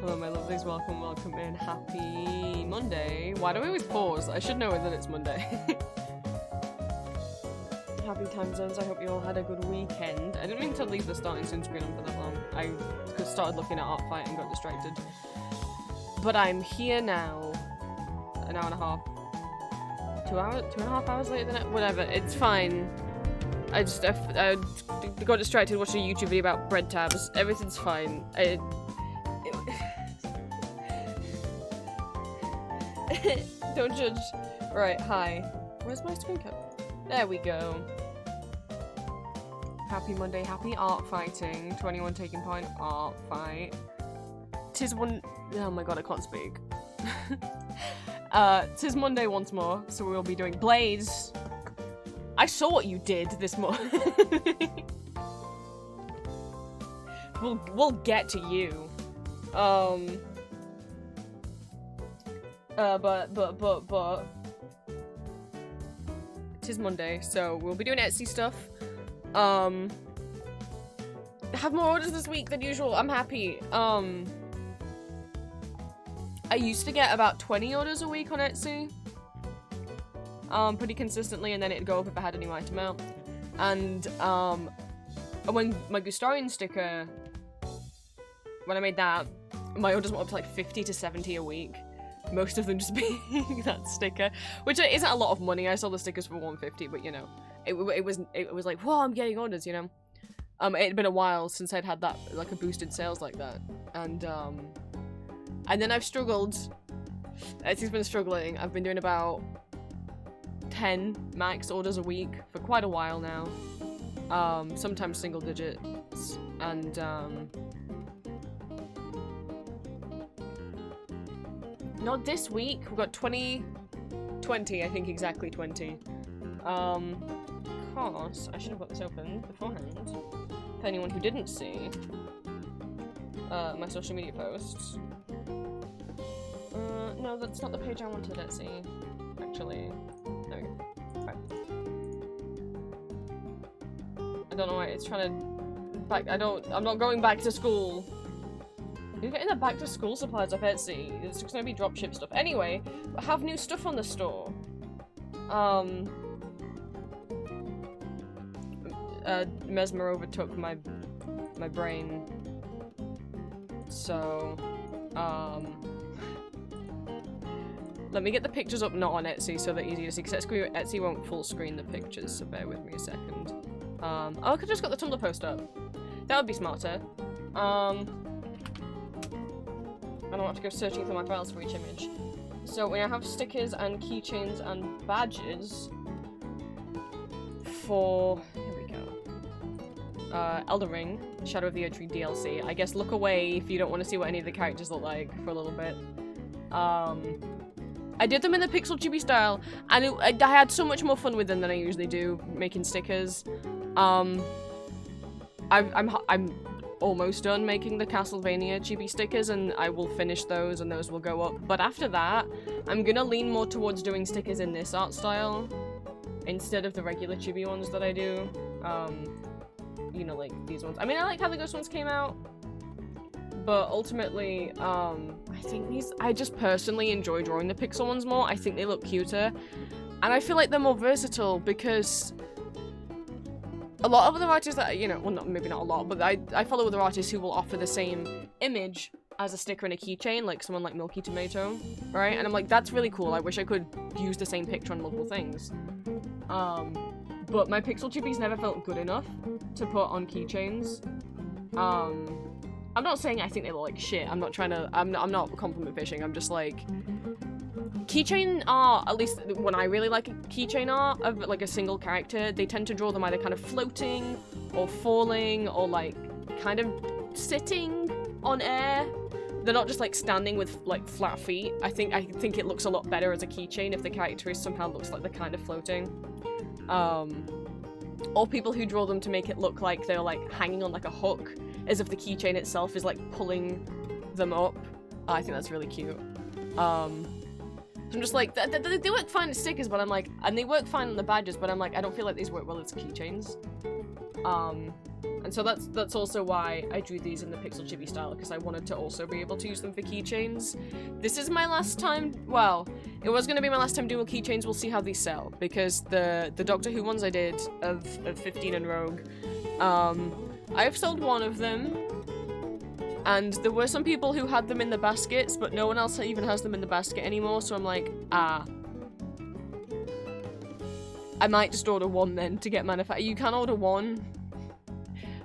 Hello, my lovelies. Welcome, welcome in. Happy Monday. Why do we always pause? I should know that it's Monday. Happy time zones. I hope you all had a good weekend. I didn't mean to leave the starting soon screen on for that long. I just started looking at art fight and got distracted. But I'm here now. An hour and a half. 2 hours? 2.5 hours later than it? Whatever. It's fine. I got distracted watching a YouTube video about bread tabs. Everything's fine. Don't judge. Right, hi. Where's my screen cap? There we go. Happy Monday, happy art fighting. 21 taking part in art fight. Tis one. Oh my god, I can't speak. Tis Monday once more, so we'll be doing Blaze. I saw what you did this morning. We'll get to you. But it is Monday, so we'll be doing Etsy stuff. Have more orders this week than usual. I'm happy. I used to get about 20 orders a week on Etsy. Pretty consistently, and then it'd go up if I had a new item out. And when my Gustarian sticker, when I made that, my orders went up to like 50 to 70 a week. Most of them just being that sticker, which isn't a lot of money. I sold the stickers for 150, but you know, it was like, whoa, I'm getting orders, you know. It had been a while since I'd had that, like a boosted sales like that, and then I've struggled. Etsy's been struggling. I've been doing about 10 max orders a week for quite a while now. Sometimes single digits, and not this week. We've got 20, I think exactly 20. Cause I should have got this open beforehand. For anyone who didn't see my social media posts. No, that's not the page I wanted, Etsy. Actually, there we go. Okay. I don't know why it's trying to I'm not going back to school. You're getting the back to school supplies off Etsy. It's just gonna be dropship stuff. Anyway, I have new stuff on the store. Mesmer overtook my brain. So, let me get the pictures up not on Etsy so they're easy to see, because Etsy won't full screen the pictures, so bear with me a second. Oh, I could've just got the Tumblr post up. That would be smarter. I don't have to go searching for my files for each image. So we now have stickers and keychains and badges for, here we go, Elden Ring, Shadow of the Erdtree DLC. I guess look away if you don't want to see what any of the characters look like for a little bit. I did them in the Pixel Chibi style, and I had so much more fun with them than I usually do making stickers. I'm almost done making the Castlevania chibi stickers, and I will finish those and those will go up. But after that, I'm gonna lean more towards doing stickers in this art style instead of the regular chibi ones that I do. You know, like these ones. I mean, I like how the Ghost ones came out, but ultimately, I think I just personally enjoy drawing the pixel ones more. I think they look cuter, and I feel like they're more versatile because a lot of other artists that, you know, well, maybe not a lot, but I follow other artists who will offer the same image as a sticker and a keychain, like someone like Milky Tomato, right? And I'm like, that's really cool. I wish I could use the same picture on multiple things. But my pixel chibis never felt good enough to put on keychains. I'm not saying I think they look like shit. I'm not compliment fishing. I'm just like, keychain art, at least when I really like a keychain art of like a single character, they tend to draw them either kind of floating or falling or like kind of sitting on air. They're not just like standing with like flat feet. I think it looks a lot better as a keychain if the character somehow looks like they're kind of floating. Or people who draw them to make it look like they're like hanging on like a hook, as if the keychain itself is like pulling them up. I think that's really cute. So I'm just like, they work fine as stickers, but I'm like, and they work fine on the badges, but I'm like, I don't feel like these work well as keychains. And so that's also why I drew these in the pixel chibi style, because I wanted to also be able to use them for keychains. This is my last time, well, it was going to be my last time doing keychains. We'll see how these sell, because the Doctor Who ones I did of 15 and Rogue, I've sold one of them, and there were some people who had them in the baskets, but no one else even has them in the basket anymore, so I'm like, I might just order one then to get manufactured. You can order one,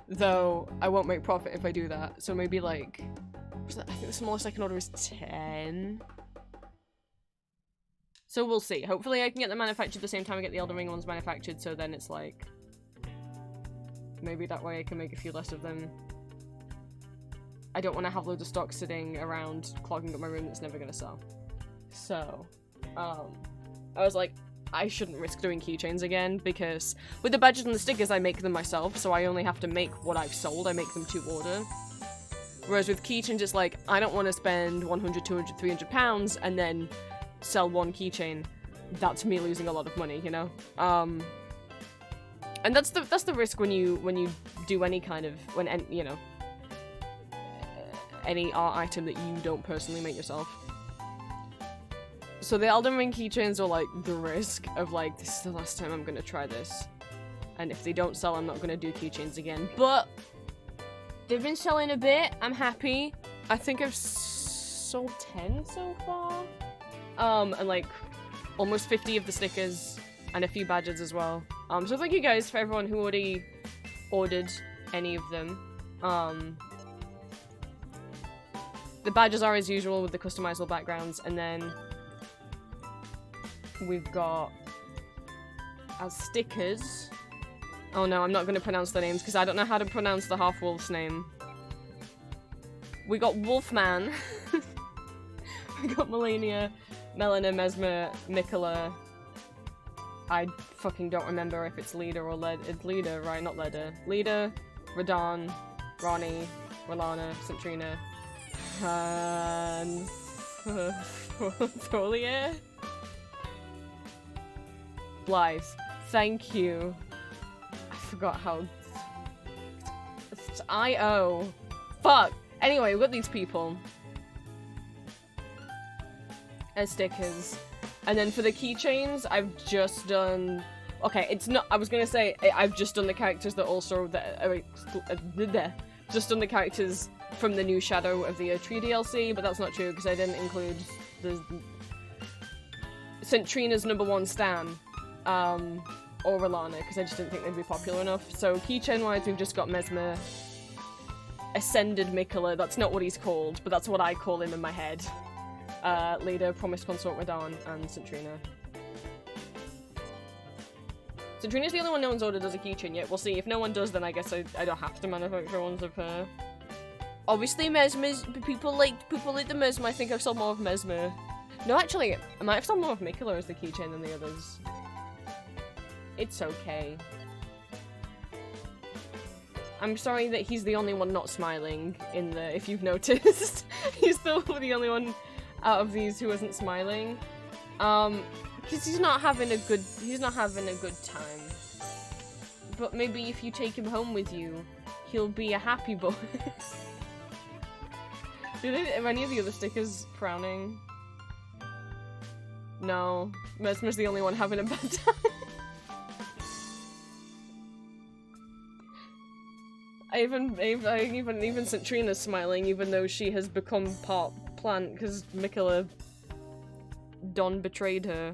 though I won't make profit if I do that. So maybe like, I think the smallest I can order is 10. So we'll see. Hopefully I can get them manufactured at the same time I get the Elden Ring ones manufactured, so then it's like, maybe that way I can make a few less of them. I don't want to have loads of stock sitting around clogging up my room that's never going to sell. So, I was like, I shouldn't risk doing keychains again, because with the badges and the stickers I make them myself, so I only have to make what I've sold. I make them to order. Whereas with keychains it's like, I don't want to spend 100, 200, 300 pounds and then sell one keychain. That's me losing a lot of money, you know? And that's the risk when you do any kind of, you know, any art item that you don't personally make yourself. So the Elden Ring keychains are like the risk of like, this is the last time I'm gonna try this. And if they don't sell, I'm not gonna do keychains again. But they've been selling a bit. I'm happy. I think I've sold 10 so far. And like almost 50 of the stickers and a few badges as well. So thank you guys for everyone who already ordered any of them. The badges are as usual with the customizable backgrounds, and then we've got as stickers. Oh no, I'm not going to pronounce the names because I don't know how to pronounce the half-wolf's name. We got Wolfman. We got Melania, Melina, Mesmer, Mikola. I fucking don't remember if it's Leda or Led. It's Leda, right? Not Leda. Leda, Radon, Ronnie, Rolana, Centrina, and Tholier. Blythe. Thank you. I forgot how. It's I-O. Fuck. Anyway, we've got these people as stickers. And then for the keychains, I've just done... Okay, it's not... I was gonna say, I've just done the characters that also... just done the characters from the new Shadow of the Tree DLC, but that's not true, because I didn't include the... Centrina's #1 stan, or Rolana, because I just didn't think they'd be popular enough. So keychain-wise, we've just got Mesmer, Ascended Mikola, that's not what he's called, but that's what I call him in my head. Leda, Promised Consort Radon, and Centrina. Centrina's the only one no one's ordered as a keychain yet. We'll see. If no one does, then I guess I don't have to manufacture ones of her. Obviously, Mesmer's... People like the Mesmer. I think I've sold more of Mesmer. No, actually, I might have sold more of Mikola as the keychain than the others. It's okay. I'm sorry that he's the only one not smiling in the... If you've noticed. He's still the only one out of these who isn't smiling. Because he's not having a good time. But maybe if you take him home with you, he'll be a happy boy. Are any of the other stickers frowning? No. Mesmer's the only one having a bad time. Even Centrina's smiling, even though she has become part plant, because Mikola Don betrayed her.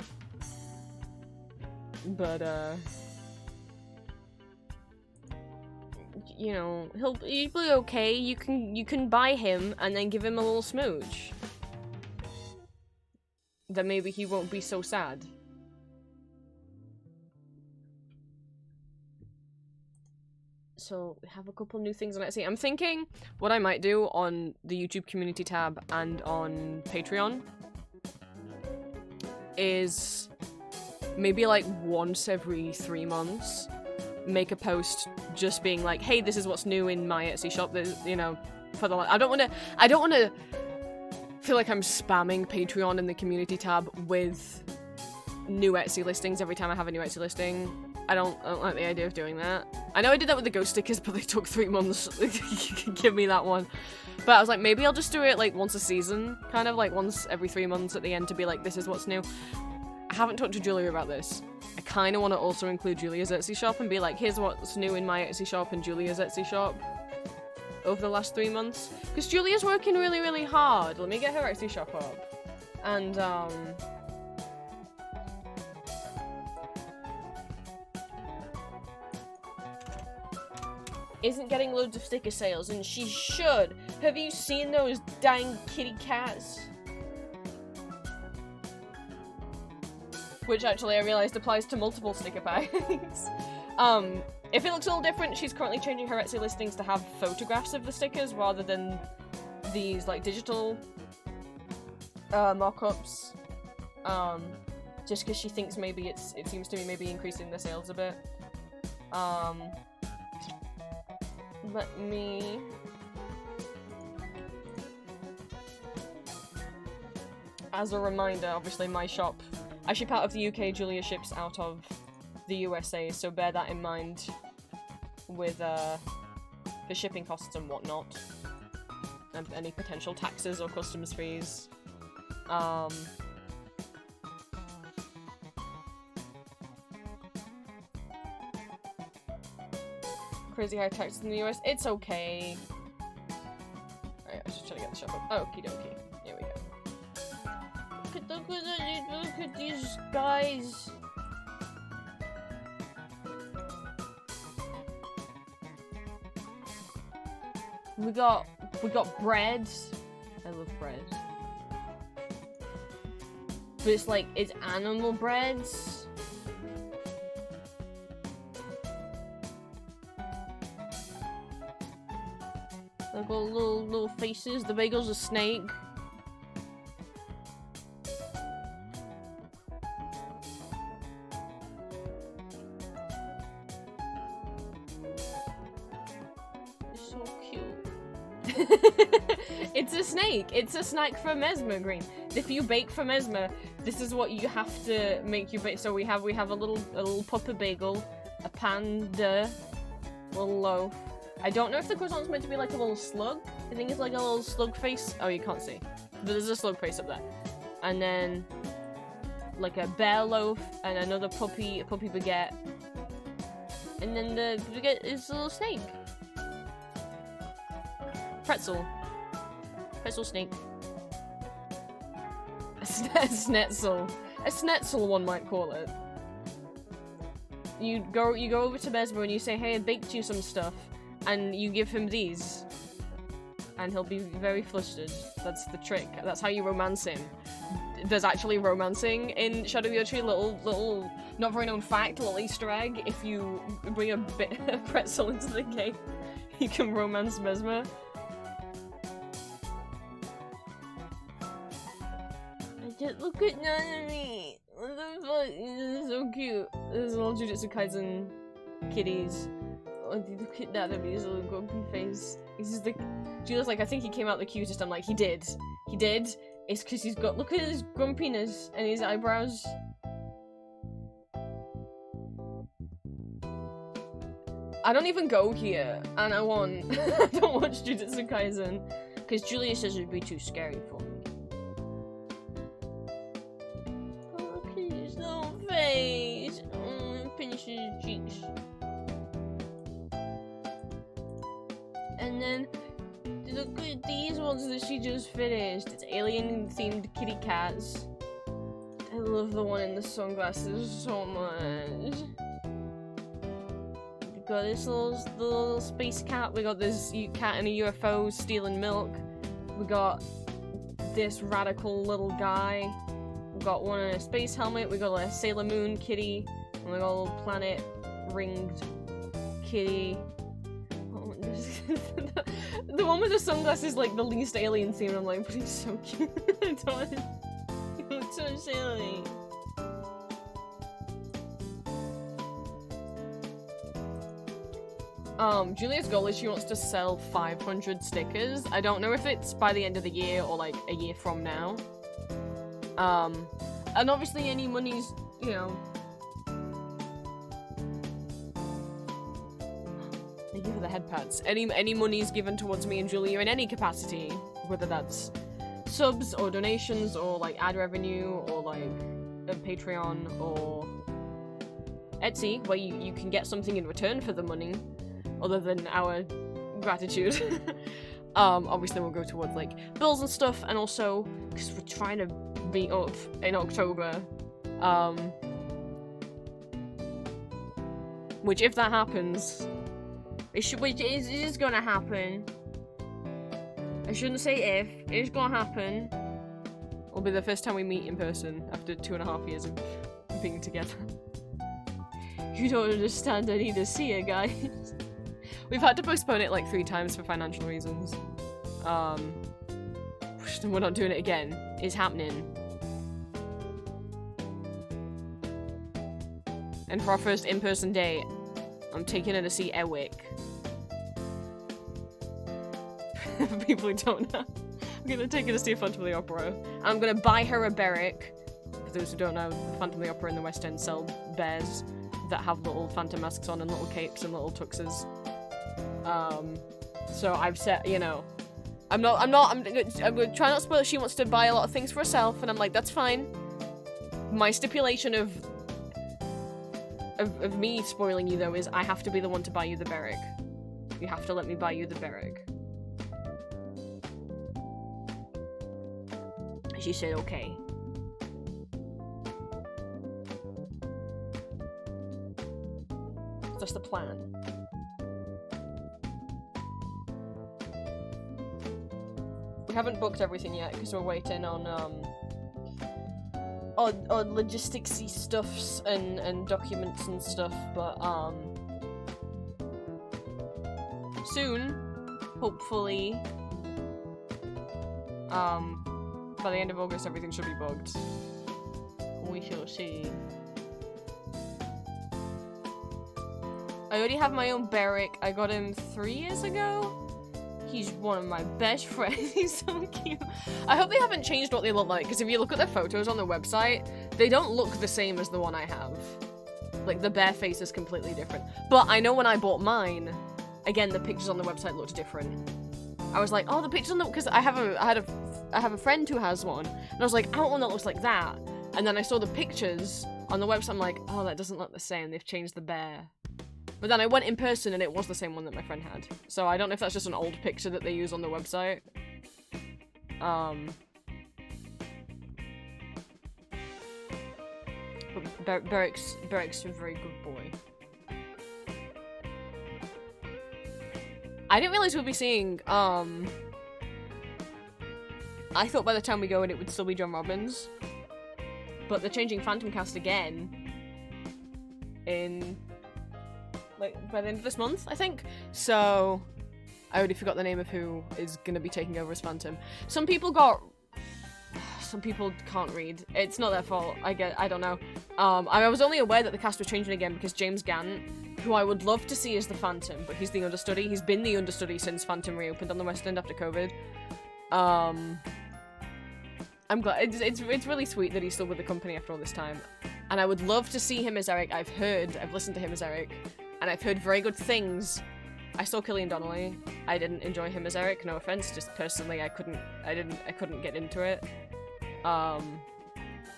But, you know, he'll be okay. You can buy him and then give him a little smooch. Then maybe he won't be so sad. So we have a couple new things on Etsy. I'm thinking what I might do on the YouTube community tab and on Patreon is maybe like once every 3 months make a post just being like, hey, this is what's new in my Etsy shop. There's, you know, for the I don't want to feel like I'm spamming Patreon in the community tab with new Etsy listings every time I have a new Etsy listing. I don't like the idea of doing that. I know I did that with the ghost stickers, but they took 3 months to give me that one. But I was like, maybe I'll just do it like once a season, kind of like once every 3 months at the end to be like, this is what's new. I haven't talked to Julia about this. I kind of want to also include Julia's Etsy shop and be like, here's what's new in my Etsy shop and Julia's Etsy shop over the last 3 months. Because Julia's working really, really hard. Let me get her Etsy shop up. And, isn't getting loads of sticker sales, and she should. Have you seen those dang kitty cats? Which actually I realized applies to multiple sticker packs. If it looks a little different, she's currently changing her Etsy listings to have photographs of the stickers rather than these like digital mock-ups. Just because she thinks maybe it seems to be maybe increasing the sales a bit. Let me... As a reminder, obviously my shop, I ship out of the UK, Julia ships out of the USA, so bear that in mind with the shipping costs and whatnot. And any potential taxes or customs fees. Crazy high taxes in the US. It's okay. Alright, I was just trying to get the shop up. Oh, okie dokie. Here we go. Look at these guys. We got bread. I love bread. But it's like, it's animal breads. They've got little faces. The bagel's a snake. It's so cute. It's a snake. It's a snack for Mesmer Green. If you bake for Mesmer, this is what you have to make you bake. So we have a little pupper bagel, a panda, little loaf. I don't know if the croissant's meant to be like a little slug. I think it's like a little slug face. Oh, you can't see. But there's a slug face up there. And then like a bear loaf and another puppy baguette. And then the baguette is a little snake. Pretzel. Pretzel snake. A snetzel. A snetzel, one might call it. You go over to Mesmer and you say, hey, I baked you some stuff. And you give him these. And he'll be very flustered. That's the trick. That's how you romance him. There's actually romancing in Shadow of the Tree. Little, not very known fact, little Easter egg. If you bring a bit of pretzel into the game, you can romance Mesmer. Look at Nanami! What the fuck? This is so cute. There's little Jujutsu Kaisen kitties. Oh, look at Naname's little grumpy face. He's just like... Julia's like, I think he came out the cutest. I'm like, he did. He did. It's because he's got... Look at his grumpiness and his eyebrows. I don't even go here. And I don't watch Jujutsu Kaisen. Because Julia says it'd be too scary for me. Face. Finish his cheeks. And then look at these ones that she just finished. It's alien themed kitty cats. I love the one in the sunglasses so much. We got this little space cat. We got this cat in a UFO stealing milk. We got this radical little guy. We got one in a space helmet, we got a Sailor Moon kitty, and we got a little planet ringed kitty. Oh, the one with the sunglasses is like the least alien theme, I'm like, but he's so cute. I don't want to... He looks so silly. Julia's goal is she wants to sell 500 stickers. I don't know if it's by the end of the year or like a year from now. And obviously any money's, you know, head pats. Any monies given towards me and Julia in any capacity, whether that's subs or donations or like ad revenue or like a Patreon or Etsy, where you can get something in return for the money, other than our gratitude. Obviously will go towards like bills and stuff, and also because we're trying to meet up in October, which if that happens, which is gonna happen. I shouldn't say if, it is gonna happen. It'll be the first time we meet in person after 2.5 years of being together. You don't understand, I need to see it, guys. We've had to postpone it like 3 times for financial reasons. We're not doing it again. It's happening. And for our first in-person date, I'm taking her to see Ewick. For people who don't know, I'm gonna take her to see a Phantom of the Opera. And I'm gonna buy her a Berwick. For those who don't know, the Phantom of the Opera in the West End sell bears that have little phantom masks on and little capes and little tuxes. So I've said, you know, I'm gonna try not to spoil it. She wants to buy a lot of things for herself, and I'm like, that's fine. My stipulation of me spoiling you, though, is I have to be the one to buy you the Berwick. You have to let me buy you the Berwick. She said, okay. That's the plan. We haven't booked everything yet because we're waiting on logisticsy stuffs and documents and stuff, but soon, hopefully, by the end of August everything should be booked. We shall see. I already have my own Berwick. I got him 3 years ago. He's one of my best friends. He's so cute. I hope they haven't changed what they look like, because if you look at their photos on the website, they don't look the same as the one I have. Like, the bear face is completely different. But I know when I bought mine, again, the pictures on the website looked different. I was like, oh, the pictures on the... Because I have a friend who has one, and I was like, I want one that looks like that. And then I saw the pictures on the website, I'm like, oh, that doesn't look the same. They've changed the bear. But then I went in person and it was the same one that my friend had. So I don't know if that's just an old picture that they use on the website. But Berwick's a very good boy. I didn't realize we'd be seeing, I thought by the time we go in it would still be John Robbins. But they're changing Phantom Cast again in... like, by the end of this month, I think. So, I already forgot the name of who is gonna be taking over as Phantom. Some people can't read. It's not their fault. I don't know. I was only aware that the cast was changing again because James Gant, who I would love to see as the Phantom, but he's the understudy. He's been the understudy since Phantom reopened on the West End after COVID. I'm glad. It's really sweet that he's still with the company after all this time. And I would love to see him as Eric. I've listened to him as Eric. And I've heard very good things. I saw Killian Donnelly. I didn't enjoy him as Eric, no offense, just personally I couldn't get into it. I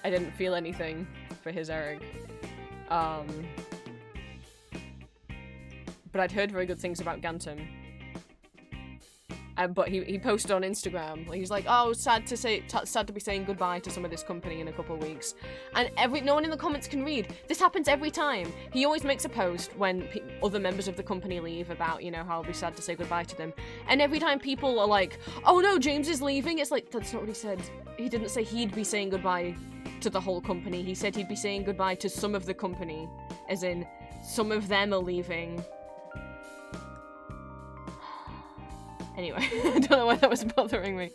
didn't feel anything for his Eric. But I'd heard very good things about Gantum. But he posted on Instagram, he's like, oh, sad to be saying goodbye to some of this company in a couple of weeks. And no one in the comments can read. This happens every time. He always makes a post when other members of the company leave about, you know, how I'll be sad to say goodbye to them. And every time people are like, oh no, James is leaving, it's like, that's not what he said. He didn't say he'd be saying goodbye to the whole company. He said he'd be saying goodbye to some of the company. As in, some of them are leaving. Anyway, I don't know why that was bothering me.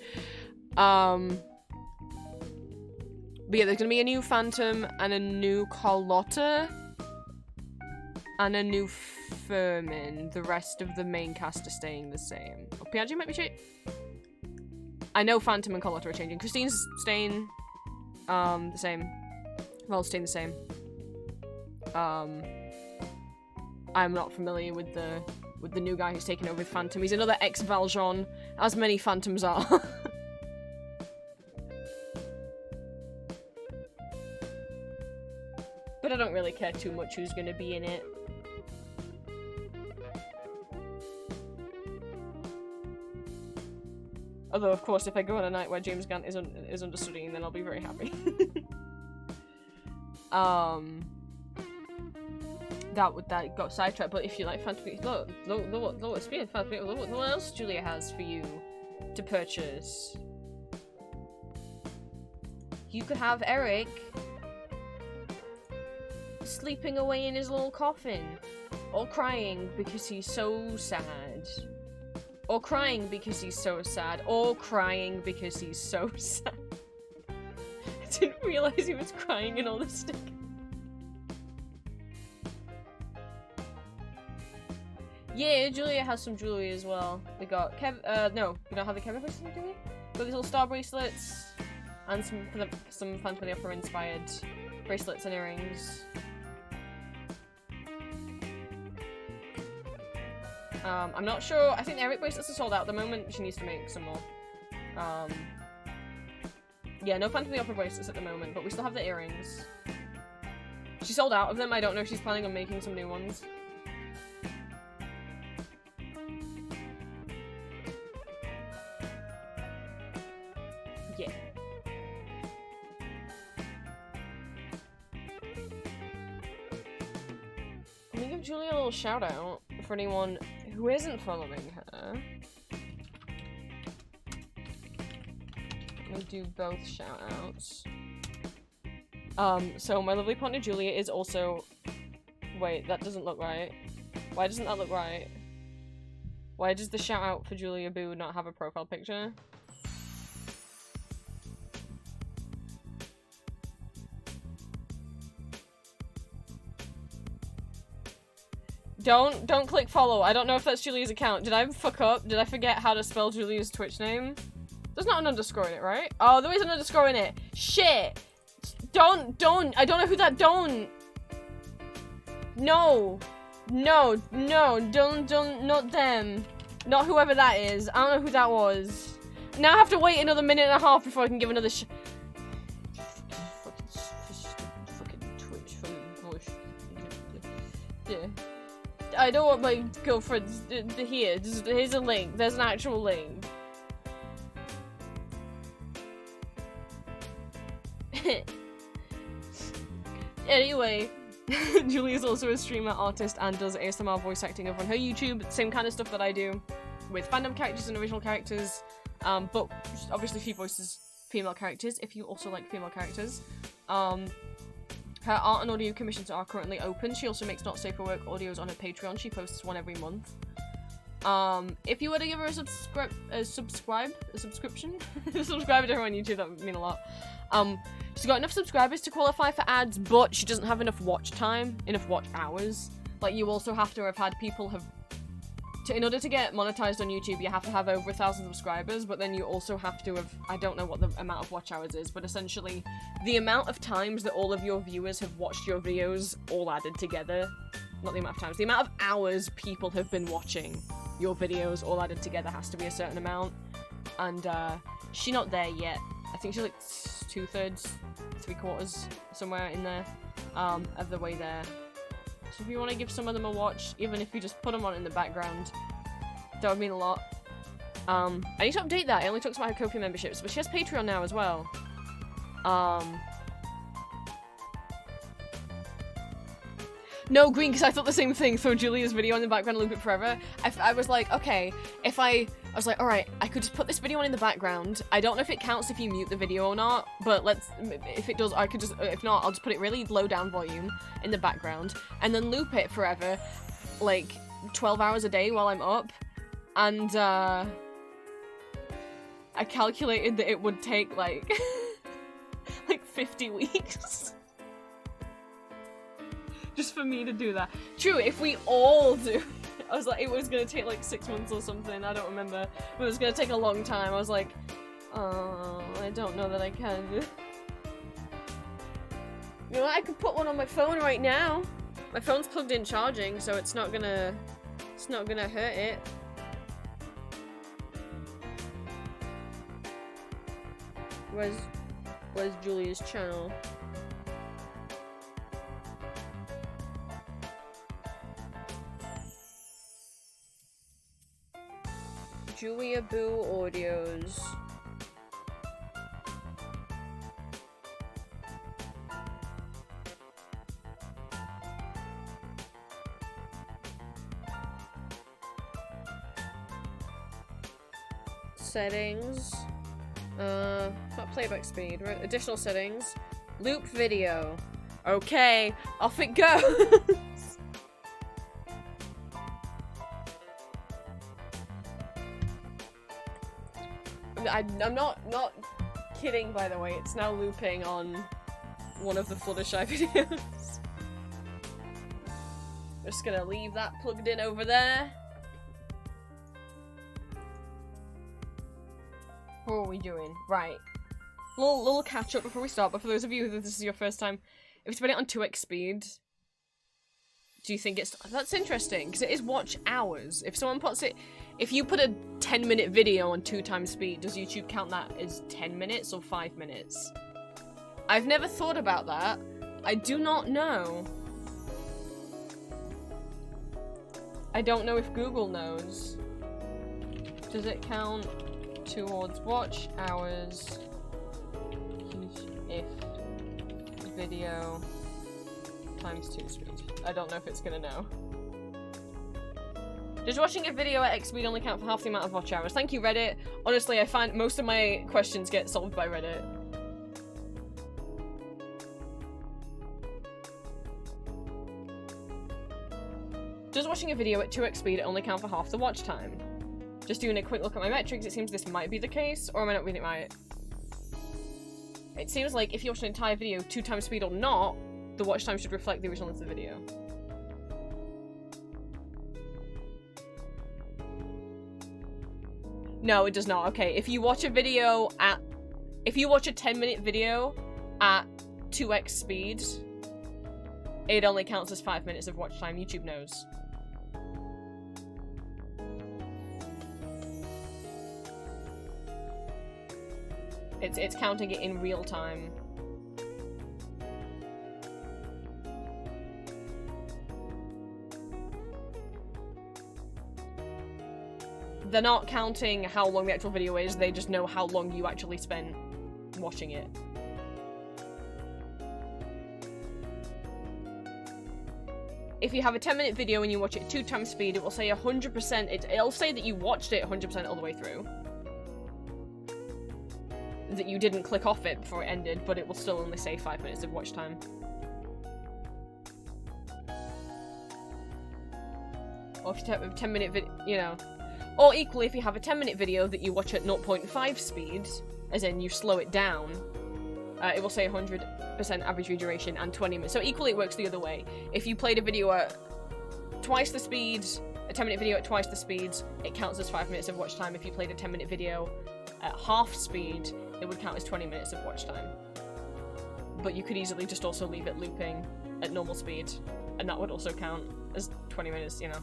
But yeah, there's gonna be a new Phantom and a new Carlotta and a new Furman. The rest of the main cast are staying the same. Oh, Piaggio might be changing. I know Phantom and Carlotta are changing. Christine's staying the same. Well, staying the same. I'm not familiar with the with the new guy who's taken over with Phantom. He's another ex-Valjean, as many Phantoms are. But I don't really care too much who's gonna be in it. Although, of course, if I go on a night where James Gant is understudying, then I'll be very happy. That got sidetracked, but if you like Phantom Beast, look, speaking of Phantom Beast, look what else Julia has for you to purchase. You could have Eric sleeping away in his little coffin, or crying because he's so sad. Or crying because he's so sad. Or crying because he's so sad. I didn't realize he was crying in all the stickers. Yeah, Julia has some jewelry as well. We got no, we don't have the Kevin bracelet, do we? Got these little star bracelets. And some Phantom of the Opera inspired bracelets and earrings. I'm not sure. I think the Eric bracelets are sold out at the moment. She needs to make some more. Yeah, no Phantom of the Opera bracelets at the moment, but we still have the earrings. She sold out of them. I don't know if she's planning on making some new ones. Yeah. Let me give Julia a little shout out for anyone who isn't following her. I'm gonna do both shout outs. So my lovely partner Julia is also... Wait, that doesn't look right. Why doesn't that look right? Why does the shout out for Julia Boo not have a profile picture? Don't click follow. I don't know if that's Julia's account. Did I fuck up? Did I forget how to spell Julia's Twitch name? There's not an underscore in it, right? Oh, there is an underscore in it. Shit! Don't. I don't know who that, don't. No, don't, not them. Not whoever that is. I don't know who that was. Now I have to wait another minute and a half before I can give another Fucking Twitch, fucking bush. Yeah. I don't want my girlfriend's here. Here's a link. There's an actual link. Anyway, Julie is also a streamer, artist, and does ASMR voice acting over on her YouTube. Same kind of stuff that I do with fandom characters and original characters. But obviously she voices female characters if you also like female characters. Her art and audio commissions are currently open. She also makes Not Safe for Work audios on her Patreon. She posts one every month. If you were to give her a subscription, subscribe to her on YouTube, that would mean a lot. She's got enough subscribers to qualify for ads, but she doesn't have enough watch time, enough watch hours. Like, you also have to have had people in order to get monetized on YouTube, you have to have over 1,000 subscribers, but then you also have to have, I don't know what the amount of watch hours is, but essentially, the amount of times that all of your viewers have watched your videos all added together, not the amount of times, the amount of hours people have been watching your videos all added together has to be a certain amount, and she's not there yet. I think she's like 2/3, 3/4, somewhere in there, of the way there. So if you want to give some of them a watch, even if you just put them on in the background, that would mean a lot. I need to update that. I only talked about her Ko-fi memberships, but she has Patreon now as well. No, green, because I thought the same thing. Throw Julia's video in the background and loop it forever. I was like, okay, I was like, alright, I could just put this video on in the background. I don't know if it counts if you mute the video or not, but if it does, I could just, if not, I'll just put it really low down volume in the background, and then loop it forever, like, 12 hours a day while I'm up, and, I calculated that it would take, like, like 50 weeks. Just for me to do that. True, if we all do. I was like, it was gonna take like 6 months or something, I don't remember. But it was gonna take a long time. I was like, oh, I don't know that I can. You know what, I could put one on my phone right now. My phone's plugged in charging, so it's not gonna It's not gonna hurt it. Where's Julia's channel? Julia Boo Audios. Settings. Not playback speed, right? Additional settings. Loop video. Okay, off it goes. I'm not kidding, by the way. It's now looping on one of the Fluttershy videos. Just gonna leave that plugged in over there. What are we doing? Right. Little catch up before we start, but for those of you who this is your first time, if it's put it on 2x speed, do you think it's... That's interesting, because it is watch hours. If someone puts it... If you put a 10-minute video on 2 times speed, does YouTube count that as 10 minutes or 5 minutes? I've never thought about that. I do not know. I don't know if Google knows. Does it count towards watch hours if video times 2 speed? I don't know if it's gonna know. Does watching a video at X speed only count for half the amount of watch hours? Thank you, Reddit. Honestly, I find most of my questions get solved by Reddit. Does watching a video at 2x speed only count for half the watch time? Just doing a quick look at my metrics, it seems this might be the case, or am I not reading it right? It seems like if you watch an entire video 2 times speed or not, the watch time should reflect the original length of the video. No, it does not. Okay, if you watch a video at... If you watch a 10-minute video at 2x speed, it only counts as 5 minutes of watch time. YouTube knows. It's counting it in real time. They're not counting how long the actual video is, they just know how long you actually spent watching it. If you have a 10-minute video and you watch it 2 times speed, it will say 100%, it'll say that you watched it 100% all the way through. That you didn't click off it before it ended, but it will still only say 5 minutes of watch time. Or if you have a 10-minute video, you know. Or equally, if you have a 10-minute video that you watch at 0.5 speed, as in you slow it down, it will say 100% average view duration and 20 minutes. So equally it works the other way. If you played a video at twice the speed, a 10-minute video at twice the speed, it counts as 5 minutes of watch time. If you played a 10-minute video at half speed, it would count as 20 minutes of watch time. But you could easily just also leave it looping at normal speed, and that would also count as 20 minutes, you know.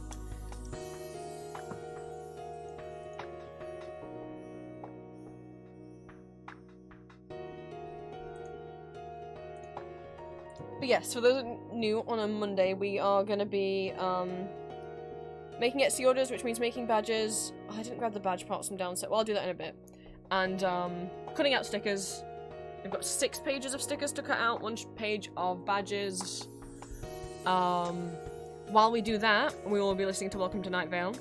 But yes, for those new, on a Monday, we are going to be making Etsy orders, which means making badges. Oh, I didn't grab the badge parts from downstairs. Well, I'll do that in a bit. And cutting out stickers. We've got 6 pages of stickers to cut out, 1 page of badges. While we do that, we will be listening to Welcome to Night Vale.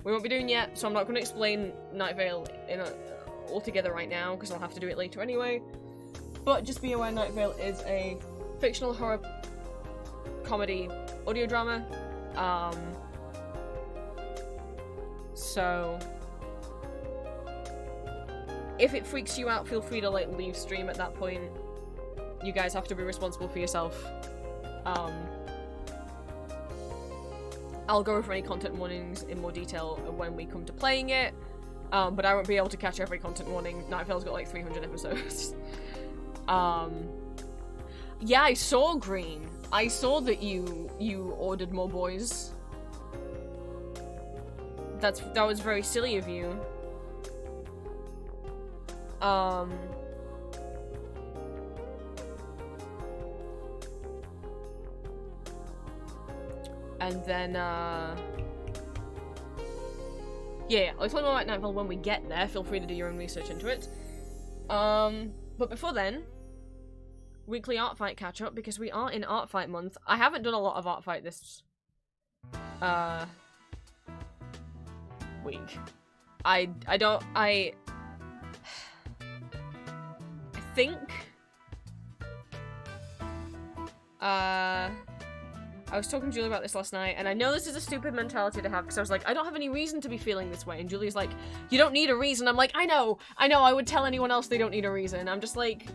We won't be doing yet, so I'm not going to explain Night Vale altogether right now, because I'll have to do it later anyway. But just be aware, Night Vale is a fictional horror comedy audio drama. So if it freaks you out, feel free to like leave stream at that point. You guys have to be responsible for yourself. I'll go over any content warnings in more detail when we come to playing it. But I won't be able to catch every content warning. Night Vale's got like 300 episodes. Yeah, I saw green. I saw that you ordered more boys. That was very silly of you. And then, yeah, I'll explain more about Nightfall when we get there. Feel free to do your own research into it. But before then, weekly art fight catch up, because we are in art fight month. I haven't done a lot of art fight this, week. I think, I was talking to Julie about this last night, and I know this is a stupid mentality to have, because I was like, I don't have any reason to be feeling this way, and Julie's like, you don't need a reason. I'm like, I know, I would tell anyone else they don't need a reason. I'm just like,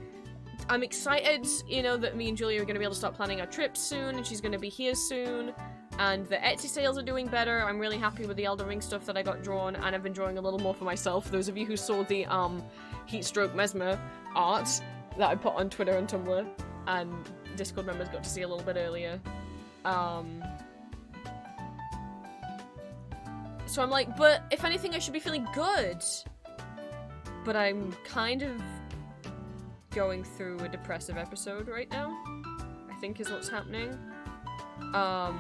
I'm excited, you know, that me and Julie are going to be able to start planning our trips soon, and she's going to be here soon, and the Etsy sales are doing better. I'm really happy with the Elden Ring stuff that I got drawn, and I've been drawing a little more for myself. Those of you who saw the, Heatstroke Mesmer art that I put on Twitter and Tumblr, and Discord members got to see a little bit earlier. So I'm like, but if anything, I should be feeling good. But I'm kind of going through a depressive episode right now, I think is what's happening. I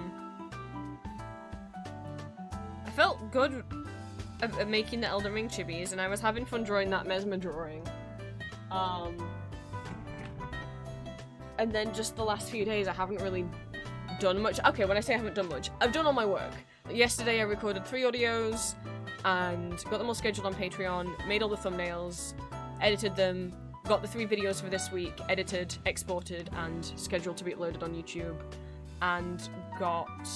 felt good at making the Elden Ring chibis, and I was having fun drawing that Mesmer drawing. And then just the last few days, I haven't really done much. Okay, when I say I haven't done much, I've done all my work. Yesterday I recorded 3 audios and got them all scheduled on Patreon, made all the thumbnails, edited them, got the 3 videos for this week, edited, exported, and scheduled to be uploaded on YouTube, and got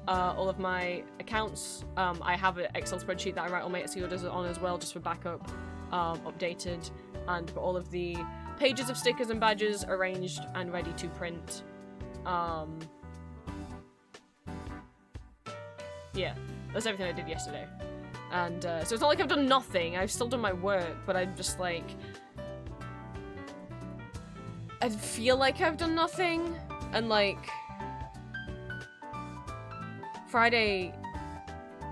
all of my accounts. I have an Excel spreadsheet that I write all my Etsy orders on as well, just for backup, updated, and got all of the pages of stickers and badges arranged and ready to print. Yeah, that's everything I did yesterday. And, so it's not like I've done nothing, I've still done my work, but I'm just like, I feel like I've done nothing, and like, Friday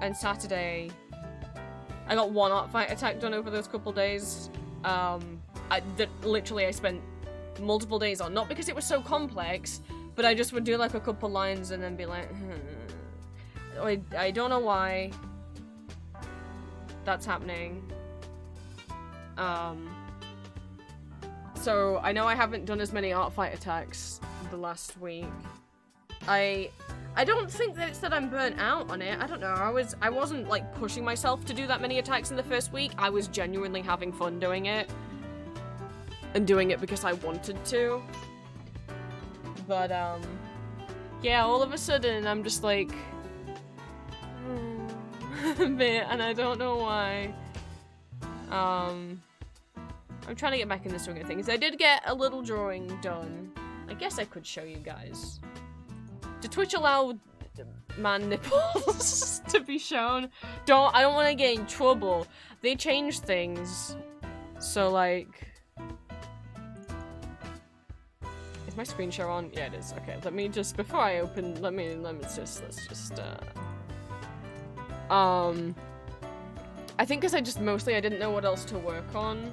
and Saturday, I got 1 art fight attack done over those couple days, that literally I spent multiple days on, not because it was so complex, but I just would do like a couple lines and then be like, I don't know why that's happening. So I know I haven't done as many art fight attacks the last week. I don't think that it's that I'm burnt out on it. I don't know. I wasn't like pushing myself to do that many attacks in the first week. I was genuinely having fun doing it. And doing it because I wanted to. But yeah, all of a sudden I'm just like a bit, and I don't know why. I'm trying to get back in the swing of things. I did get a little drawing done. I guess I could show you guys. Did Twitch allow man nipples to be shown? I don't want to get in trouble. They changed things. So like, is my screen share on? Yeah, it is. Okay, let me just, before I open, let's just I think because I didn't know what else to work on.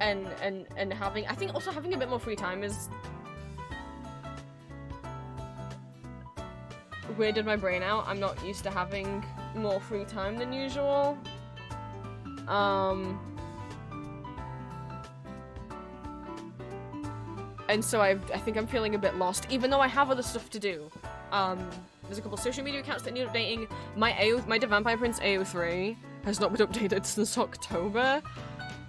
And I think also having a bit more free time is weirded my brain out. I'm not used to having more free time than usual. And so I think I'm feeling a bit lost, even though I have other stuff to do. There's a couple social media accounts that need updating. My The Vampire Prince AO3 has not been updated since October.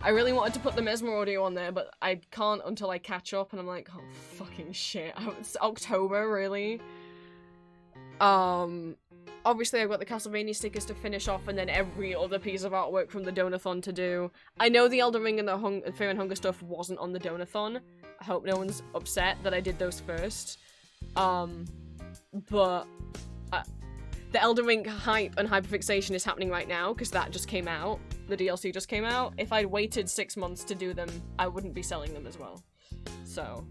I really wanted to put the Mesmer audio on there, but I can't until I catch up, and I'm like, oh, fucking shit. It's October, really? Obviously I've got the Castlevania stickers to finish off, and then every other piece of artwork from the Donathon to do. I know the Elden Ring and the Fear and Hunger stuff wasn't on the Donathon. I hope no one's upset that I did those first. But the Elden Ring hype and hyperfixation is happening right now, because that just came out. The DLC just came out. If I'd waited 6 months to do them, I wouldn't be selling them as well. So,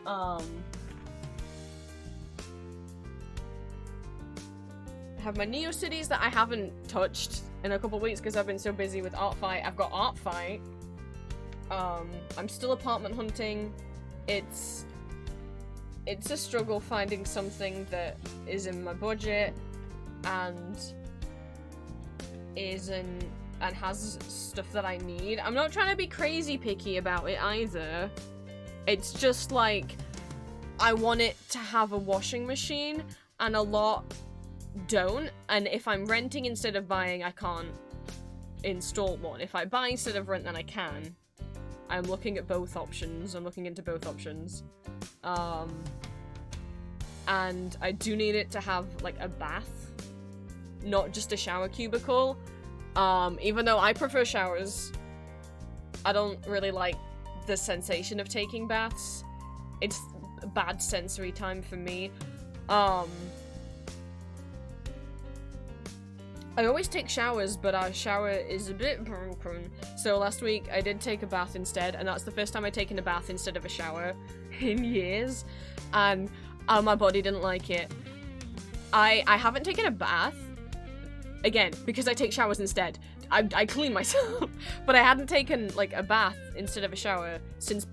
I have my Neo Cities that I haven't touched in a couple weeks because I've been so busy with Art Fight. I've got Art Fight. I'm still apartment hunting. It's a struggle finding something that is in my budget and has stuff that I need. I'm not trying to be crazy picky about it either. It's just like I want it to have a washing machine, and a lot don't. And if I'm renting instead of buying, I can't install one. If I buy instead of rent, then I can. I'm looking at both options. I'm looking into both options. And I do need it to have, like, a bath. Not just a shower cubicle. Even though I prefer showers, I don't really like the sensation of taking baths. It's bad sensory time for me. I always take showers, but our shower is a bit broken. So last week I did take a bath instead, and that's the first time I've taken a bath instead of a shower in years. And my body didn't like it. I haven't taken a bath, again, because I take showers instead. I clean myself, but I hadn't taken, like, a bath instead of a shower since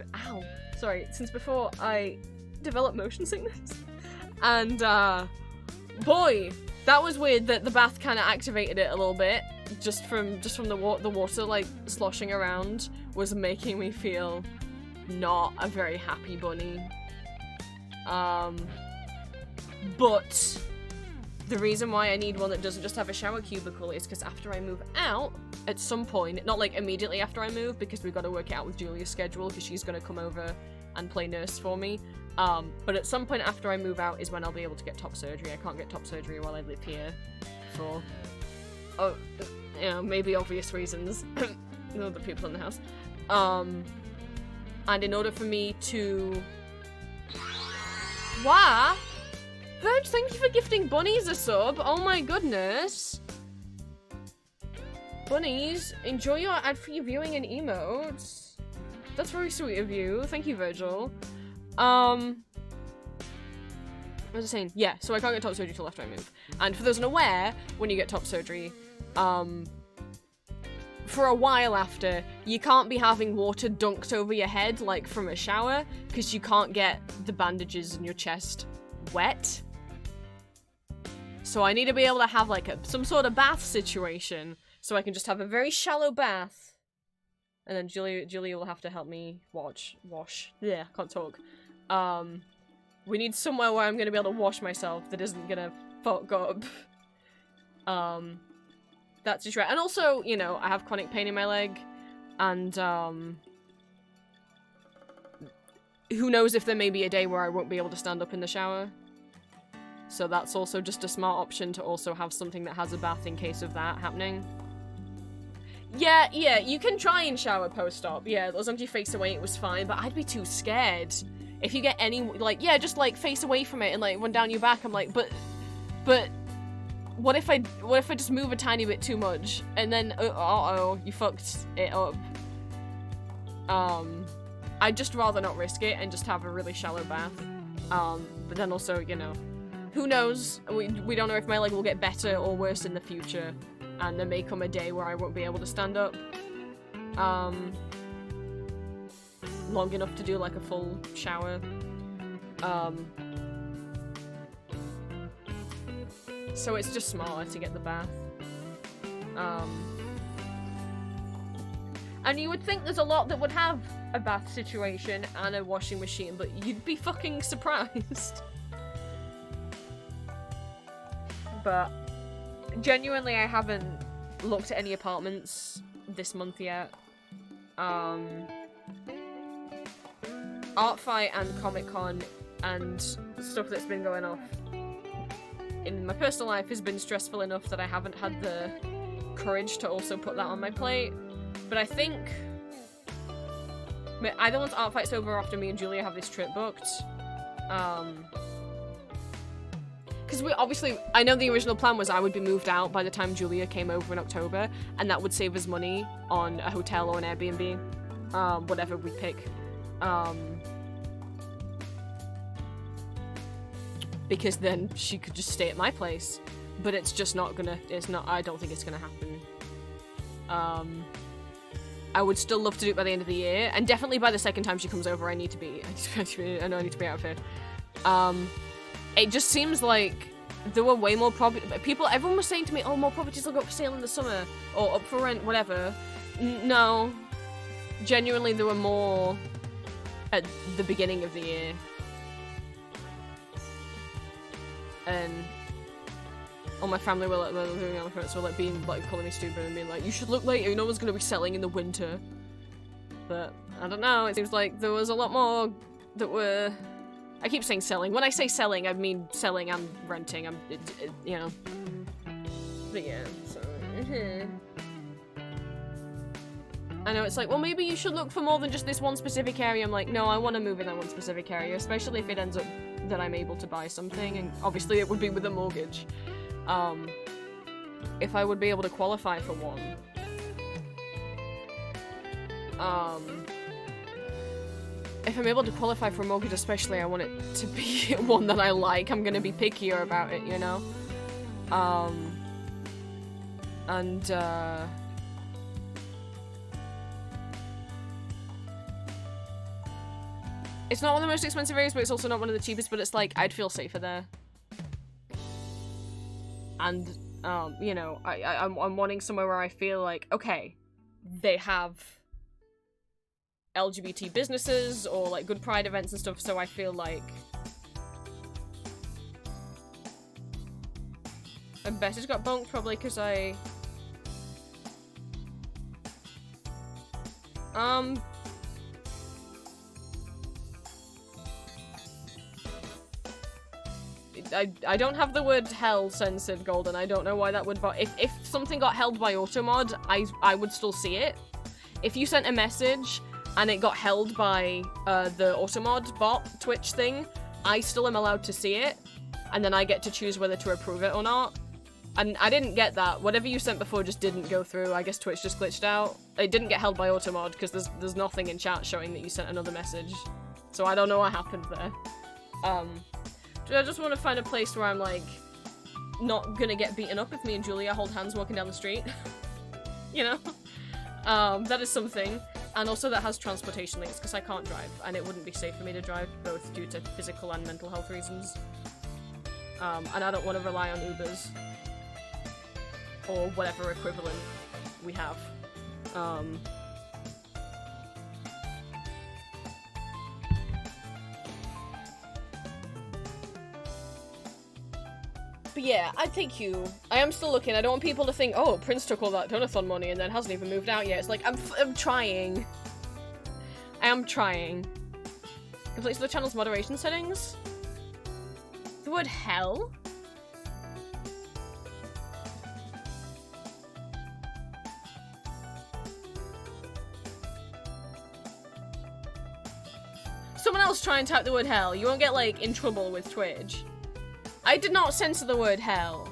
before I developed motion sickness. And, boy, that was weird that the bath kind of activated it a little bit. Just from the water, like, sloshing around was making me feel not a very happy bunny. But the reason why I need one that doesn't just have a shower cubicle is because after I move out, at some point, not like immediately after I move, because we've got to work it out with Julia's schedule, because she's going to come over and play nurse for me. But at some point after I move out is when I'll be able to get top surgery. I can't get top surgery while I live here for, maybe obvious reasons. The other people in the house. And in order for me to... What? Verge, thank you for gifting Bunnies a sub. Oh my goodness. Bunnies, enjoy your ad-free viewing and emotes. That's very sweet of you. Thank you, Virgil. What was I saying? Yeah, so I can't get top surgery till after I move. And for those unaware, when you get top surgery, for a while after, you can't be having water dunked over your head, like from a shower, because you can't get the bandages in your chest wet. So I need to be able to have, like, some sort of bath situation, so I can just have a very shallow bath. And then Julia will have to help me wash. Yeah, can't talk. We need somewhere where I'm gonna be able to wash myself that isn't gonna fuck up. That's just right. And also, you know, I have chronic pain in my leg, and, who knows if there may be a day where I won't be able to stand up in the shower. So that's also just a smart option to also have something that has a bath in case of that happening. Yeah, you can try and shower post-op. Yeah, as long as you face away, it was fine, but I'd be too scared. If you get any, like, yeah, just, like, face away from it and, like, run down your back, I'm like, but, what if I just move a tiny bit too much, and then, you fucked it up. I'd just rather not risk it and just have a really shallow bath. But then also, you know, who knows? We don't know if my leg will get better or worse in the future, and there may come a day where I won't be able to stand up long enough to do, like, a full shower. So it's just smarter to get the bath. And you would think there's a lot that would have a bath situation and a washing machine, but you'd be fucking surprised. But genuinely, I haven't looked at any apartments this month yet. Art Fight and Comic-Con and stuff that's been going off in my personal life has been stressful enough that I haven't had the courage to also put that on my plate. But I think either once Art Fight's over after me and Julia have this trip booked, because I know the original plan was I would be moved out by the time Julia came over in October, and that would save us money on a hotel or an Airbnb, whatever we pick. because then she could just stay at my place. But it's just not gonna, I don't think it's gonna happen. I would still love to do it by the end of the year, and definitely by the second time she comes over, I know I need to be out of here. It just seems like there were way more everyone was saying to me, oh, more properties will go up for sale in the summer, or up for rent, whatever. No. Genuinely, there were more at the beginning of the year. And all my family were like, being like calling me stupid and being like, you should look later, no one's gonna be selling in the winter. But I don't know, it seems like there was a lot more that were, I keep saying selling. When I say selling, I mean selling and renting. You know. But yeah, so I know it's like, well, maybe you should look for more than just this one specific area. I'm like, no, I want to move in that one specific area, especially if it ends up that I'm able to buy something, and obviously it would be with a mortgage. If I would be able to qualify for one. If I'm able to qualify for a mortgage especially, I want it to be one that I like. I'm gonna be pickier about it, you know? It's not one of the most expensive areas, but it's also not one of the cheapest, but it's like, I'd feel safer there. And, you know, I'm wanting somewhere where I feel like, okay, they have LGBT businesses or like good pride events and stuff, so I feel like I bet it got bonked probably because I I don't have the word hell censored, Golden. I don't know why that would, but if something got held by Automod, I would still see it. If you sent a message and it got held by the Automod bot Twitch thing, I still am allowed to see it, and then I get to choose whether to approve it or not. And I didn't get that. Whatever you sent before just didn't go through. I guess Twitch just glitched out. It didn't get held by Automod because there's nothing in chat showing that you sent another message. So I don't know what happened there. I just want to find a place where I'm like not gonna get beaten up if me and Julia hold hands walking down the street. You know? That is something. And also that has transportation links, because I can't drive, and it wouldn't be safe for me to drive, both due to physical and mental health reasons. And I don't want to rely on Ubers. Or whatever equivalent we have. But yeah, thank you. I am still looking. I don't want people to think, oh, Prince took all that donathon money and then hasn't even moved out yet. It's like, I'm trying. I am trying. Complete the channel's moderation settings. The word hell? Someone else try and type the word hell. You won't get, like, in trouble with Twitch. I did not censor the word hell.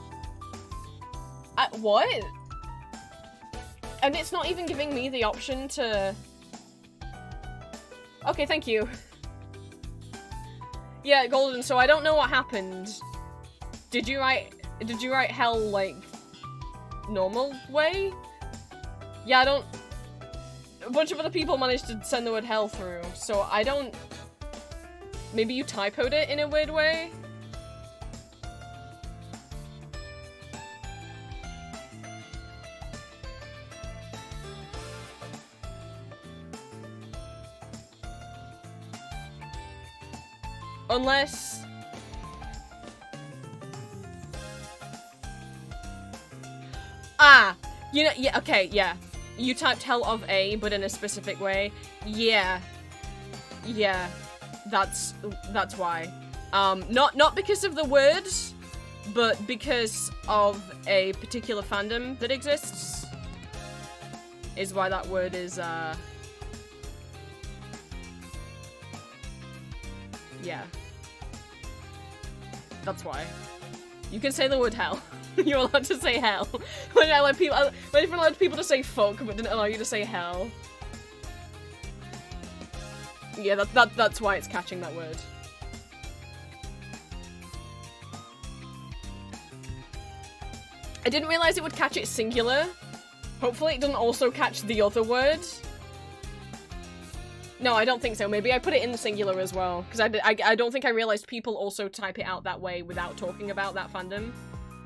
What? And it's not even giving me the option to... Okay, thank you. Yeah, Golden, so I don't know what happened. Did you write hell, like, normal way? Yeah, I don't... A bunch of other people managed to send the word hell through, so I don't... Maybe you typoed it in a weird way? Unless... Ah! You know, yeah, okay, yeah. You typed hell of A, but in a specific way. Yeah. Yeah. That's why. Not because of the words, but because of a particular fandom that exists. Is why that word is, yeah. That's why. You can say the word hell. You're allowed to say hell. When I allowed people to say fuck, but didn't allow you to say hell. Yeah, that's why it's catching that word. I didn't realize it would catch it singular. Hopefully it doesn't also catch the other word. No, I don't think so. Maybe I put it in the singular as well. Because I don't think I realized people also type it out that way without talking about that fandom.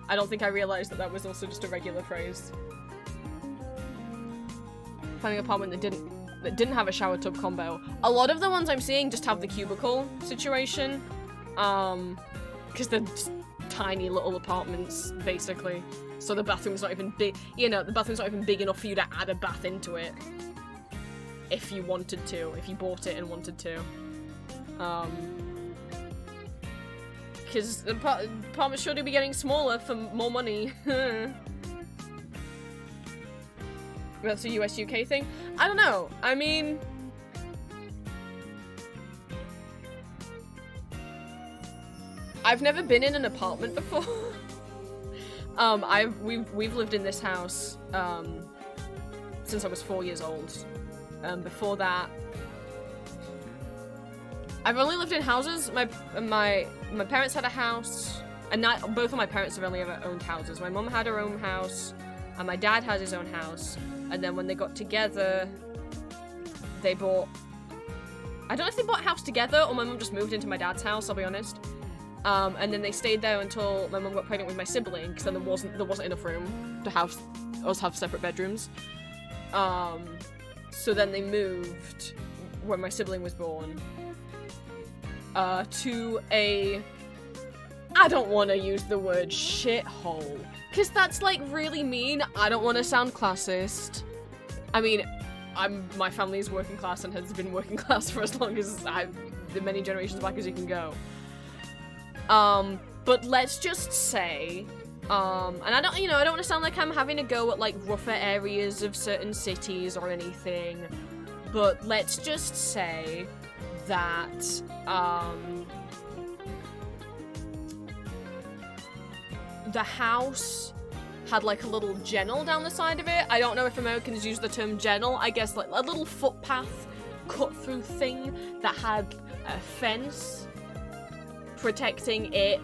I don't think I realized that that was also just a regular phrase. Finding an apartment that didn't have a shower tub combo. A lot of the ones I'm seeing just have the cubicle situation. Because they're just tiny little apartments, basically. So the bathroom's not even big, you know, the bathroom's not even big enough for you to add a bath into it. If you wanted to, if you bought it and wanted to. Because the apartment should be getting smaller for more money. That's a US-UK thing? I don't know. I mean... I've never been in an apartment before. We've lived in this house since I was 4 years old. Before that, I've only lived in houses. My parents had a house, and both of my parents have only ever owned houses. My mum had her own house, and my dad had his own house. And then when they got together, they bought. I don't know if they bought a house together or my mum just moved into my dad's house. I'll be honest. And then they stayed there until my mum got pregnant with my sibling, because then there wasn't enough room to have us have separate bedrooms. So then they moved when my sibling was born to a. I don't want to use the word shithole, because that's like really mean. I don't want to sound classist. I mean, my family is working class and has been working class for as long as the many generations back as you can go. But let's just say, and I don't want to sound like I'm having a go at like rougher areas of certain cities or anything, but let's just say that, the house had like a little gennel down the side of it. I don't know if Americans use the term gennel. I guess like a little footpath cut through thing that had a fence protecting it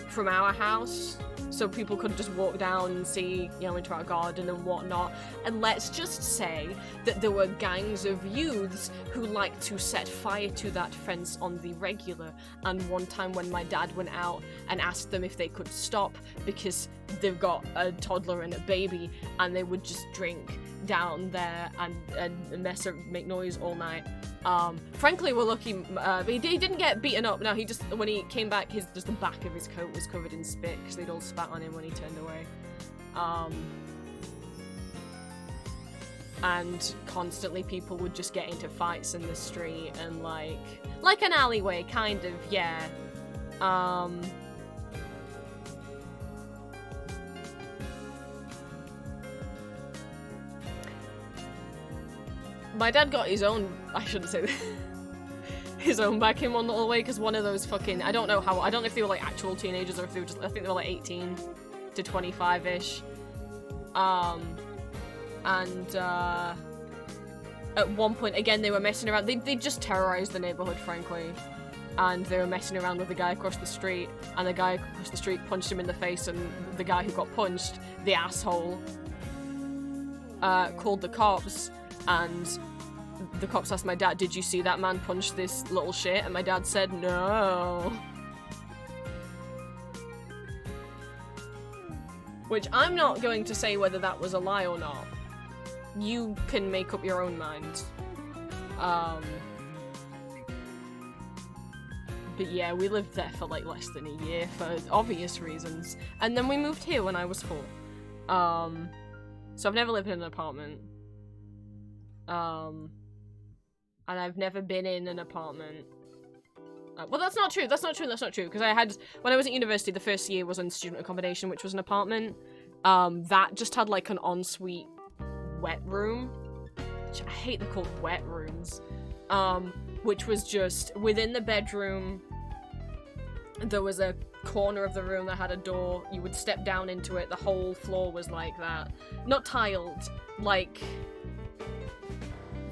from our house, so people could just walk down and see, you know, into our garden and whatnot. And let's just say that there were gangs of youths who liked to set fire to that fence on the regular. And one time when my dad went out and asked them if they could stop because they've got a toddler and a baby, and they would just drink down there and make noise all night. Frankly, we're lucky. He didn't get beaten up. No, he just, when he came back, just the back of his coat was covered in spit because they'd all spat on him when he turned away. And constantly people would just get into fights in the street and like an alleyway, kind of, yeah. My dad got his own, I shouldn't say that, his own back in one little way, because one of those fucking, I don't know if they were like actual teenagers or if they were just, I think they were like 18 to 25-ish. At one point, again, they were messing around, they just terrorized the neighborhood, frankly. And they were messing around with the guy across the street, and the guy across the street punched him in the face, and the guy who got punched, the asshole, called the cops. And the cops asked my dad, "Did you see that man punch this little shit?" And my dad said, "No." Which I'm not going to say whether that was a lie or not. You can make up your own mind. But yeah, we lived there for like less than a year for obvious reasons. And then we moved here when I was 4. So I've never lived in an apartment. And I've never been in an apartment. Well, that's not true, because when I was at university, the first year was in student accommodation, which was an apartment. That just had like an ensuite wet room, which I hate they're called wet rooms, which was just within the bedroom. There was a corner of the room that had a door. You would step down into it. The whole floor was like that. Not tiled, like...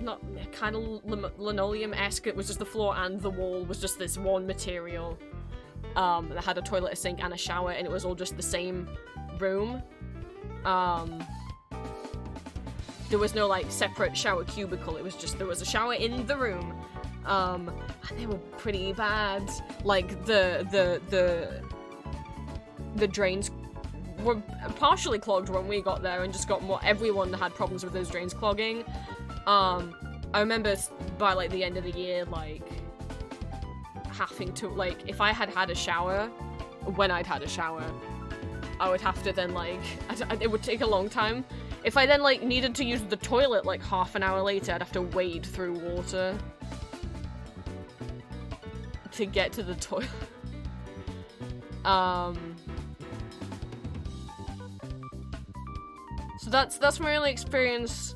not kind of linoleum-esque. It was just the floor and the wall was just this one material that had a toilet, a sink, and a shower, and it was all just the same room. There was no, like, separate shower cubicle. It was just, there was a shower in the room. And they were pretty bad. Like, the drains were partially clogged when we got there and just got more. Everyone had problems with those drains clogging. I remember by, like, the end of the year, like, having to, like, if I had had a shower, when I'd had a shower, I would have to then, like, it would take a long time. If I then, like, needed to use the toilet, like, half an hour later, I'd have to wade through water to get to the toilet. So that's my only experience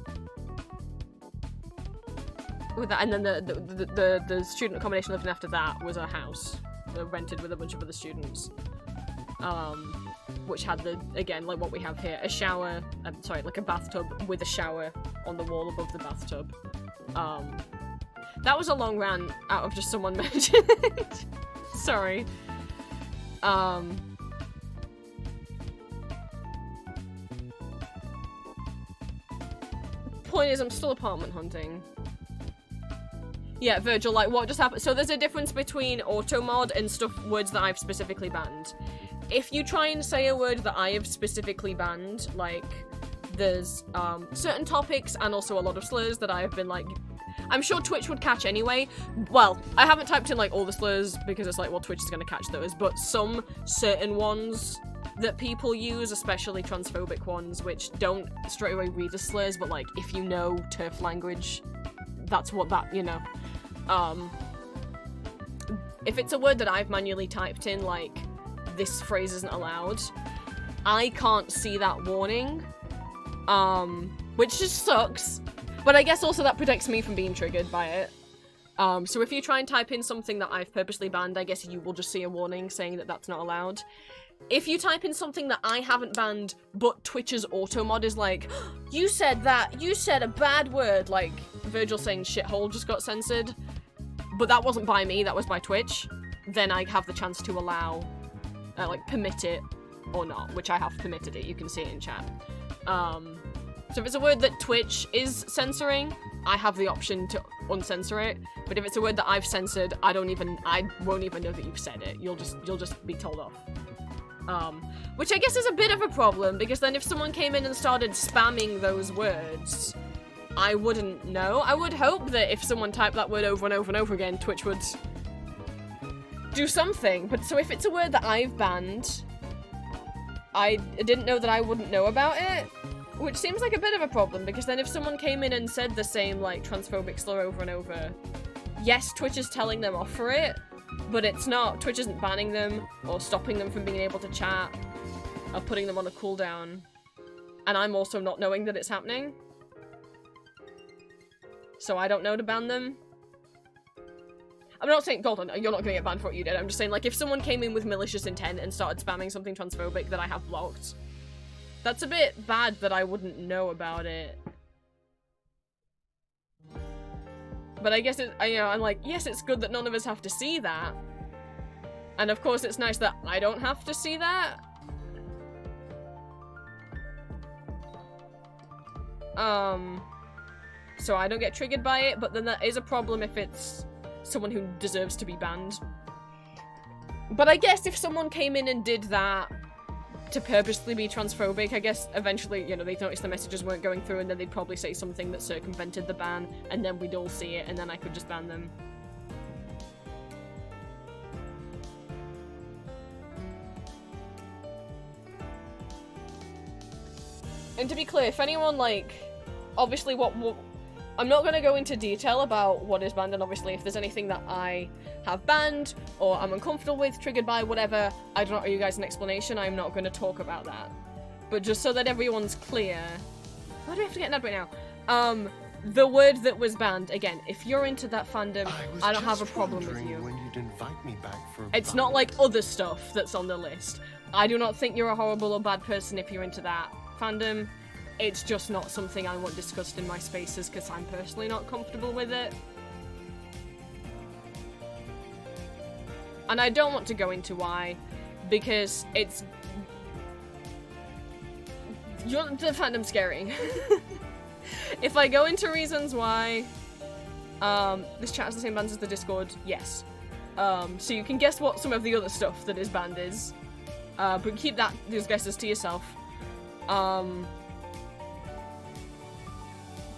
with that. And then the student accommodation living after that was a house rented with a bunch of other students. Which had again, like what we have here, a shower, sorry, like a bathtub with a shower on the wall above the bathtub. That was a long rant out of just someone mentioning it. Sorry. Point is, I'm still apartment hunting. Yeah, Virgil, like, what just happened? So there's a difference between auto-mod and words that I've specifically banned. If you try and say a word that I have specifically banned, like, there's, certain topics and also a lot of slurs that I have been, like, I'm sure Twitch would catch anyway. Well, I haven't typed in, like, all the slurs because it's like, well, Twitch is gonna catch those, but some certain ones that people use, especially transphobic ones, which don't straight away read as slurs, but, like, if you know TERF language, that's what that, you know. If it's a word that I've manually typed in, like, this phrase isn't allowed, I can't see that warning, which just sucks, but I guess also that protects me from being triggered by it. So if you try and type in something that I've purposely banned, I guess you will just see a warning saying that that's not allowed. If you type in something that I haven't banned, but Twitch's auto-mod is like, you said that, you said a bad word, like Virgil saying shithole just got censored, but that wasn't by me, that was by Twitch, then I have the chance to allow, like, permit it or not, which I have permitted it, you can see it in chat. So if it's a word that Twitch is censoring, I have the option to uncensor it, but if it's a word that I've censored, I won't even know that you've said it, you'll just be told off. Which I guess is a bit of a problem, because then if someone came in and started spamming those words, I wouldn't know. I would hope that if someone typed that word over and over and over again, Twitch would do something. But so if it's a word that I've banned, I didn't know that I wouldn't know about it, which seems like a bit of a problem, because then if someone came in and said the same, like, transphobic slur over and over, yes, Twitch is telling them off for it, but it's not. Twitch isn't banning them or stopping them from being able to chat or putting them on a cooldown. And I'm also not knowing that it's happening. So I don't know to ban them. I'm not saying, Golden, you're not gonna get banned for what you did. I'm just saying, like, if someone came in with malicious intent and started spamming something transphobic that I have blocked, that's a bit bad that I wouldn't know about it. But I guess I'm like, yes, it's good that none of us have to see that. And of course it's nice that I don't have to see that. So I don't get triggered by it, but then that is a problem if it's someone who deserves to be banned. But I guess if someone came in and did that to purposely be transphobic, I guess eventually, you know, they'd notice the messages weren't going through and then they'd probably say something that circumvented the ban, and then we'd all see it, and then I could just ban them. And to be clear, if anyone, like, obviously what I'm not going to go into detail about what is banned, and obviously if there's anything that I have banned, or I'm uncomfortable with, triggered by, whatever, I do not owe you guys an explanation, I'm not going to talk about that. But just so that everyone's clear... Why do we have to get an ad right now? The word that was banned, again, if you're into that fandom, I don't have a problem with you. When you'd invite me back for it's not like other stuff that's on the list. I do not think you're a horrible or bad person if you're into that fandom. It's just not something I want discussed in my spaces because I'm personally not comfortable with it. And I don't want to go into why, because it's... the fandom's scary. If I go into reasons why this chat has the same bans as the Discord, yes. So you can guess what some of the other stuff that is banned is. But keep those guesses to yourself.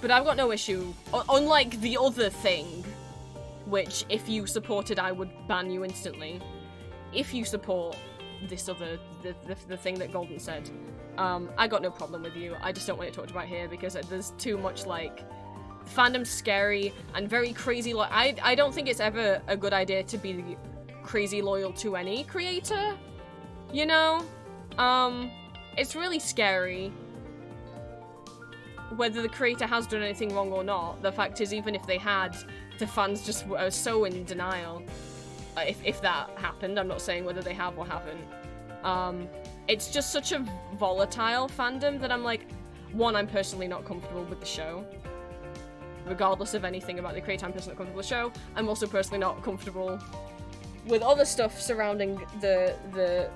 But I've got no issue. Unlike the other thing, which if you supported, I would ban you instantly. If you support this other, the thing that Golden said, I got no problem with you. I just don't want it talked about here because there's too much, like, fandom's scary and very crazy. I don't think it's ever a good idea to be crazy loyal to any creator, you know? It's really scary. Whether the creator has done anything wrong or not, the fact is, even if they had, the fans just were so in denial. If that happened, I'm not saying whether they have or haven't. It's just such a volatile fandom that I'm like, one, I'm personally not comfortable with the show. Regardless of anything about the creator, I'm personally not comfortable with the show. I'm also personally not comfortable with other stuff surrounding the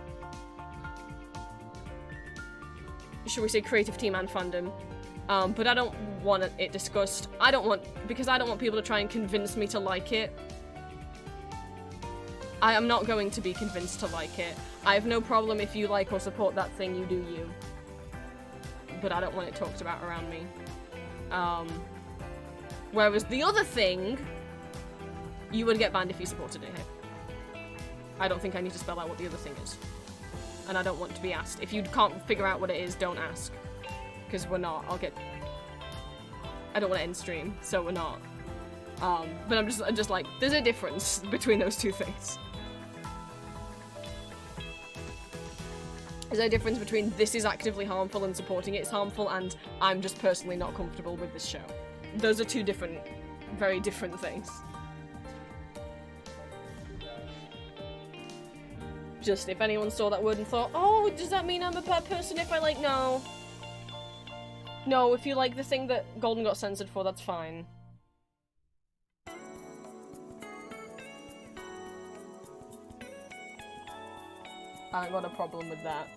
should we say creative team and fandom. But I don't want it discussed. Because I don't want people to try and convince me to like it. I am not going to be convinced to like it. I have no problem if you like or support that thing, you do you. But I don't want it talked about around me. Whereas the other thing, you would get banned if you supported it here. I don't think I need to spell out what the other thing is. And I don't want to be asked. If you can't figure out what it is, don't ask. Because we're not. I don't want to end stream, so we're not. But I'm just like, there's a difference between those two things. There's a difference between this is actively harmful and supporting it's harmful, and I'm just personally not comfortable with this show. Those are two different, very different things. Just if anyone saw that word and thought, oh, does that mean I'm a bad person if I like, no. No, if you like the thing that Golden got censored for, that's fine. I got a problem with that.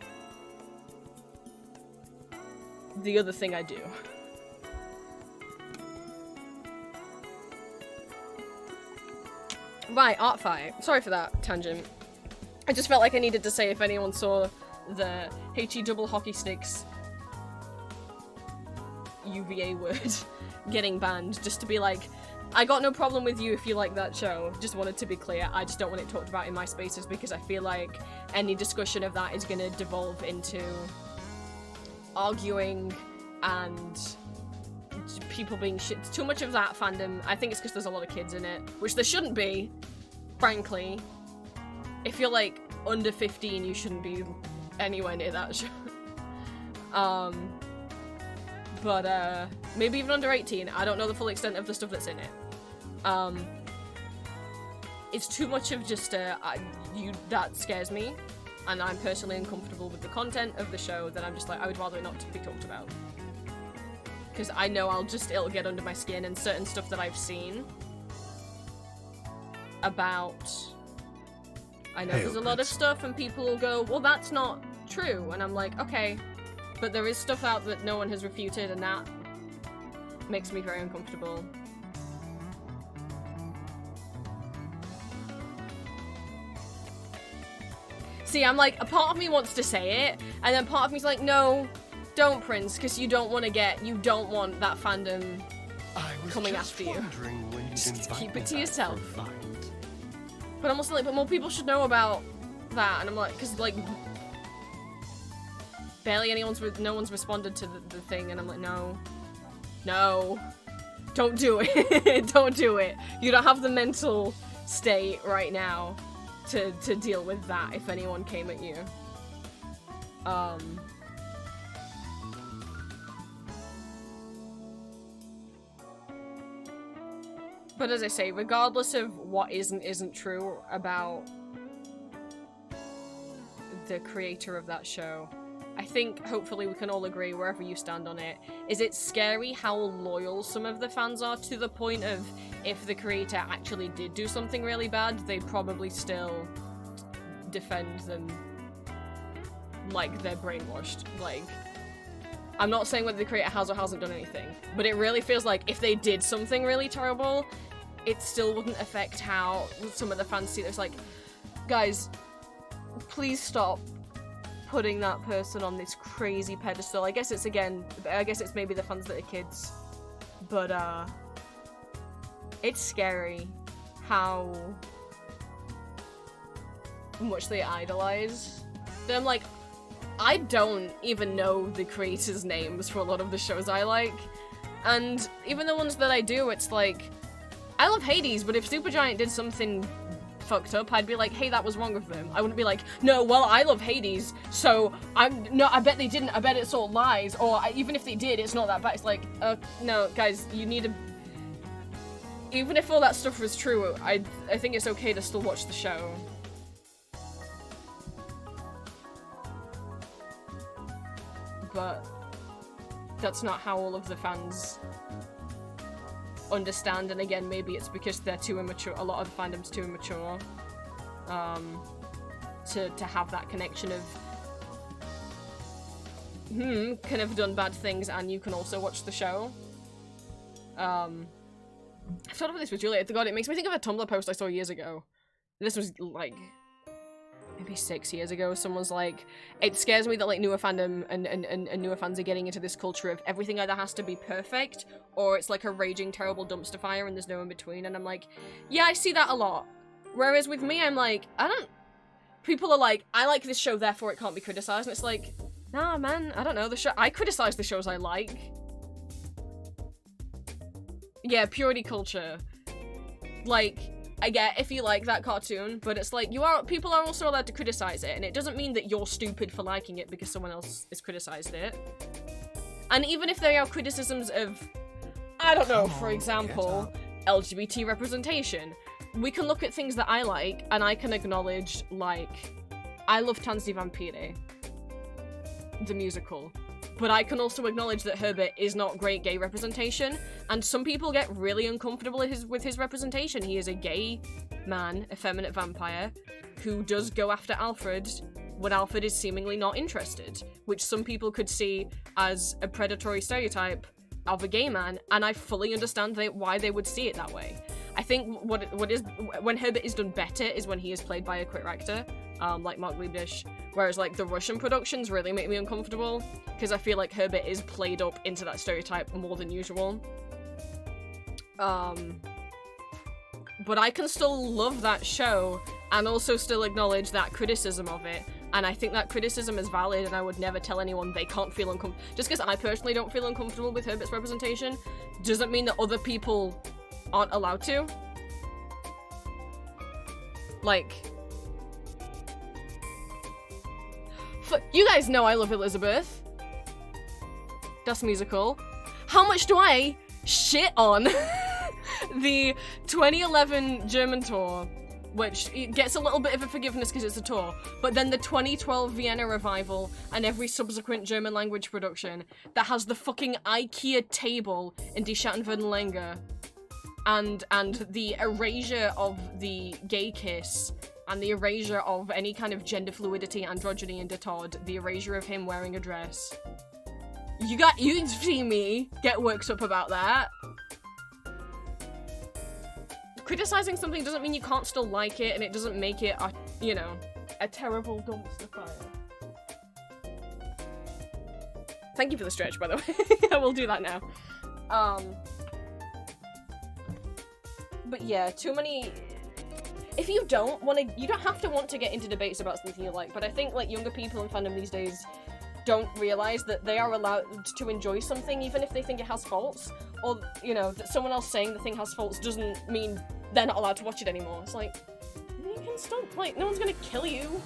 The other thing I do. Right, art fight. Sorry for that tangent. I just felt like I needed to say if anyone saw the HE double hockey sticks UVA word getting banned, just to be like, I got no problem with you if you like that show. Just wanted to be clear. I just don't want it talked about in my spaces because I feel like any discussion of that is going to devolve into arguing and people being shit. Too much of that fandom. I think it's because there's a lot of kids in it, which there shouldn't be, frankly. If you're like under 15, you shouldn't be anywhere near that show. But maybe even under 18. I don't know the full extent of the stuff that's in it. It's too much of just that scares me, and I'm personally uncomfortable with the content of the show. That I'm just like, I would rather it not to be talked about, because I know it'll get under my skin, and certain stuff that I've seen about. I know there's a lot of stuff, and people will go, well, that's not true, and I'm like, okay, but there is stuff out that no one has refuted, and that makes me very uncomfortable. See, I'm like, a part of me wants to say it, and then part of me's like, no, don't, Prince, because you don't want that fandom coming after you. Just keep it to yourself. But I'm also like, but more people should know about that, and I'm like, because like, barely no one's responded to the thing, and I'm like, no, don't do it, don't do it. You don't have the mental state right now to deal with that if anyone came at you. But as I say, regardless of what isn't true about the creator of that show, I think hopefully we can all agree, wherever you stand on it, is it's scary how loyal some of the fans are, to the point of if the creator actually did do something really bad, they'd probably still defend them like they're brainwashed. Like, I'm not saying whether the creator has or hasn't done anything, but it really feels like if they did something really terrible, it still wouldn't affect how some of the fans see it. It's like, guys, please stop putting that person on this crazy pedestal. I guess it's maybe the fans that are kids, but it's scary how much they idolize them. Like, I don't even know the creators' names for a lot of the shows I like, and even the ones that I do, it's like, I love Hades, but if Supergiant did something fucked up, I'd be like, hey, that was wrong with them. I wouldn't be like, no, well, I love Hades, so I bet they didn't, I bet it's all lies, or even if they did, it's not that bad. It's like, no, guys, you need to, even if all that stuff was true, I think it's okay to still watch the show. But that's not how all of the fans understand, and again, maybe it's because they're too immature, a lot of the fandom's too immature to have that connection of can have done bad things and you can also watch the show. I thought about this with Julia. God, it makes me think of a Tumblr post I saw years ago. This was like maybe 6 years ago. Someone's like, it scares me that like newer fandom and newer fans are getting into this culture of everything either has to be perfect or it's like a raging terrible dumpster fire and there's no in between. And I'm like, yeah, I see that a lot. Whereas with me, I'm like, people are like, I like this show, therefore it can't be criticized. And it's like, nah, man, I don't know. I criticize the shows I like. Yeah, purity culture. Like, I get if you like that cartoon, but it's like, people are also allowed to criticize it, and it doesn't mean that you're stupid for liking it because someone else has criticized it. And even if they are criticisms of, I don't know, for example, LGBT representation, we can look at things that I like, and I can acknowledge, like, I love Tanz die Vampire, the musical. But I can also acknowledge that Herbert is not great gay representation, and some people get really uncomfortable with his representation. He is a gay man, effeminate vampire, who does go after Alfred when Alfred is seemingly not interested, which some people could see as a predatory stereotype of a gay man, and I fully understand why they would see it that way. I think when Herbert is done better is when he is played by a queer actor, like Mark Liebnish, whereas like the Russian productions really make me uncomfortable, because I feel like Herbert is played up into that stereotype more than usual. But I can still love that show, and also still acknowledge that criticism of it, and I think that criticism is valid, and I would never tell anyone they can't feel uncomfortable. Just because I personally don't feel uncomfortable with Herbert's representation, doesn't mean that other people aren't allowed to. Like, you guys know I love Elizabeth. Das Musical. How much do I shit on the 2011 German tour, which gets a little bit of a forgiveness because it's a tour, but then the 2012 Vienna revival and every subsequent German language production that has the fucking IKEA table in Die Schattenwürdenlänge and the erasure of the gay kiss and the erasure of any kind of gender fluidity, androgyny in Todd, the erasure of him wearing a dress. You see me get worked up about that. Criticizing something doesn't mean you can't still like it, and it doesn't make it a, a terrible dumpster fire. Thank you for the stretch, by the way. I will do that now. But yeah, too many. If you don't have to want to get into debates about something you like, but I think like younger people in fandom these days don't realize that they are allowed to enjoy something even if they think it has faults, or that someone else saying the thing has faults doesn't mean they're not allowed to watch it anymore. It's like, you can stop, like, no one's gonna kill you.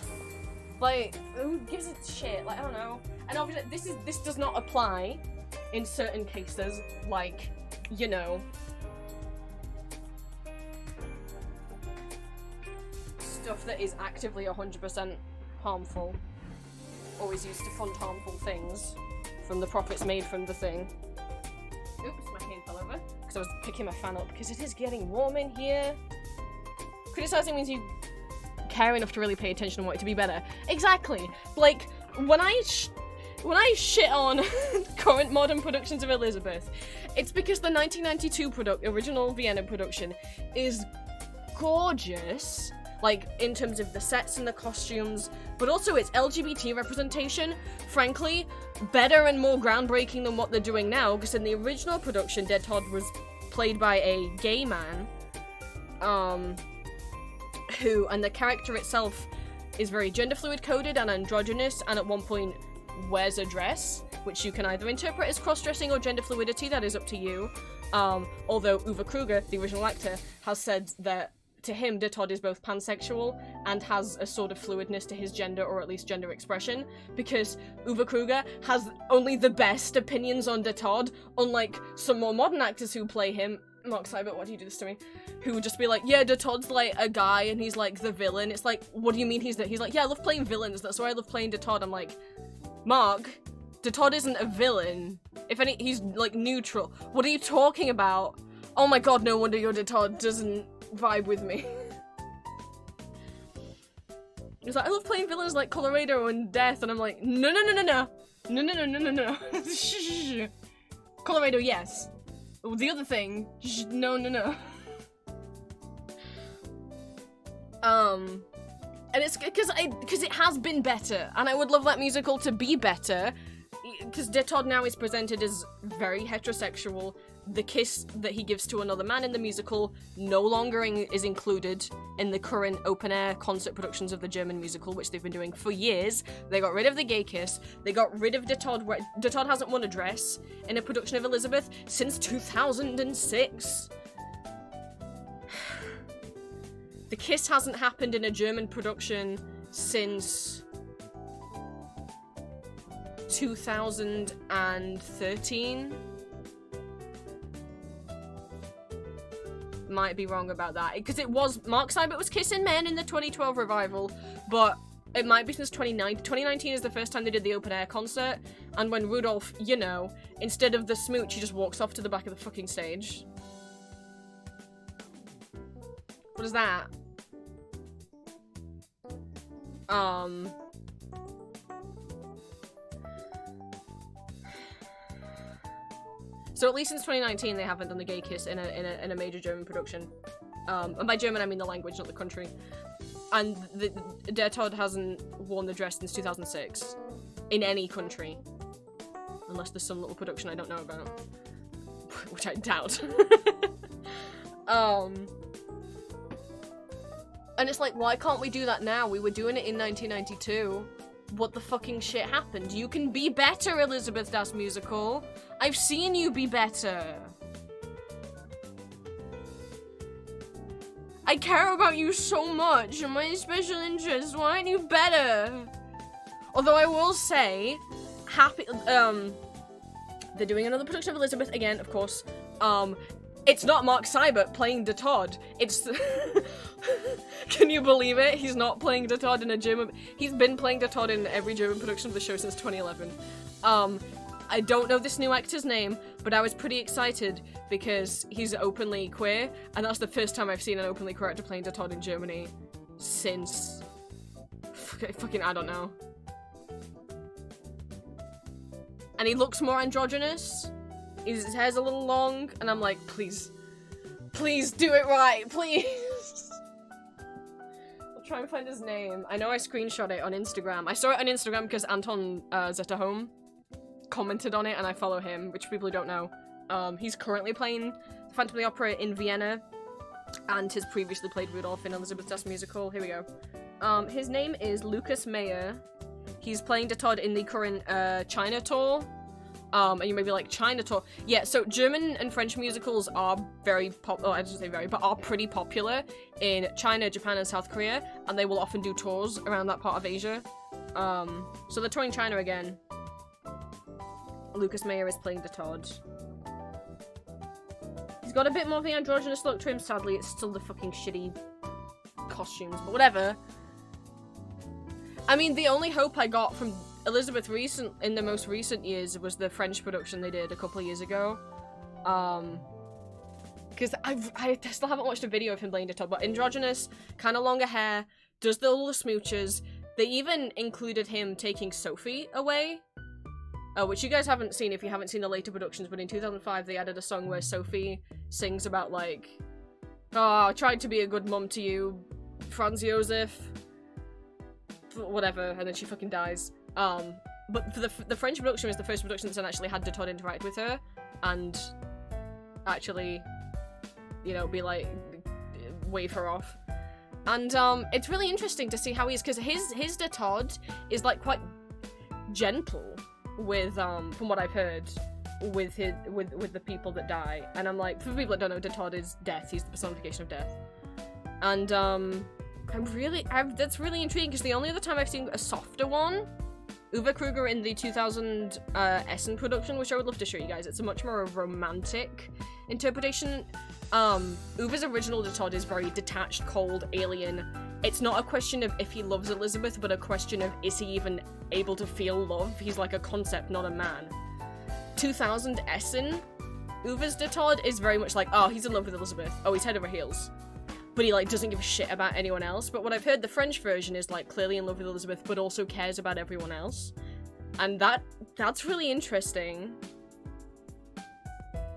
Like, who gives a shit? Like, I don't know. And obviously this does not apply in certain cases, like, stuff that is actively 100% harmful, or is used to fund harmful things from the profits made from the thing. Oops, my cane fell over, because I was picking my fan up, because it is getting warm in here. Criticizing means you care enough to really pay attention and want it to be better. Exactly! Like, when when I shit on current modern productions of Elizabeth, it's because the 1992 original Vienna production is gorgeous, like, in terms of the sets and the costumes, but also its LGBT representation, frankly, better and more groundbreaking than what they're doing now, because in the original production, Dead Todd was played by a gay man, and the character itself is very gender fluid coded and androgynous, and at one point wears a dress, which you can either interpret as cross-dressing or gender fluidity, that is up to you. Although Uwe Kruger, the original actor, has said that to him, De Todd is both pansexual and has a sort of fluidness to his gender, or at least gender expression, because Uwe Kruger has only the best opinions on De Todd, unlike some more modern actors who play him. Mark Seibert, why do you do this to me? Who would just be like, yeah, De Todd's like a guy and he's like the villain. It's like, what do you mean he's that? He's like, yeah, I love playing villains, that's why I love playing De Todd. I'm like, Mark, De Todd isn't a villain. If any, he's like neutral. What are you talking about? Oh my god, no wonder your De Todd doesn't vibe with me. He's like, I love playing villains like Colorado and Death, and I'm like, no. Colorado, yes. The other thing, no. And it's because it has been better, and I would love that musical to be better, because De Todd now is presented as very heterosexual. The kiss that he gives to another man in the musical no longer is included in the current open-air concert productions of the German musical, which they've been doing for years. They got rid of the gay kiss. They got rid of De Todd. De Todd hasn't worn a dress in a production of Elizabeth since 2006. The kiss hasn't happened in a German production since 2013. Might be wrong about that, because it was Mark Seibert was kissing men in the 2012 revival, but it might be since 2019. 2019 is the first time they did the open air concert, and when Rudolph, you know, instead of the smooch, he just walks off to the back of the fucking stage. What is that? So at least since 2019, they haven't done the gay kiss in a major German production. And by German, I mean the language, not the country. And Der Todd hasn't worn the dress since 2006 in any country, unless there's some little production I don't know about, which I doubt. And it's like, why can't we do that now? We were doing it in 1992. What the fucking shit happened? You can be better, Elizabeth Das Musical. I've seen you be better. I care about you so much. You're my special interest. Why aren't you better? Although I will say, they're doing another production of Elizabeth again, of course. It's not Mark Seibert playing De Todd. It's... Can you believe it? He's not playing De Todd in a German... He's been playing De Todd in every German production of the show since 2011. I don't know this new actor's name, but I was pretty excited because he's openly queer, and that's the first time I've seen an openly queer actor playing De Todd in Germany since... fucking, I don't know. And he looks more androgynous. His hair's a little long, and I'm like, please do it right, please. I'll try and find his name. I know I screenshot it on Instagram. I saw it on Instagram because Anton Zetterholm commented on it, and I follow him, which people who don't know. He's currently playing the Phantom of the Opera in Vienna, and has previously played Rudolph in Elizabeth Das Musical. Here we go. His name is Lucas Meyer. He's playing De Todd in the current China tour. And you may be like, China tour? Yeah, so German and French musicals are very I shouldn't say very, but are pretty popular in China, Japan, and South Korea, and they will often do tours around that part of Asia. So they're touring China again. Lucas Meyer is playing De Todd. He's got a bit more of the androgynous look to him, sadly. It's still the fucking shitty costumes, but whatever. I mean, the only hope I got from Elizabeth in the most recent years was the French production they did a couple of years ago. Because I still haven't watched a video of him playing De Todd, but androgynous, kind of longer hair, does all the smooches. They even included him taking Sophie away which you guys haven't seen if you haven't seen the later productions, but in 2005 they added a song where Sophie sings about, like, oh, I tried to be a good mum to you, Franz Josef, whatever, and then she fucking dies. But for the French production was the first production that actually had de Todd interact with her, and actually, you know, be like, wave her off. And, it's really interesting to see how he's, because his de Todd is, like, quite gentle with, from what I've heard, with the people that die. And I'm like, for people that don't know, de Todd is death. He's the personification of death. And, that's really intriguing, because the only other time I've seen a softer one, Uwe Kruger in the 2000 Essen production, which I would love to show you guys. It's a much more romantic interpretation. Uwe's original de Todd is very detached, cold, alien. It's not a question of if he loves Elizabeth, but a question of is he even able to feel love? He's like a concept, not a man. 2000 Essen, Uwe's de Todd is very much like, oh, he's in love with Elizabeth. Oh, he's head over heels. But he, like, doesn't give a shit about anyone else. But what I've heard, the French version is, like, clearly in love with Elizabeth, but also cares about everyone else. And that's really interesting.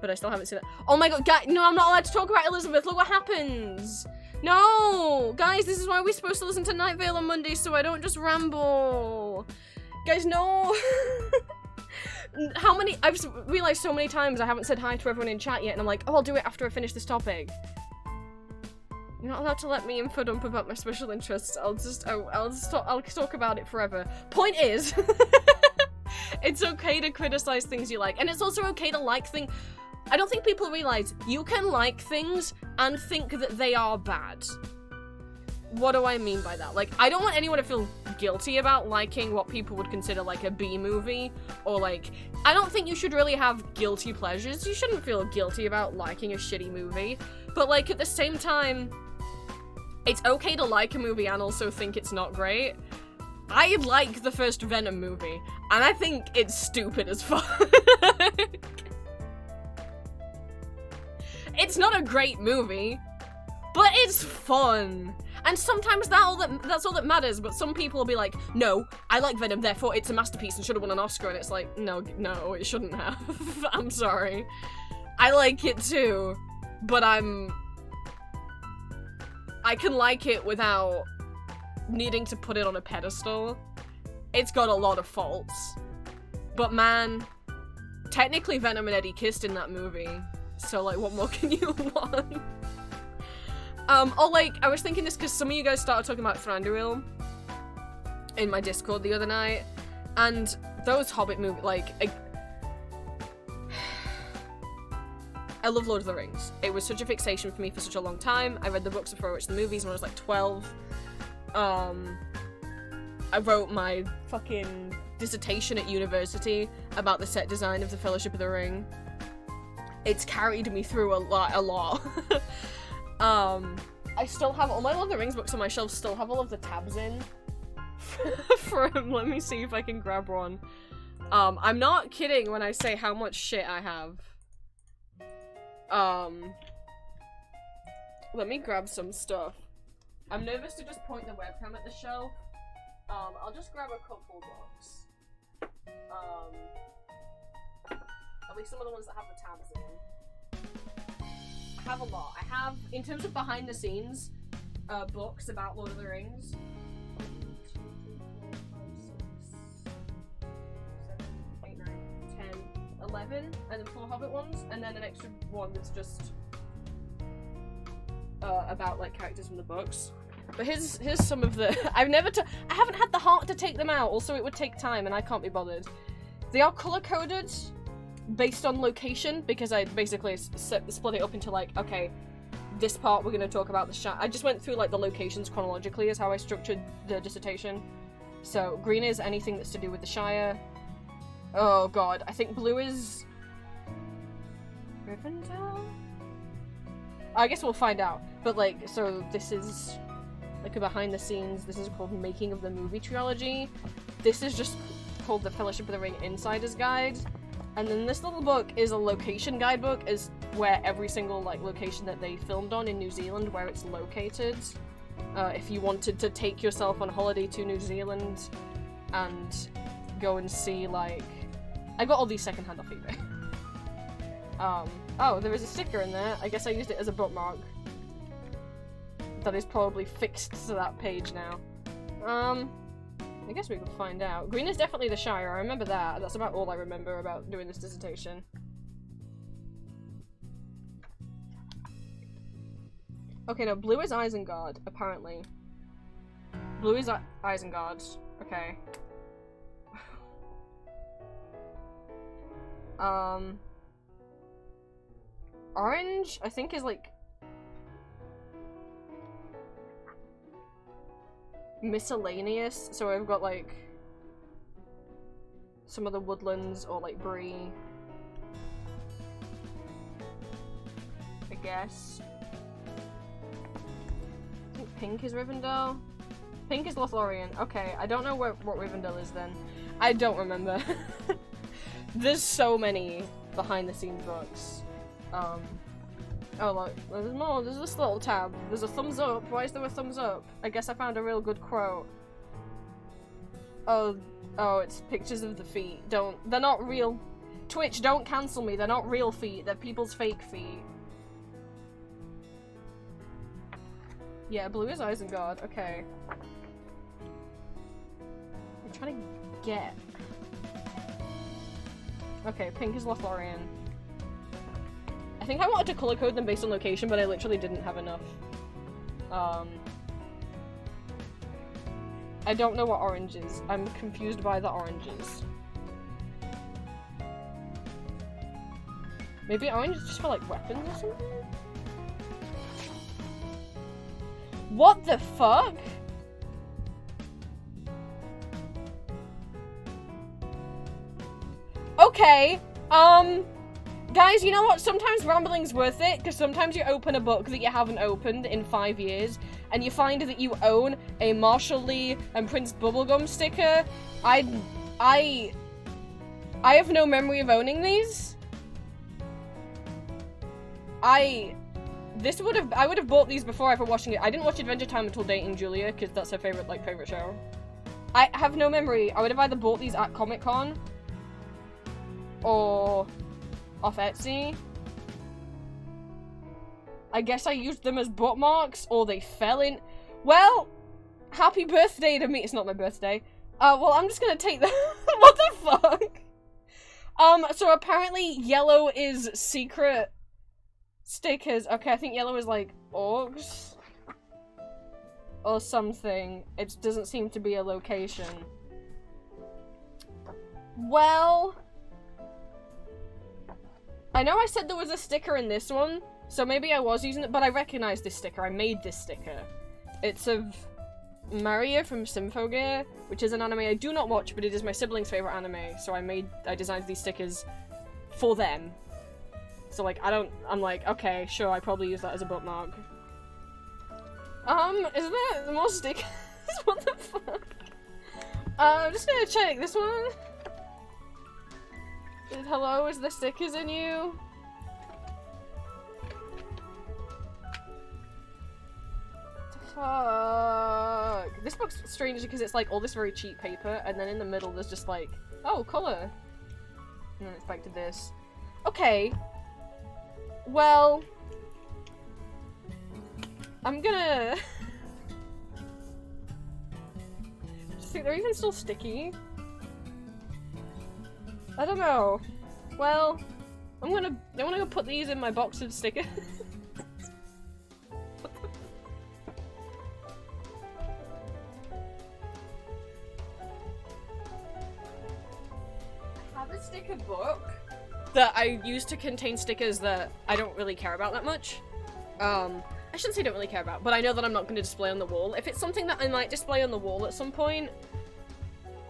But I still haven't seen it. Oh my god, guys, no, I'm not allowed to talk about Elizabeth. Look what happens. No! Guys, this is why we're supposed to listen to Night Vale on Monday, so I don't just ramble. Guys, no! I've realized so many times I haven't said hi to everyone in chat yet, and I'm like, oh, I'll do it after I finish this topic. You're not allowed to let me info dump about my special interests. I'll talk about it forever. Point is, it's okay to criticize things you like, and it's also okay to like things. I don't think people realize you can like things and think that they are bad. What do I mean by that? Like, I don't want anyone to feel guilty about liking what people would consider like a B movie, or like, I don't think you should really have guilty pleasures. You shouldn't feel guilty about liking a shitty movie, but like at the same time, it's okay to like a movie and also think it's not great. I like the first Venom movie, and I think it's stupid as fuck. It's not a great movie, but it's fun. And sometimes that's all that matters, but some people will be like, no, I like Venom, therefore it's a masterpiece and should have won an Oscar, and it's like, no, it shouldn't have. I'm sorry. I like it too, but I can like it without needing to put it on a pedestal. It's got a lot of faults. But man, technically Venom and Eddie kissed in that movie. So like, what more can you want? Or like, I was thinking this because some of you guys started talking about Thranduil in my Discord the other night. And those Hobbit movies, like, I love Lord of the Rings. It was such a fixation for me for such a long time. I read the books before I watched the movies when I was like 12. I wrote my fucking dissertation at university about the set design of the Fellowship of the Ring. It's carried me through a lot. I still have all my Lord of the Rings books on my shelf, still have all of the tabs in. Let me see if I can grab one. I'm not kidding when I say how much shit I have. Let me grab some stuff. I'm nervous to just point the webcam at the shelf. I'll just grab a couple books. At least some of the ones that have the tabs in. I have a lot. I have, in terms of behind the scenes, books about Lord of the Rings. 1, 2, 3, 4, 5, 6, 7, 8, 9, 10, 11, and then 4 Hobbit ones, and then an extra one that's just about like characters from the books. But here's some of the I haven't had the heart to take them out. Also, it would take time, and I can't be bothered. They are color coded based on location, because I basically split it up into like, okay, this part we're going to talk about the Shire. I just went through like the locations chronologically is how I structured the dissertation. So green is anything that's to do with the Shire. Oh god, I think blue is Rivendell? I guess we'll find out. But like, so this is like a behind the scenes. This is called Making of the Movie Trilogy. This is just called the Fellowship of the Ring Insider's Guide. And then this little book is a location guidebook, is where every single like location that they filmed on in New Zealand, where it's located. If you wanted to take yourself on holiday to New Zealand and go and see like I got all these secondhand off eBay. Oh, there is a sticker in there. I guess I used it as a bookmark. That is probably fixed to that page now. I guess we could find out. Green is definitely the Shire, I remember that. That's about all I remember about doing this dissertation. Okay, no, blue is Isengard, apparently. Blue is Isengard. Okay. Orange, I think, is like miscellaneous, so I've got like some of the woodlands or like Bree, I guess. I think pink is Rivendell. Pink is Lothlorien. Okay, I don't know what Rivendell is then. I don't remember. There's so many behind the scenes books. Oh look, there's more. There's this little tab. There's a thumbs up. Why is there a thumbs up? I guess I found a real good quote. Oh, it's pictures of the feet. They're not real. Twitch, don't cancel me. They're not real feet. They're people's fake feet. Yeah, blue is Isengard. Okay. I'm trying to get. Okay, pink is Lothlorien. I think I wanted to color code them based on location, but I literally didn't have enough. I don't know what orange is. I'm confused by the oranges. Maybe orange is just for like weapons or something? What the fuck? Okay, guys, you know what? Sometimes rambling's worth it, because sometimes you open a book that you haven't opened in 5 years, and you find that you own a Marshall Lee and Prince Bubblegum sticker. I have no memory of owning these. I would have bought these before ever watching it. I didn't watch Adventure Time until dating Julia, because that's her favorite show. I have no memory. I would have either bought these at Comic-Con or off Etsy. I guess I used them as bookmarks, or they fell in. Well, happy birthday to me. It's not my birthday. Well, I'm just gonna take the. What the fuck? So apparently yellow is secret stickers. Okay, I think yellow is like orcs or something. It doesn't seem to be a location. Well, I know I said there was a sticker in this one, so maybe I was using it, but I recognize this sticker. I made this sticker. It's of Maria from Symphogear, which is an anime I do not watch, but it is my sibling's favorite anime, so I designed these stickers for them. So like, I'm like, okay, sure, I probably use that as a bookmark. Is there more stickers? What the fuck? I'm just gonna check this one. Hello, is there stickers in you? Fuck. This book's strange because it's like all this very cheap paper, and then in the middle there's just like, oh, colour. And then it's back to this. Okay. Well, I'm gonna. I think they're even still sticky. I don't know. Well, I wanna go put these in my box of stickers. I have a sticker book that I use to contain stickers that I don't really care about that much. I shouldn't say don't really care about, but I know that I'm not going to display on the wall. If it's something that I might display on the wall at some point,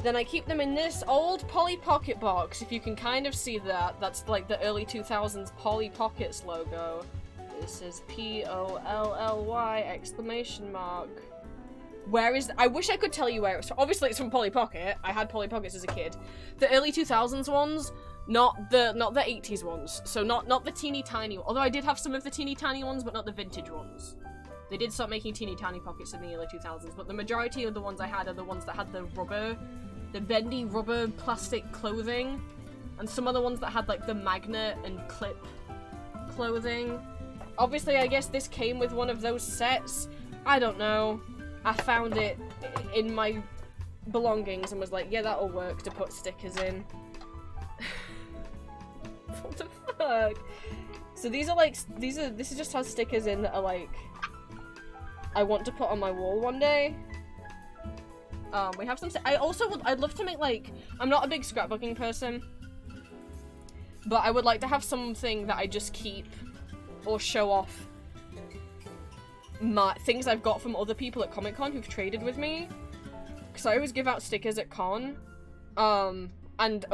then I keep them in this old Polly Pocket box. If you can kind of see that, that's like the early 2000s Polly Pockets logo. This is P-O-L-L-Y exclamation mark. Where is I wish I could tell you where it's from. Obviously it's from Polly Pocket. I had Polly Pockets as a kid. The early 2000s ones, not the 80s ones. So not the teeny tiny, although I did have some of the teeny tiny ones, but not the vintage ones. They did start making teeny tiny pockets in the early 2000s, but the majority of the ones I had are the ones that had the bendy rubber plastic clothing and some other ones that had like the magnet and clip clothing. Obviously, I guess this came with one of those sets. I don't know. I found it in my belongings and was like, yeah, that'll work to put stickers in. What the fuck? So these are like, this is just has stickers in that are like, I want to put on my wall one day. We have some, I'd love to make like, I'm not a big scrapbooking person, but I would like to have something that I just keep or show off my things I've got from other people at Comic-Con who've traded with me. Because I always give out stickers at con. And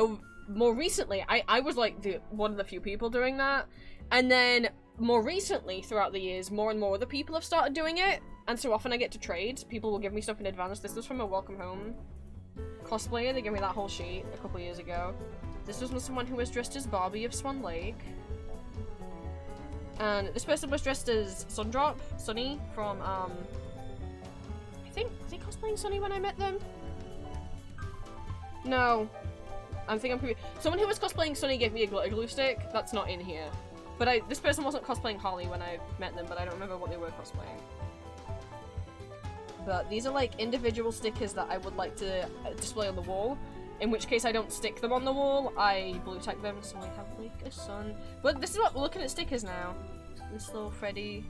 more recently, I was like one of the few people doing that. And then more recently, throughout the years, more and more other people have started doing it. And so often I get to trade. People will give me stuff in advance. This was from a Welcome Home cosplayer. They gave me that whole sheet a couple years ago. This was from someone who was dressed as Barbie of Swan Lake. And this person was dressed as Sunny from, I think, was he cosplaying Sunny when I met them? No. Someone who was cosplaying Sunny gave me a glitter glue stick. That's not in here. But this person wasn't cosplaying Holly when I met them, but I don't remember what they were cosplaying. But these are like individual stickers that I would like to display on the wall. In which case I don't stick them on the wall, I blue tack them so I have like a sun. But this is what we're looking at stickers now. This little Freddy,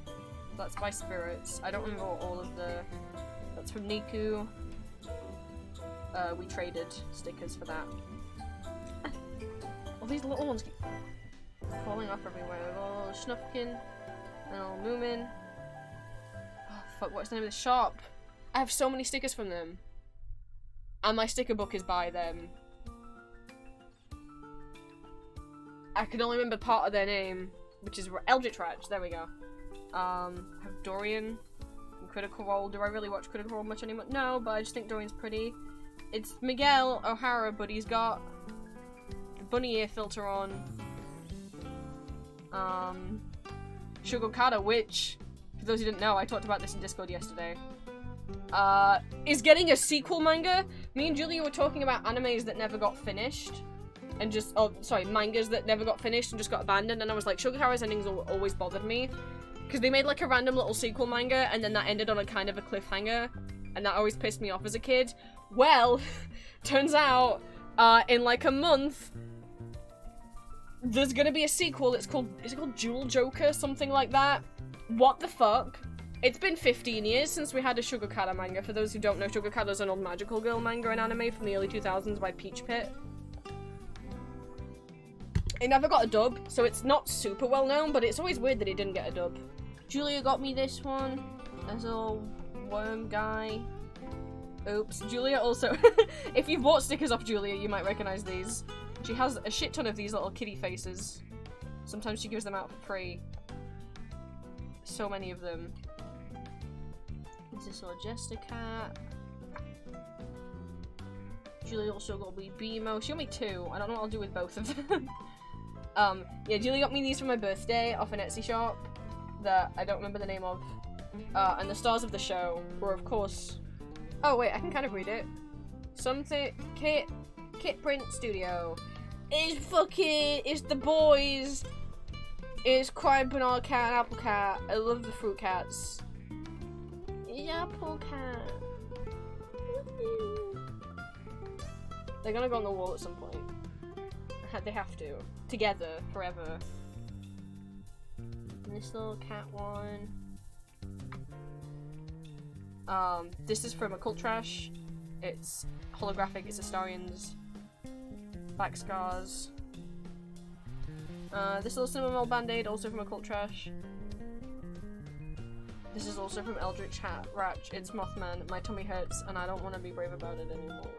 that's by Spirits. I don't remember all of the, that's from Niku. We traded stickers for that. All these little ones keep falling off everywhere. A little Schnufkin, a little Moomin. Oh fuck, what's the name of the shop? I have so many stickers from them. And my sticker book is by them. I can only remember part of their name, which is Eldritch Ratch. There we go. I have Dorian from Critical Role. Do I really watch Critical Role much anymore? No, but I just think Dorian's pretty. It's Miguel O'Hara, but he's got the bunny ear filter on. Shugokata, which, for those who didn't know, I talked about this in Discord yesterday. Is getting a sequel manga. Me and Julia were talking about animes that never got finished. And just, mangas that never got finished and just got abandoned. And I was like, Shugokara's endings always bothered me. Because they made like a random little sequel manga and then that ended on a kind of a cliffhanger. And that always pissed me off as a kid. Well, turns out, in like a month, there's gonna be a sequel. Is it called Jewel Joker? Something like that. What the fuck? It's been 15 years since we had a Shugokata manga. For those who don't know, Shugokata is an old magical girl manga and anime from the early 2000s by Peach Pit. It never got a dub, so it's not super well known, but it's always weird that it didn't get a dub. Julia got me this one. There's a little worm guy. Oops. Julia also... If you've bought stickers off Julia, you might recognize these. She has a shit ton of these little kitty faces. Sometimes she gives them out for free. So many of them. There's this little Jester cat. Julia also got me BMO. She got me two. I don't know what I'll do with both of them. Yeah, Julie got me these for my birthday off an Etsy shop that I don't remember the name of. And the stars of the show were, of course... Oh, wait, I can kind of read it. Something... Kit Print Studio. It's the boys. It's Crying Banana Cat and Apple Cat. I love the fruit cats. It's Apple Cat. They're gonna go on the wall at some point. They have to. Together, forever. And this little cat one. This is from Occult Trash. It's holographic, it's Astarians. Back scars. This little Cinnamon Band-Aid, also from Occult Trash. This is also from Eldritch Ratch. It's Mothman. My tummy hurts and I don't want to be brave about it anymore.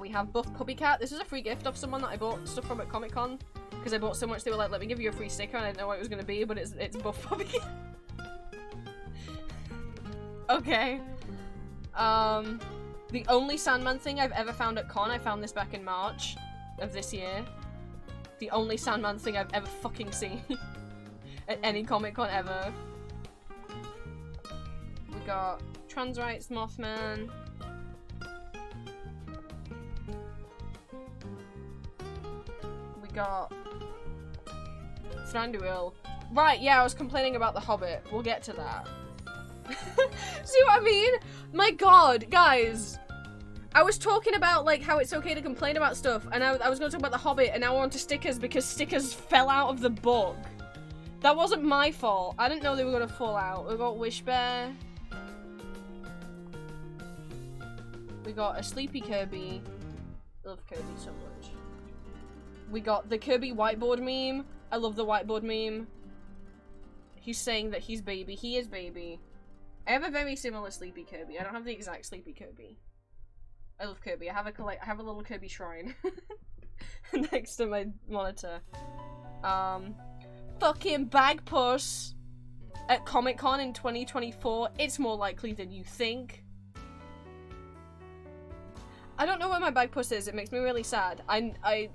We have Buff Puppy Cat. This is a free gift of someone that I bought stuff from at Comic Con. Because I bought so much, they were like, let me give you a free sticker, and I didn't know what it was going to be, but it's Buff Puppy Cat. Okay. The only Sandman thing I've ever found at con, I found this back in March of this year. The only Sandman thing I've ever fucking seen at any Comic Con ever. We got Trans Rights Mothman. got Thranduil. Right, yeah, I was complaining about the Hobbit. We'll get to that. See what I mean? My god, guys. I was talking about, like, how it's okay to complain about stuff, and I was going to talk about the Hobbit, and now we're on to stickers because stickers fell out of the book. That wasn't my fault. I didn't know they were going to fall out. We got Wish Bear. We got a Sleepy Kirby. I love Kirby so much. We got the Kirby whiteboard meme. I love the whiteboard meme. He's saying that he's baby. He is baby. I have a very similar Sleepy Kirby. I don't have the exact Sleepy Kirby. I love Kirby. I have a little Kirby shrine next to my monitor. Fucking Bagpuss at Comic-Con in 2024. It's more likely than you think. I don't know where my Bagpuss is. It makes me really sad. I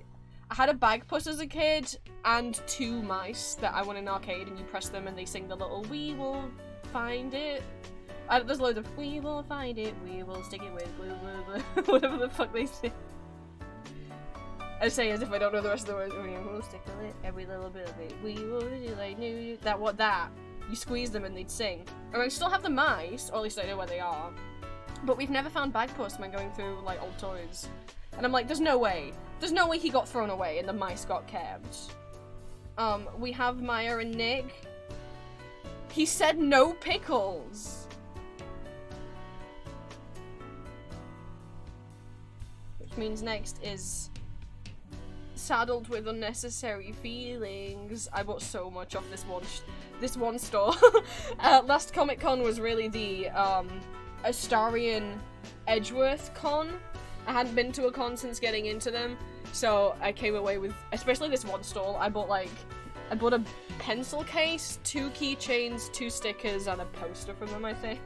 had a Bagpuss as a kid and 2 mice that I won in an arcade, and you press them and they sing the little "We will find it." There's loads of "We will find it, we will stick it with blue, blue, blue," whatever the fuck they say. I say as if I don't know the rest of the words. We will stick with it, every little bit of it. We will do like new. That. You squeeze them and they'd sing. And I still have the mice, or at least I know where they are. But we've never found Bagpuss when going through, like, old toys. And I'm like, there's no way. There's no way he got thrown away and the mice got kept. We have Maya and Nick. He said no pickles. Which means next is saddled with unnecessary feelings. I bought so much off this one store. Last Comic-Con was really the, Astarian Edgeworth con. I hadn't been to a con since getting into them, so I came away with, especially this one stall, I bought a pencil case, 2 keychains, 2 stickers, and a poster from them, I think.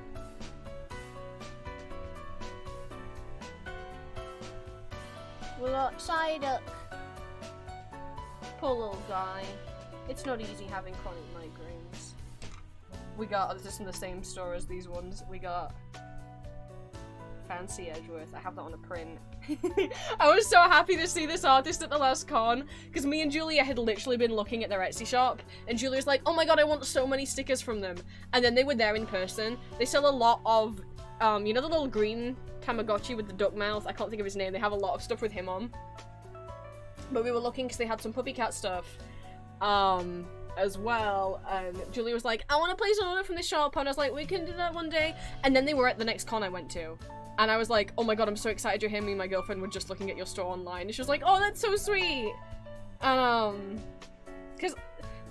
We got Psyduck. Poor little guy. It's not easy having chronic migraines. We got, this is from the same store as these ones, we got Fancy Edgeworth. I have that on a print. I was so happy to see this artist at the last con, because me and Julia had literally been looking at their Etsy shop, and Julia's like, oh my god, I want so many stickers from them. And then they were there in person. They sell a lot of, you know the little green Tamagotchi with the duck mouth? I can't think of his name. They have a lot of stuff with him on. But we were looking because they had some puppy cat stuff, as well, and Julia was like, I want to place an order from this shop, and I was like, we can do that one day. And then they were at the next con I went to. And I was like, oh my god, I'm so excited you're here. Me and my girlfriend were just looking at your store online. And she was like, oh, that's so sweet. Because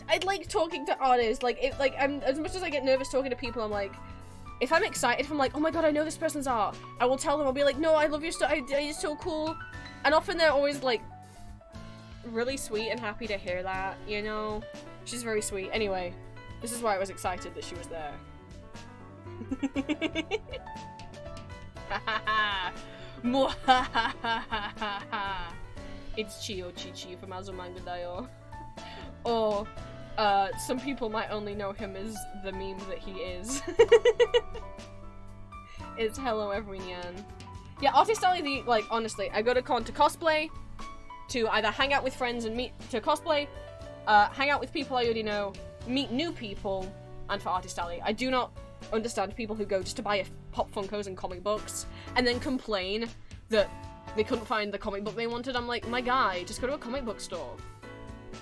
I like talking to artists. Like, I'm, as much as I get nervous talking to people, I'm like, if I'm excited, if I'm like, oh my god, I know this person's art, I will tell them, I'll be like, no, I love your stuff, it's so cool. And often they're always like, really sweet and happy to hear that, you know? She's very sweet. Anyway, this is why I was excited that she was there. It's Chio Chi-Chi from Azumanga Daioh. Or, some people might only know him as the meme that he is. It's hello everyone. Yeah, Artist Alley, like, honestly, I go to con to cosplay, to either hang out with friends and to cosplay, hang out with people I already know, meet new people, and for Artist Alley. I do not understand people who go just to buy Pop Funkos and comic books, and then complain that they couldn't find the comic book they wanted. I'm like, my guy, just go to a comic book store.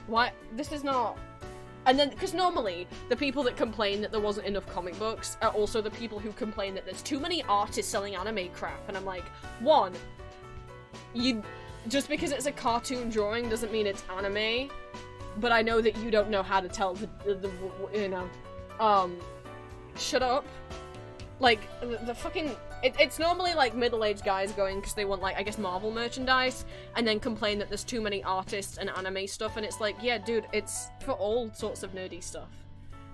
Why? This is not... And then, because normally, the people that complain that there wasn't enough comic books are also the people who complain that there's too many artists selling anime crap, and I'm like, one, just because it's a cartoon drawing doesn't mean it's anime, but I know that you don't know how to tell the you know, shut up. Like, the fucking, it's normally like middle-aged guys going because they want, like, I guess Marvel merchandise, and then complain that there's too many artists and anime stuff, and it's like, yeah, dude, it's for all sorts of nerdy stuff.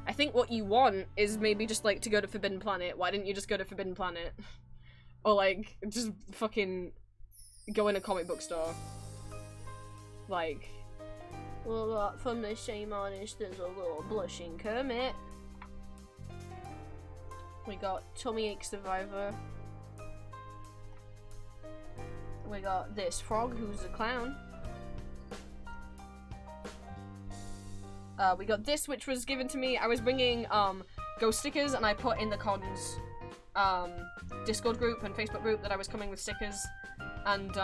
I think what you want is maybe just, like, to go to Forbidden Planet. Why didn't you just go to Forbidden Planet? Or, like, just fucking go in a comic book store. Like, well, from the same artist, there's a little blushing Kermit. We got Tummy Ache Survivor. We got this frog who's a clown. We got this, which was given to me. I was bringing ghost stickers, and I put in the cons Discord group and Facebook group that I was coming with stickers, and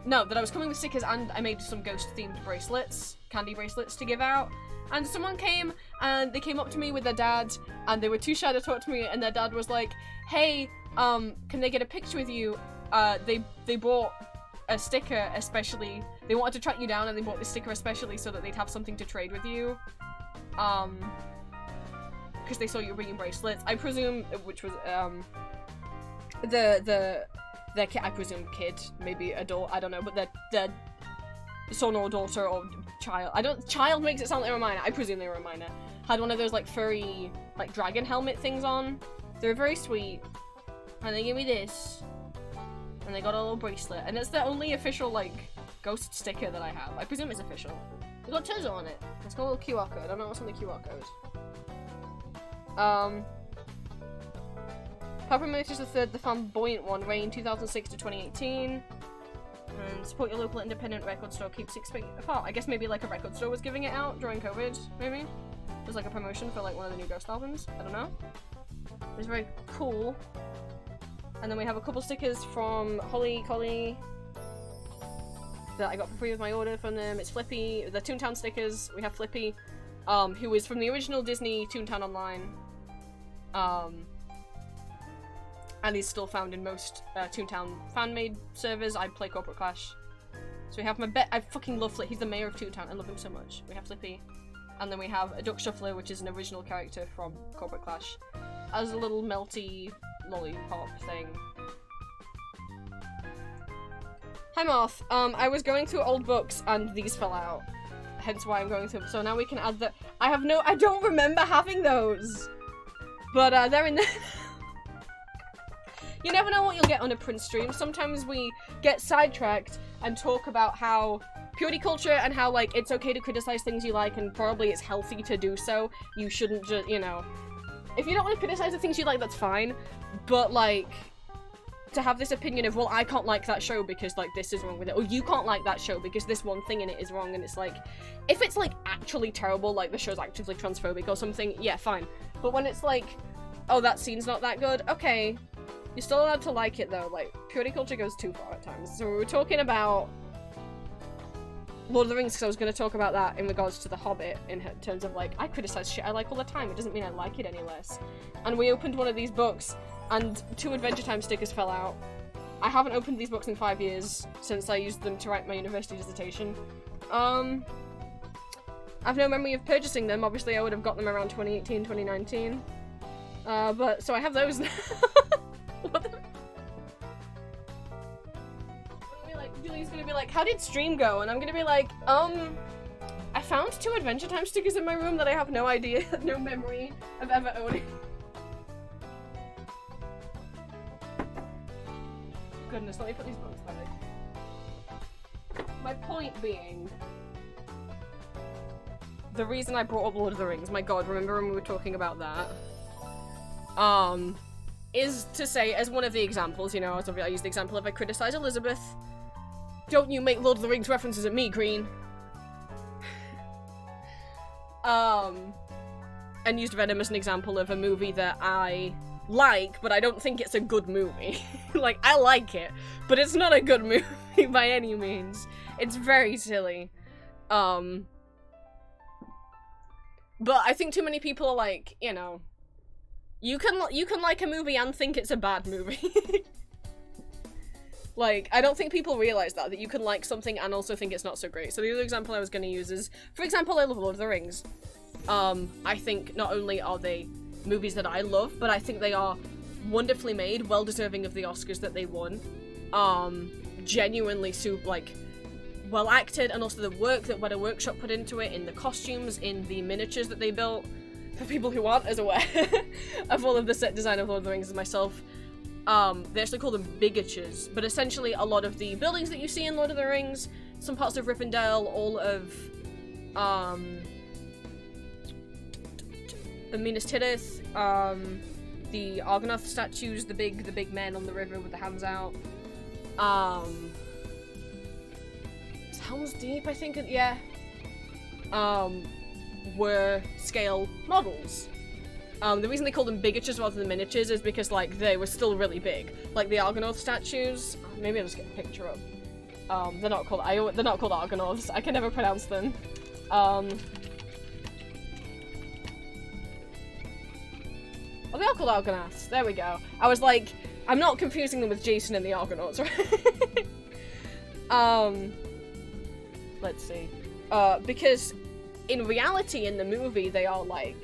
no, that I was coming with stickers, and I made some ghost-themed bracelets, candy bracelets to give out. And someone came, and they came up to me with their dad, and they were too shy to talk to me, and their dad was like, hey, can they get a picture with you? They bought a sticker especially, they wanted to track you down, and they bought this sticker especially so that they'd have something to trade with you. Because they saw you were bringing bracelets. I presume, which was, their kid, I presume kid, maybe adult, I don't know, but their son or daughter or child, child makes it sound like they were a minor, I presume they were a minor, had one of those, like, furry, like, dragon helmet things on. They were very sweet, and they gave me this, and they got a little bracelet, and it's the only official, like, ghost sticker that I have. I presume it's official. It's got Tezo on it. It's got a little QR code. I don't know what's on the QR code. Papa Motors III, the flamboyant one, reigned 2006 to 2018. And support your local independent record store, keep 6 feet apart. I guess maybe like a record store was giving it out during COVID, maybe? It was like a promotion for like one of the new Ghost albums. I don't know. It was very cool. And then we have a couple stickers from Holly Collie that I got for free with my order from them. It's Flippy, the Toontown stickers. We have Flippy, who is from the original Disney Toontown Online. And he's still found in most Toontown fan-made servers. I play Corporate Clash. So we have I fucking love Flippy. He's the mayor of Toontown. I love him so much. We have Flippy. And then we have a Duck Shuffler, which is an original character from Corporate Clash, as a little melty lollipop thing. Hi Moth. I was going through old books and these fell out. Hence why I'm going through them. So now we can add the- I don't remember having those! But they're in there. You never know what you'll get on a Prince stream. Sometimes we get sidetracked and talk about how purity culture and how, like, it's okay to criticize things you like and probably it's healthy to do so. You shouldn't just, you know. If you don't want to criticize the things you like, that's fine. But, like, to have this opinion of, well, I can't like that show because, like, this is wrong with it. Or you can't like that show because this one thing in it is wrong. And it's like, if it's, like, actually terrible, like the show's actively transphobic or something, yeah, fine. But when it's like, oh, that scene's not that good, okay. You're still allowed to like it though, like, purity culture goes too far at times. So we were talking about Lord of the Rings because I was going to talk about that in regards to The Hobbit in terms of, like, I criticize shit I like all the time, it doesn't mean I like it any less. And we opened one of these books and 2 Adventure Time stickers fell out. I haven't opened these books in 5 years since I used them to write my university dissertation. I've no memory of purchasing them, obviously I would have got them around 2018, 2019. But, so I have those now. What the? Julie's gonna be like, how did stream go? And I'm gonna be like, I found 2 Adventure Time stickers in my room that I have no idea, no memory of ever owning. Goodness, let me put these books back. My point being, the reason I brought up Lord of the Rings, my god, remember when we were talking about that? Is to say, as one of the examples, you know, as I use the example of I criticize Elizabeth. Don't you make Lord of the Rings references at me, Green. And used Venom as an example of a movie that I like, but I don't think it's a good movie. Like, I like it, but it's not a good movie by any means. It's very silly. But I think too many people are like, you know, you can like a movie and think it's a bad movie. Like, I don't think people realize that you can like something and also think it's not so great. So the other example I was going to use is, for example, I love Lord of the Rings. I think not only are they movies that I love, but I think they are wonderfully made, well deserving of the Oscars that they won. Genuinely like, well acted, and also the work that Weta Workshop put into it, in the costumes, in the miniatures that they built. For people who aren't as aware of all of the set design of Lord of the Rings as myself, they actually call them bigatures, but essentially a lot of the buildings that you see in Lord of the Rings, some parts of Rivendell, all of, the Minas Tirith, the Argonath statues, the big men on the river with the hands out, it's Helm's Deep, I think, yeah, were scale models. The reason they call them bigatures rather than miniatures is because, like, they were still really big. Like, the Argonauts statues, maybe I'll just get a picture up. They're not called Argonauts, I can never pronounce them. Oh, they are called Argonauts, there we go. I was like, I'm not confusing them with Jason and the Argonauts, right? Let's see. Because in reality, in the movie, they are, like,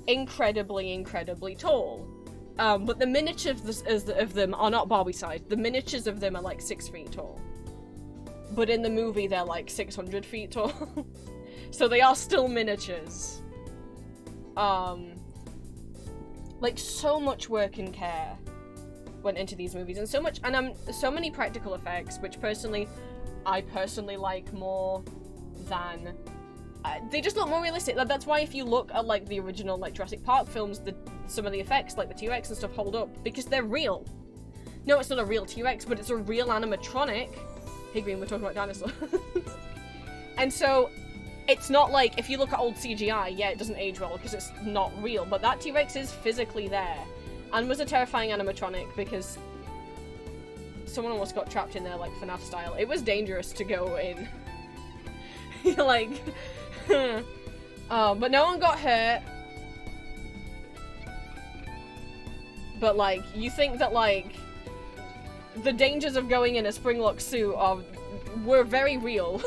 incredibly tall. But the miniatures of them are not Barbie sized. The miniatures of them are like 6 feet tall. But in the movie, they're like 600 feet tall. So they are still miniatures. Like, so much work and care went into these movies, and so many practical effects, which I personally like more than they just look more realistic. That's why if you look at, like, the original, like, Jurassic Park films, some of the effects, like the T-Rex and stuff, hold up because they're real. No, it's not a real T-Rex, but it's a real animatronic. Hey Green, we're talking about dinosaurs. And so it's not like, if you look at old CGI, yeah, it doesn't age well because it's not real, but that T-Rex is physically there and was a terrifying animatronic because someone almost got trapped in there, like, FNAF style. It was dangerous to go in. Like, but no one got hurt. But, like, you think that, like, the dangers of going in a springlock suit were very real.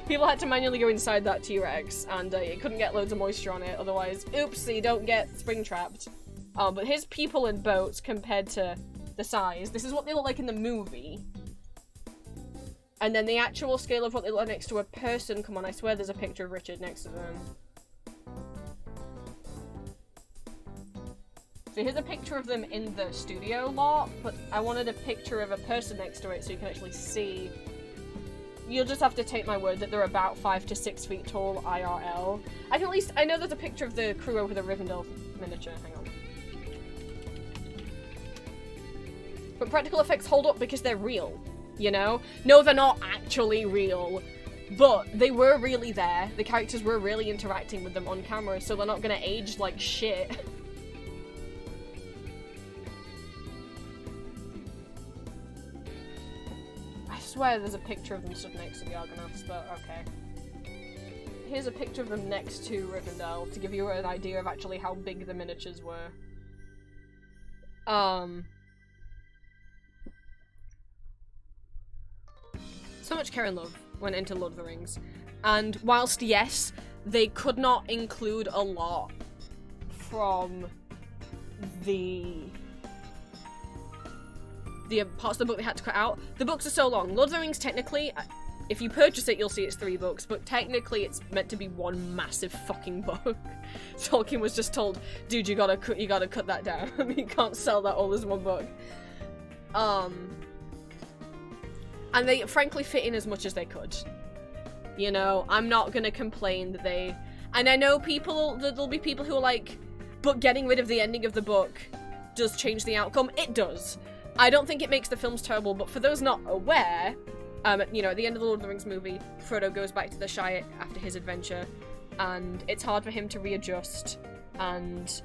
People had to manually go inside that T-Rex, and it couldn't get loads of moisture on it, otherwise, oopsie, don't get spring-trapped. But his people and boats, compared to the size, this is what they look like in the movie. And then the actual scale of what they look like next to a person, come on, I swear there's a picture of Richard next to them. So here's a picture of them in the studio lot, but I wanted a picture of a person next to it so you can actually see. You'll just have to take my word that they're about 5 to 6 feet tall IRL. I know there's a picture of the crew over the Rivendell miniature, hang on. But practical effects hold up because they're real, you know? No, they're not actually real, but they were really there. The characters were really interacting with them on camera, so they're not gonna age like shit. I swear there's a picture of them stood next to the Argonauts, but okay. Here's a picture of them next to Rivendell to give you an idea of actually how big the miniatures were. So much care and love went into Lord of the Rings. And whilst, yes, they could not include a lot from the parts of the book they had to cut out, the books are so long. Lord of the Rings, technically, if you purchase it, you'll see it's 3 books, but technically it's meant to be one massive fucking book. Tolkien was just told, dude, you gotta cut that down. You can't sell that all as one book. And they frankly fit in as much as they could. You know, I'm not gonna complain that they... And I know there'll be people who are like, but getting rid of the ending of the book does change the outcome. It does. I don't think it makes the films terrible, but for those not aware, you know, at the end of the Lord of the Rings movie, Frodo goes back to the Shire after his adventure, and it's hard for him to readjust, and,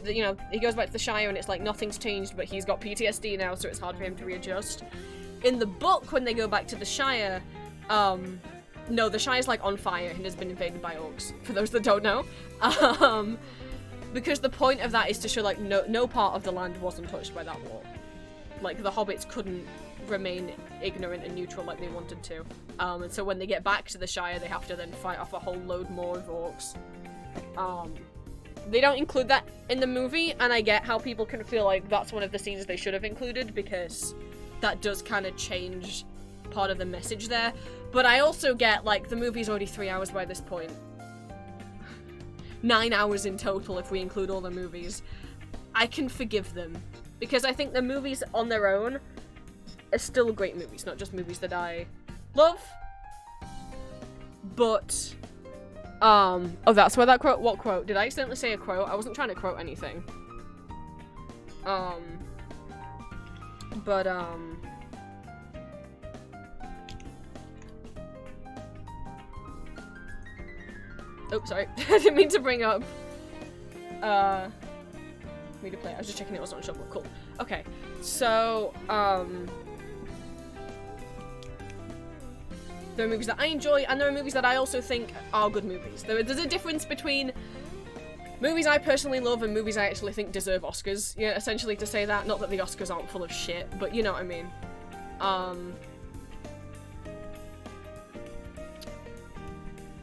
you know, he goes back to the Shire and it's like nothing's changed, but he's got PTSD now, so it's hard for him to readjust. In the book, when they go back to the Shire, no, the Shire's like on fire and has been invaded by orcs, for those that don't know. Because the point of that is to show, like, no part of the land wasn't touched by that war. Like, the hobbits couldn't remain ignorant and neutral like they wanted to. And so when they get back to the Shire, they have to then fight off a whole load more of orcs. They don't include that in the movie, and I get how people can feel like that's one of the scenes they should have included, because that does kind of change part of the message there. But I also get, like, the movie's already 3 hours by this point. 9 hours in total if we include all the movies. I can forgive them. Because I think the movies on their own are still great movies, not just movies that I love. But, oh, that's where that quote, what quote? Did I accidentally say a quote? I wasn't trying to quote anything. But, Oh, sorry. I didn't mean to bring up, me to play. I was just checking it was on Shuffle. Cool. Okay. So, there are movies that I enjoy, and there are movies that I also think are good movies. There's a difference between movies I personally love and movies I actually think deserve Oscars. Yeah, essentially to say that. Not that the Oscars aren't full of shit, but you know what I mean.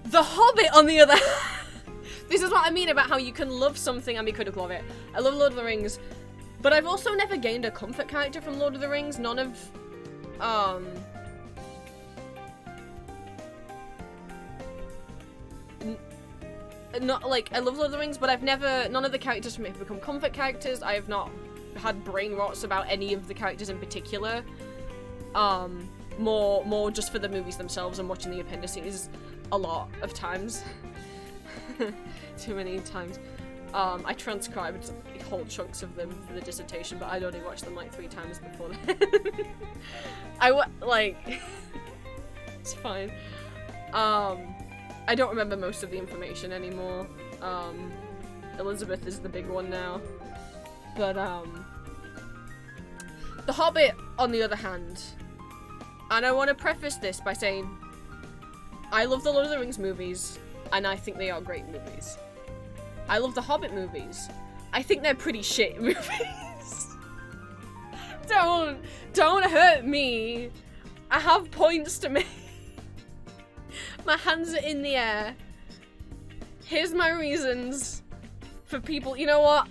The Hobbit, on the other hand, this is what I mean about how you can love something and be critical of it. I love Lord of the Rings, but I've also never gained a comfort character from Lord of the Rings. None of, not, like, I love Lord of the Rings, but I've never, none of the characters from it have become comfort characters. I have not had brain rots about any of the characters in particular. More just for the movies themselves and watching the appendices a lot of times. Too many times. I transcribed whole chunks of them for the dissertation, but I'd only watched them like 3 times before then. It's fine. I don't remember most of the information anymore. Elizabeth is the big one now. But, The Hobbit, on the other hand, and I want to preface this by saying, I love the Lord of the Rings movies, and I think they are great movies. I love the Hobbit movies. I think they're pretty shit movies. Don't hurt me. I have points to make. My hands are in the air. Here's my reasons for people. You know what?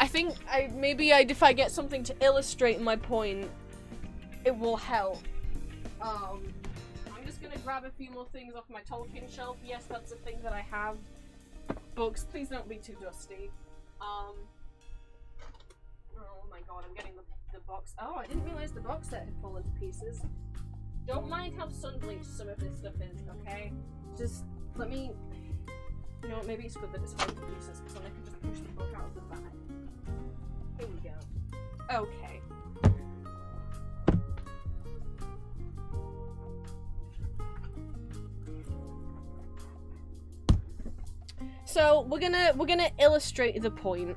I think if I get something to illustrate my point, it will help. I'm just gonna grab a few more things off my Tolkien shelf. Yes, that's a thing that I have. Books, please don't be too dusty. Oh my god, I'm getting the box. Oh, I didn't realize the box set had fallen to pieces. Don't mind how sun-bleached some of this stuff is, okay? Just let me... You know what, maybe it's good that it's fallen to pieces, because then I can just push the book out of the bag. Here we go. Okay. So we're gonna illustrate the point.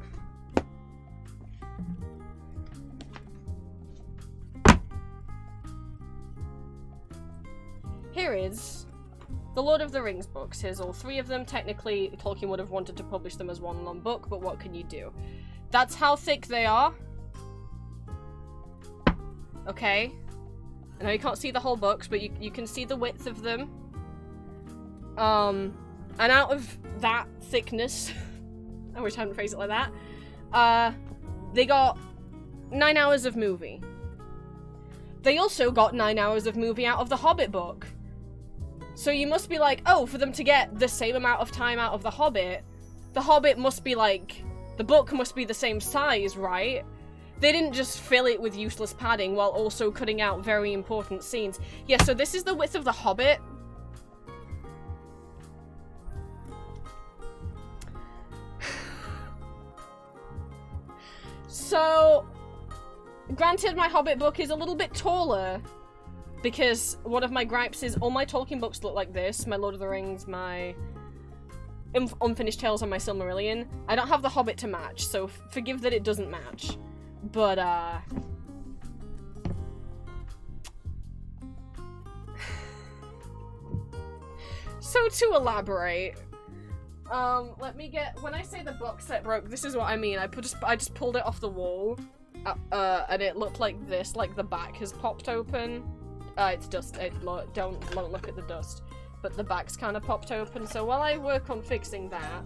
Here is the Lord of the Rings books. Here's all 3 of them. Technically, Tolkien would have wanted to publish them as one long book, but what can you do? That's how thick they are. Okay. I know you can't see the whole books, but you can see the width of them. And out of that thickness, I wish I hadn't phrased it like that, they got 9 hours of movie. They also got 9 hours of movie out of the Hobbit book. So you must be like, oh, for them to get the same amount of time out of the Hobbit must be like, the book must be the same size, right? They didn't just fill it with useless padding while also cutting out very important scenes. Yeah, so this is the width of the Hobbit. So, granted, my Hobbit book is a little bit taller, because one of my gripes is all my Tolkien books look like this. My Lord of the Rings, my Unfinished Tales, and my Silmarillion. I don't have the Hobbit to match, so forgive that it doesn't match. But, so to elaborate, let me get, when I say the box set broke, this is what I mean. I just pulled it off the wall, and it looked like this, like the back has popped open. It's dust, don't look at the dust, but the back's kind of popped open, so while I work on fixing that,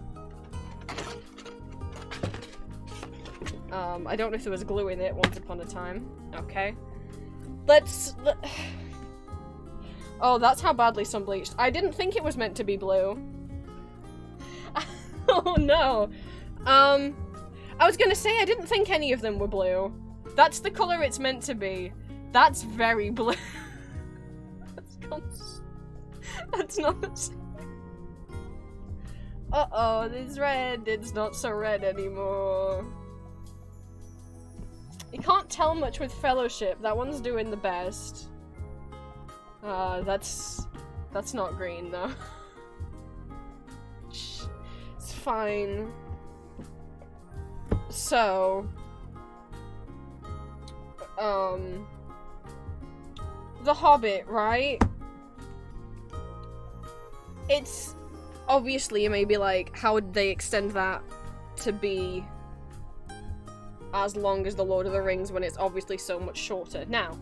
I don't know if there was glue in it once upon a time. Okay. Oh, that's how badly sun bleached. I didn't think it was meant to be blue. Oh no. I was gonna say, I didn't think any of them were blue. That's the color it's meant to be. That's very blue. That's not the same. Uh-oh, it's red. It's not so red anymore. You can't tell much with Fellowship. That one's doing the best. That's not green, though. fine. So, The Hobbit, right? It's, obviously, you may be like, how would they extend that to be as long as The Lord of the Rings when it's obviously so much shorter? Now,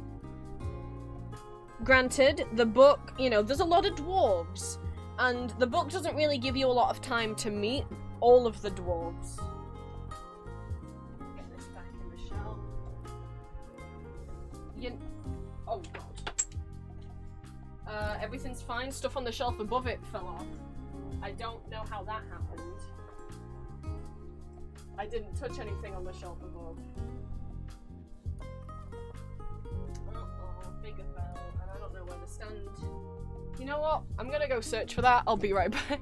granted, the book, you know, there's a lot of dwarves, and the book doesn't really give you a lot of time to meet all of the dwarves. Get this back in the shelf. Oh god. Everything's fine. Stuff on the shelf above it fell off. I don't know how that happened. I didn't touch anything on the shelf above. Bigger fell, and I don't know where to stand. You know what? I'm gonna go search for that. I'll be right back.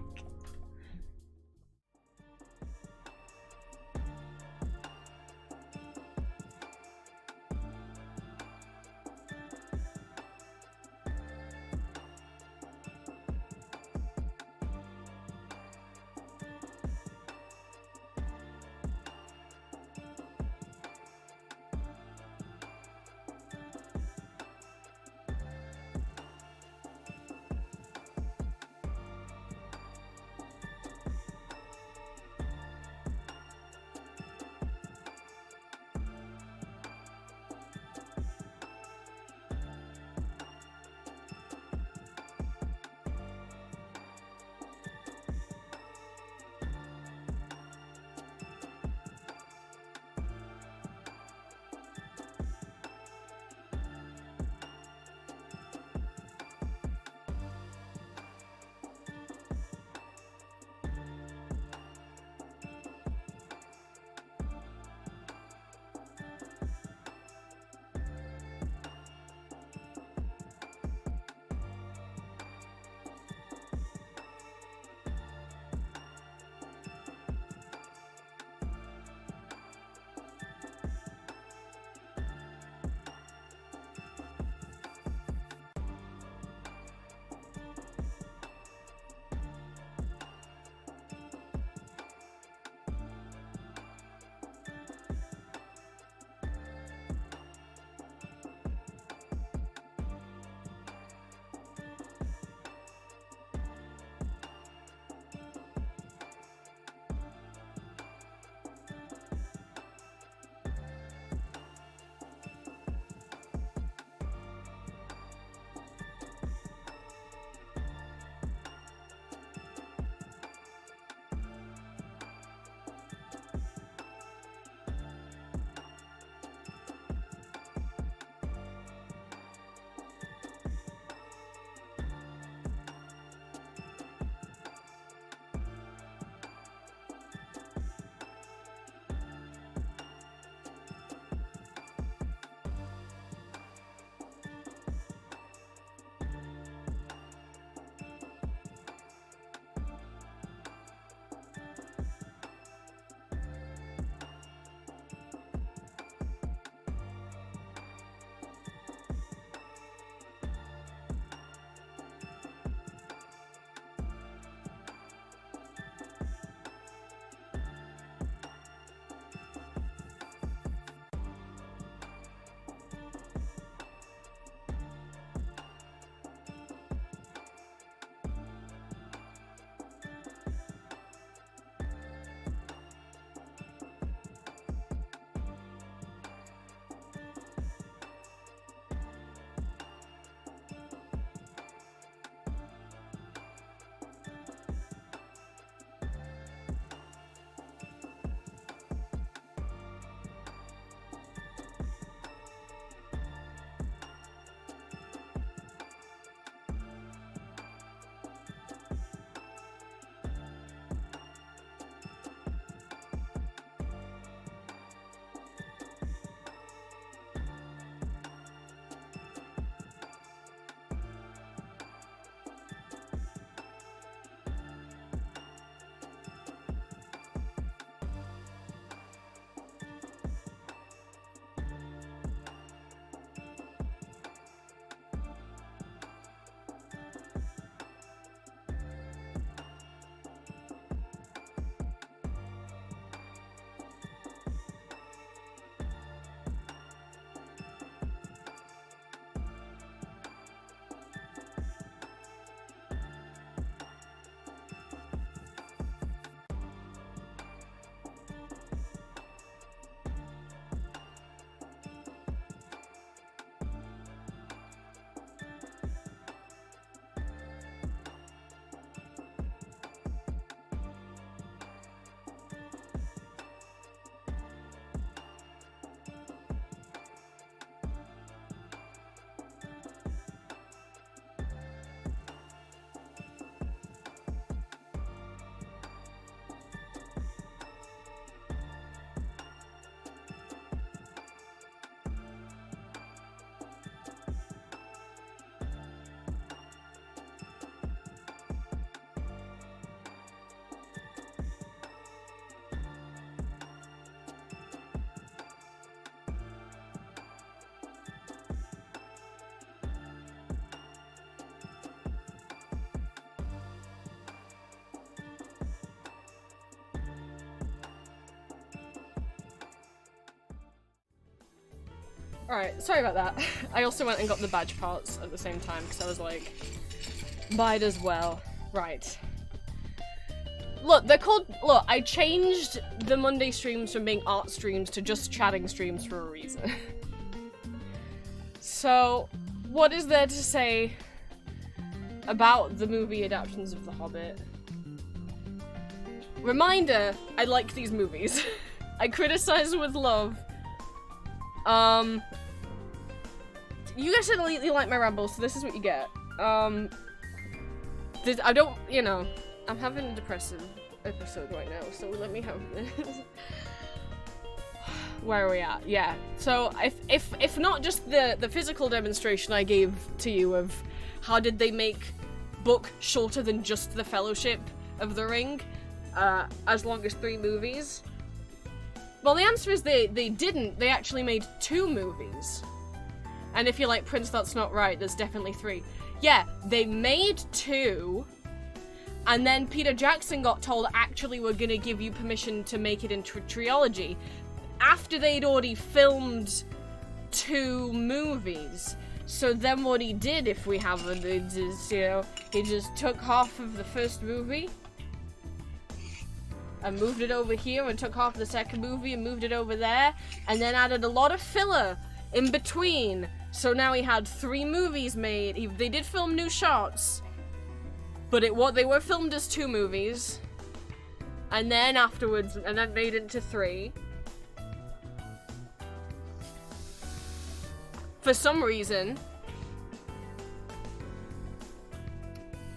Alright, sorry about that. I also went and got the badge parts at the same time, because I was like, might as well. Right. Look, they're called- look, I changed the Monday streams from being art streams to just chatting streams for a reason. So, what is there to say about the movie adaptations of The Hobbit? Reminder, I like these movies. I criticize with love. You guys said you like my rambles, so this is what you get. I don't, you know, I'm having a depressive episode right now, so let me have this. Where are we at? Yeah. So if not just the physical demonstration I gave to you of how did they make book shorter than just the Fellowship of the Ring, as long as 3 movies. Well, the answer is they didn't. They actually made 2 movies. And if you're like, Prince, that's not right, there's definitely 3. Yeah, they made 2, and then Peter Jackson got told, actually, we're gonna give you permission to make it into a trilogy, after they'd already filmed 2 movies. So then what he did, if we haven't, is, you know, he just took half of the first movie, and moved it over here, and took half of the second movie and moved it over there, and then added a lot of filler in between. So now he had 3 movies made. They did film new shots, but they were filmed as 2 movies, and then afterwards, and then made into 3. For some reason.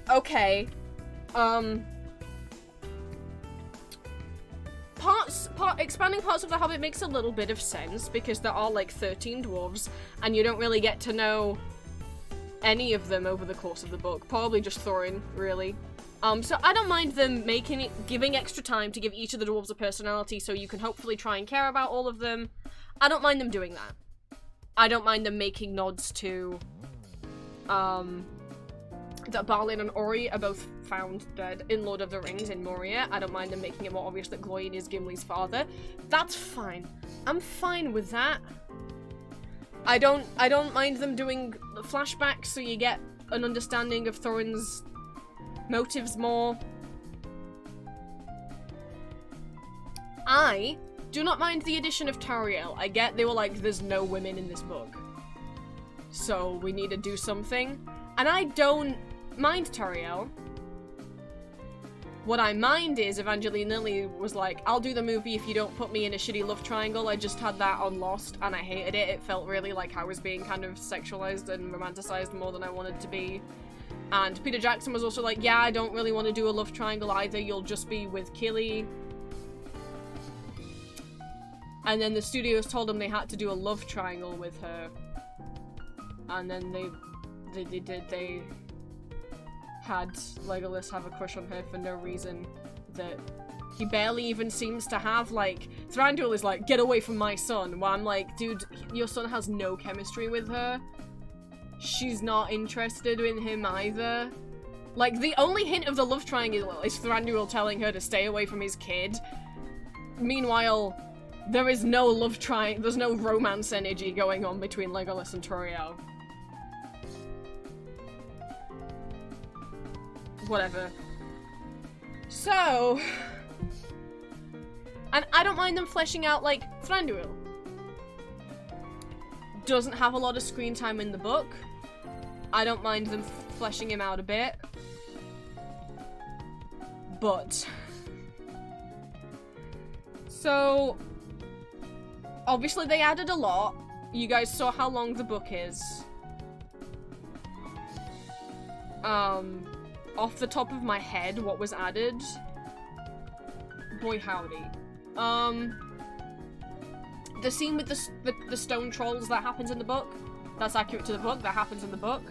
Okay. Expanding parts of The Hobbit makes a little bit of sense, because there are like 13 dwarves, and you don't really get to know any of them over the course of the book. Probably just Thorin, really. So I don't mind them giving extra time to give each of the dwarves a personality, so you can hopefully try and care about all of them. I don't mind them doing that. I don't mind them making nods to, that Balin and Ori are both found dead in Lord of the Rings in Moria. I don't mind them making it more obvious that Gloin is Gimli's father. That's fine. I'm fine with that. I don't mind them doing flashbacks so you get an understanding of Thorin's motives more. I do not mind the addition of Tariel. I get they were like, there's no women in this book, so we need to do something. And I don't mind Tariel. What I mind is Evangeline Lilly was like, I'll do the movie if you don't put me in a shitty love triangle. I just had that on Lost, and I hated it. It felt really like I was being kind of sexualized and romanticized more than I wanted to be. And Peter Jackson was also like, yeah, I don't really want to do a love triangle either. You'll just be with Killy. And then the studios told them they had to do a love triangle with her. And then they had Legolas have a crush on her for no reason that he barely even seems to have. Like, Thranduil is like, get away from my son, while I'm like, dude, your son has no chemistry with her. She's not interested in him either. Like, the only hint of the love triangle is Thranduil telling her to stay away from his kid. Meanwhile, there is no love triangle, there's no romance energy going on between Legolas and Tauriel. Whatever. So, and I don't mind them fleshing out, like, Thranduil doesn't have a lot of screen time in the book. I don't mind them fleshing him out a bit. But, so, obviously they added a lot. You guys saw how long the book is. Off the top of my head, what was added? Boy howdy. The scene with the stone trolls, that happens in the book. That's accurate to the book, that happens in the book.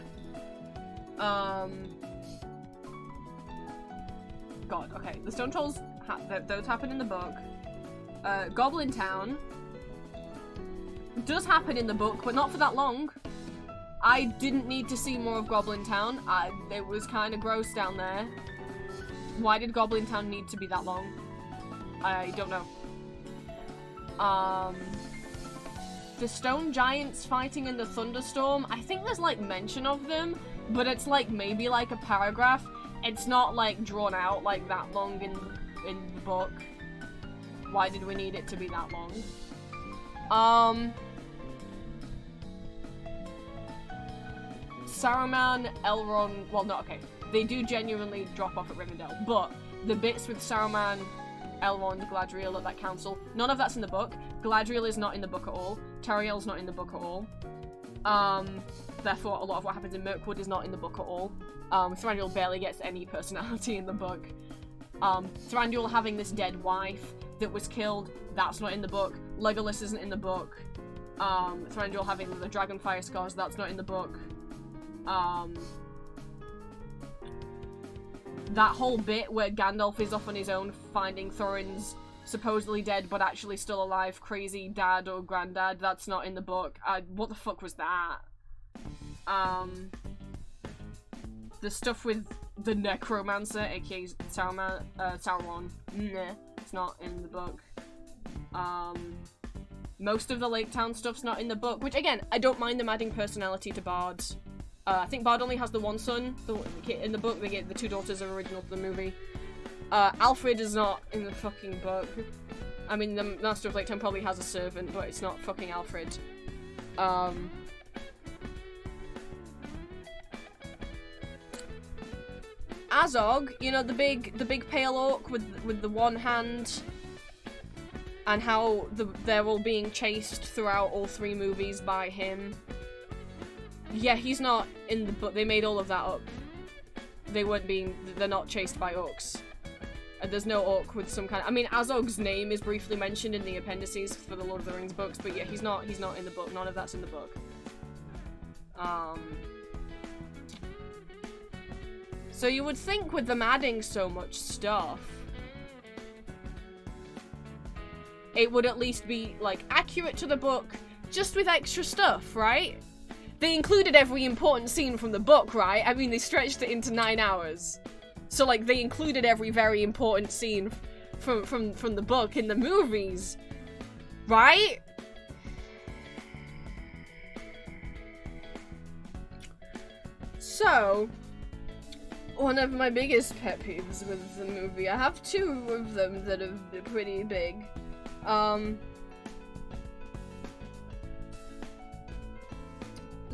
God, okay. The stone trolls, those happen in the book. Goblin Town does happen in the book, but not for that long. I didn't need to see more of Goblin Town. It was kind of gross down there. Why did Goblin Town need to be that long? I don't know. the stone giants fighting in the thunderstorm, I think there's like mention of them, but it's like maybe like a paragraph. It's not like drawn out like that long in the book. Why did we need it to be that long? Saruman, Elrond, well no, okay. They do genuinely drop off at Rivendell, but the bits with Saruman, Elrond, Galadriel at that council, none of that's in the book. Galadriel is not in the book at all. Tariel's not in the book at all. Therefore, a lot of what happens in Mirkwood is not in the book at all. Thranduil barely gets any personality in the book. Thranduil having this dead wife that was killed, that's not in the book. Legolas isn't in the book. Thranduil having the Dragonfire scars, that's not in the book. That whole bit where Gandalf is off on his own finding Thorin's supposedly dead but actually still alive crazy dad or granddad, that's not in the book. What the fuck was that? The stuff with the Necromancer, aka Sauron, it's not in the book. Most of the Lake Town stuff's not in the book, which again, I don't mind them adding personality to bards. I think Bard only has the one son. In the book, they get the two daughters are original to the movie. Alfred is not in the fucking book. I mean, the Master of Lake Town probably has a servant, but it's not fucking Alfred. Azog, you know, the big pale orc with the one hand, and how they're all being chased throughout all three movies by him. Yeah, he's not in the book. They made all of that up. They're not chased by orcs. There's no orc with some kind of, I mean, Azog's name is briefly mentioned in the appendices for the Lord of the Rings books, but yeah, he's not in the book. None of that's in the book. So you would think with them adding so much stuff, it would at least be, like, accurate to the book, just with extra stuff, right? They included every important scene from the book, right? I mean, they stretched it into 9 hours. So, like, they included every very important scene from the book in the movies, right? So, one of my biggest pet peeves with the movie, I have two of them that are pretty big.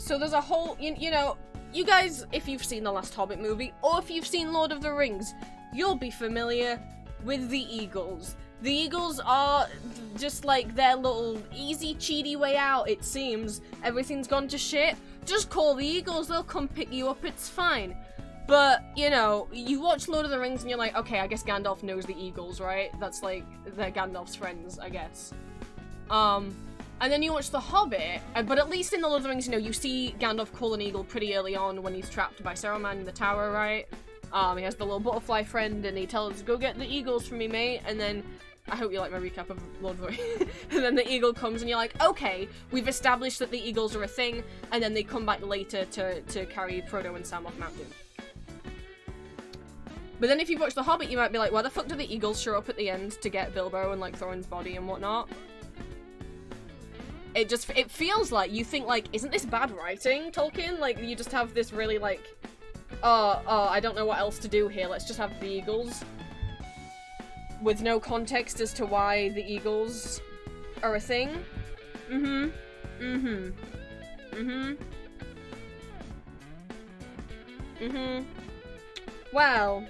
So there's a whole, you know, you guys, if you've seen the last Hobbit movie, or if you've seen Lord of the Rings, you'll be familiar with the Eagles. The Eagles are just like their little easy, cheaty way out, it seems. Everything's gone to shit. Just call the Eagles, they'll come pick you up, it's fine. But, you know, you watch Lord of the Rings and you're like, okay, I guess Gandalf knows the Eagles, right? That's like, they're Gandalf's friends, I guess. And then you watch The Hobbit, but at least in the Lord of the Rings, you know, you see Gandalf call an eagle pretty early on when he's trapped by Saruman in the tower, right? He has the little butterfly friend, and he tells, go get the eagles for me, mate, and then, I hope you like my recap of Lord of the Rings, and then the eagle comes, and you're like, okay, we've established that the eagles are a thing, and then they come back later to carry Frodo and Sam off Mount Doom. But then if you watch The Hobbit, you might be like, why the fuck do the eagles show up at the end to get Bilbo and, like, Thorin's body and whatnot? It feels like, you think, like, isn't this bad writing, Tolkien? Like, you just have this really, like, I don't know what else to do here, let's just have the eagles. With no context as to why the eagles are a thing. Well,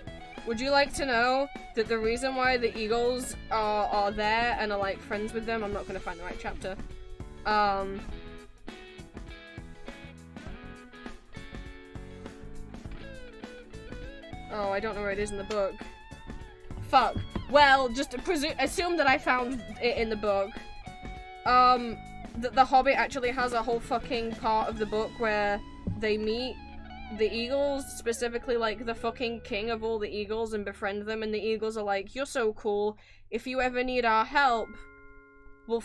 would you like to know that the reason why the eagles are there and are, like, friends with them, I'm not gonna find the right chapter. Oh, I don't know where it is in the book. Fuck. Well, just assume that I found it in the book. The Hobbit actually has a whole fucking part of the book where they meet the eagles, specifically, like, the fucking king of all the eagles, and befriend them, and the eagles are like, you're so cool, if you ever need our help, we'll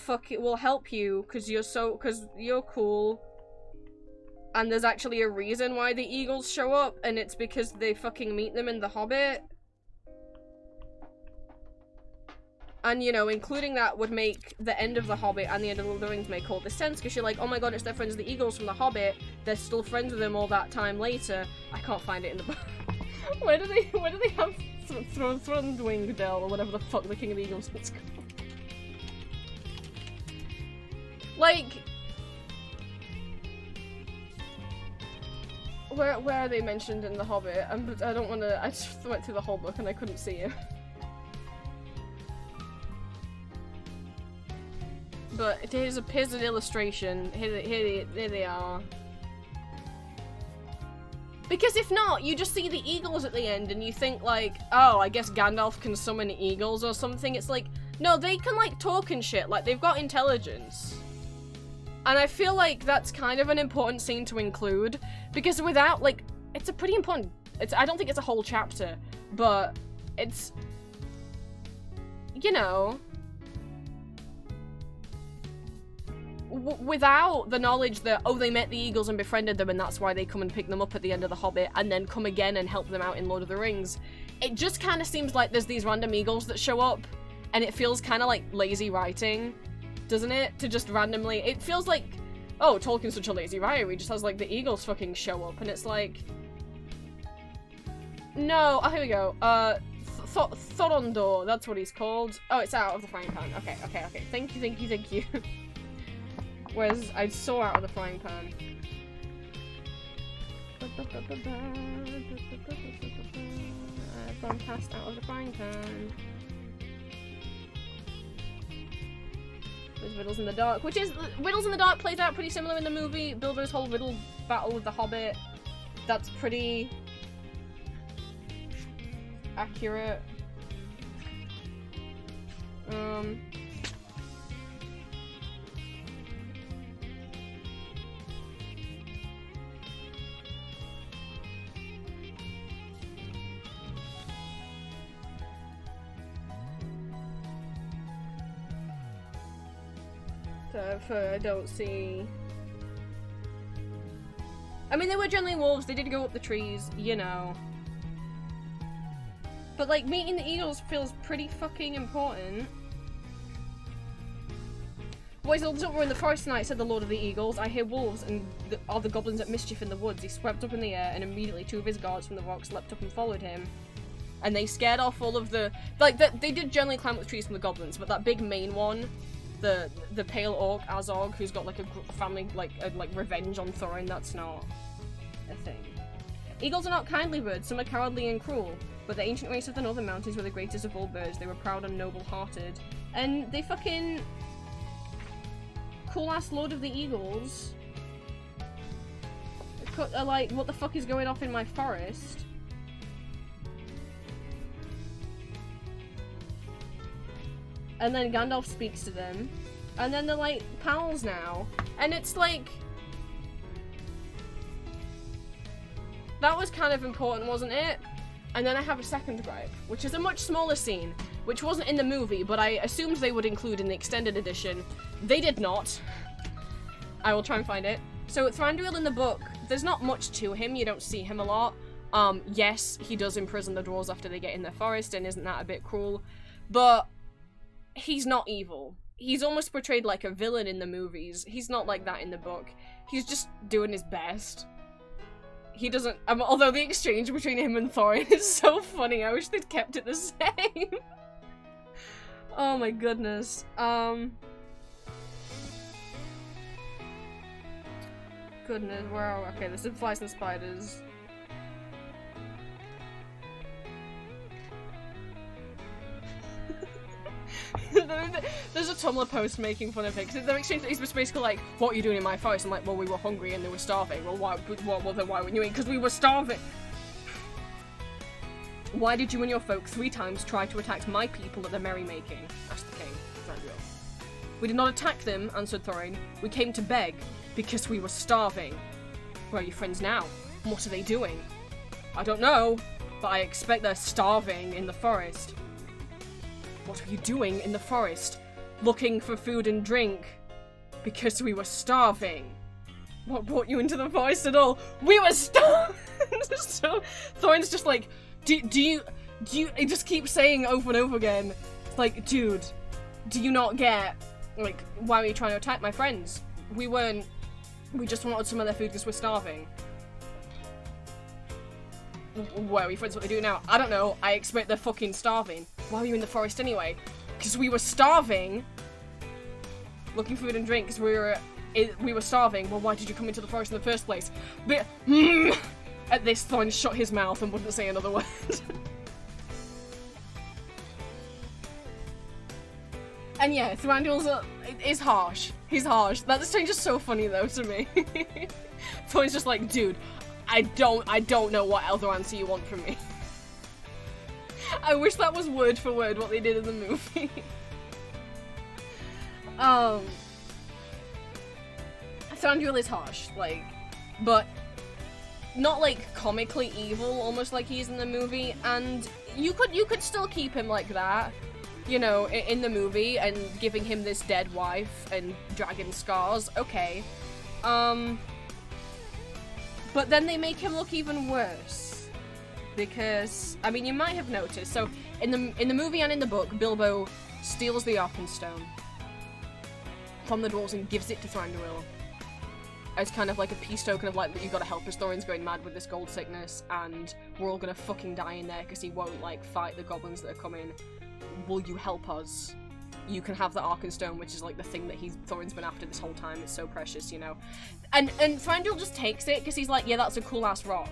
help you, cause you're cool. And there's actually a reason why the eagles show up, and it's because they fucking meet them in The Hobbit. And, you know, including that would make the end of The Hobbit and the end of Lord of the Rings make all this sense, because you're like, oh my god, it's their friends the Eagles from The Hobbit, they're still friends with them all that time later. I can't find it in the book. where do they have Thrundwingdale, or whatever the fuck the King of the Eagles is called? Like... Where are they mentioned in The Hobbit? I don't want to... I just went through the whole book and I couldn't see it. But here's an illustration. Here they are. Because if not, you just see the eagles at the end and you think like, oh, I guess Gandalf can summon eagles or something. It's like, no, they can like talk and shit. Like, they've got intelligence. And I feel like that's kind of an important scene to include. Because without, like, it's a pretty important... I don't think it's a whole chapter, but it's... You know... without the knowledge that, oh, they met the eagles and befriended them and that's why they come and pick them up at the end of The Hobbit and then come again and help them out in Lord of the Rings, it just kind of seems like there's these random eagles that show up and it feels kind of like lazy writing, doesn't it? To just randomly... It feels like, oh, Tolkien's such a lazy writer, he just has like the eagles fucking show up and it's like... No, oh, here we go. Thorondor, that's what he's called. Oh, it's out of the frying pan. Okay. Thank you. Whereas I saw out of the frying pan. I've gone past out of the frying pan. There's Riddles in the Dark, which is... Riddles in the Dark plays out pretty similar in the movie. Bilbo's whole riddle battle with the Hobbit. That's pretty... accurate. I don't see... I mean, they were generally wolves, they did go up the trees, you know. But, like, meeting the eagles feels pretty fucking important. Boys, we're in the forest tonight, said the Lord of the Eagles. I hear wolves and are the goblins at mischief in the woods. He swept up in the air, and immediately 2 of his guards from the rocks leapt up and followed him. And they scared off all of the... Like, they did generally climb up the trees from the goblins, but that big main one... The pale orc, Azog, who's got like a family, like revenge on Thorin, that's not a thing. Eagles are not kindly birds, some are cowardly and cruel, but the ancient race of the northern mountains were the greatest of all birds. They were proud and noble-hearted. And they fucking... Cool-ass Lord of the Eagles are like, what the fuck is going off in my forest? And then Gandalf speaks to them, and then they're like pals now, and it's like... That was kind of important, wasn't it? And then I have a second gripe, which is a much smaller scene, which wasn't in the movie, but I assumed they would include in the extended edition. They did not. I will try and find it. So Thranduil in the book, there's not much to him, you don't see him a lot. Yes, he does imprison the dwarves after they get in their forest, and isn't that a bit cruel? But... he's not evil. He's almost portrayed like a villain in the movies. He's not like that in the book. He's just doing his best. He doesn't... although the exchange between him and Thorin is so funny. I wish they'd kept it the same. Oh my goodness. Goodness, where are we? Okay, there's some flies and spiders. There's a Tumblr post making fun of it, because the exchange he's basically like, what are you doing in my forest? I'm like, well, we were hungry and they were starving. Well, why wouldn't you eat? Because we were starving. Why did you and your folk 3 times try to attack my people at the merrymaking? Asked the king, Thranduil. We did not attack them, answered Thorin. We came to beg, because we were starving. Where are your friends now? What are they doing? I don't know, but I expect they're starving in the forest. What were you doing in the forest? Looking for food and drink? Because we were starving. What brought you into the forest at all? We were starving! So Thorin's just like, do you, he just keeps saying over and over again, Like, dude, do you not get, like, why were you trying to attack my friends? We just wanted some of their food because we're starving. Where are we friends? What they do now? I don't know. I expect they're fucking starving. Why were you in the forest anyway? Because we were starving. Looking for food and drink because we were starving. Well, why did you come into the forest in the first place? But, at this, Thorn shut his mouth and wouldn't say another word. And yeah, Thranduil's is harsh. He's harsh. That exchange is so funny though to me. Thorn's just like, dude, I don't know what other answer you want from me. I wish that was word for word what they did in the movie. Thranduil is harsh, like, but not like comically evil, almost like he is in the movie, and you could still keep him like that, you know, in the movie, and giving him this dead wife and dragon scars, okay. But then they make him look even worse, because, I mean, you might have noticed, so in the movie and in the book, Bilbo steals the Arkenstone from the dwarves and gives it to Thranduil as kind of like a peace token of like, you gotta help us, Thorin's going mad with this gold sickness, and we're all gonna fucking die in there because he won't like fight the goblins that are coming. Will you help us? You can have the Arkenstone, which is like the thing that Thorin's been after this whole time. It's so precious, you know. And Thranduil just takes it because he's like, yeah, that's a cool ass rock.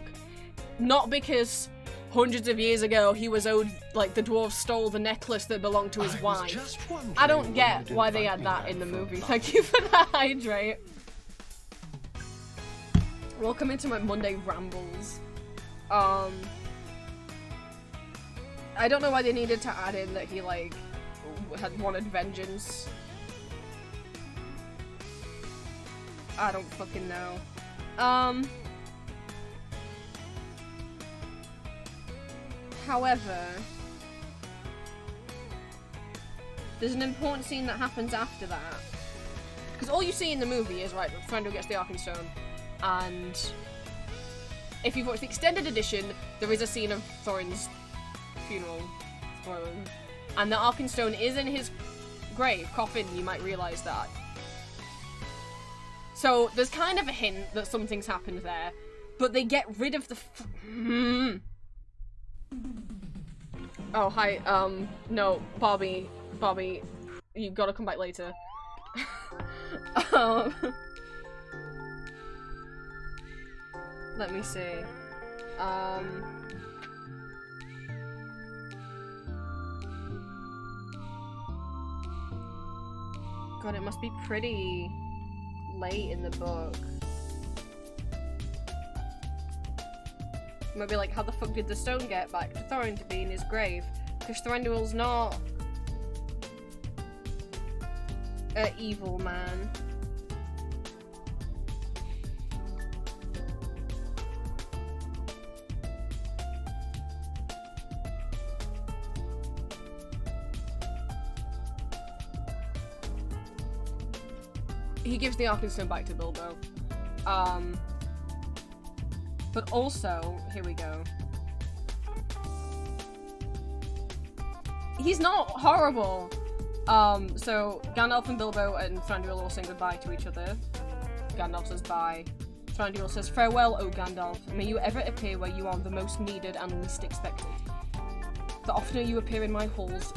Not because hundreds of years ago he was owed, like, the dwarves stole the necklace that belonged to his wife. I don't get why they had that in the movie. Thank you for that, Hydrate. Welcome into my Monday rambles. I don't know why they needed to add in that he, like, had wanted vengeance. I don't fucking know. However, there's an important scene that happens after that. Because all you see in the movie is, right, Thranduil gets the Arkenstone, and if you've watched the extended edition, there is a scene of Thorin's funeral, and the Arkenstone is in his grave, coffin, you might realise that. So there's kind of a hint that something's happened there, but they get rid of the Oh, hi, no, Bobby, you gotta come back later. Let me see. God, it must be pretty late in the book. Maybe like, how the fuck did the stone get back to Thorin to be in his grave? Because Thranduil's not an evil man. He gives the Arkenstone back to Bilbo. But also, here we go. He's not horrible! So Gandalf and Bilbo and Thranduil all saying goodbye to each other. Gandalf says bye. Thranduil says, farewell, O Gandalf. May you ever appear where you are the most needed and least expected. The oftener you appear in my halls,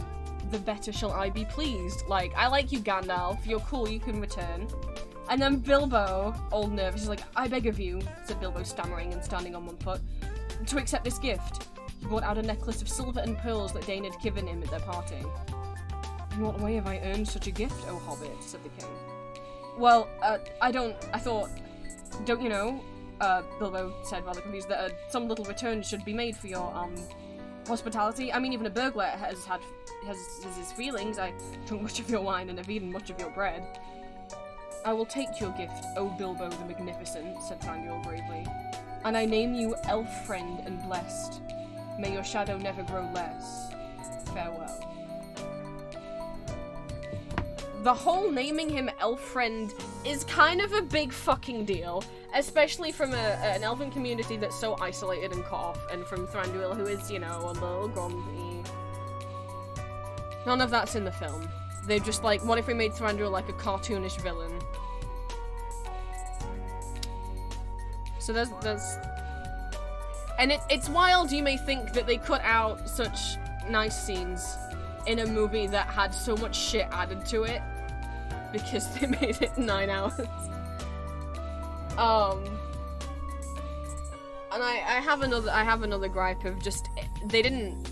the better shall I be pleased. Like, I like you, Gandalf. You're cool, you can return. And then Bilbo, all nervous, is like, I beg of you, said Bilbo, stammering and standing on one foot, to accept this gift. He brought out a necklace of silver and pearls that Dane had given him at their parting. In what way have I earned such a gift, O Hobbit? Said the king. Well, I thought, don't you know, Bilbo said, rather confused, that some little return should be made for your, hospitality. I mean, even a burglar has his feelings. I drunk much of your wine and have eaten much of your bread. I will take your gift, O Bilbo the Magnificent, said Thranduil bravely, and I name you elf friend and blessed. May your shadow never grow less. Farewell. The whole naming him elf friend is kind of a big fucking deal, especially from an elven community that's so isolated and cut off, and from Thranduil, who is, you know, a little grumpy. None of that's in the film. They're just like, what if we made Thranduil like a cartoonish villain? So there's... And it's wild you may think that they cut out such nice scenes in a movie that had so much shit added to it because they made it 9 hours. And I have another gripe of just, they didn't...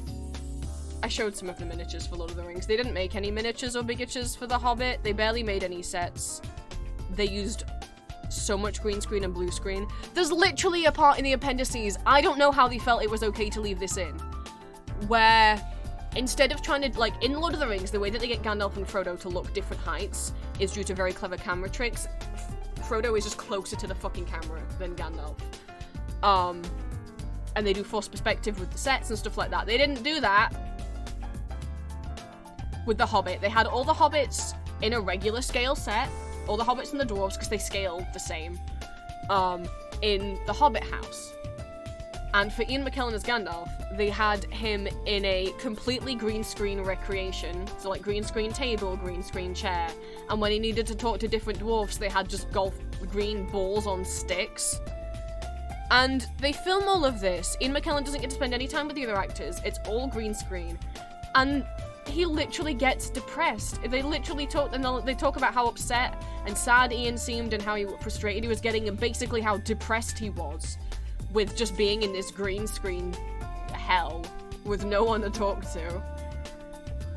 I showed some of the miniatures for Lord of the Rings. They didn't make any miniatures or bigatures for The Hobbit. They barely made any sets. They used so much green screen and blue screen. There's literally a part in the appendices, I don't know how they felt it was okay to leave this in, where instead of trying to, like, in Lord of the Rings, the way that they get Gandalf and Frodo to look different heights is due to very clever camera tricks. Frodo is just closer to the fucking camera than Gandalf. And they do forced perspective with the sets and stuff like that. They didn't do that with The Hobbit. They had all the hobbits in a regular scale set, all the hobbits and the dwarves, because they scale the same, in the Hobbit house. And for Ian McKellen as Gandalf, they had him in a completely green screen recreation. So like green screen table, green screen chair. And when he needed to talk to different dwarfs, they had just green balls on sticks. And they film all of this. Ian McKellen doesn't get to spend any time with the other actors. It's all green screen. And he literally gets depressed. They literally talk, and they talk about how upset and sad Ian seemed and how frustrated he was getting, and basically how depressed he was with just being in this green screen hell with no one to talk to.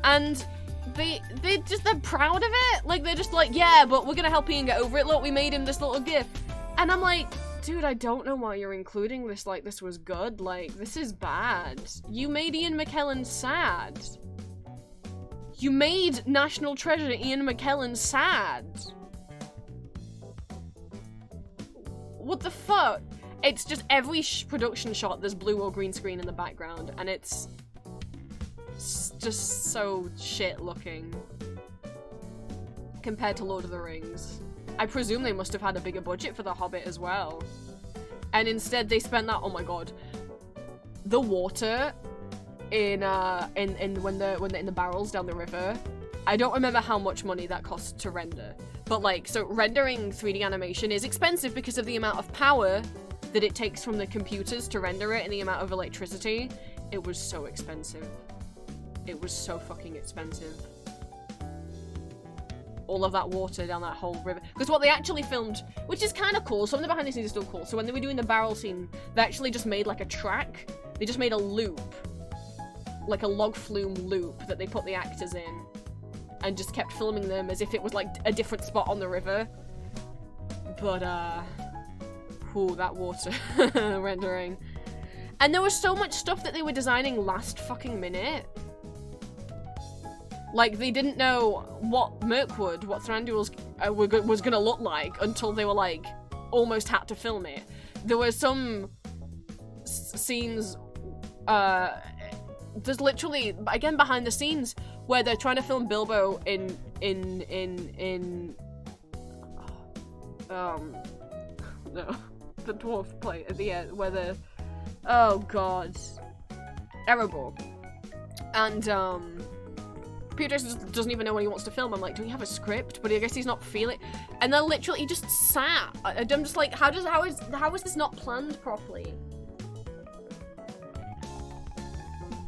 And they're proud of it. Like, they're just like, yeah, but we're gonna help Ian get over it. Look, we made him this little gift. And I'm like, dude, I don't know why you're including this like this was good. Like, this is bad. You made Ian McKellen sad. You made National Treasure Ian McKellen sad. What the fuck? It's just every production shot there's blue or green screen in the background, and it's just so shit looking compared to Lord of the Rings. I presume they must have had a bigger budget for The Hobbit as well. And instead they spent that, oh my god. The water in when they're in the barrels down the river. I don't remember how much money that costs to render. But like, so rendering 3D animation is expensive because of the amount of power that it takes from the computers to render it and the amount of electricity. It was so expensive. It was so fucking expensive. All of that water down that whole river. Because what they actually filmed, which is kind of cool, some of the behind the scenes is still cool. So when they were doing the barrel scene, they actually just made like a track. They just made a loop. Like a log flume loop that they put the actors in. And just kept filming them as if it was like a different spot on the river. But, ooh, that water rendering. And there was so much stuff that they were designing last fucking minute. Like, they didn't know what Mirkwood, what Thranduil's was gonna look like until they were like, almost had to film it. There were some scenes, there's literally, again, behind the scenes, where they're trying to film Bilbo no, the dwarf plate at the end, where the, oh god, Erebor. And, Peter just doesn't even know what he wants to film. I'm like, do we have a script? But I guess he's not feeling. And then literally, he just sat. I'm just like, how is this not planned properly?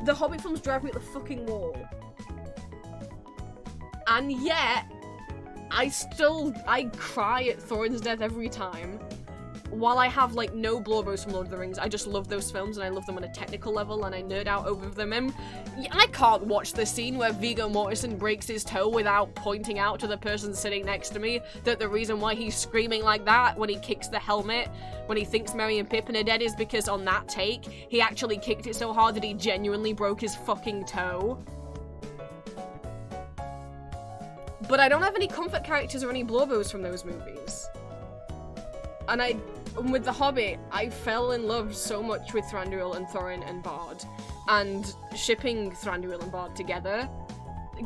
The Hobbit films drive me up the fucking wall. And yet, I cry at Thorin's death every time. While I have, like, no blowbos from Lord of the Rings, I just love those films and I love them on a technical level and I nerd out over them. And I can't watch the scene where Viggo Mortensen breaks his toe without pointing out to the person sitting next to me that the reason why he's screaming like that when he kicks the helmet, when he thinks Merry and Pippin are dead, is because on that take, he actually kicked it so hard that he genuinely broke his fucking toe. But I don't have any comfort characters or any blowbos from those movies. And with The Hobbit, I fell in love so much with Thranduil and Thorin and Bard, and shipping Thranduil and Bard together.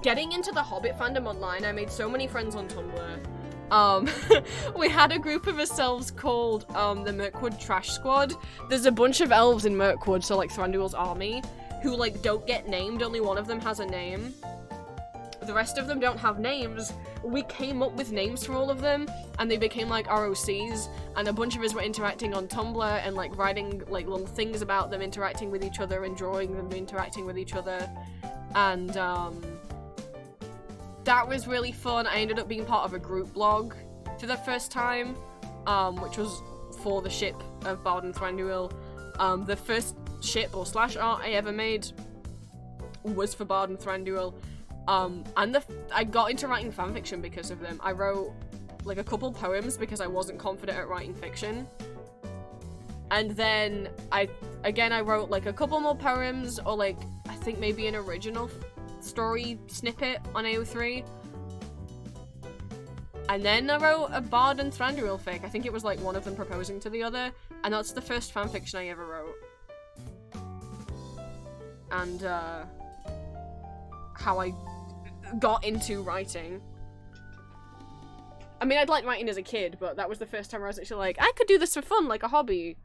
Getting into the Hobbit fandom online, I made so many friends on Tumblr. We had a group of ourselves called the Mirkwood Trash Squad. There's a bunch of elves in Mirkwood, so like Thranduil's army, who like don't get named, only one of them has a name. the rest of them don't have names. We came up with names for all of them, and they became like ROCs, and a bunch of us were interacting on Tumblr and like writing like little things about them interacting with each other and drawing them interacting with each other, and that was really fun. I ended up being part of a group blog for the first time, which was for the ship of Bard and Thranduil. The first ship or slash art I ever made was for Bard and Thranduil. And I got into writing fanfiction because of them. I wrote like a couple poems because I wasn't confident at writing fiction. And then I wrote like a couple more poems, or like I think maybe an original story snippet on AO3. And then I wrote a Bard and Thranduil fic. I think it was like one of them proposing to the other, and that's the first fanfiction I ever wrote. And how I got into writing. I mean, I'd liked writing as a kid, but that was the first time I was actually like, I could do this for fun, like a hobby.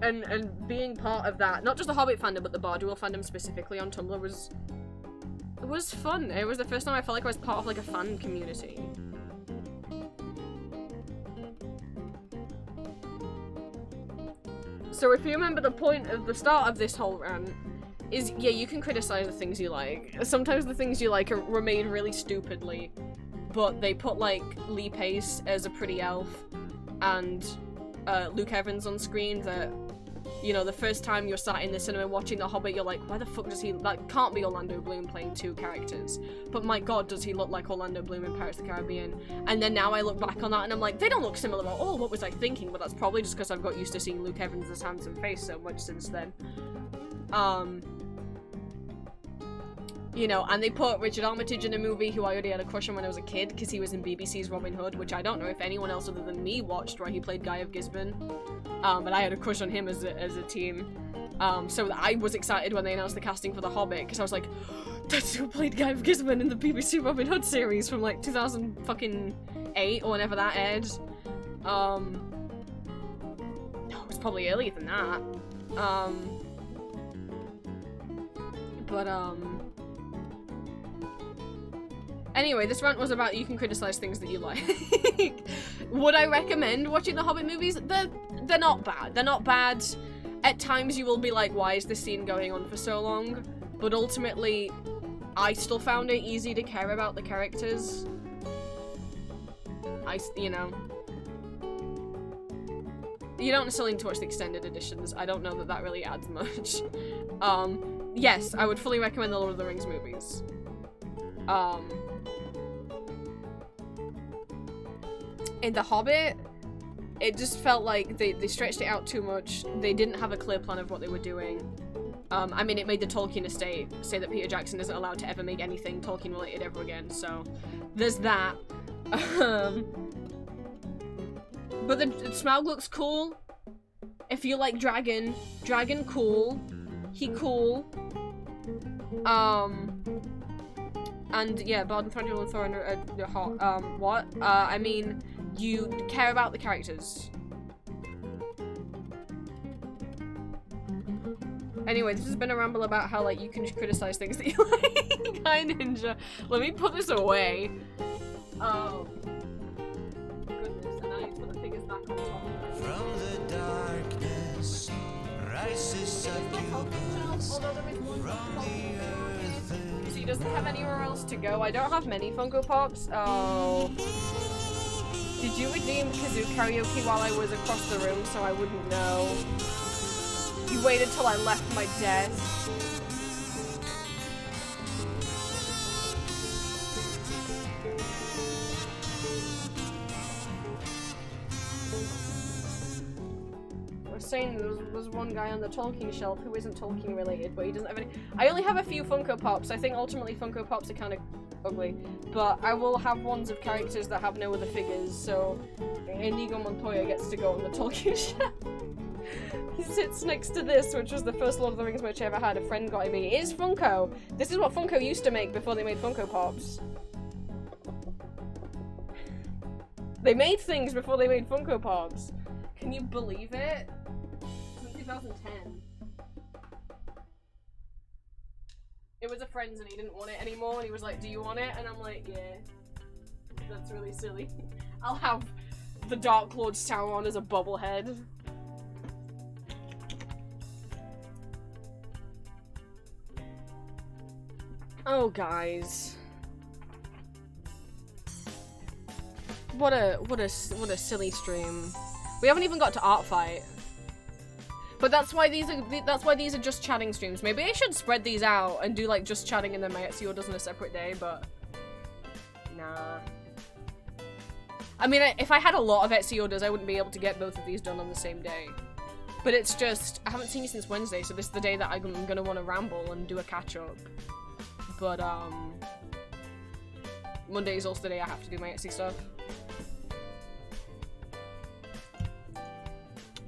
And being part of that, not just the Hobbit fandom, but the Barduel fandom specifically on Tumblr was fun. It was the first time I felt like I was part of like a fan community. So if you remember, the point of the start of this whole rant is, yeah, you can criticize the things you like. Sometimes the things you like were made really stupidly, but they put like Lee Pace as a pretty elf and Luke Evans on screen that, you know, the first time you're sat in the cinema watching The Hobbit, you're like, why the fuck does he, that can't be Orlando Bloom playing two characters, but my god, does he look like Orlando Bloom in Pirates of the Caribbean? And then now I look back on that and I'm like, they don't look similar at all, what was I thinking? But that's probably just because I've got used to seeing Luke Evans' handsome face so much since then. You know, and they put Richard Armitage in a movie who I already had a crush on when I was a kid because he was in BBC's Robin Hood, which I don't know if anyone else other than me watched, where he played Guy of Gisborne. But I had a crush on him as a teen. So I was excited when they announced the casting for The Hobbit, because I was like, that's who played Guy of Gisborne in the BBC Robin Hood series from like 2008 or whenever that aired. No, it was probably earlier than that. Anyway, this rant was about you can criticize things that you like. Would I recommend watching the Hobbit movies? They're not bad. They're not bad. At times you will be like, why is this scene going on for so long? But ultimately, I still found it easy to care about the characters. You know. You don't necessarily need to watch the extended editions. I don't know that really adds much. Yes, I would fully recommend the Lord of the Rings movies. In The Hobbit, it just felt like they stretched it out too much. They didn't have a clear plan of what they were doing. I mean, it made the Tolkien estate say that Peter Jackson isn't allowed to ever make anything Tolkien related ever again, so there's that. But the Smaug looks cool. If you like Dragon cool. He cool. And yeah, Bard and Thranduil and Thorin are hot. What? I mean, you care about the characters. Anyway, this has been a ramble about how, like, you can criticize things that you like. Hi, Ninja. Let me put this away. Goodness, and I need to put the figures back on top. From the darkness, rises succubus. Although there is one from the earth. He doesn't have anywhere else to go. I don't have many Funko Pops. Oh. Did you redeem Kazoo Karaoke while I was across the room so I wouldn't know? You waited till I left my desk. I was saying there was one guy on the Tolkien shelf who isn't Tolkien related, but he doesn't have any. I only have a few Funko Pops. I think ultimately Funko Pops are kind of ugly, but I will have ones of characters that have no other figures, so Inigo Montoya gets to go on the Tolkien shelf. He sits next to this, which was the first Lord of the Rings merch I ever had. A friend got me. It is Funko. This is what Funko used to make before they made Funko Pops. They made things before they made Funko Pops. Can you believe it? Since 2010. It was a friend's and he didn't want it anymore, and he was like, do you want it? And I'm like, yeah. That's really silly. I'll have the Dark Lord Sauron as a bobblehead. Oh, guys. What a silly stream. We haven't even got to art fight. But that's why these are just chatting streams. Maybe I should spread these out and do like just chatting and then my Etsy orders on a separate day, but nah. I mean, if I had a lot of Etsy orders, I wouldn't be able to get both of these done on the same day. But it's just, I haven't seen you since Wednesday, so this is the day that I'm gonna want to ramble and do a catch-up. But, Monday is also the day I have to do my Etsy stuff.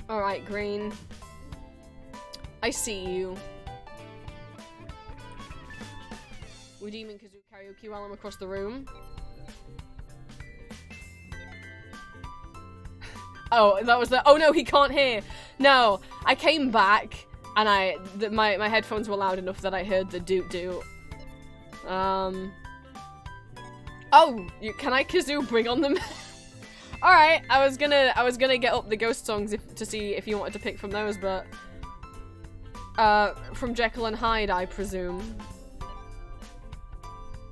Alright, Green. I see you. Redeeming Kazoo karaoke while I'm across the room. Oh, that was the- oh no, he can't hear! No, I came back, and my headphones were loud enough that I heard the doot-doot. Oh, can I Kazoo bring on them? Alright, I was gonna get up the ghost songs to see if you wanted to pick from those, but... from Jekyll and Hyde, I presume.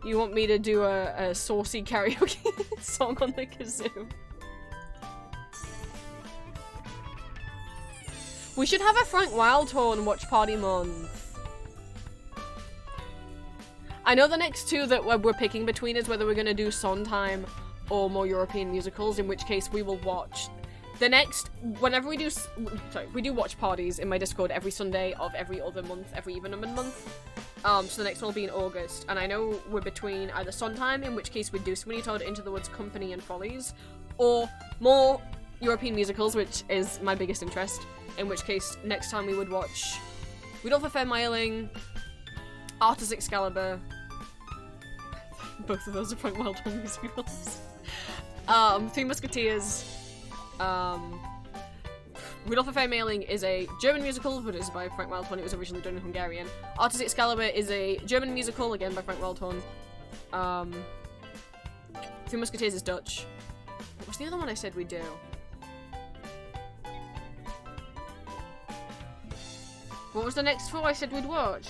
You want me to do a saucy karaoke song on the kazoo? We should have a Frank Wildhorn watch party month. I know the next two that we're picking between is whether we're gonna do Sondheim or more European musicals, in which case we will watch the next, whenever we do, we do watch parties in my Discord every Sunday of every other month, every Evenement month. So the next one will be in August, and I know we're between either Sondheim, in which case we'd do Sweeney Todd, Into the Woods, Company, and Follies, or more European musicals, which is my biggest interest, in which case next time we would watch Rudolph Fair Meiling, Arthur's Excalibur, both of those are Frank Wildhorn musicals, Three Musketeers, Rudolph Fair Meiling is a German musical, but it's by Frank Wildhorn. It was originally done in Hungarian. Arthur's Excalibur is a German musical, again by Frank Wildhorn. Three Musketeers is Dutch. What was the other one I said we'd do? What was the next four I said we'd watch?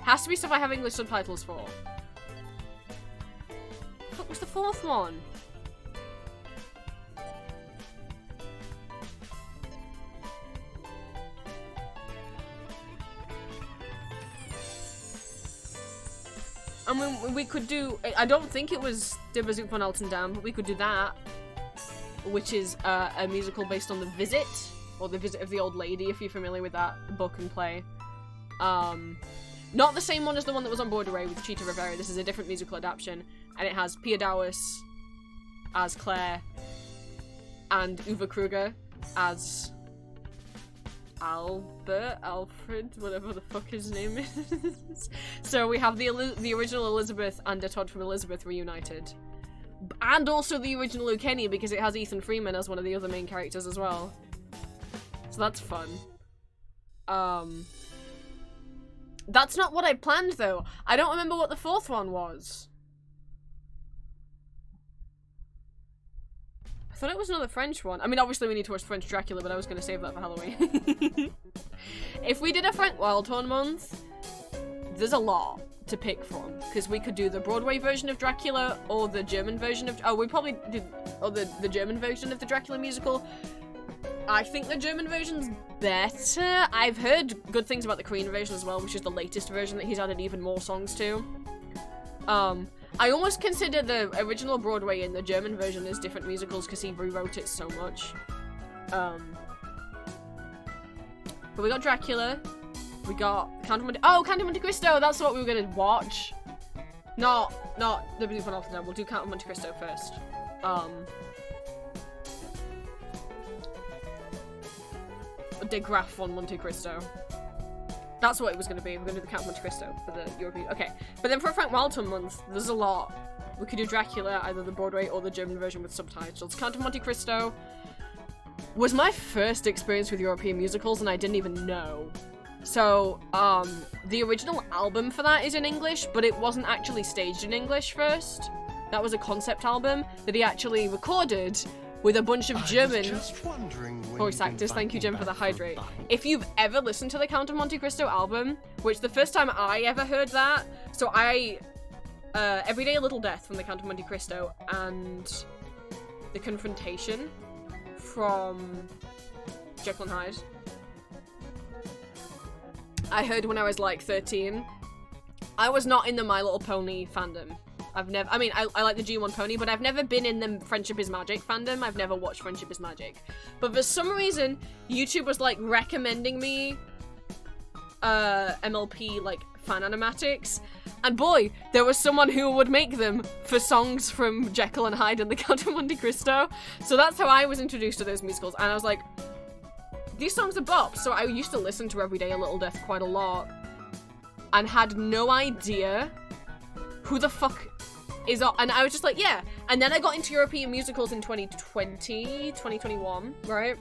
Has to be stuff I have English subtitles for. What was the fourth one? I mean, we could do, I don't think it was Der Besuch von Alten Dam, but we could do that, which is a musical based on The Visit, or The Visit of the Old Lady, if you're familiar with that book and play. Not the same one as the one that was on Borderay with Chita Rivera. This is a different musical adaptation, and it has Pia Dowis as Claire, and Uwe Kruger as Alfred, whatever the fuck his name is. So we have the original Elizabeth and Todd from Elizabeth reunited. And also the original Lucchini, because it has Ethan Freeman as one of the other main characters as well. So that's fun. That's not what I planned, though. I don't remember what the fourth one was. I thought it was another French one. I mean, obviously we need to watch French Dracula, but I was going to save that for Halloween. If we did a Frank Wildhorn month, there's a lot to pick from. Because we could do the Broadway version of Dracula, or the German version of... Oh, we probably did... Or the German version of the Dracula musical. I think the German version's better. I've heard good things about the Korean version as well, which is the latest version that he's added even more songs to. I almost consider the original Broadway and the German version as different musicals because he rewrote it so much. But we got Dracula. We got Count of Monte Cristo! That's what we were gonna watch. Not the Besuch von Alten Dam. We'll do Count of Monte Cristo first. De Graaf von Monte Cristo. That's what it was going to be. We're going to do the Count of Monte Cristo for the European. Okay, but then for a Frank Wildhorn month, there's a lot. We could do Dracula, either the Broadway or the German version with subtitles. Count of Monte Cristo was my first experience with European musicals, and I didn't even know So, the original album for that is in English, but it wasn't actually staged in English first. That was a concept album that he actually recorded with a bunch of German voice actors. Thank you, Jen, for the hydrate. If you've ever listened to the Count of Monte Cristo album, which the first time I ever heard that, so Every Day a Little Death from the Count of Monte Cristo and The Confrontation from Jekyll and Hyde, I heard when I was like 13. I was not in the My Little Pony fandom. I like the G1 Pony, but I've never been in the Friendship is Magic fandom. I've never watched Friendship is Magic. But for some reason, YouTube was like recommending me MLP like fan animatics. And boy, there was someone who would make them for songs from Jekyll and Hyde and the Count of Monte Cristo. So that's how I was introduced to those musicals. And I was like, these songs are bops. So I used to listen to Every Day a Little Death quite a lot. And had no idea who the fuck is on, and I was just like, yeah. And then I got into European musicals in 2021, right?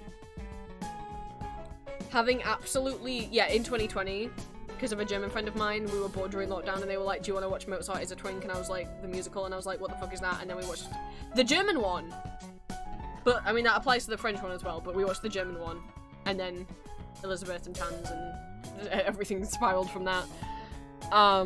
Having absolutely, yeah, in 2020, because of a German friend of mine, we were bored during lockdown, and they were like, do you want to watch Mozart is a Twink? And I was like, the musical, and I was like, what the fuck is that? And then we watched the German one. But, I mean, that applies to the French one as well, but we watched the German one. And then Elizabeth and Tanz, and everything spiraled from that. Oh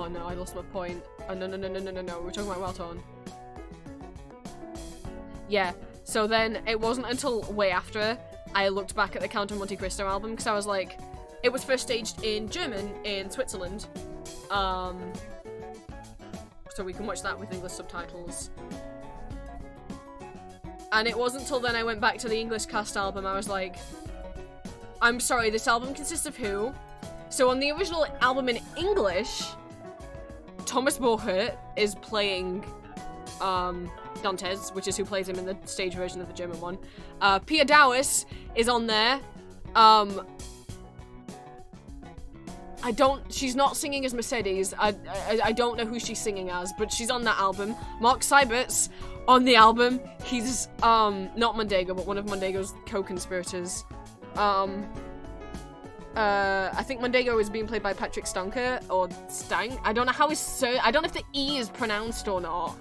no, I lost my point. Oh, no, we're talking about Weltone. Yeah, so then it wasn't until way after I looked back at the Count of Monte Cristo album, because I was like, it was first staged in German in Switzerland. So we can watch that with English subtitles. And it wasn't until then I went back to the English cast album, I was like, I'm sorry, this album consists of who? So on the original album in English, Thomas Bochert is playing Dantes, which is who plays him in the stage version of the German one. Pia Dowis is on there. She's not singing as Mercedes. I don't know who she's singing as, but she's on that album. Mark Seibert's on the album. He's, not Mondego, but one of Mondego's co-conspirators. I think Mondego is being played by Patrick Stanker, or Stank. I don't know how I don't know if the E is pronounced or not.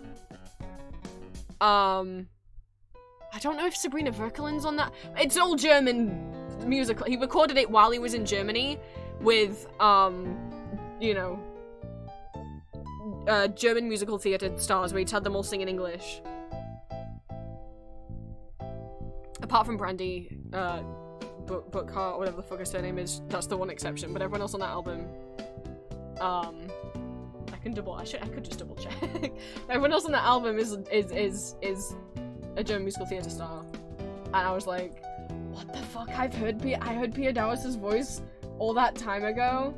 I don't know if Sabrina Verkelen's on that. It's all German musical. He recorded it while he was in Germany with, you know, German musical theatre stars, where he'd had them all sing in English. Apart from Brandy, Bookhart, or whatever the fuck her surname is, that's the one exception, but everyone else on that album, I could just double check. Everyone else on that album is a German musical theatre star. And I was like, what the fuck? I heard Pia Dawis's voice all that time ago.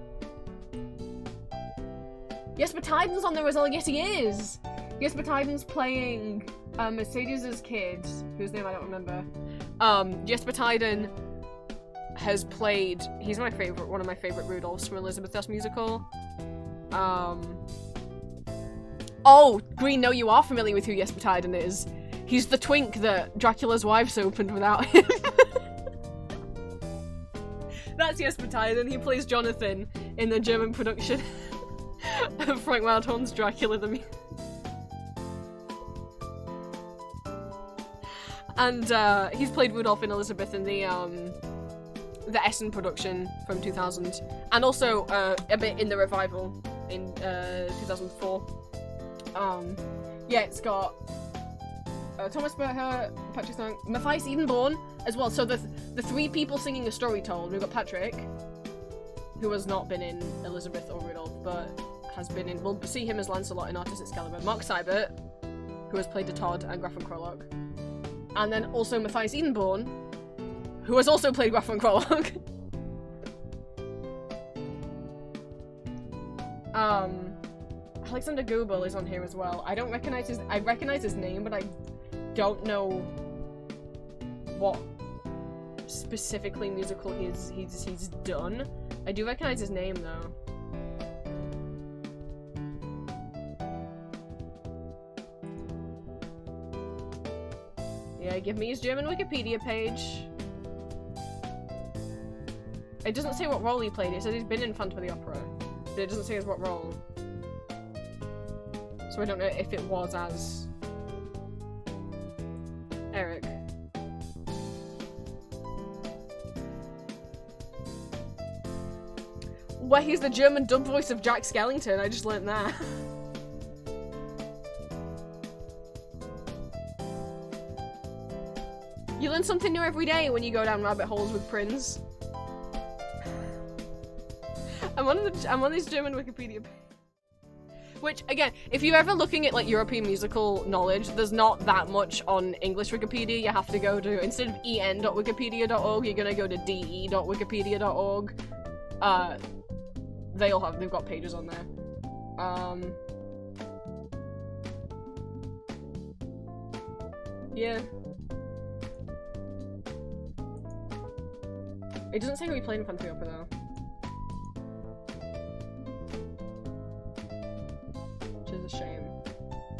Jesper Tyden's on there as well. Yes, he is. Jesper Tyden's playing Mercedes' kid, whose name I don't remember. Jesper Tyden has played, he's one of my favorite Rudolphs from Elizabeth Das musical. Oh, Green, no, you are familiar with who Jesper Tyden is. He's the twink that Dracula's wives opened without him. That's Jesper Tyden. He plays Jonathan in the German production of Frank Wildhorn's Dracula the And he's played Rudolph and Elizabeth in the Essen production from 2000, and also a bit in the revival in 2004. Yeah, it's got Thomas Bochert, Patrick Stank, Matthias Edenborn as well. So the three people singing a story told. We've got Patrick, who has not been in Elizabeth or Rudolph, but has been in. We'll see him as Lancelot in Artis Excalibur. Mark Seibert, who has played the Todd and Graf von Krolok. And then also Matthias Edenborn, who has also played Graf von Krolok. Alexander Goebel is on here as well. I recognize his name, but I don't know what specifically musical he's done. I do recognize his name though. Yeah, give me his German Wikipedia page. It doesn't say what role he played. It says he's been in Phantom of the Opera. But it doesn't say as what role. So I don't know if it was as Eric. Well, he's the German dub voice of Jack Skellington. I just learned that. You learn something new every day when you go down rabbit holes with Prince. I'm on this German Wikipedia page. Which, again, if you're ever looking at, like, European musical knowledge, there's not that much on English Wikipedia. You have to go to, instead of en.wikipedia.org, you're gonna go to de.wikipedia.org. They've got pages on there. Yeah. It doesn't say who he played in Phantom of the Opera, though. Which is a shame.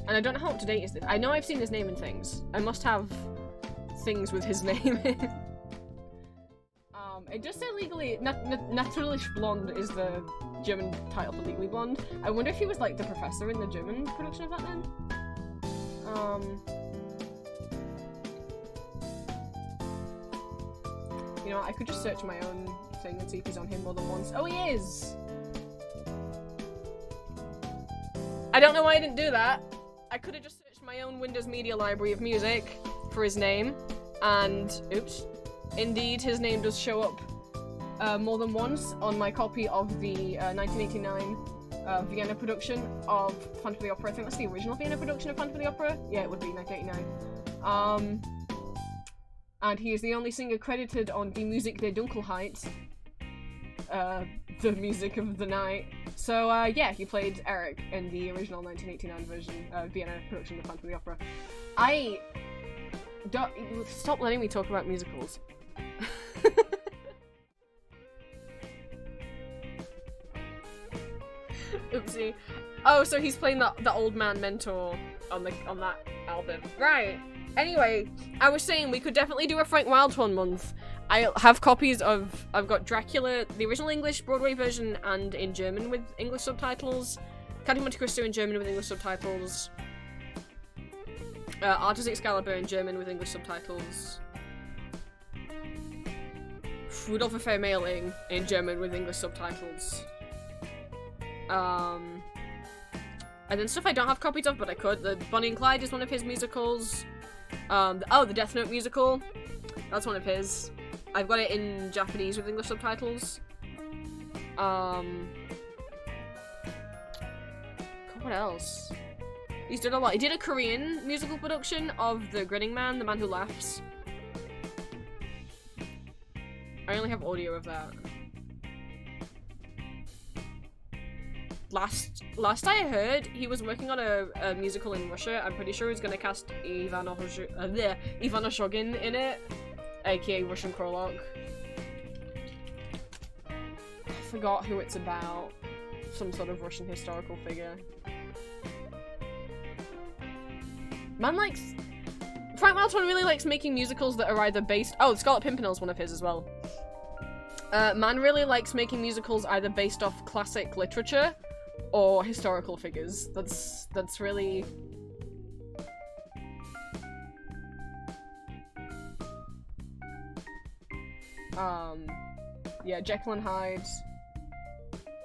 And I don't know how up to date is this. I know I've seen his name in things. I must have things with his name in. It just said legally. Natürlich Blonde is the German title for Legally Blonde. I wonder if he was like the professor in the German production of that then? You know, I could just search my own thing and see if he's on here more than once. Oh, he is! I don't know why I didn't do that. I could have just searched my own Windows Media Library of music for his name, and oops. Indeed, his name does show up more than once on my copy of the 1989 Vienna production of Phantom of the Opera. I think that's the original Vienna production of Phantom of the Opera. Yeah, it would be 1989. And he is the only singer credited on Die Musik der Dunkelheit, the music of the night. So yeah, he played Eric in the original 1989 version, Vienna production of Phantom of the Opera. I don't stop letting me talk about musicals. Oopsie. Oh, so he's playing the old man mentor on that album. Right. Anyway, I was saying we could definitely do a Frank Wilde one month. I have copies of, I've got Dracula, the original English Broadway version, and in German with English subtitles. Count of Monte Cristo in German with English subtitles. Artus Excalibur in German with English subtitles. Rudolph a Vermähling in German with English subtitles. And then stuff I don't have copies of, but I could. The Bonnie and Clyde is one of his musicals. The Death Note musical. That's one of his. I've got it in Japanese with English subtitles. What else? He's done a lot. He did a Korean musical production of The Grinning Man, The Man Who Laughs. I only have audio of that. Last I heard, he was working on a musical in Russia. I'm pretty sure he's gonna cast Ivana Shogin in it, aka Russian Krolok. I forgot who it's about. Some sort of Russian historical figure. Man likes... Frank Wilde really likes making musicals that are either based... Oh, Scarlet Pimpernel's one of his as well. Man really likes making musicals either based off classic literature or historical figures. That's really... Yeah, Jekyll and Hyde.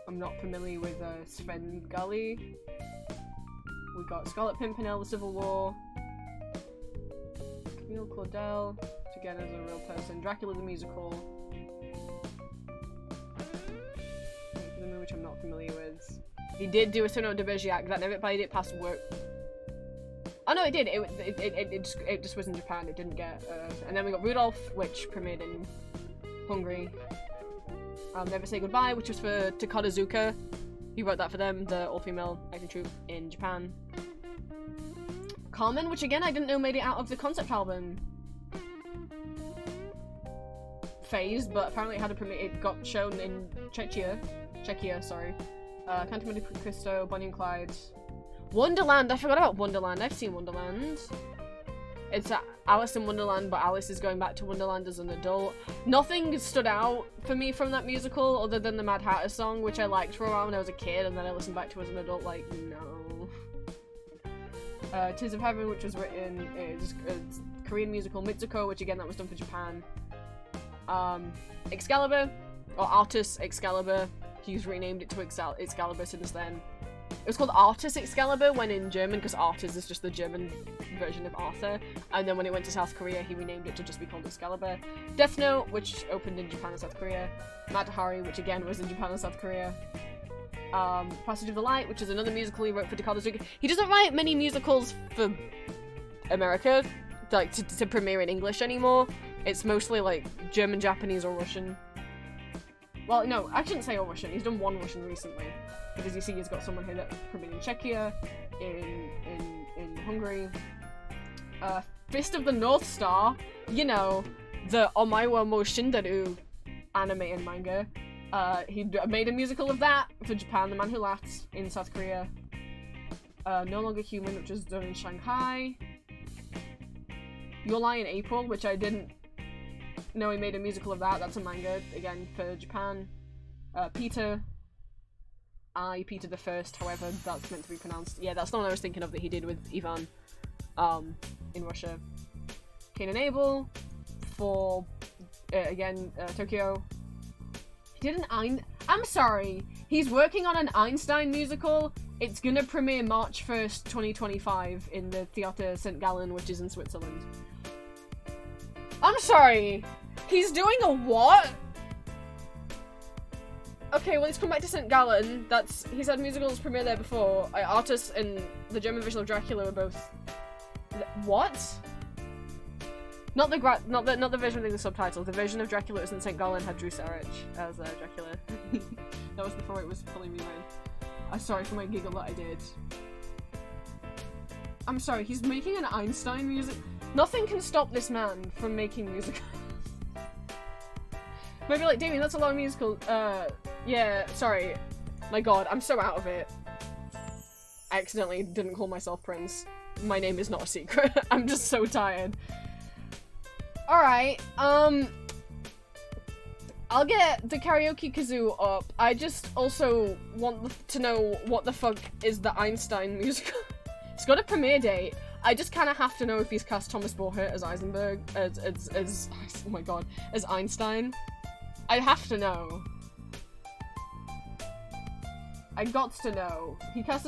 I'm not familiar with Sven Gully. We got Scarlet Pimpernel, The Civil War. Camille Claudel, together as a real person. Dracula the musical. Which I'm not familiar with. He did do a Sonneau de Bergerac, that never played it past work. Oh no, it did. It just was in Japan. It didn't get. And then we got Rudolph, which premiered in Hungary. Never Say Goodbye, which was for Takadazuka. He wrote that for them, the all-female acting troupe in Japan. Carmen, which again I didn't know made it out of the concept album phase, but apparently it had a premiere. It got shown in Czechia, sorry. Count of Monte Cristo, Bonnie and Clyde. Wonderland! I forgot about Wonderland. I've seen Wonderland. it's Alice in Wonderland, but Alice is going back to Wonderland as an adult. Nothing stood out for me from that musical other than the Mad Hatter song, which I liked for a while when I was a kid, and then I listened back to as an adult, like, no. Tears of Heaven, which was written, is a Korean musical. Mitsuko, which again, that was done for Japan. Excalibur, or Artus Excalibur. He's renamed it to Excalibur since then. It was called Artus Excalibur when in German, because Artus is just the German version of Arthur. And then when it went to South Korea, he renamed it to just be called Excalibur. Death Note, which opened in Japan and South Korea. Mata Hari, which again was in Japan and South Korea. Passage of the Light, which is another musical he wrote for Dakota Zuki. He doesn't write many musicals for America, like to premiere in English anymore. It's mostly like German, Japanese, or Russian. Well, no, I shouldn't say all Russian. He's done one Russian recently. But as you see, he's got someone here that premiered in Czechia, in Hungary. Fist of the North Star, you know, the Omaiwa mo Shindaru anime and manga. He made a musical of that for Japan, The Man Who Laughs, in South Korea. No Longer Human, which was done in Shanghai. You'll Lie in April, which I didn't know he made a musical of that. That's a manga, again, for Japan. Peter the First, however that's meant to be pronounced. Yeah, that's the one I was thinking of that he did with Ivan, in Russia. Cain and Abel, for, again, Tokyo. He did I'm sorry, he's working on an Einstein musical. It's gonna premiere March 1st, 2025 in the Theater St. Gallen, which is in Switzerland. I'm sorry, he's doing a what? Okay, well, he's come back to St. Gallen. He's had musicals premiere there before. Artus and the German version of Dracula were both. What? Not the version with the subtitles. The version of Dracula was in St. Gallen had Drew Sarich as Dracula. That was before it was fully remade. I'm sorry for my giggle that I did. I'm sorry, he's making an Einstein music. Nothing can stop this man from making music. Maybe like, Damien, that's a lot of musical. Yeah, sorry. My god, I'm so out of it. I accidentally didn't call myself Prince. My name is not a secret. I'm just so tired. Alright, I'll get the karaoke kazoo up. I just also want to know what the fuck is the Einstein musical. It's got a premiere date. I just kind of have to know if he's cast Thomas Borchert as Eisenberg, as oh my god, as Einstein. I have to know. I got to know. He casts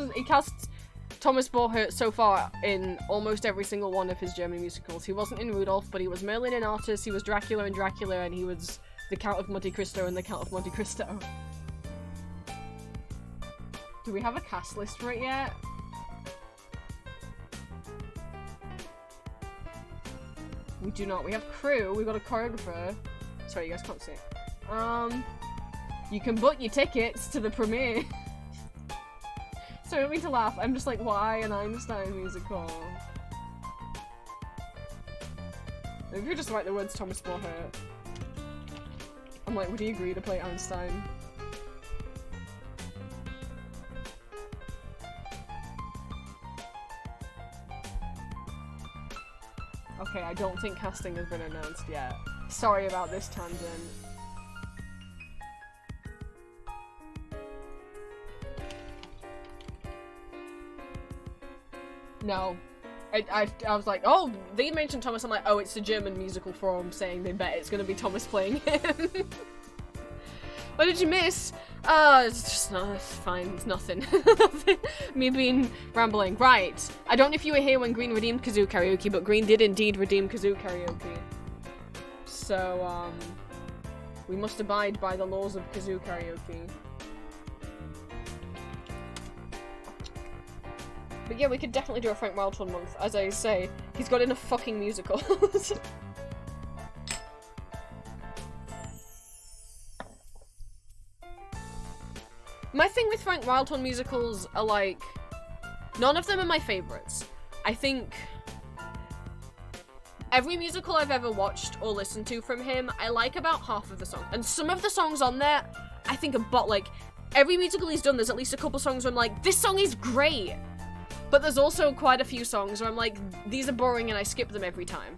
Thomas Borchert so far in almost every single one of his German musicals. He wasn't in Rudolph, but he was Merlin in Artus, he was Dracula in Dracula, and he was the Count of Monte Cristo in the Count of Monte Cristo. Do we have a cast list for it yet? We do not. We have crew, we've got a choreographer. Sorry, you guys can't see. You can book your tickets to the premiere. So I don't mean to laugh, I'm just like, why an Einstein musical? Maybe you just write the words Thomas Borchert. I'm like, would he agree to play Einstein? Okay, I don't think casting has been announced yet. Sorry about this tangent. No. I was like, oh, they mentioned Thomas. I'm like, oh, it's the German musical forum saying they bet it's gonna be Thomas playing him. What did you miss? It's just not, it's fine, it's nothing. Me being rambling. Right. I don't know if you were here when Green redeemed Kazoo Karaoke, but Green did indeed redeem Kazoo Karaoke. So, we must abide by the laws of Kazoo Karaoke. But yeah, we could definitely do a Frank Wildhorn month. As I say, he's got enough fucking musicals. My thing with Frank Wildhorn musicals are like, none of them are my favorites. I think every musical I've ever watched or listened to from him, I like about half of the song. And some of the songs on there, I think like, every musical he's done, there's at least a couple songs where I'm like, this song is great. But there's also quite a few songs where I'm like, these are boring and I skip them every time.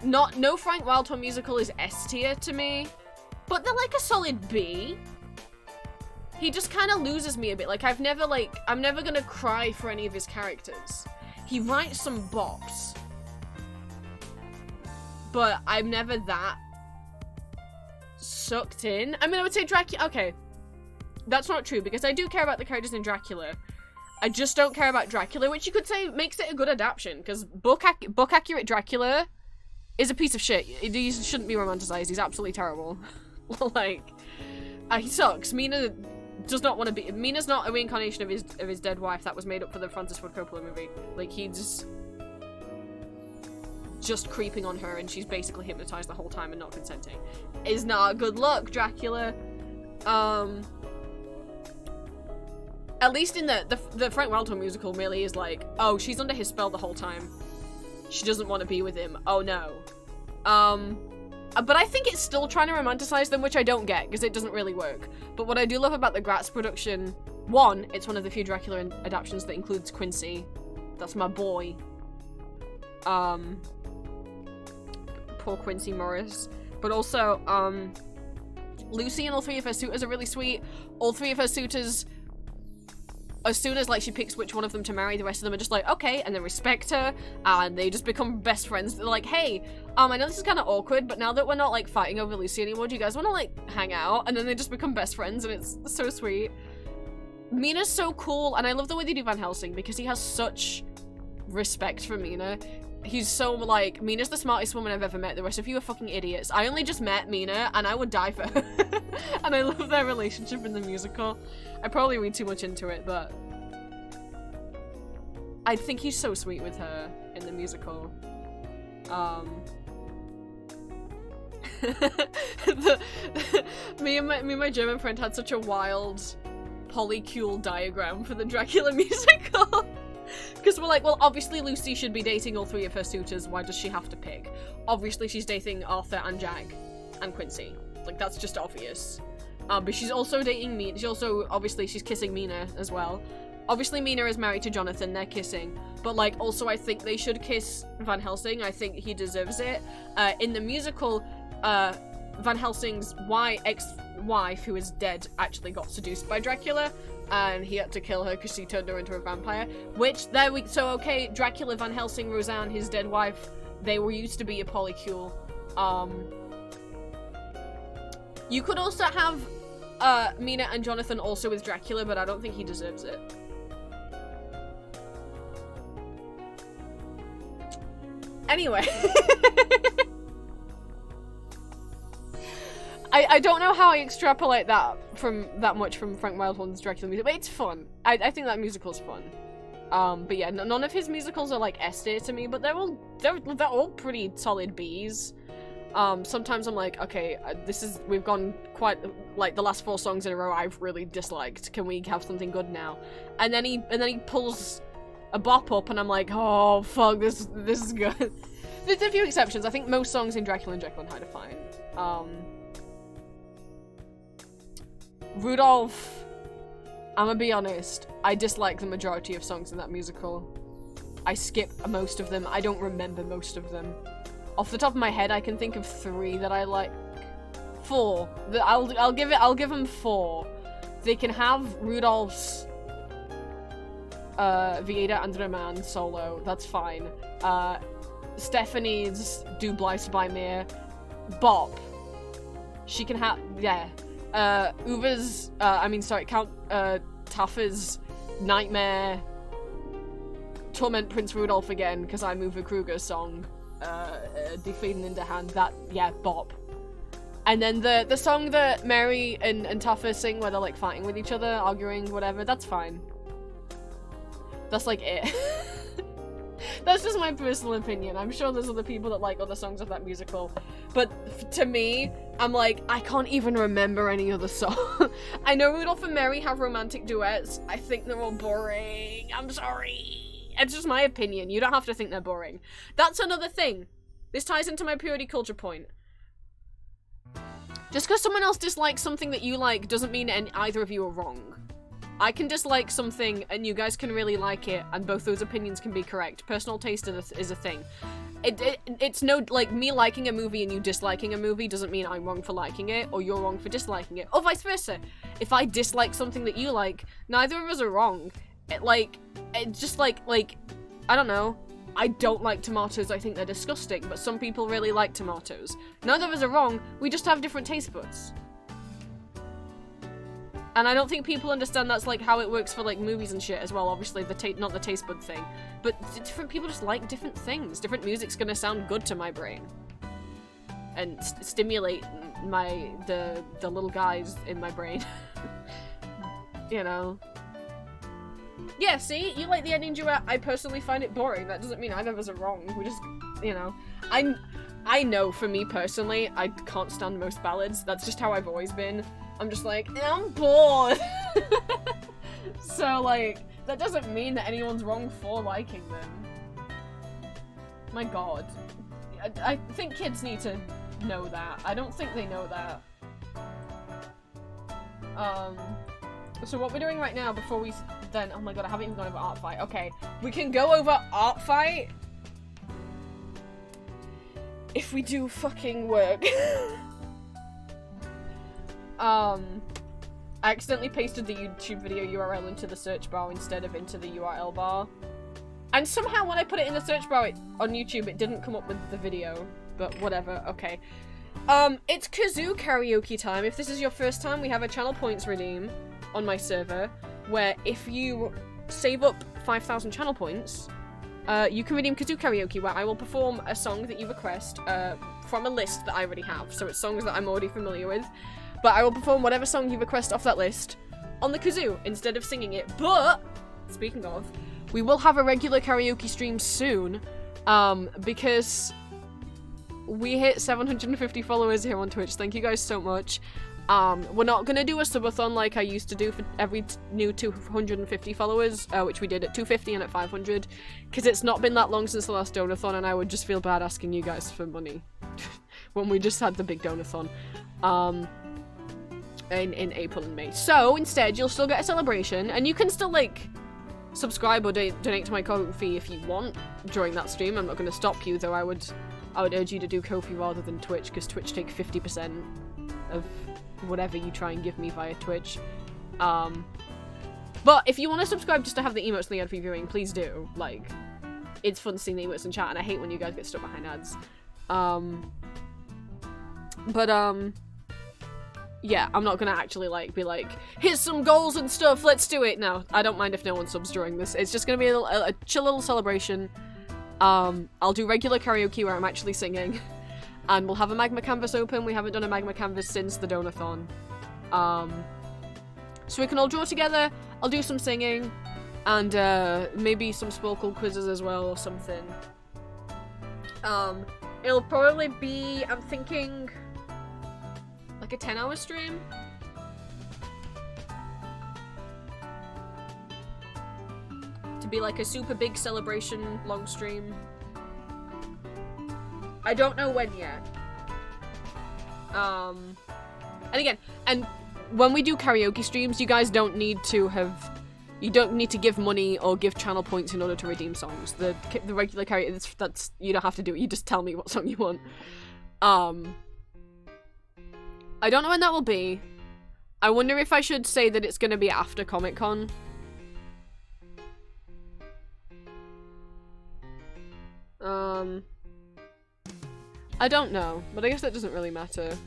No Frank Wildhorn musical is S tier to me, but they're like a solid B. He just kind of loses me a bit. Like, I'm never gonna cry for any of his characters. He writes some bops, but I'm never that sucked in. I mean, I would say Dracula. Okay, that's not true because I do care about the characters in Dracula. I just don't care about Dracula, which you could say makes it a good adaptation because book accurate Dracula is a piece of shit. He shouldn't be romanticized. He's absolutely terrible. Like, he sucks. Mina does not want to be. Mina's not a reincarnation of his dead wife that was made up for the Francis Ford Coppola movie. Like, he's just creeping on her and she's basically hypnotized the whole time and not consenting. Is not a good look, Dracula. At least in the Frank Wildhorn musical really is like, oh, she's under his spell the whole time. She doesn't want to be with him. Oh no. But I think it's still trying to romanticize them, which I don't get, because it doesn't really work. But what I do love about the Gratz production, one, it's one of the few Dracula adaptations that includes Quincy. That's my boy. Poor Quincy Morris. But also, Lucy and all three of her suitors are really sweet. All three of her suitors, as soon as, like, she picks which one of them to marry, the rest of them are just like, okay, and they respect her, and they just become best friends. They're like, hey, I know this is kind of awkward, but now that we're not, like, fighting over Lucy anymore, do you guys want to, like, hang out? And then they just become best friends, and it's so sweet. Mina's so cool, and I love the way they do Van Helsing, because he has such respect for Mina. He's so, like, Mina's the smartest woman I've ever met. The rest of you are fucking idiots. I only just met Mina, and I would die for her. And I love their relationship in the musical. I probably read too much into it, but I think he's so sweet with her in the musical. Me and my German friend had such a wild polycule diagram for the Dracula musical. Because we're like, well, obviously Lucy should be dating all three of her suitors. Why does she have to pick? Obviously she's dating Arthur and Jag and Quincy. Like, that's just obvious. But she's also dating Mina. Obviously she's kissing Mina as well. Obviously Mina is married to Jonathan, they're kissing. But, like, also I think they should kiss Van Helsing. I think he deserves it. In the musical, Van Helsing's ex-wife, who is dead, actually got seduced by Dracula. And he had to kill her because she turned her into a vampire. So okay, Dracula, Van Helsing, Roseanne, his dead wife, they were used to be a polycule. You could also have Mina and Jonathan also with Dracula, but I don't think he deserves it. Anyway. I don't know how I extrapolate that much from Frank Wildhorn's Dracula music, but it's fun. I think that musical's fun. But yeah, none of his musicals are like S tier to me, but they're all pretty solid Bs. Sometimes I'm like, okay, we've gone quite, like, the last 4 songs in a row I've really disliked. Can we have something good now? And then he pulls a bop up and I'm like, oh fuck, this is good. There's a few exceptions. I think most songs in Dracula and Jekyll and Hyde are fine. Rudolph, I'm gonna be honest, I dislike the majority of songs in that musical. I skip most of them. I don't remember most of them. Off the top of my head, I can think of 3 that I like. 4. I'll give them 4. They can have Rudolph's Vida Andreman solo. That's fine. Stephanie's Do Blighted by Mir. Bop. She can have, yeah. Uwe's, Count Taffer's Nightmare. Torment Prince Rudolph again, because I'm Uwe Kruger's song. Die Frieden in der Hand. That, yeah, bop. And then the song that Mary and Taffer sing where they're, like, fighting with each other, arguing, whatever, that's fine. That's, like, it. That's just my personal opinion. I'm sure there's other people that like other songs of that musical. But to me, I'm like, I can't even remember any other song. I know Rudolph and Mary have romantic duets. I think they're all boring. I'm sorry. It's just my opinion. You don't have to think they're boring. That's another thing. This ties into my purity culture point. Just because someone else dislikes something that you like doesn't mean either of you are wrong. I can dislike something and you guys can really like it, and both those opinions can be correct. Personal taste is a thing. It's no, like, me liking a movie and you disliking a movie doesn't mean I'm wrong for liking it or you're wrong for disliking it, or vice versa. If I dislike something that you like, neither of us are wrong. It's just like, I don't know. I don't like tomatoes, I think they're disgusting, but some people really like tomatoes. Neither of us are wrong, we just have different taste buds. And I don't think people understand that's like how it works for like movies and shit as well. Obviously, not the taste bud thing, but different people just like different things. Different music's gonna sound good to my brain and stimulate the little guys in my brain. You know. Yeah, see, you like the ending duet. I personally find it boring. That doesn't mean either of us are wrong. We just, you know, I know for me personally, I can't stand most ballads. That's just how I've always been. I'm just like, I'm bored. So, like, that doesn't mean that anyone's wrong for liking them. My god. I think kids need to know that. I don't think they know that. So what we're doing right now before we then, oh my god, I haven't even gone over art fight. Okay, we can go over art fight if we do fucking work. I accidentally pasted the YouTube video URL into the search bar instead of into the URL bar. And somehow when I put it in the search bar on YouTube, it didn't come up with the video. But whatever, okay. It's kazoo karaoke time. If this is your first time, we have a channel points redeem on my server, where if you save up 5,000 channel points, you can redeem kazoo karaoke, where I will perform a song that you request from a list that I already have. So it's songs that I'm already familiar with. But I will perform whatever song you request off that list on the kazoo instead of singing it. But, speaking of, we will have a regular karaoke stream soon, because we hit 750 followers here on Twitch. Thank you guys so much. We're not gonna do a subathon like I used to do for every new 250 followers, which we did at 250 and at 500, because it's not been that long since the last donathon, and I would just feel bad asking you guys for money when we just had the big donathon. In April and May. So instead, you'll still get a celebration, and you can still like subscribe or donate to my Ko-fi if you want during that stream. I'm not going to stop you, though. I would urge you to do Ko-fi rather than Twitch, because Twitch takes 50% of whatever you try and give me via Twitch. But if you want to subscribe just to have the emotes and the ad free viewing, please do. Like, it's fun seeing the emotes in chat, and I hate when you guys get stuck behind ads. Yeah, I'm not gonna actually, like, be like, here's some goals and stuff, let's do it. No, I don't mind if no one subs during this. It's just gonna be a chill little celebration. I'll do regular karaoke where I'm actually singing. And we'll have a magma canvas open. We haven't done a magma canvas since the donathon. So we can all draw together. I'll do some singing. And, maybe some Sporkle quizzes as well or something. It'll probably be, I'm thinking, like a 10-hour stream? To be like a super big celebration long stream. I don't know when yet. And again, and when we do karaoke streams, you guys don't need to have, you don't need to give money or give channel points in order to redeem songs. The regular karaoke, that's, you don't have to do it, you just tell me what song you want. I don't know when that will be. I wonder if I should say that it's gonna be after Comic-Con. I don't know, but I guess that doesn't really matter.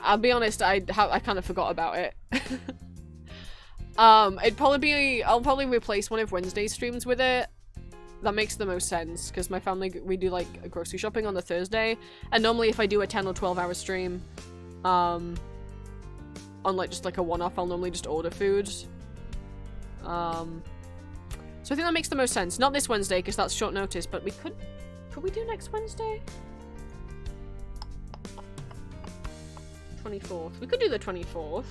I'll be honest, I kind of forgot about it. It'd probably be, I'll probably replace one of Wednesday's streams with it. That makes the most sense, because my family, we do like grocery shopping on the Thursday, and normally if I do a 10 or 12 hour stream, on like just like a one-off, I'll normally just order food. So I think that makes the most sense. Not this Wednesday, because that's short notice, but we could we do next Wednesday? 24th. We could do the 24th.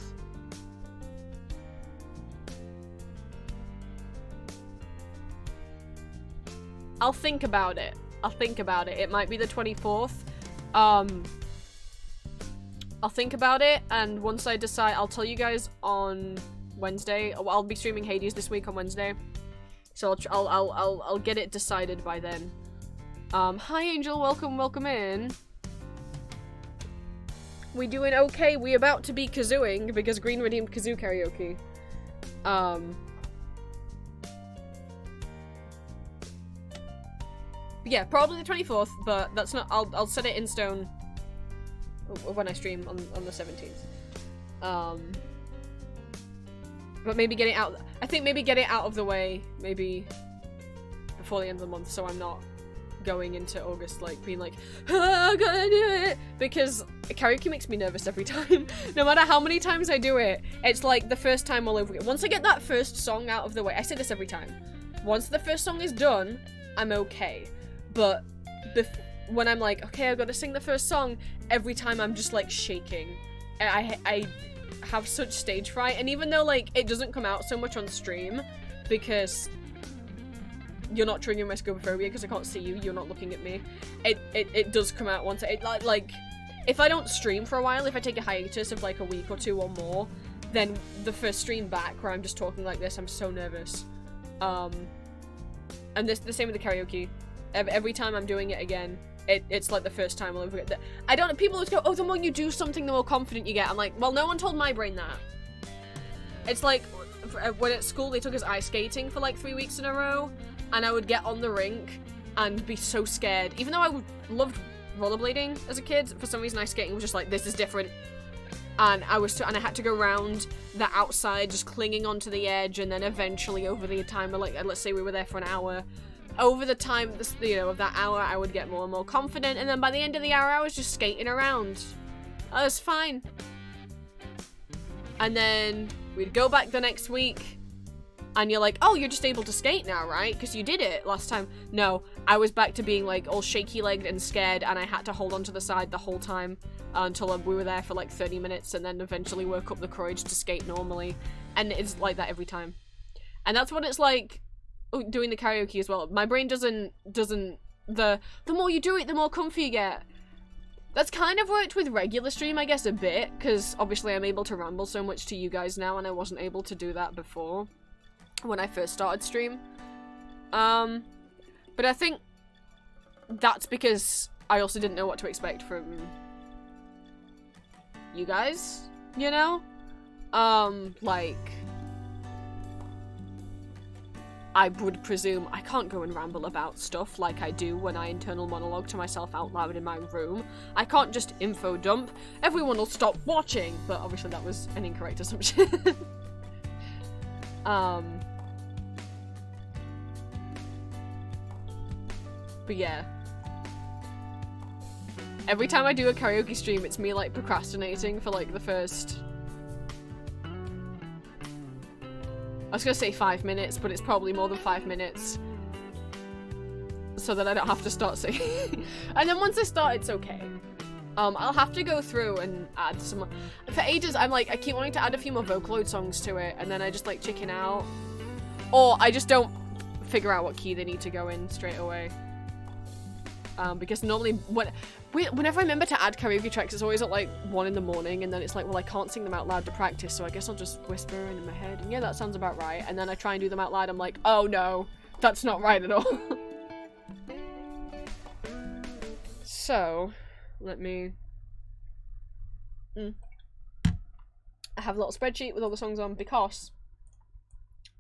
I'll think about it. I'll think about it. It might be the 24th. I'll think about it, and once I decide, I'll tell you guys on Wednesday. I'll be streaming Hades this week on Wednesday. So I'll get it decided by then. Hi Angel, welcome in. We doing okay? We about to be kazooing because Green redeemed kazoo karaoke. Yeah, probably the 24th, but that's not- I'll set it in stone when I stream on the 17th. But maybe get it out- I think maybe get it out of the way, maybe before the end of the month, so I'm not going into August like being like, oh, I gotta do it, because karaoke makes me nervous every time. No matter how many times I do it, it's like the first time all over again. Once I get that first song out of the way, I say this every time, once the first song is done, I'm okay. But when I'm like, okay, I've got to sing the first song, every time I'm just like shaking. I have such stage fright, and even though like it doesn't come out so much on stream because you're not triggering my scopophobia because I can't see you, you're not looking at me, it does come out once. Like if I don't stream for a while, if I take a hiatus of like a week or two or more, then the first stream back where I'm just talking like this, I'm so nervous. And the same with the karaoke. Every time I'm doing it again, it's like the first time all over again. I don't- people always go, oh, the more you do something, the more confident you get. I'm like, well, no one told my brain that. It's like, when at school they took us ice skating for like 3 weeks in a row, and I would get on the rink and be so scared. Even though I loved rollerblading as a kid, for some reason ice skating was just like, this is different. And I had to go around the outside, just clinging onto the edge, and then eventually over the time, like, let's say we were there for an hour, over the time, you know, of that hour, I would get more and more confident, and then by the end of the hour, I was just skating around. I was fine. And then we'd go back the next week, and you're like, oh, you're just able to skate now, right? Because you did it last time. No, I was back to being like all shaky-legged and scared, and I had to hold onto the side the whole time until we were there for like 30 minutes, and then eventually work up the courage to skate normally. And it's like that every time. And that's what it's like doing the karaoke as well. My brain doesn't the more you do it, the more comfy you get. That's kind of worked with regular stream, I guess, a bit, because obviously I'm able to ramble so much to you guys now, and I wasn't able to do that before when I first started stream. But I think that's because I also didn't know what to expect from you guys, you know? Like, I would presume I can't go and ramble about stuff like I do when I internal monologue to myself out loud in my room. I can't just info dump. Everyone will stop watching, but obviously that was an incorrect assumption. But yeah. Every time I do a karaoke stream, it's me like procrastinating for like the first... I was gonna say 5 minutes, but it's probably more than 5 minutes. So that I don't have to start singing. And then once I start, it's okay. I'll have to go through and add some more. For ages, I'm like, I keep wanting to add a few more Vocaloid songs to it, and then I just like chicken out. Or I just don't figure out what key they need to go in straight away. Because normally, whenever I remember to add karaoke tracks, it's always at like 1 in the morning, and then it's like, well, I can't sing them out loud to practice, so I guess I'll just whisper in my head, and yeah, that sounds about right. And then I try and do them out loud, I'm like, oh no, that's not right at all. So, let me... I have a little spreadsheet with all the songs on because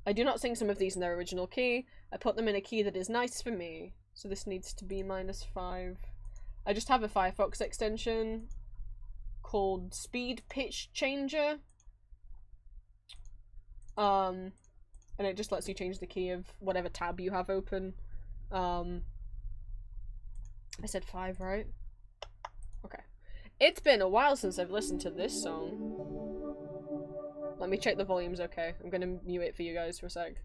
I do not sing some of these in their original key. I put them in a key that is nice for me. So this needs to be -5. I just have a Firefox extension called Speed Pitch Changer. And it just lets you change the key of whatever tab you have open. I said 5, right? Okay. It's been a while since I've listened to this song. Let me check the volume's okay. I'm gonna mute it for you guys for a sec.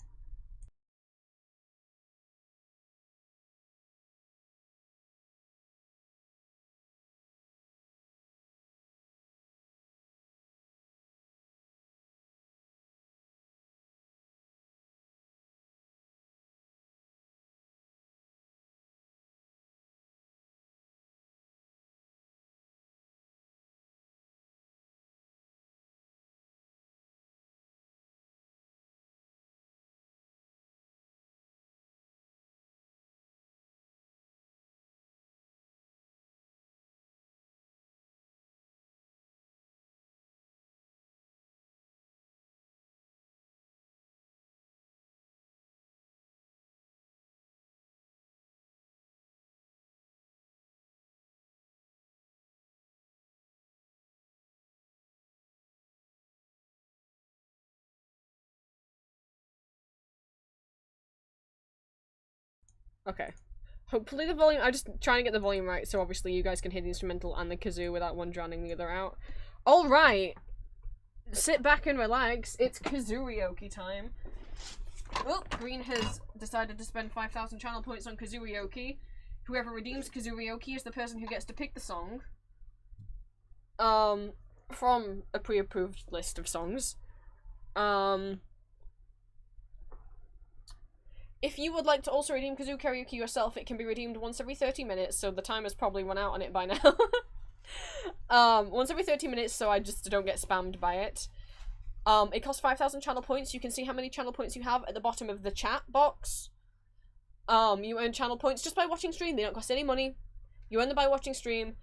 Okay. Hopefully the volume- I'm just trying to get the volume right, so obviously you guys can hear the instrumental and the kazoo without one drowning the other out. Alright! Sit back and relax, it's kazooioke time. Oh, Green has decided to spend 5,000 channel points on kazooioke. Whoever redeems kazooioke is the person who gets to pick the song. From a pre-approved list of songs. If you would like to also redeem Kazoo Karaoke yourself, it can be redeemed once every 30 minutes, so the timer's probably run out on it by now. Once every 30 minutes, so I just don't get spammed by it. It costs 5,000 channel points. You can see how many channel points you have at the bottom of the chat box. You earn channel points just by watching stream. They don't cost any money. You earn them by watching stream.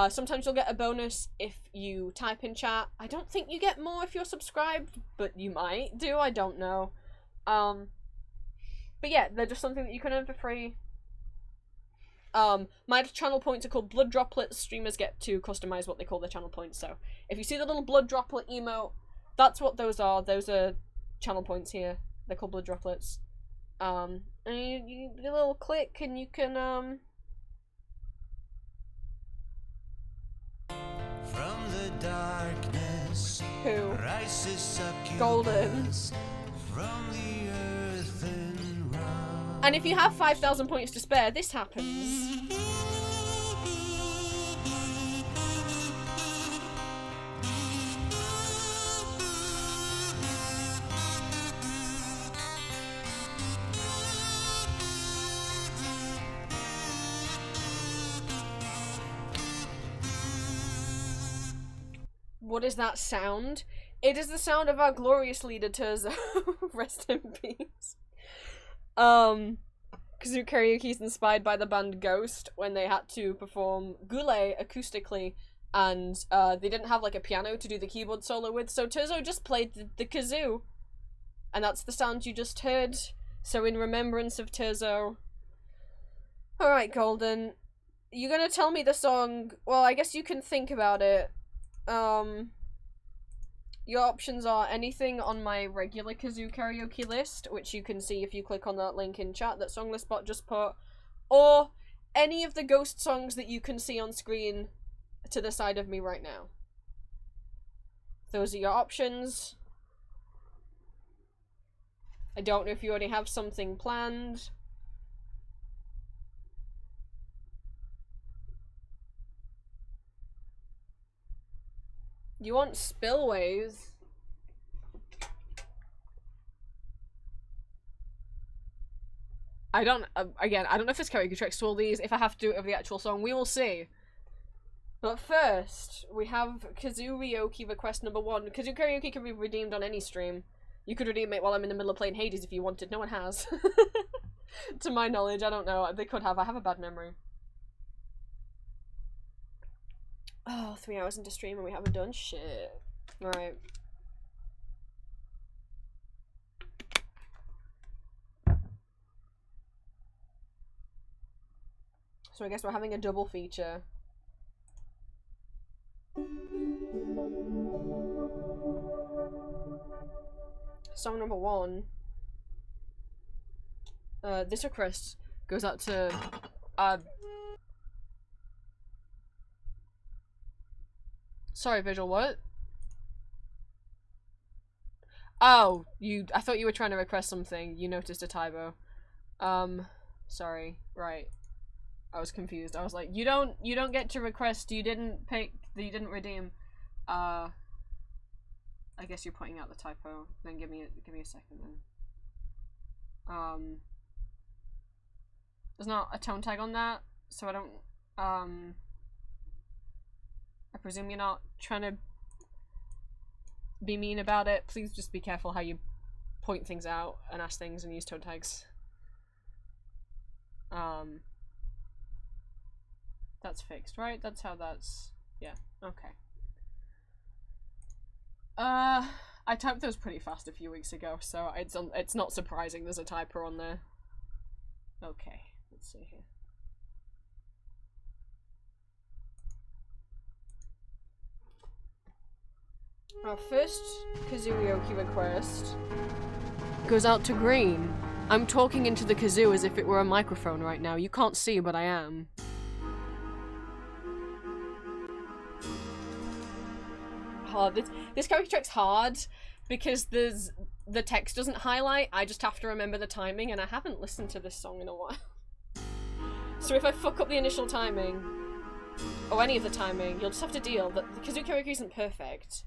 Sometimes you'll get a bonus if you type in chat. I don't think you get more if you're subscribed, but you might do. I don't know. But yeah, they're just something that you can earn for free. My channel points are called blood droplets. Streamers get to customize what they call their channel points. So if you see the little blood droplet emote, that's what those are. Those are channel points here. They're called blood droplets. And you do a little click and you can From the darkness, who? rises succubus. Golden. From the earthen rock. And if you have 5,000 points to spare, this happens. What is that sound? It is the sound of our glorious leader Terzo. Rest in peace. Kazoo Karaoke is inspired by the band Ghost when they had to perform Goulet acoustically, and they didn't have like a piano to do the keyboard solo with, so Terzo just played the kazoo. And that's the sound you just heard. So in remembrance of Terzo. Alright, Golden. You're gonna tell me the song. Well, I guess you can think about it. Your options are anything on my regular Kazoo Karaoke list, which you can see if you click on that link in chat that Songlistbot just put, or any of the Ghost songs that you can see on screen to the side of me right now. Those are your options. I don't know if you already have something planned. You want spillways? I don't, again, I don't know if there's karaoke tracks to all these. If I have to do it over the actual song, we will see. But first, we have Kazooioke request number 1. Kazoo Karaoke can be redeemed on any stream. You could redeem it while I'm in the middle of playing Hades if you wanted. No one has. To my knowledge, I don't know. They could have. I have a bad memory. Oh, 3 hours into stream and we haven't done shit. Right. So I guess we're having a double feature. Song number 1. This request goes out to sorry, Visual, what? Oh, I thought you were trying to request something. You noticed a typo. Sorry. Right. I was confused. I was like, you don't get to request, you didn't redeem. I guess you're pointing out the typo. Then give me a second then. There's not a tone tag on that, so I don't, I presume you're not trying to be mean about it. Please just be careful how you point things out and ask things and use tone tags. That's fixed, right? That's how that's... yeah, okay. I typed those pretty fast a few weeks ago, so it's not surprising there's a typo on there. Okay, let's see here. Our first Kazooioke request goes out to Green. I'm talking into the kazoo as if it were a microphone right now. You can't see, but I am. Oh, this character trick's hard because the text doesn't highlight. I just have to remember the timing, and I haven't listened to this song in a while. So if I fuck up the initial timing, or any of the timing, you'll just have to deal. The kazoo karaoke isn't perfect.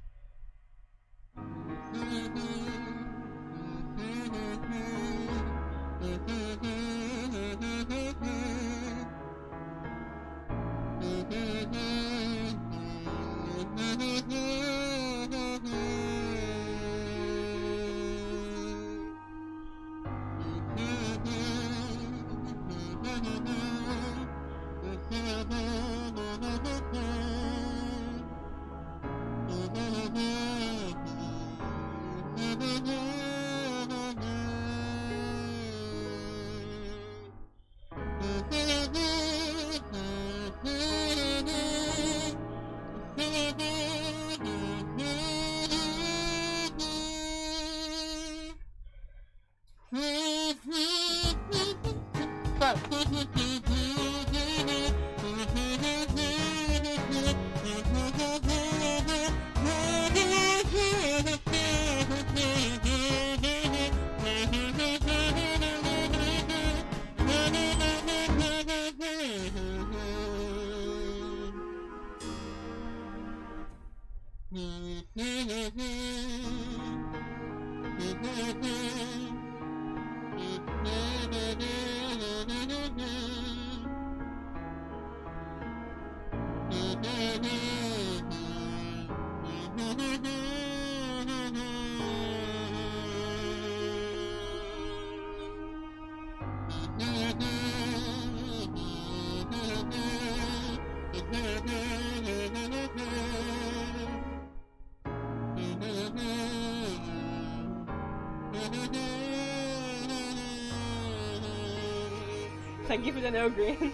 Thank you for the no green.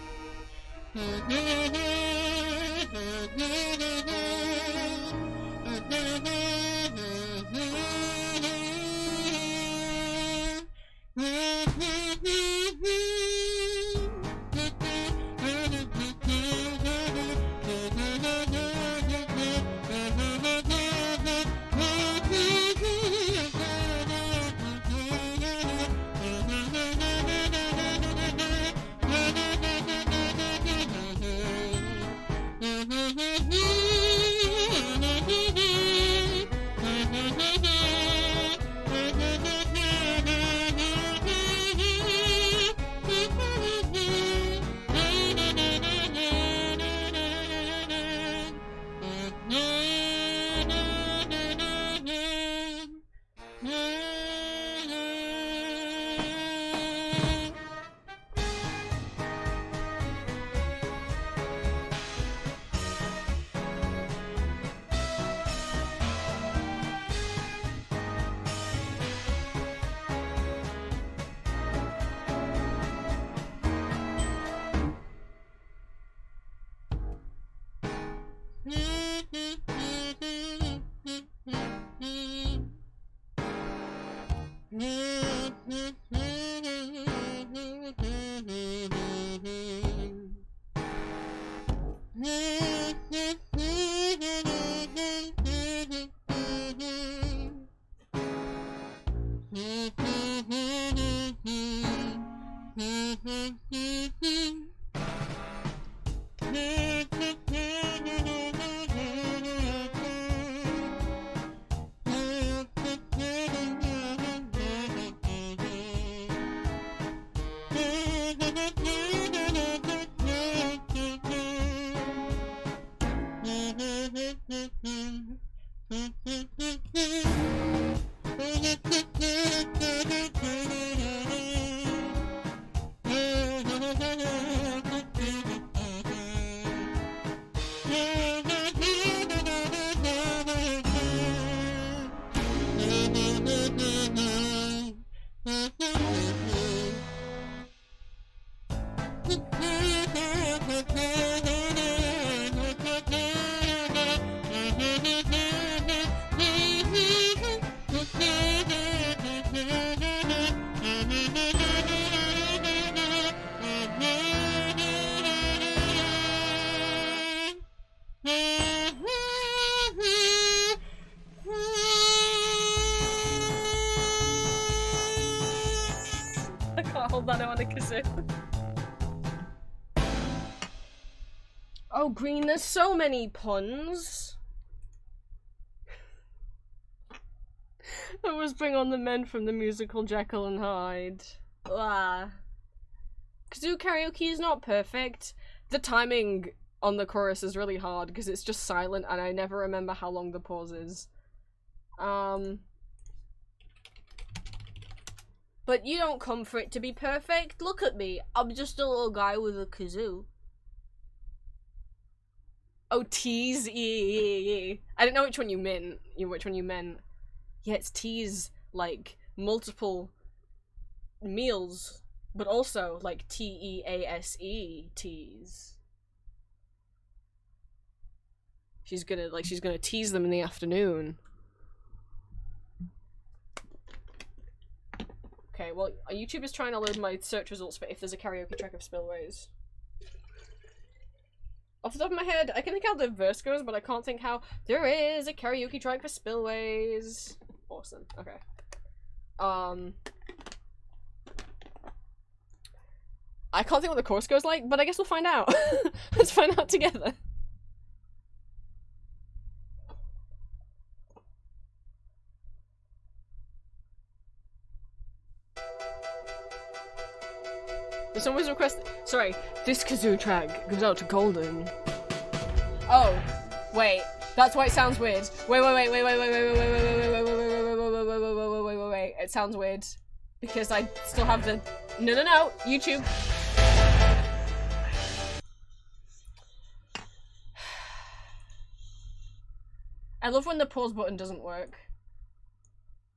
on a kazoo. Oh, Green, there's so many puns. That was Bring on the Men from the musical Jekyll and Hyde. Ah. Kazoo karaoke is not perfect. The timing on the chorus is really hard because it's just silent and I never remember how long the pause is. But you don't come for it to be perfect. Look at me. I'm just a little guy with a kazoo. Oh, tease. Yeah. I didn't know which one you meant. Which one you meant. Yeah, it's tease, like, multiple meals, but also, like, T-E-A-S-E, tease. She's gonna tease them in the afternoon. Okay, well, YouTube is trying to load my search results for if there's a karaoke track of Spillways. Off the top of my head, I can think how the verse goes, but I can't think how. There is a karaoke track for Spillways. Awesome. Okay. I can't think what the chorus goes like, but I guess we'll find out. Let's find out together. If someone's request, sorry, this kazoo track goes out to Golden. Oh, wait, that's why it sounds weird. Wait. It sounds weird because I still have the. No, YouTube. I love when the pause button doesn't work.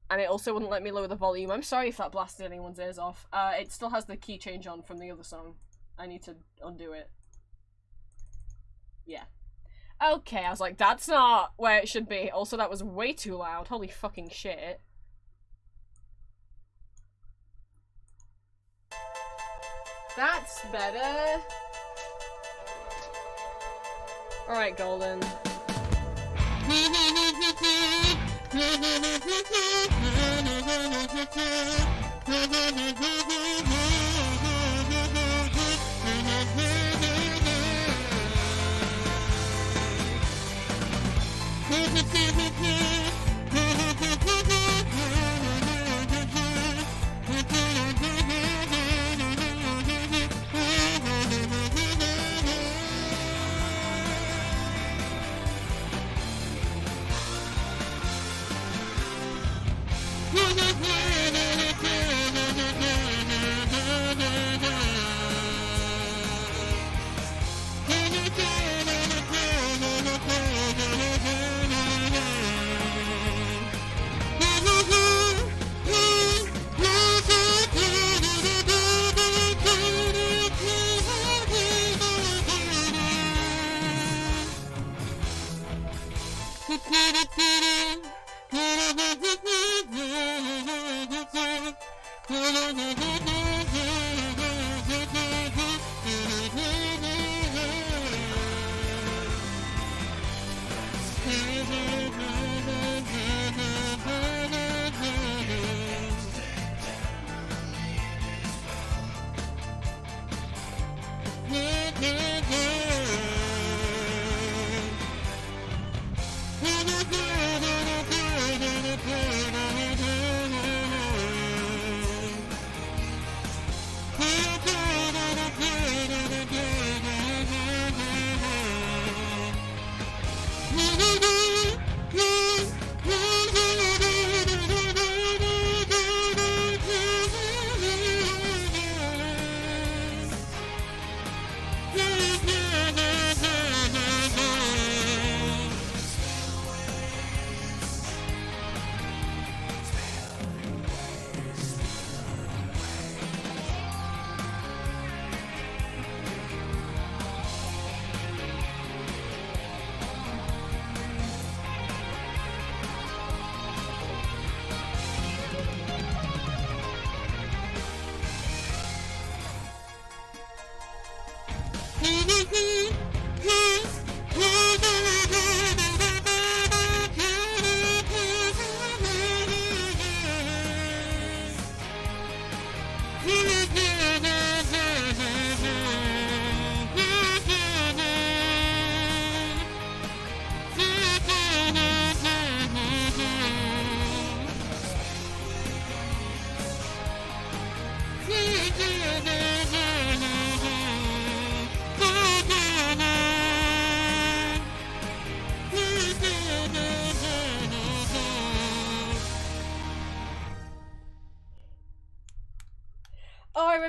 And it also wouldn't let me lower the volume. I'm sorry if that blasted anyone's ears off. It still has the key change on from the other song. I need to undo it. Yeah. Okay, I was like, that's not where it should be. Also, that was way too loud. Holy fucking shit. That's better. Alright, Golden.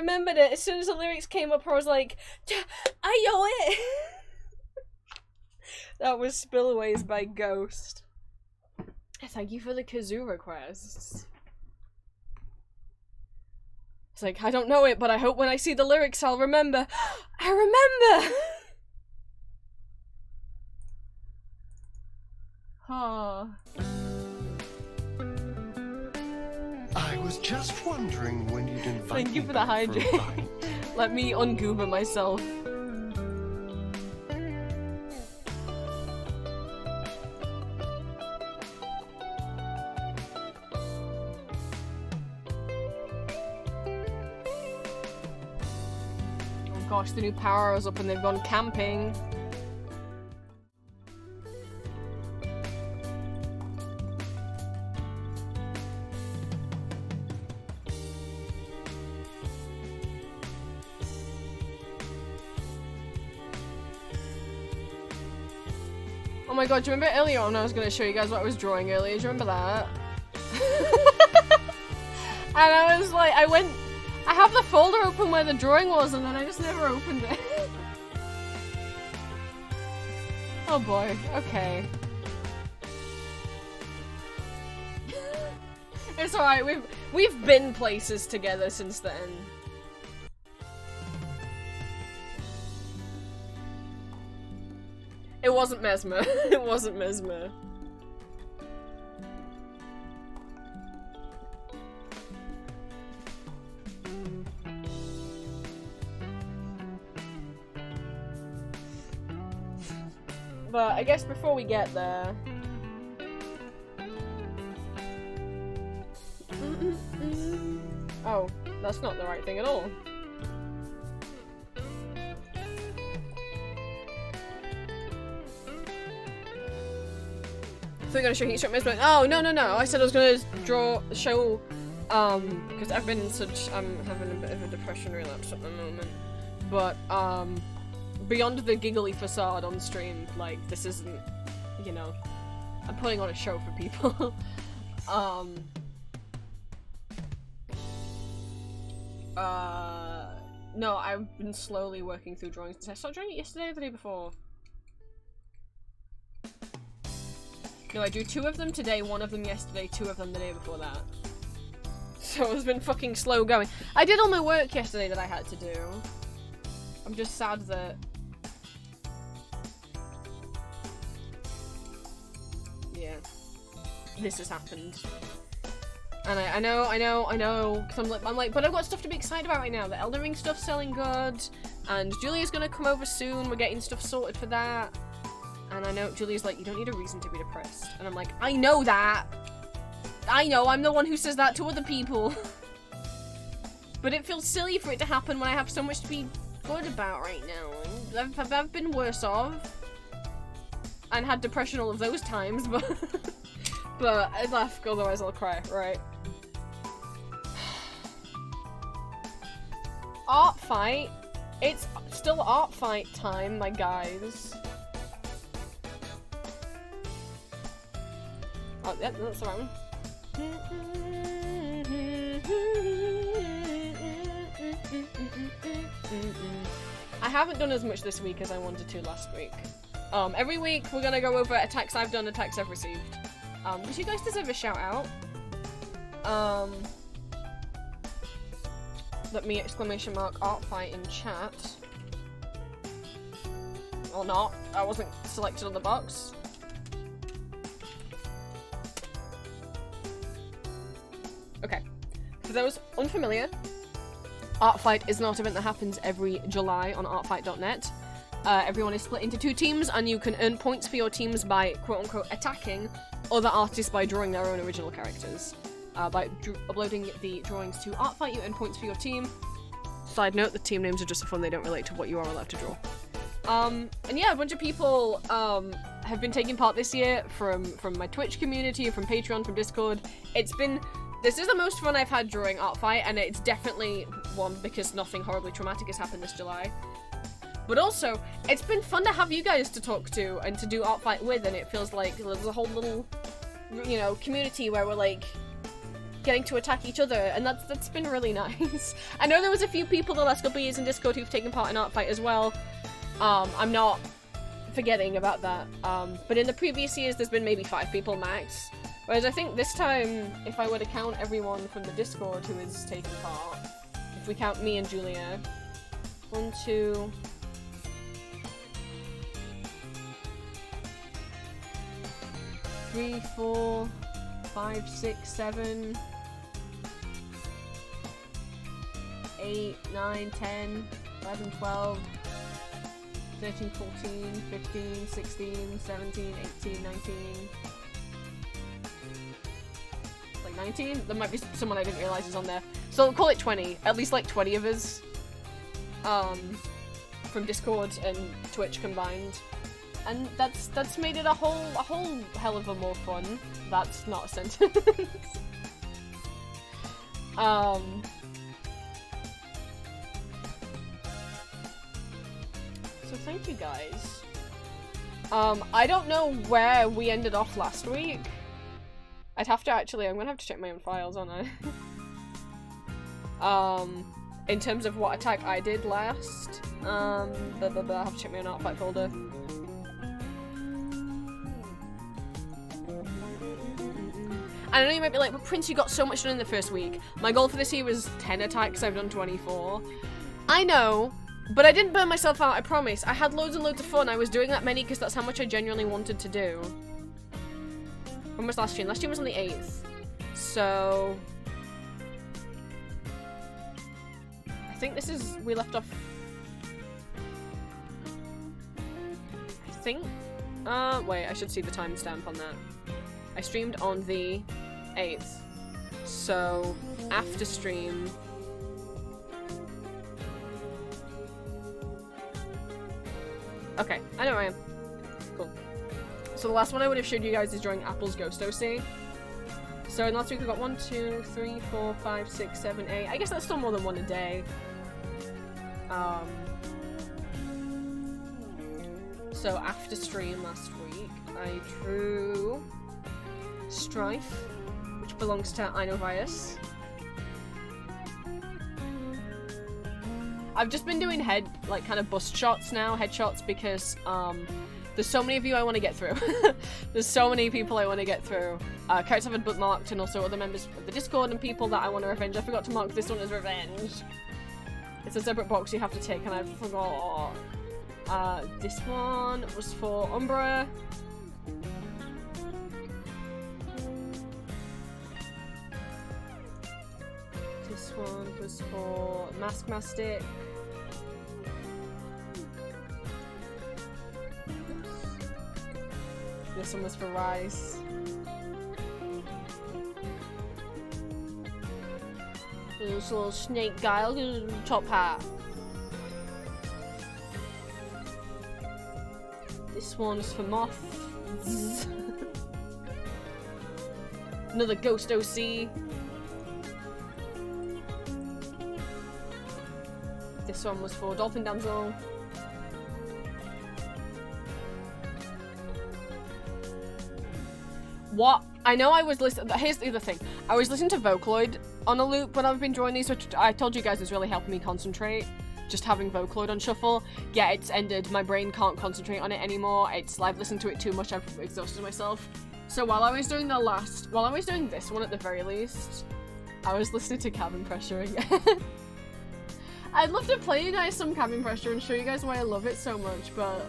remembered it. As soon as the lyrics came up, I was like, I know it! That was Spillaways by Ghost. Thank you for the kazoo requests. It's like, I don't know it, but I hope when I see the lyrics I'll remember. I remember! Huh. I was just wondering when you'd invite Thank you me for the back a hydrate. bite. Let me ungoober myself. Oh gosh, the new power hour's up and they've gone camping. Oh my god, do you remember earlier on I was going to show you guys what I was drawing earlier? Do you remember that? And I was like, I have the folder open where the drawing was and then I just never opened it. Oh boy, okay. It's alright, we've been places together since then. It wasn't Mesmer. It wasn't Mesmer. But I guess before we get there... Oh, that's not the right thing at all. I thought you were gonna show heat strip, but oh no. I said I was gonna show because I've been in such I'm having a bit of a depression relapse at the moment. But beyond the giggly facade on stream, like this isn't, you know, I'm putting on a show for people. No, I've been slowly working through drawings. Did I start drawing it yesterday or the day before? No, I drew 2 of them today, 1 of them yesterday, 2 of them the day before that. So it's been fucking slow going. I did all my work yesterday that I had to do. I'm just sad that... Yeah. This has happened. And I know, because I'm like, but I've got stuff to be excited about right now. The Elden Ring stuff's selling good, and Julia's gonna come over soon, we're getting stuff sorted for that. And I know Julia's like, you don't need a reason to be depressed. And I'm like, I know that! I know, I'm the one who says that to other people. But it feels silly for it to happen when I have so much to be good about right now. I've been worse off. And had depression all of those times, but... but I laugh, otherwise I'll cry, right? Art fight? It's still art fight time, my guys. Oh, yeah, that's the wrong I haven't done as much this week as I wanted to last week. Every week we're gonna go over attacks I've done, attacks I've received. Because you guys deserve a shout out. Let me exclamation mark art fight in chat. Or not. I wasn't selected on the box. Okay. For those unfamiliar, Art Fight is an art event that happens every July on artfight.net. Everyone is split into 2 teams, and you can earn points for your teams by quote-unquote attacking other artists by drawing their own original characters. By uploading the drawings to Artfight, you earn points for your team. Side note, the team names are just for fun, they don't relate to what you are allowed to draw. And yeah, a bunch of people have been taking part this year from my Twitch community, from Patreon, from Discord. This is the most fun I've had drawing Art Fight, and it's definitely one because nothing horribly traumatic has happened this July. But also, it's been fun to have you guys to talk to and to do Art Fight with, and it feels like there's a whole little, you know, community where we're like, getting to attack each other, and that's been really nice. I know there was a few people the last couple of years in Discord who've taken part in Art Fight as well. I'm not forgetting about that. But in the previous years, there's been maybe 5 people max. Whereas I think this time, if I were to count everyone from the Discord who is taking part, if we count me and Julia, 1, 2... 3, 4, 5, 6, 7, 8, 9, 10, 11, 12, 13, 14, 15, 16, 17, 18, 19. Like 19? There might be someone I didn't realize is on there. So call it 20. At least like 20 of us. From Discord and Twitch combined. And that's made it a whole hell of a more fun. That's not a sentence. So thank you guys. I don't know where we ended off last week. I'm gonna have to check my own files, aren't I? In terms of what attack I did last. I have to check my own Art Fight folder. I know you might be like, but Prince, you got so much done in the first week. My goal for this year was 10 attacks, I've done 24. I know, but I didn't burn myself out, I promise. I had loads and loads of fun. I was doing that many because that's how much I genuinely wanted to do. When was last stream? Last stream was on the 8th. So... I think this is... we left off... I think... wait, I should see the timestamp on that. I streamed on the 8th. So, after stream... Okay, I know where I am. Cool. So the last one I would have showed you guys is during Apple's Ghost OC. So in last week we got 1, 2, 3, 4, 5, 6, 7, 8. I guess that's still more than one a day. So after stream last week, I drew Strife, which belongs to I Know Virus. I've just been doing kind of bust shots now, headshots, because there's so many of you I want to get through. There's so many people I want to get through. Characters I've bookmarked, and also other members of the Discord and people that I want to revenge. I forgot to mark this one as revenge. It's a separate box you have to take, and I forgot. This one was for Umbra. This one was for Mask Mastic. This one was for Rice. This little snake guy, look at his top hat. This one's for Moth. Another Ghost OC. This one was for Dolphin Damsel. What? I know I was listening. Here's the other thing. I was listening to Vocaloid on a loop when I've been drawing these, which I told you guys was really helping me concentrate. Just having Vocaloid on shuffle. Yeah, it's ended. My brain can't concentrate on it anymore. I've listened to it too much. I've exhausted myself. So while I was doing this one at the very least, I was listening to Cabin Pressure again. I'd love to play you guys some Cabin Pressure and show you guys why I love it so much, but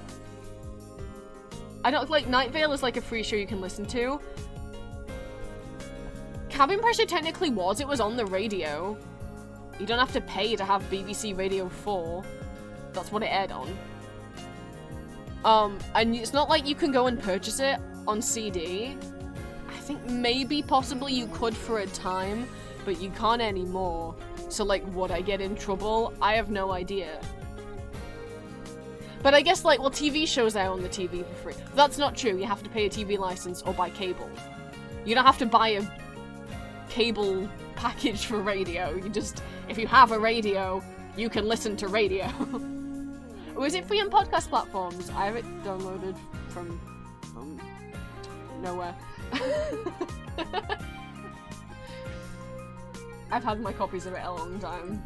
I don't like Night Vale is like a free show you can listen to. Cabin Pressure technically it was on the radio. You don't have to pay to have BBC Radio 4. That's what it aired on. And it's not like you can go and purchase it on CD. I think maybe possibly you could for a time, but you can't anymore. So like, would I get in trouble? I have no idea. But I guess like, well, TV shows are on the TV for free. That's not true. You have to pay a TV license or buy cable. You don't have to buy a cable package for radio. You just, if you have a radio, you can listen to radio. Or is it free on podcast platforms? I have it downloaded from nowhere. I've had my copies of it a long time.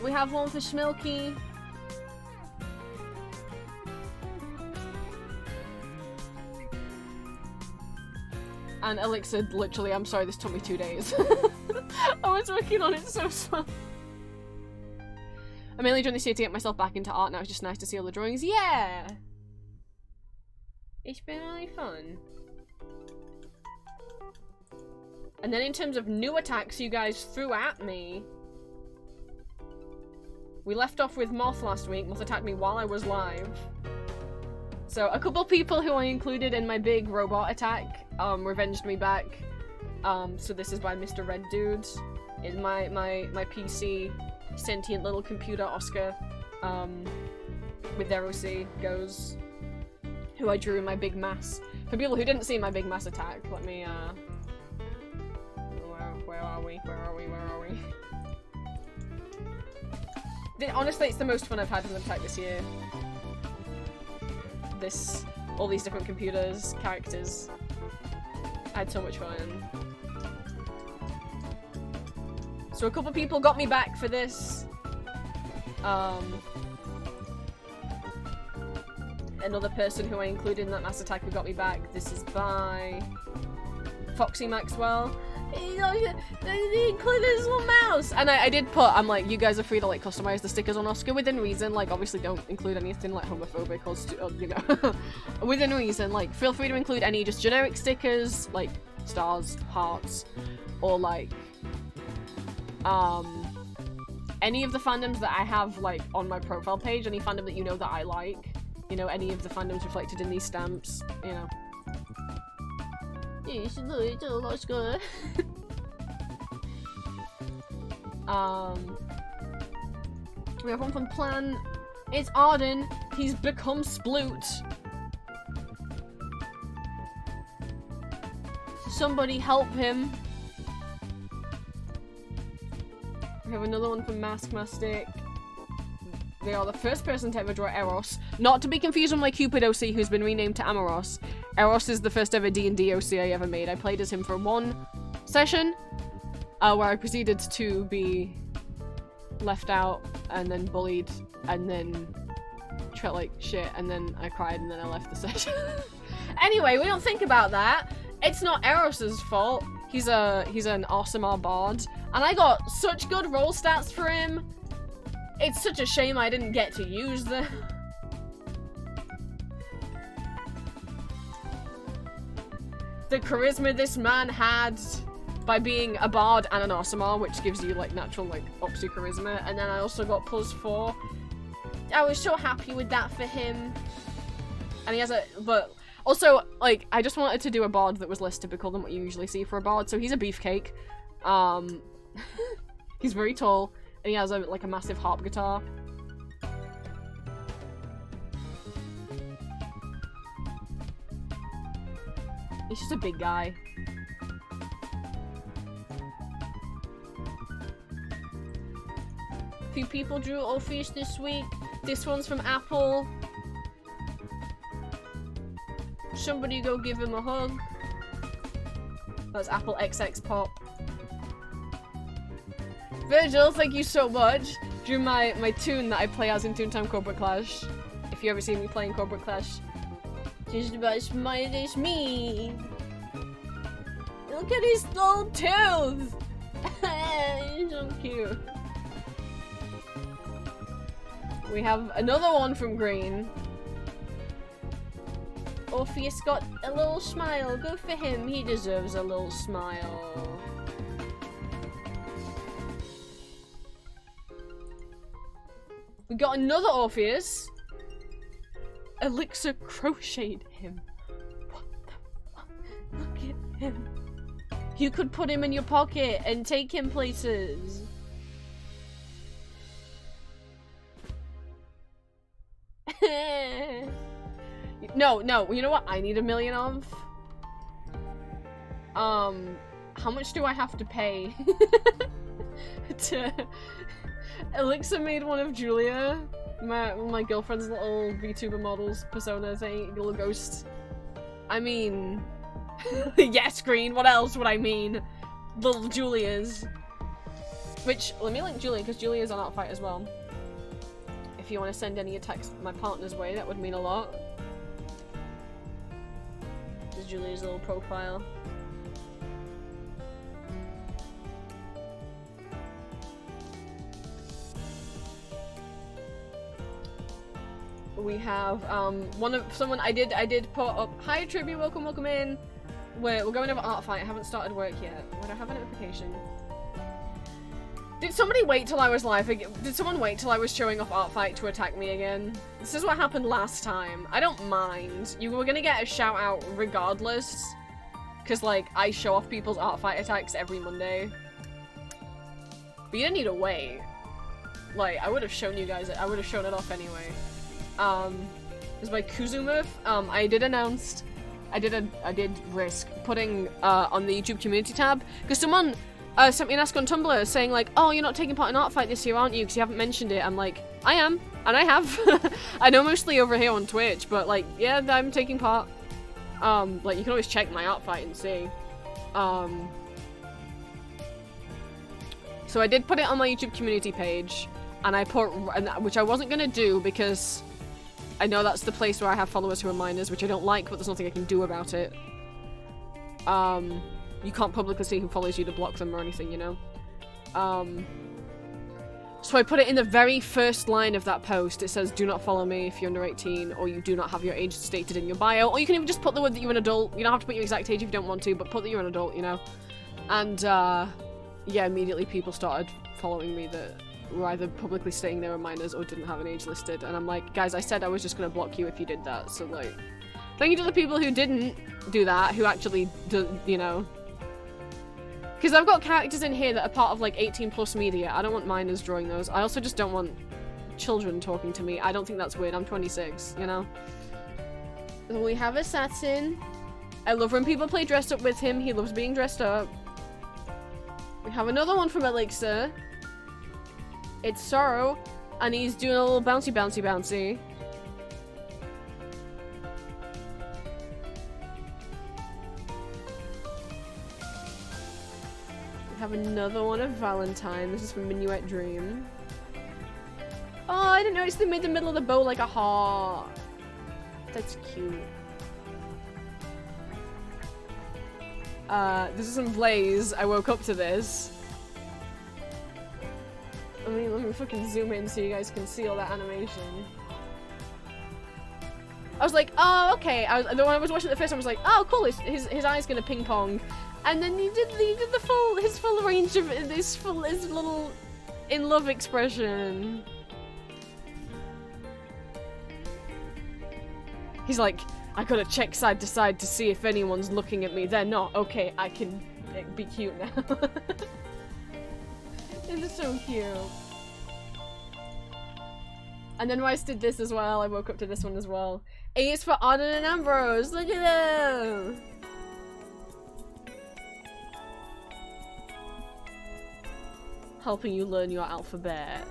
We have one for Schmilky. And Elixir, literally, I'm sorry, this took me 2 days. I was working on it so slow. I'm mainly doing this year to get myself back into art now. It's just nice to see all the drawings. Yeah! It's been really fun. And then in terms of new attacks you guys threw at me, we left off with Moth last week. Moth attacked me while I was live. So a couple people who I included in my big robot attack revenged me back. So this is by Mr. Red Dude. In my PC sentient little computer Oscar with their OC goes, who I drew in my big mass. For people who didn't see my big mass attack, let me where are we? Honestly, it's the most fun I've had with an attack this year. All these different computers, characters. I had so much fun. So a couple people got me back for this. Another person who I included in that mass attack who got me back. This is by Foxy Maxwell. You know, they included his little mouse. And I did put, I'm like, you guys are free to like customize the stickers on Oscar within reason. Like, obviously don't include anything like homophobic or you know, within reason. Like, feel free to include any just generic stickers, like stars, hearts, or like, any of the fandoms that I have like on my profile page, any fandom that you know that I like, you know, any of the fandoms reflected in these stamps, you know. We have one from Plan. It's Arden. He's become Sploot. Somebody help him. We have another one from Mask Mastic. They are the first person to ever draw Eros. Not to be confused with my Cupid OC, who's been renamed to Amoros. Eros is the first ever D&D OC I ever made. I played as him for one session, where I proceeded to be left out, and then bullied, and then treated like shit, and then I cried, and then I left the session. Anyway, we don't think about that. It's not Eros's fault. He's an awesome bard, and I got such good roll stats for him. It's such a shame I didn't get to use them. The charisma this man had by being a bard and an Awesomar, which gives you like natural like ups your charisma, and then I also got +4. I was so happy with that for him. And he has but also like I just wanted to do a bard that was less typical than what you usually see for a bard. So he's a beefcake. He's very tall, and he has like a massive harp guitar. He's just a big guy. A few people drew Orpheus this week. This one's from Apple. Somebody go give him a hug. That's Apple XX Pop. Virgil, thank you so much. Drew my tune that I play as in Toontime Cobra Clash. If you ever see me playing Cobra Clash. Just about as smart as me. Look at his little tooth. He's so cute. We have another one from Green. Orpheus got a little smile. Good for him. He deserves a little smile. We got another Orpheus. Elixir crocheted him. What the fuck? Look at him. You could put him in your pocket and take him places. No, you know what I need 1 million of? How much do I have to pay to... Elixir made one of Julia, my girlfriend's little VTuber model's persona thing, little ghost. I mean... yes, Green, what else would I mean? little Julia's. Which, let me link Julia, because Julia's on Outfight as well. If you want to send any attacks my partner's way, that would mean a lot. This is Julia's little profile. We have someone I did put up. Hi Tribute, welcome in. We're going over art fight. I haven't started work yet. Would I have a notification? Did somebody wait till I was live again? Did someone wait till I was showing off art fight to attack me again? This is what happened last time. I don't mind. You were gonna get a shout out regardless. Cause like I show off people's art fight attacks every Monday. But you didn't need to wait. Like I would have shown you guys it. I would have shown it off anyway. This is by Kuzumov. I did risk putting on the YouTube community tab because someone sent me an ask on Tumblr saying like, oh, you're not taking part in art fight this year, aren't you? Because you haven't mentioned it. I'm like, I am, and I have. I know mostly over here on Twitch, but like, yeah, I'm taking part. Like you can always check my art fight and see. So I did put it on my YouTube community page, and I put, which I wasn't gonna do because I know that's the place where I have followers who are minors, which I don't like, but there's nothing I can do about it. You can't publicly see who follows you to block them or anything, you know? So I put it in the very first line of that post. It says, do not follow me if you're under 18, or you do not have your age stated in your bio, or you can even just put the word that you're an adult. You don't have to put your exact age if you don't want to, but put that you're an adult, you know? And, yeah, immediately people started following me that were either publicly stating they were minors or didn't have an age listed, and I'm like, guys, I said I was just gonna block you if you did that, so like, thank you to the people who didn't do that, who actually do, you know, because I've got characters in here that are part of like 18 plus media. I don't want minors drawing those. I also just don't want children talking to me. I don't think that's weird. I'm 26, you know. We have Assassin. I love when people play dressed up with him. He loves being dressed up. We have another one from Elixir. It's Sorrow, and he's doing a little bouncy, bouncy, bouncy. We have another one of Valentine. This is from Minuet Dream. Oh, I didn't notice they made the middle of the bow like a heart. That's cute. This is from Blaze. I woke up to this. Let me fucking zoom in so you guys can see all that animation. I was like, oh, okay. When I was watching it the first time, I was like, oh, cool. His eye's gonna ping pong, and then he did his full range of his little in love expression. He's like, I gotta check side to side to see if anyone's looking at me. They're not. Okay, I can be cute now. It's so cute. And then Rice did this as well. I woke up to this one as well. A is for Arden and Ambrose. Look at them. Helping you learn your alphabet.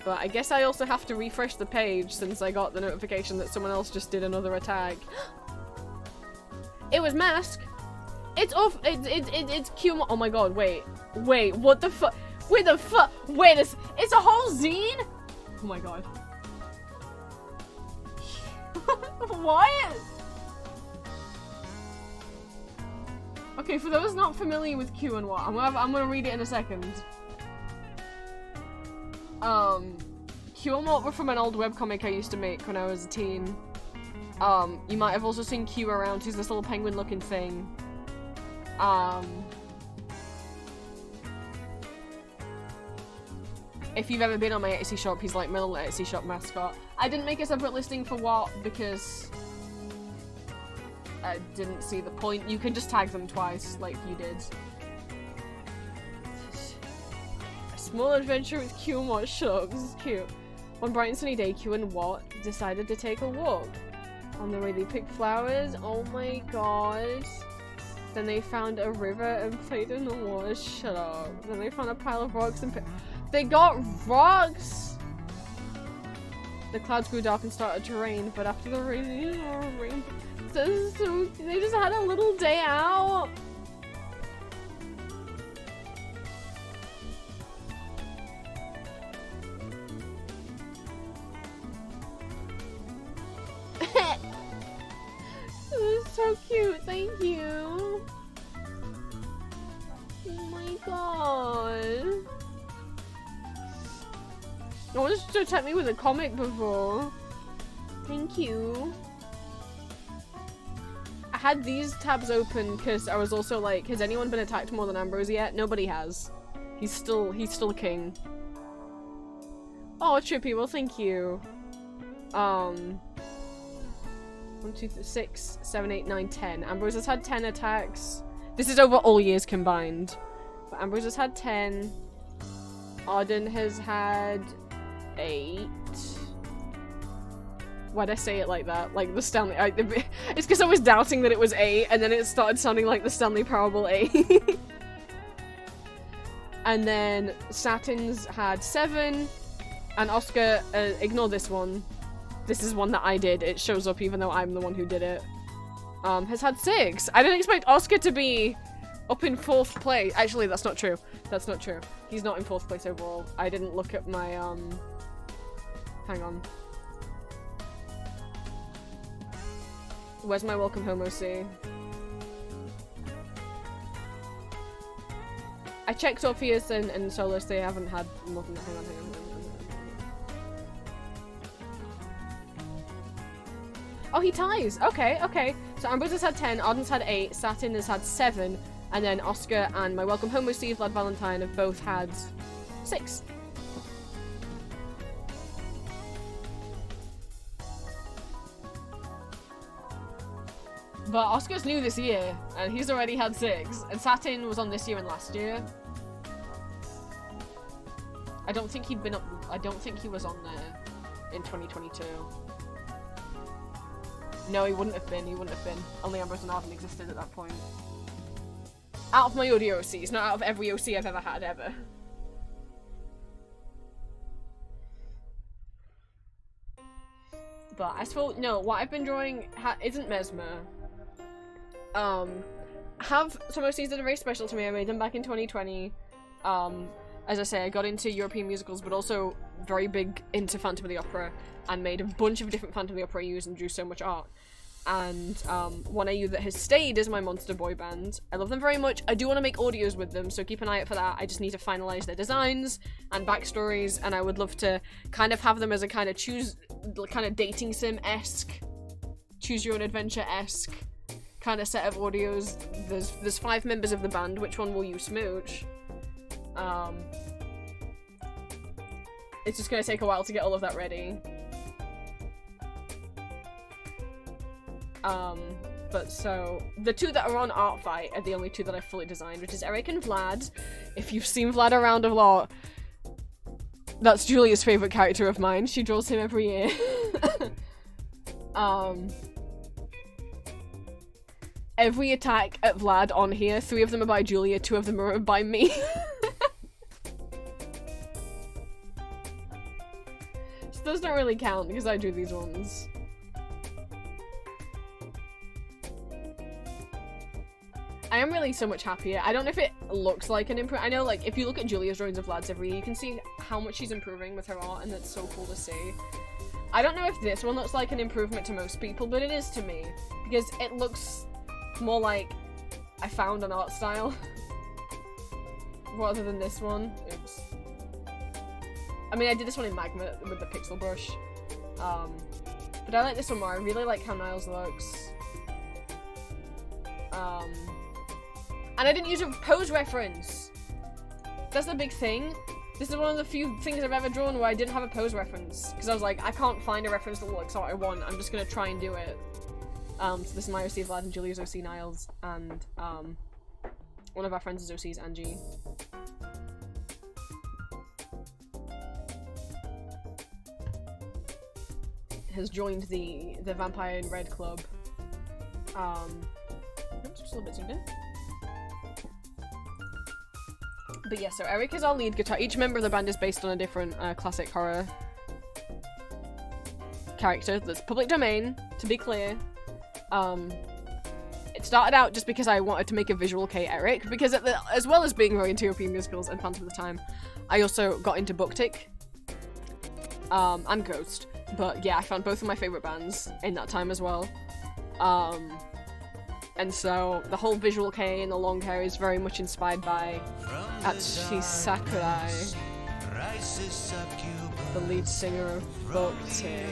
But I guess I also have to refresh the page since I got the notification that someone else just did another attack. It was Mask. It's off. It's Q. Oh my god! Wait. What the fuck? Wait the fuck? Wait. It's a whole zine. Oh my god. What? Okay, for those not familiar with Q and what, I'm gonna read it in a second. Q and what were from an old webcomic I used to make when I was a teen. You might have also seen Q around. He's this little penguin-looking thing. If you've ever been on my Etsy shop, he's like my little Etsy shop mascot. I didn't make a separate listing for what because I didn't see the point. You can just tag them twice, like you did. A small adventure with Q and Watt. Shut up, this is cute. One bright and sunny day, Q and Watt decided to take a walk. On the way they picked flowers. Oh my god. Then they found a river and played in the water. Shut up. Then they found a pile of rocks and they got rocks! The clouds grew dark and started to rain, but after the rain, so they just had a little day out. This is so cute, thank you. Oh my god. No one's just attacked me with a comic before. Thank you. I had these tabs open because I was also like, has anyone been attacked more than Ambrose yet? Nobody has. He's still king. Oh, Trippy, well thank you. 1, 2, 3, 6, 7, 8, 9, 10. Ambrose has had 10 attacks. This is over all years combined. But Ambrose has had 10. Arden has had 8. Why'd I say it like that? Like the Stanley. It's because I was doubting that it was 8, and then it started sounding like the Stanley Parable 8. And then Satins had 7, and Oscar, ignore this one. This is one that I did. It shows up even though I'm the one who did it. Has had 6. I didn't expect Oscar to be up in 4th place. Actually, that's not true. That's not true. He's not in 4th place overall. I didn't look at my, hang on. Where's my welcome home OC? I checked Orpheus and Solus, they haven't had more than that. Hang on. Oh, he ties! Okay, okay. So Ambrose has had 10, Arden's had 8, Satin has had 7, and then Oscar and my welcome home OC, Vlad Valentine, have both had 6. But Oscar's new this year, and he's already had 6. And Satin was on this year and last year. I don't think he'd been up. I don't think he was on there in 2022. No, he wouldn't have been. He wouldn't have been. Only Ambrose and Arden existed at that point. Out of my audio OCs, not out of every OC I've ever had, ever. But I suppose, no, what I've been drawing isn't Mesmer. Have some OCs that are very special to me. I made them back in 2020. As I say, I got into European musicals, but also very big into Phantom of the Opera, and made a bunch of different Phantom of the Opera AUs and drew so much art. And one AU that has stayed is my Monster Boy Band. I love them very much. I do want to make audios with them, so keep an eye out for that. I just need to finalize their designs and backstories, and I would love to kind of have them as a kind of dating sim-esque, choose your own adventure-esque kind of set of audios. There's 5 members of the band. Which one will you smooch? It's just gonna take a while to get all of that ready. But so, the 2 that are on Art Fight are the only 2 that I've fully designed, which is Eric and Vlad. If you've seen Vlad around a lot, that's Julia's favourite character of mine. She draws him every year. Every attack at Vlad on here, 3 of them are by Julia, 2 of them are by me. So those don't really count because I do these ones. I am really so much happier. I don't know if it looks like an improvement. I know, like, if you look at Julia's drawings of Vlad's every year, you can see how much she's improving with her art, and that's so cool to see. I don't know if this one looks like an improvement to most people, but it is to me. Because it looks more like I found an art style. Rather than this one. Oops. I mean, I did this one in Magma with the pixel brush. But I like this one more. I really like how Niles looks. And I didn't use a pose reference! That's the big thing. This is one of the few things I've ever drawn where I didn't have a pose reference. Because I was like, I can't find a reference that looks what I want. I'm just gonna try and do it. So this is my OC Vlad and Julia's OC Niles. And, one of our friends' OC is Angie. Has joined the Vampire in Red Club. Oops, just a little bit zoomed in. But yeah, so Eric is our lead guitar. Each member of the band is based on a different classic horror. character that's public domain, to be clear. It started out just because I wanted to make a visual K Eric, because as well as being very into European musicals and Phantom of the Time, I also got into Booktick, and Ghost. But yeah, I found both of my favorite bands in that time as well. And so the whole visual K and the long hair is very much inspired by Atsushi Sakurai, the lead singer of Booktick.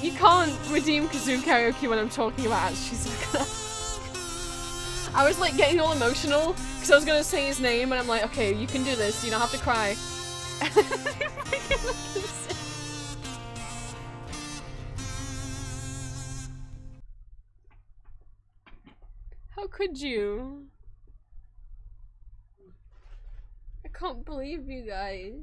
You can't redeem Kazoo karaoke when I'm talking about Atsushi Sakurai. I was like getting all emotional because I was gonna say his name and I'm like, okay, you can do this, you don't have to cry. How could you? I can't believe you guys.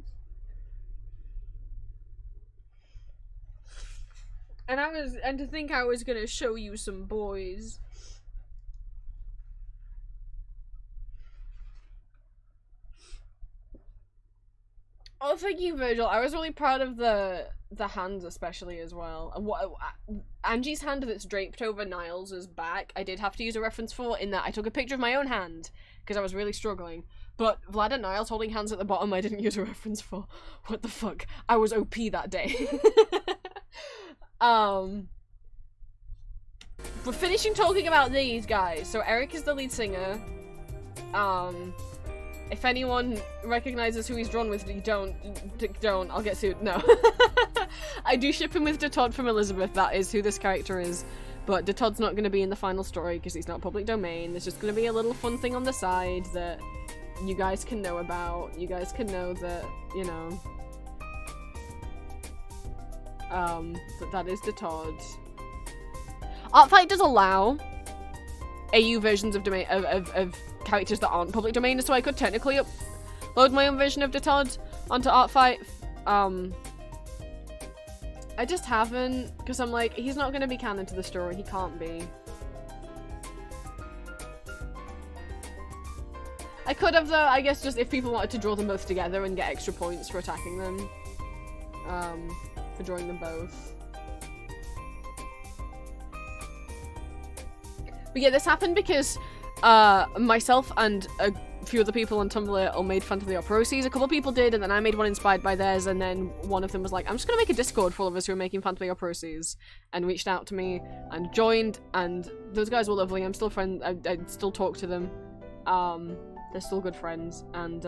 And to think I was gonna show you some boys. Oh, thank you, Virgil. I was really proud of the hands, especially as well. And what Angie's hand that's draped over Niles' back, I did have to use a reference for, in that I took a picture of my own hand because I was really struggling. But Vlad and Niles holding hands at the bottom, I didn't use a reference for. What the fuck? I was OP that day. We're finishing talking about these guys. So Eric is the lead singer. If anyone recognizes who he's drawn with, don't, I'll get sued. No. I do ship him with Detod from Elizabeth, that is who this character is. But Detod's not going to be in the final story because he's not public domain. There's just going to be a little fun thing on the side that you guys can know about. You guys can know that, you know, that is Detod. Artfight does allow AU versions of domain of characters that aren't public domain, so I could technically upload my own version of Detod onto Artfight. I just haven't, because I'm like, he's not going to be canon to the story. He can't be. I could have, though, I guess, just if people wanted to draw them both together and get extra points for attacking them. For drawing them both. But yeah, this happened because myself and a few other people on Tumblr all made Phantom of the Opera OCs. A couple of people did, and then I made one inspired by theirs, and then one of them was like, I'm just gonna make a Discord for all of us who are making Phantom of the Opera OCs, and reached out to me and joined, and those guys were lovely. I'm still friends. I still talk to them. They're still good friends, and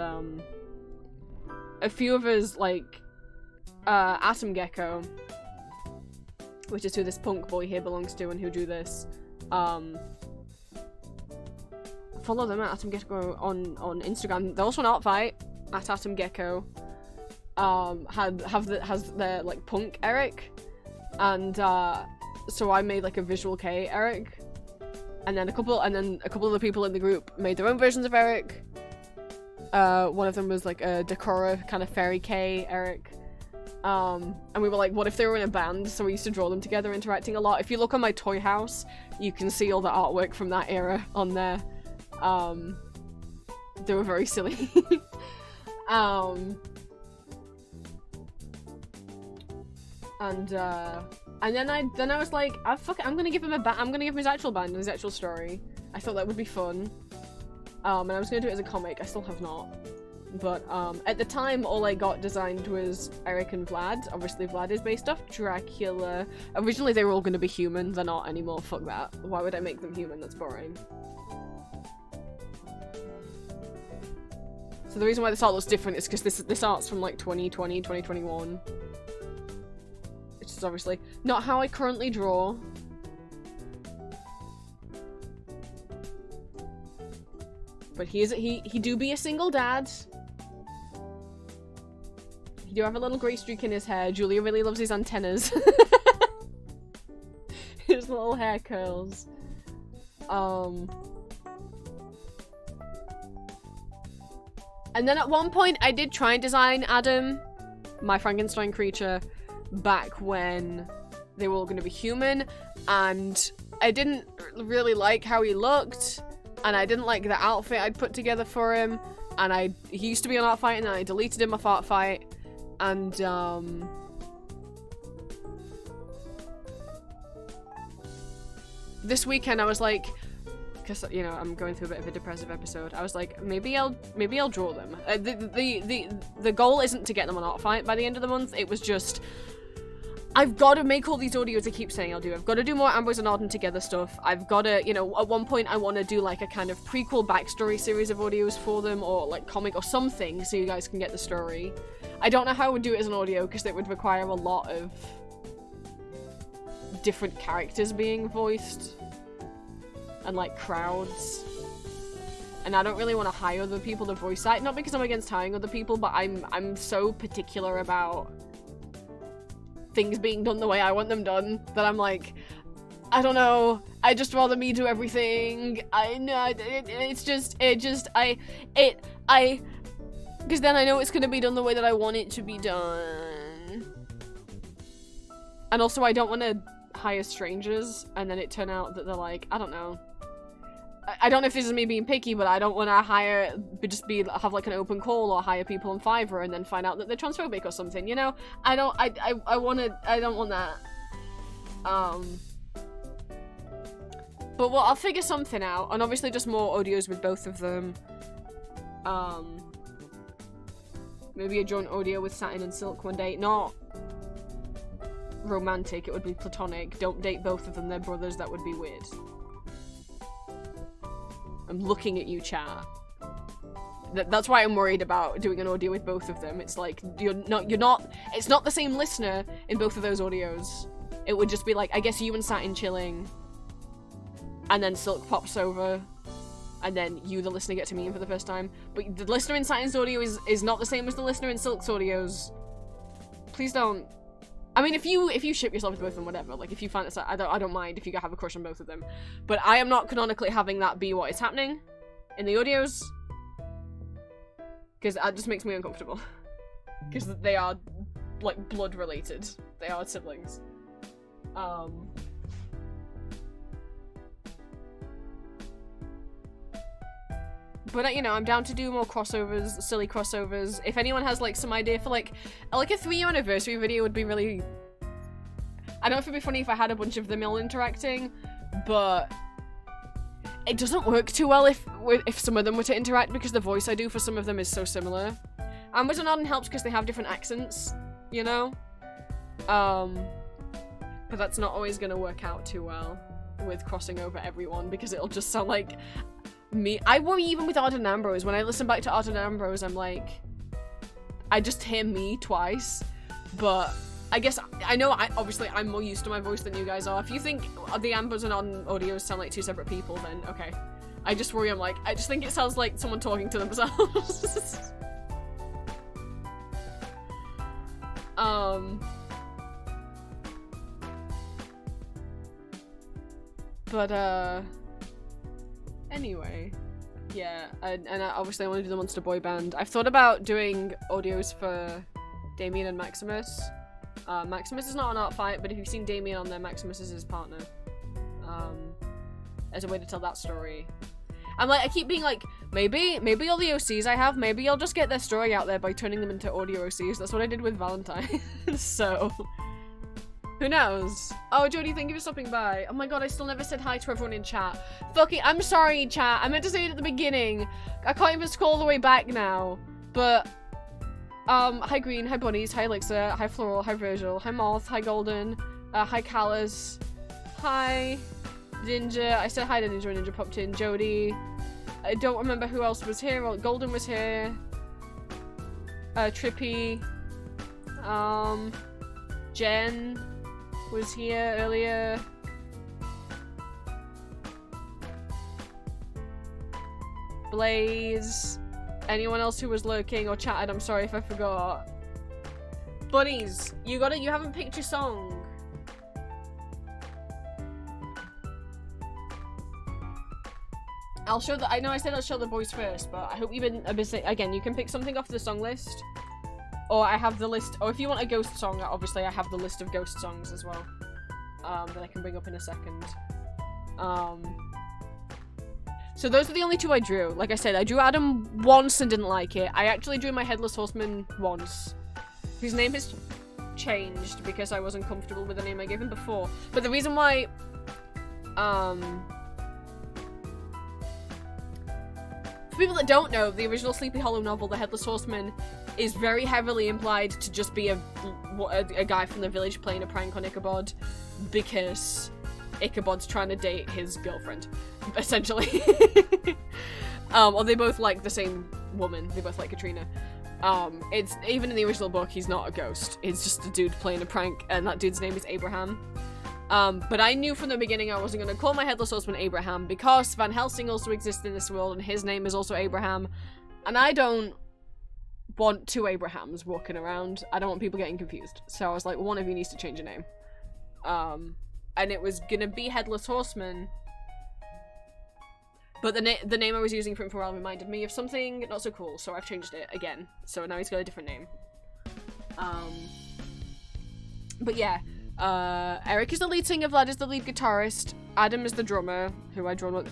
a few of us, like Atom Gecko, which is who this punk boy here belongs to and who drew this, follow them at Atom Gecko on Instagram. They're also on Artfight at Atom Gecko. Has their like punk Eric, and so I made like a visual K Eric, and then a couple of the people in the group made their own versions of Eric. One of them was like a Decora kind of fairy K Eric. And we were like, what if they were in a band? So we used to draw them together, interacting a lot. If you look on my toy house, you can see all the artwork from that era on there. They were very silly. And then I was like, fuck it, I'm gonna give him I'm gonna give him his actual band and his actual story. I thought that would be fun. And I was gonna do it as a comic. I still have not. But at the time, all I got designed was Eric and Vlad. Obviously, Vlad is based off Dracula. Originally, they were all going to be human. They're not anymore. Fuck that. Why would I make them human? That's boring. So the reason why this art looks different is because this art's from like 2020, 2021. Which is obviously not how I currently draw. But he do be a single dad. He do have a little grey streak in his hair. Julia really loves his antennas. His little hair curls. And then at one point I did try and design Adam, my Frankenstein creature, back when they were all going to be human, and I didn't really like how he looked, and I didn't like the outfit I'd put together for him, And he used to be on Artfight, and then I deleted him off Artfight, and this weekend I was like, because you know I'm going through a bit of a depressive episode, I was like, maybe I'll draw them. The goal isn't to get them on Artfight by the end of the month. It was just, I've got to make all these audios I keep saying I'll do. I've got to do more Ambrose and Arden together stuff. I've got to, you know, at one point I want to do like a kind of prequel backstory series of audios for them, or like comic or something, so you guys can get the story. I don't know how I would do it as an audio, because it would require a lot of different characters being voiced. And like crowds. And I don't really want to hire other people to voice that. Not because I'm against hiring other people, but I'm so particular about things being done the way I want them done that I'm like, I don't know, I just rather me do everything. I know, because then I know it's gonna be done the way that I want it to be done. And also I don't want to hire strangers and then it turn out that they're like, I don't know. I don't know if this is me being picky, but I don't want to have like an open call or hire people on Fiverr and then find out that they're transphobic or something, you know? I don't want that. But well, I'll figure something out, and obviously just more audios with both of them. Maybe a joint audio with Satin and Silk one day. Not romantic, it would be platonic. Don't date both of them, they're brothers, that would be weird. I'm looking at you, chat. That's why I'm worried about doing an audio with both of them. It's like, it's not the same listener in both of those audios. It would just be like, I guess you and Satin chilling, and then Silk pops over, and then you, the listener, get to meet him for the first time. But the listener in Satin's audio is not the same as the listener in Silk's audios. Please don't. I mean, if you ship yourself with both of them, whatever. Like, if you find that, I don't mind if you have a crush on both of them. But I am not canonically having that be what is happening in the audios, because that just makes me uncomfortable. Because they are, like, blood related. They are siblings. But, you know, I'm down to do more crossovers, silly crossovers. If anyone has, like, some idea for, like a 3-year anniversary video would be really... I don't know if it'd be funny if I had a bunch of them all interacting, but it doesn't work too well if some of them were to interact, because the voice I do for some of them is so similar. Ambrose and Arden helps because they have different accents, you know? But that's not always gonna work out too well with crossing over everyone, because it'll just sound like me. I worry even with Arden and Ambrose. When I listen back to Arden and Ambrose, I'm like, I just hear me twice. But I guess I know obviously I'm more used to my voice than you guys are. If you think the Ambrose and Arden audios sound like two separate people, then okay. I just worry, I'm like, I just think it sounds like someone talking to themselves. But anyway, yeah, and obviously I want to do the Monster Boy Band. I've thought about doing audios for Damien and Maximus. Maximus is not on Artfight, but if you've seen Damien on there, Maximus is his partner. As a way to tell that story. I'm like, I keep being like, maybe all the OCs I have, maybe I'll just get their story out there by turning them into audio OCs. That's what I did with Valentine. So, who knows? Oh, Jodie, thank you for stopping by. Oh my god, I still never said hi to everyone in chat. Fucking, I'm sorry, chat. I meant to say it at the beginning. I can't even scroll all the way back now. But, hi Green, hi Bunnies, hi Elixir, hi Floral, hi Virgil, hi Moth, hi Golden, hi Callus, hi Ninja. I said hi to Ninja when Ninja popped in. Jodie. I don't remember who else was here. Well, Golden was here. Trippy. Jen was here earlier. Blaze. Anyone else who was lurking or chatted, I'm sorry if I forgot. Bunnies, you haven't picked your song. I'll show I know I said I'll show the boys first, but I hope you've been a bit, again, you can pick something off the song list. Or I have the list, or if you want a ghost song, obviously I have the list of ghost songs as well. That I can bring up in a second. So those are the only two I drew. Like I said, I drew Adam once and didn't like it. I actually drew my Headless Horseman once, whose name has changed because I wasn't comfortable with the name I gave him before. But the reason why, for people that don't know, the original Sleepy Hollow novel, The Headless Horseman, is very heavily implied to just be a guy from the village playing a prank on Ichabod, because Ichabod's trying to date his girlfriend, essentially. Or they both like the same woman. They both like Katrina. It's even in the original book, he's not a ghost. It's just a dude playing a prank, and that dude's name is Abraham. But I knew from the beginning I wasn't going to call my Headless Horseman Abraham, because Van Helsing also exists in this world, and his name is also Abraham. And I don't want two Abrahams walking around. I don't want people getting confused. So I was like, one of you needs to change your name. And it was gonna be Headless Horseman. But the name I was using for him for a while reminded me of something not so cool, so I've changed it again. So now he's got a different name. But yeah, Eric is the lead singer, Vlad is the lead guitarist, Adam is the drummer, who I drawn with.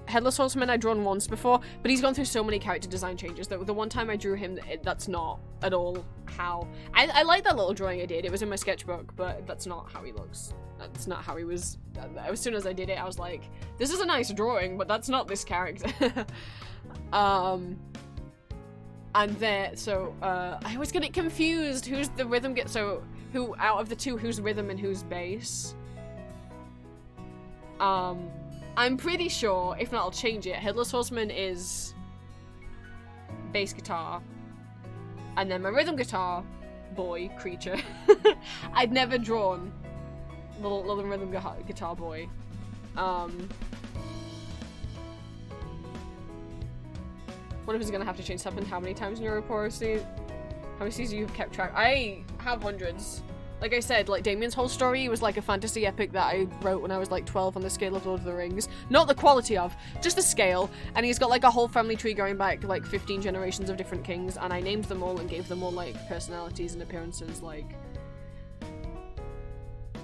Headless Horseman I'd drawn once before, but he's gone through so many character design changes that the one time I drew him, that's not at all how... I like that little drawing I did, it was in my sketchbook, but that's not how he looks. That's not how he was. As soon as I did it, I was like, this is a nice drawing, but that's not this character. And then, so, I always get it confused, who's the rhythm who, out of the two, who's rhythm and who's bass? I'm pretty sure, if not I'll change it, Headless Horseman is bass guitar, and then my rhythm guitar boy, creature, I'd never drawn little rhythm guitar boy. One of us is gonna have to change something. How many times in your report, Steve? How many seasons you've kept track? I have hundreds. Like I said, like, Damien's whole story was like a fantasy epic that I wrote when I was like 12 on the scale of Lord of the Rings. Not the quality of, just the scale. And he's got like a whole family tree going back like 15 generations of different kings, and I named them all and gave them all like personalities and appearances, like...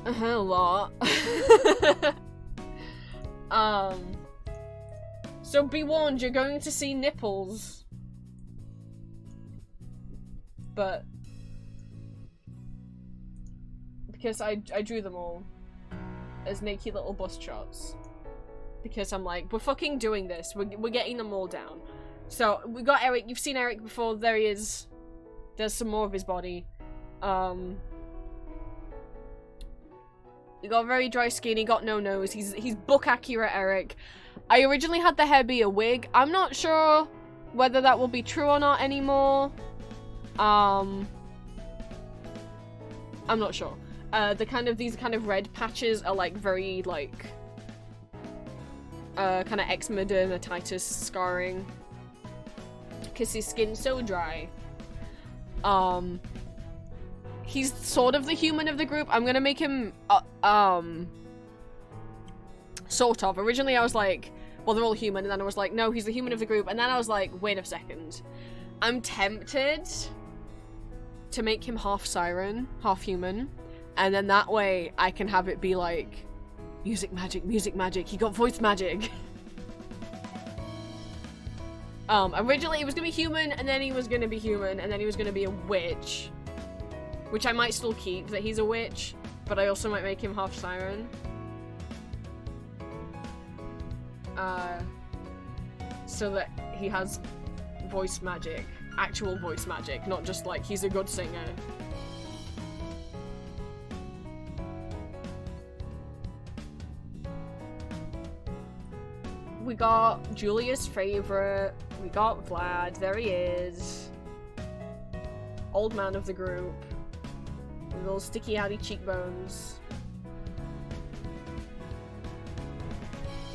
a lot. So be warned, you're going to see nipples. But... because I drew them all as naked little bust shots. Because I'm like, we're fucking doing this. We're getting them all down. So, we got Eric. You've seen Eric before. There he is. There's some more of his body. He got very dry skin. He got no nose. He's book accurate Eric. I originally had the hair be a wig. I'm not sure whether that will be true or not anymore. I'm not sure. These kind of red patches are like very like kind of eczema dermatitis scarring, because his skin's so dry. He's sort of the human of the group. I'm gonna make him sort of. Originally I was like, well, they're all human, and then I was like, no, he's the human of the group, and then I was like, wait a second, I'm tempted to make him half siren, half human. And then that way, I can have it be like, music magic, he got voice magic. Originally he was gonna be human, and then he was gonna be human, and then he was gonna be a witch. Which I might still keep, that he's a witch, but I also might make him half siren. So that he has voice magic, actual voice magic, not just like, he's a good singer. We got Julia's favorite. We got Vlad. There he is. Old man of the group. With little sticky outy cheekbones.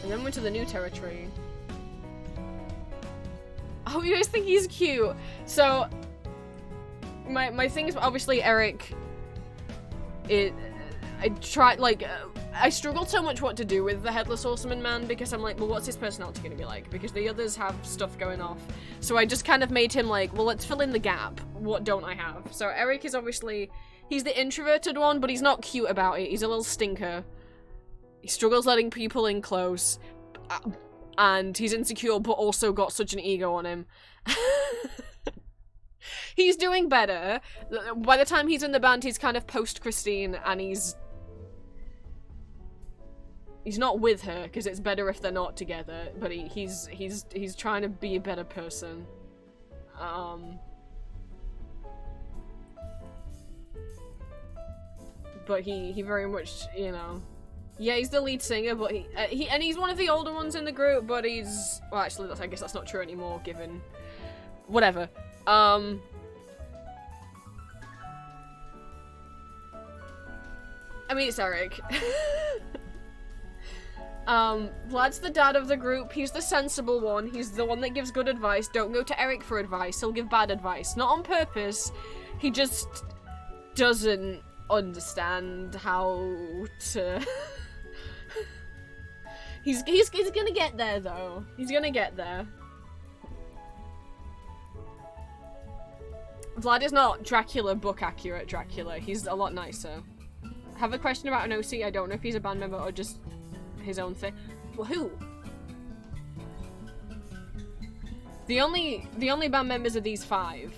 And then we're to the new territory. Oh, you guys think he's cute? So, my thing is obviously Eric. I struggled so much what to do with the Headless Horseman man, because I'm like, well, what's his personality gonna be like? Because the others have stuff going off. So I just kind of made him like, well, let's fill in the gap. What don't I have? So Eric is obviously, he's the introverted one, but he's not cute about it. He's a little stinker. He struggles letting people in close. and he's insecure but also got such an ego on him. He's doing better. By the time he's in the band, he's kind of post-Christine, and he's not with her, because it's better if they're not together, but he's trying to be a better person. But he very much, you know... Yeah, he's the lead singer, but he's one of the older ones in the group, but he's... Well, actually, I guess that's not true anymore, given... Whatever. I mean, it's Eric. Vlad's the dad of the group. He's the sensible one. He's the one that gives good advice. Don't go to Eric for advice. He'll give bad advice. Not on purpose. He just doesn't understand how to... He's gonna get there, though. He's gonna get there. Vlad is not Dracula book accurate Dracula. He's a lot nicer. I have a question about an OC. I don't know if he's a band member or just his own thing. Well, who? The only band members are these 5.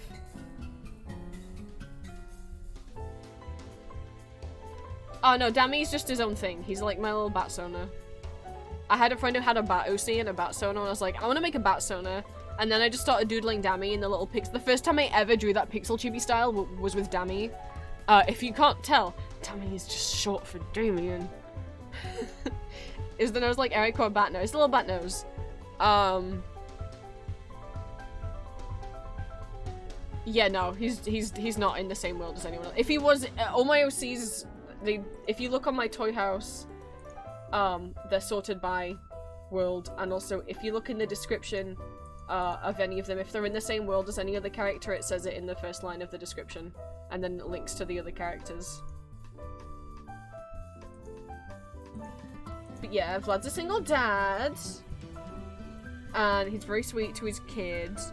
Oh no, Dammy's just his own thing. He's like my little bat sonar. I had a friend who had a bat OC and a bat sonar, and I was like, I want to make a bat sonar. And then I just started doodling Dammy in the little pixel. The first time I ever drew that pixel chibi style was with Dammy. If you can't tell, Dammy is just short for Damien. Is the nose like Eric or a bat nose? A little bat nose. Yeah, no, he's not in the same world as anyone else. If he was, all my OCs, if you look on my toy house, they're sorted by world, and also if you look in the description of any of them, if they're in the same world as any other character, it says it in the first line of the description, and then it links to the other characters. But yeah, Vlad's a single dad, and he's very sweet to his kids,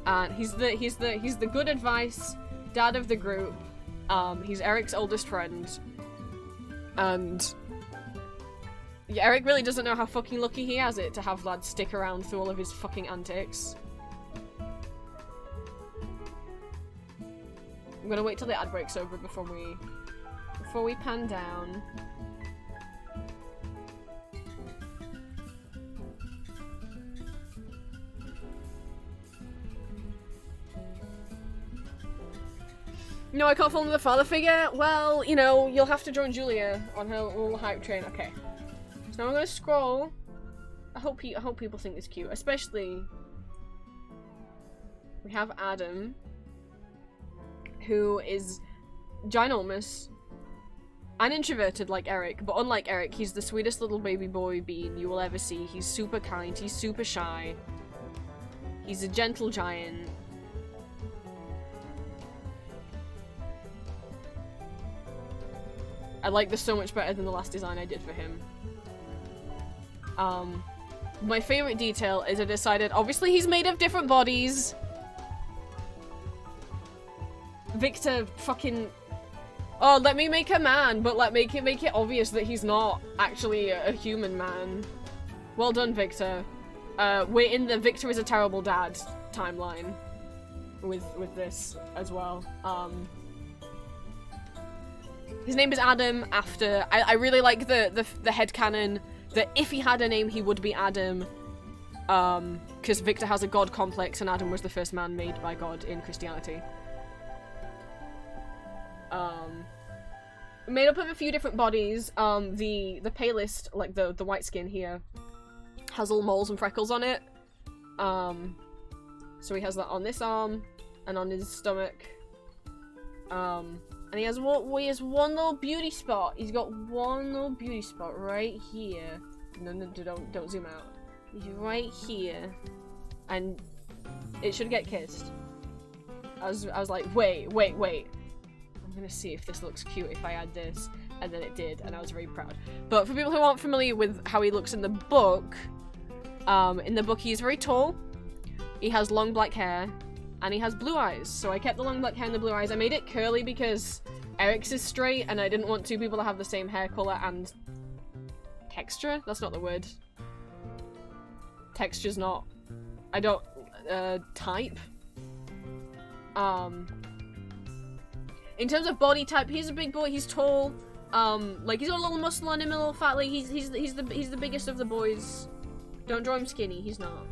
and he's the good advice dad of the group. He's Eric's oldest friend, and yeah, Eric really doesn't know how fucking lucky he has it to have Vlad stick around through all of his fucking antics. I'm gonna wait till the ad break's over before we pan down. No, I can't fall into the father figure. Well, you know, you'll have to join Julia on her little hype train. Okay. So now I'm gonna scroll. I hope people think it's cute, especially we have Adam, who is ginormous and introverted like Eric, but unlike Eric, he's the sweetest little baby boy bean you will ever see. He's super kind, he's super shy, he's a gentle giant. I like this so much better than the last design I did for him. My favorite detail is I decided, obviously he's made of different bodies. Victor fucking... Oh, let me make a man, but make it obvious that he's not actually a human man. Well done, Victor. We're in the Victor is a terrible dad timeline with this as well. His name is Adam after... I really like the headcanon that if he had a name, he would be Adam. Because Victor has a god complex and Adam was the first man made by God in Christianity. Made up of a few different bodies. The palest, like the white skin here, has little moles and freckles on it. So he has that on this arm and on his stomach. And he has one little beauty spot. He's got one little beauty spot right here. No, don't zoom out. He's right here, and it should get kissed. I was like, wait. I'm gonna see if this looks cute if I add this, and then it did, and I was very proud. But for people who aren't familiar with how he looks in the book he's very tall. He has long black hair. And he has blue eyes, so I kept the long black hair and the blue eyes. I made it curly because Eric's is straight, and I didn't want two people to have the same hair color and texture. That's not the word. texture's not... I don't type. In terms of body type, he's a big boy, he's tall. Like, he's got a little muscle on him, a little fat, like, he's the biggest of the boys. Don't draw him skinny, he's not.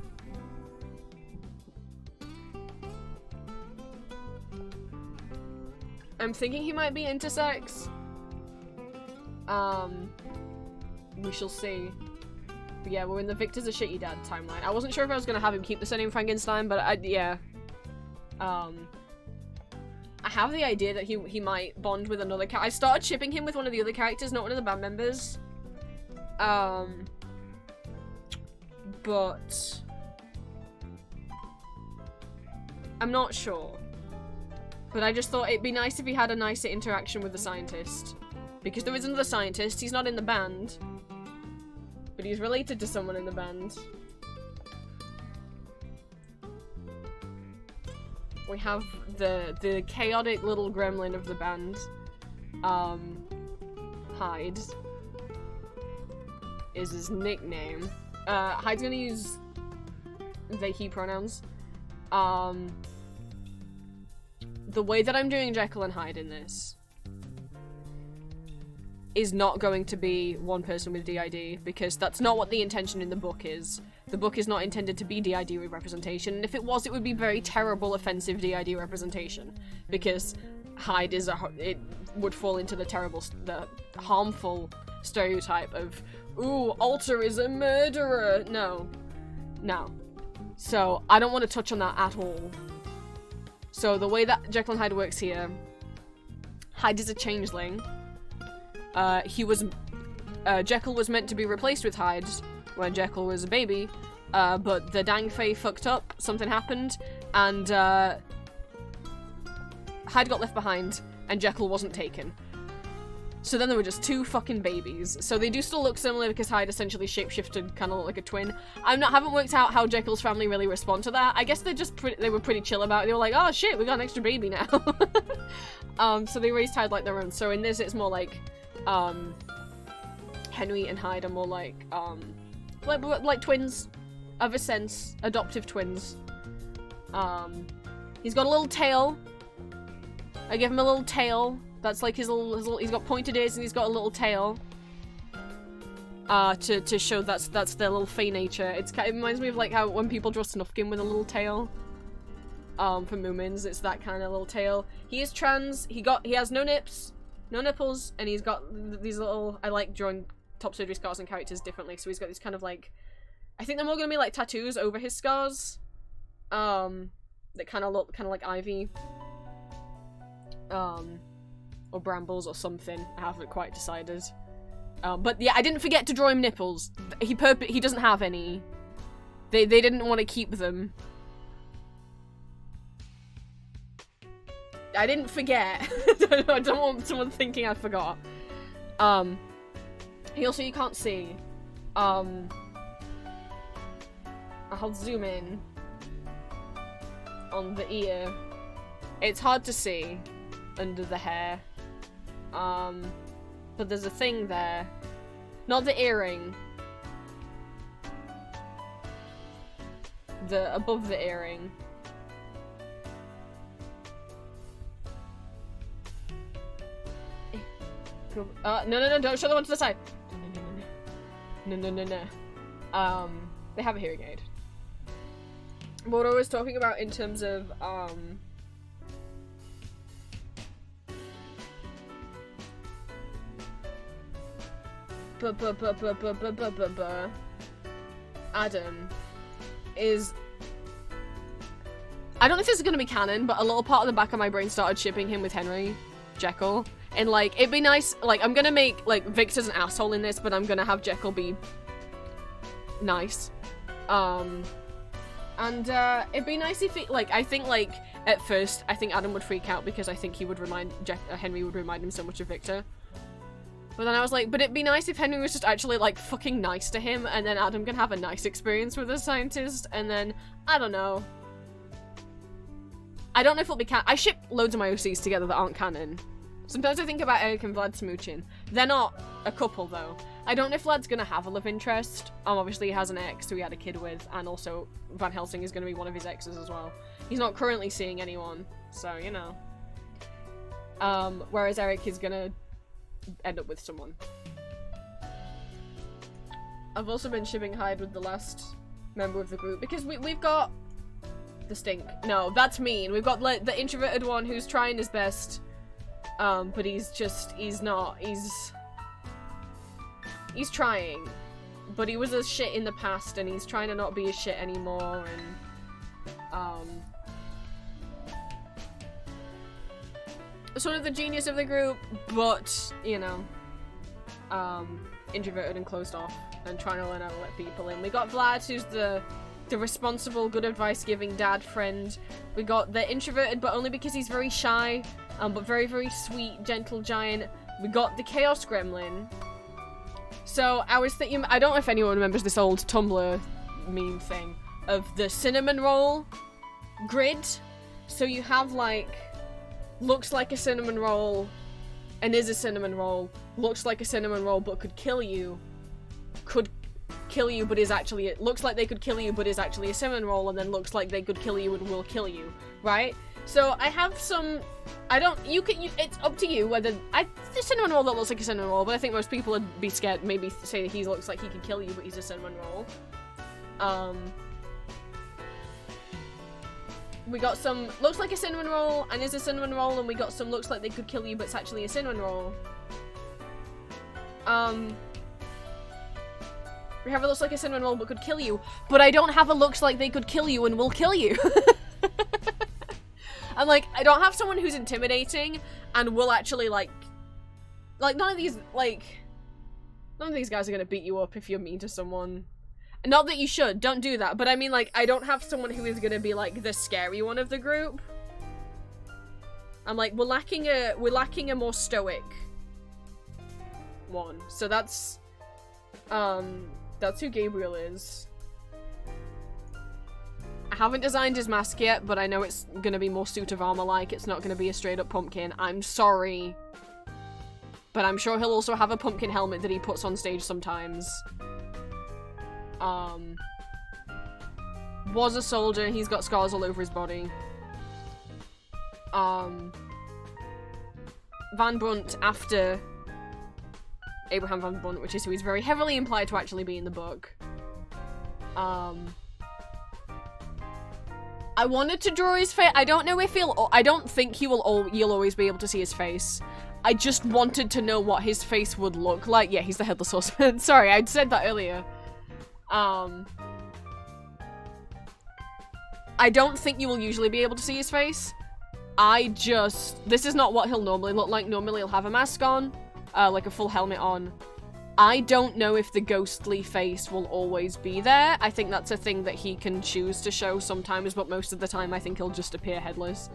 I'm thinking he might be intersex. We shall see. But yeah, we're in the Victor's a shitty dad timeline. I wasn't sure if I was gonna have him keep the surname Frankenstein, but yeah. I have the idea that he might bond with another character. I started shipping him with one of the other characters, not one of the band members. But I'm not sure. But I just thought it'd be nice if he had a nicer interaction with the scientist. Because there is another scientist, he's not in the band. But he's related to someone in the band. We have the chaotic little gremlin of the band. Hyde is his nickname. Hyde's gonna use they, he pronouns. The way that I'm doing Jekyll and Hyde in this is not going to be one person with DID, because that's not what the intention in the book is. The book is not intended to be DID representation, and if it was, it would be very terrible, offensive DID representation, because Hyde is it would fall into the harmful stereotype of, ooh, Alter is a murderer. No. So, I don't want to touch on that at all. So, the way that Jekyll and Hyde works here, Hyde is a changeling. Jekyll was meant to be replaced with Hyde when Jekyll was a baby, but the dang fae fucked up, something happened, and Hyde got left behind, and Jekyll wasn't taken. So then there were just two fucking babies. So they do still look similar because Hyde essentially shapeshifted, kind of look like a twin. Haven't worked out how Jekyll's family really respond to that. I guess they were pretty chill about it. They were like, oh shit, we got an extra baby now. So they raised Hyde like their own. So in this, it's more like, Henry and Hyde are more like twins, of a sense, adoptive twins. He's got a little tail. I give him a little tail. That's like his little, he's got pointed ears and he's got a little tail. To show that's their little fey nature. It reminds me of like how when people draw Snufkin with a little tail. For Moomins, it's that kind of little tail. He is trans. He has no nips, no nipples, and he's got these little. I like drawing top surgery scars and characters differently. So he's got these kind of like, I think they're more gonna be like tattoos over his scars. That kind of look like ivy. Or brambles or something. I haven't quite decided. But yeah, I didn't forget to draw him nipples. He doesn't have any. They didn't want to keep them. I didn't forget. I don't want someone thinking I forgot. Also, you can't see. I'll zoom in on the ear. It's hard to see under the hair. But there's a thing there. Not the earring. Above the earring. No, don't show the one to the side. No. They have a hearing aid. What I was talking about in terms of, Adam is, I don't know if this is gonna be canon, but a little part of the back of my brain started shipping him with Henry Jekyll, and like it'd be nice, like I'm gonna make like Victor's an asshole in this, but I'm gonna have Jekyll be nice, and it'd be nice if it, like, I think like at first I think Adam would freak out because I think he would remind Henry would remind him so much of Victor. But then I was like, but it'd be nice if Henry was just actually, like, fucking nice to him, and then Adam can have a nice experience with a scientist, and then, I don't know. I don't know if it'll be canon. I ship loads of my OCs together that aren't canon. Sometimes I think about Eric and Vlad smooching. They're not a couple, though. I don't know if Vlad's gonna have a love interest. Obviously he has an ex who he had a kid with, and also Van Helsing is gonna be one of his exes as well. He's not currently seeing anyone, so you know. Whereas Eric is gonna end up with someone. I've also been shipping Hyde with the last member of the group because we've got the stink. No, that's mean. We've got like the introverted one who's trying his best, but he's trying, but he was a shit in the past and he's trying to not be a shit anymore, and sort of the genius of the group, but you know, introverted and closed off and trying to learn how to let people in. We got Vlad, who's the responsible, good advice giving dad friend. We got the introverted, but only because he's very shy, but very, very sweet, gentle giant. We got the chaos gremlin. So I was thinking, I don't know if anyone remembers this old Tumblr meme thing of the cinnamon roll grid. So you have like, looks like a cinnamon roll and is a cinnamon roll, looks like a cinnamon roll but could kill you but is actually, it looks like they could kill you but is actually a cinnamon roll, and then looks like they could kill you and will kill you, right? So I have some, it's up to you whether, the cinnamon roll that looks like a cinnamon roll, but I think most people would be scared, maybe say that he looks like he can kill you but he's a cinnamon roll. We got some looks like a cinnamon roll and is a cinnamon roll, and we got some looks like they could kill you but it's actually a cinnamon roll. We have a looks like a cinnamon roll but could kill you, but I don't have a looks like they could kill you and will kill you. I'm like, I don't have someone who's intimidating and will actually like none of these guys are gonna beat you up if you're mean to someone. Not that you should, don't do that, but I mean, like, I don't have someone who is gonna be, like, the scary one of the group. I'm like, we're lacking a more stoic one. So that's who Gabriel is. I haven't designed his mask yet, but I know it's gonna be more suit of armor-like. It's not gonna be a straight-up pumpkin. I'm sorry. But I'm sure he'll also have a pumpkin helmet that he puts on stage sometimes. Was a soldier, he's got scars all over his body. Van Brunt after Abraham Van Brunt, which is who he's very heavily implied to actually be in the book. I wanted to draw his face. I don't know if I don't think you'll always be able to see his face. I just wanted to know what his face would look like. Yeah, he's the headless horseman. Sorry, I'd said that earlier. I don't think you will usually be able to see his face. This is not what he'll normally look like. Normally he'll have a mask on, like a full helmet on. I don't know if the ghostly face will always be there. I think that's a thing that he can choose to show sometimes, but most of the time I think he'll just appear headless.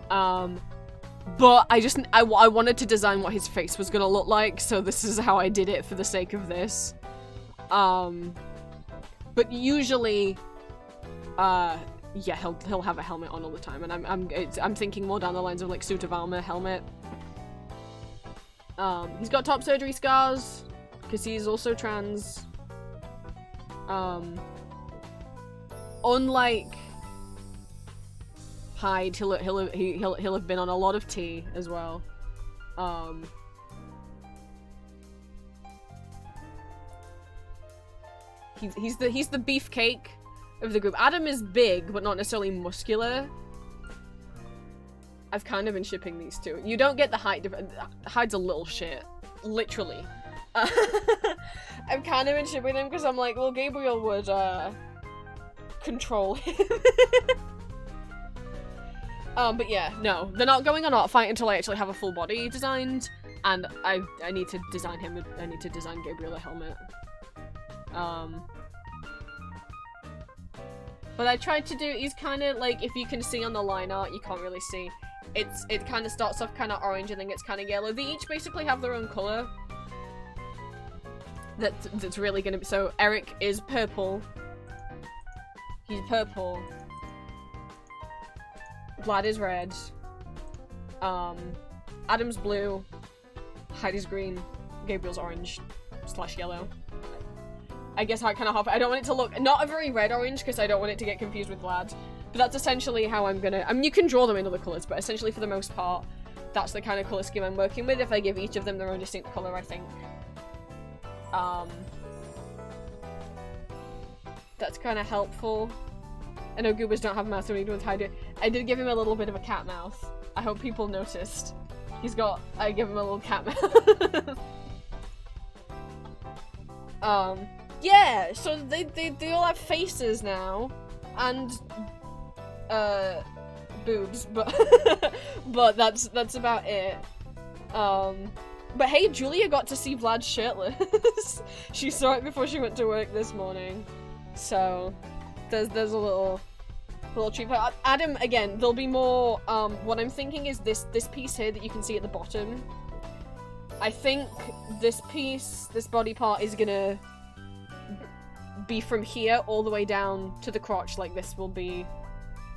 But I wanted to design what his face was gonna look like, so this is how I did it for the sake of this. But usually, yeah, he'll have a helmet on all the time, and I'm thinking more down the lines of like suit of armor, helmet. He's got top surgery scars because he's also trans. Unlike Hyde, he'll have been on a lot of tea as well. He's the beefcake of the group. Adam is big, but not necessarily muscular. I've kind of been shipping these two. You don't get the height. Hyde's a little shit, literally. I've kind of been shipping them because I'm like, well, Gabriel would control him. But yeah, no, they're not going on Art Fight until I actually have a full body designed, and I need to design him. I need to design Gabriel a helmet. But I tried to do, he's kind of like, if you can see on the line art, you can't really see. It kind of starts off kind of orange and then gets kind of yellow. They each basically have their own color. That's really gonna be, so Eric is purple. He's purple. Vlad is red. Adam's blue. Heidi's green. Gabriel's orange. slash yellow. I guess I kind of half. I don't want it to look not a very red orange because I don't want it to get confused with Vlad. But that's essentially how I'm gonna. I mean, you can draw them in other colors, but essentially for the most part, that's the kind of color scheme I'm working with. If I give each of them their own distinct color, I think. That's kind of helpful. I know goobers don't have mouths, so we don't hide it. I did give him a little bit of a cat mouth. I hope people noticed. He's got. I give him a little cat mouth. Yeah, so they all have faces now, and boobs, but but that's about it. But hey, Julia got to see Vlad shirtless. She saw it before she went to work this morning, so there's a little treat for Adam. Again, there'll be more. What I'm thinking is this piece here that you can see at the bottom. I think this piece, this body part, is gonna be from here all the way down to the crotch. Like this will be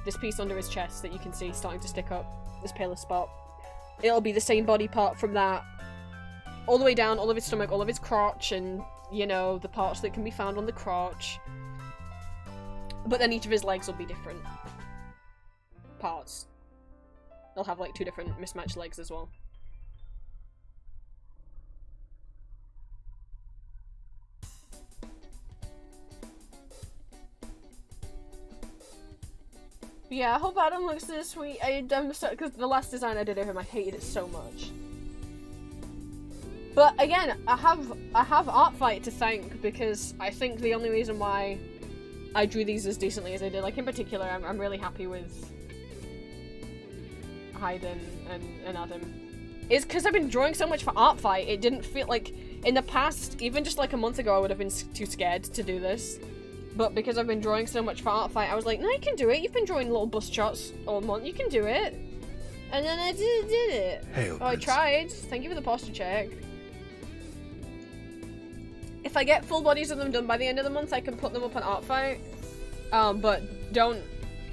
this piece under his chest that you can see starting to stick up, this paler spot. It'll be the same body part from that all the way down, all of his stomach, all of his crotch, and you know, the parts that can be found on the crotch. But then each of his legs will be different parts. They'll have like 2 different mismatched legs as well. Yeah, I hope Adam looks this sweet. I'm so, because the last design I did of him, I hated it so much. But again, I have Artfight to thank, because I think the only reason why I drew these as decently as I did, like in particular, I'm really happy with Hayden and Adam, is because I've been drawing so much for Artfight. It didn't feel like in the past, even just like a month ago, I would have been too scared to do this. But because I've been drawing so much for Artfight, I was like, no, you can do it. You've been drawing little bust shots all month. You can do it. And then I did it. Hail, oh, I Prince. tried. Thank you for the posture check. If I get full bodies of them done by the end of the month, I can put them up on Artfight. But don't...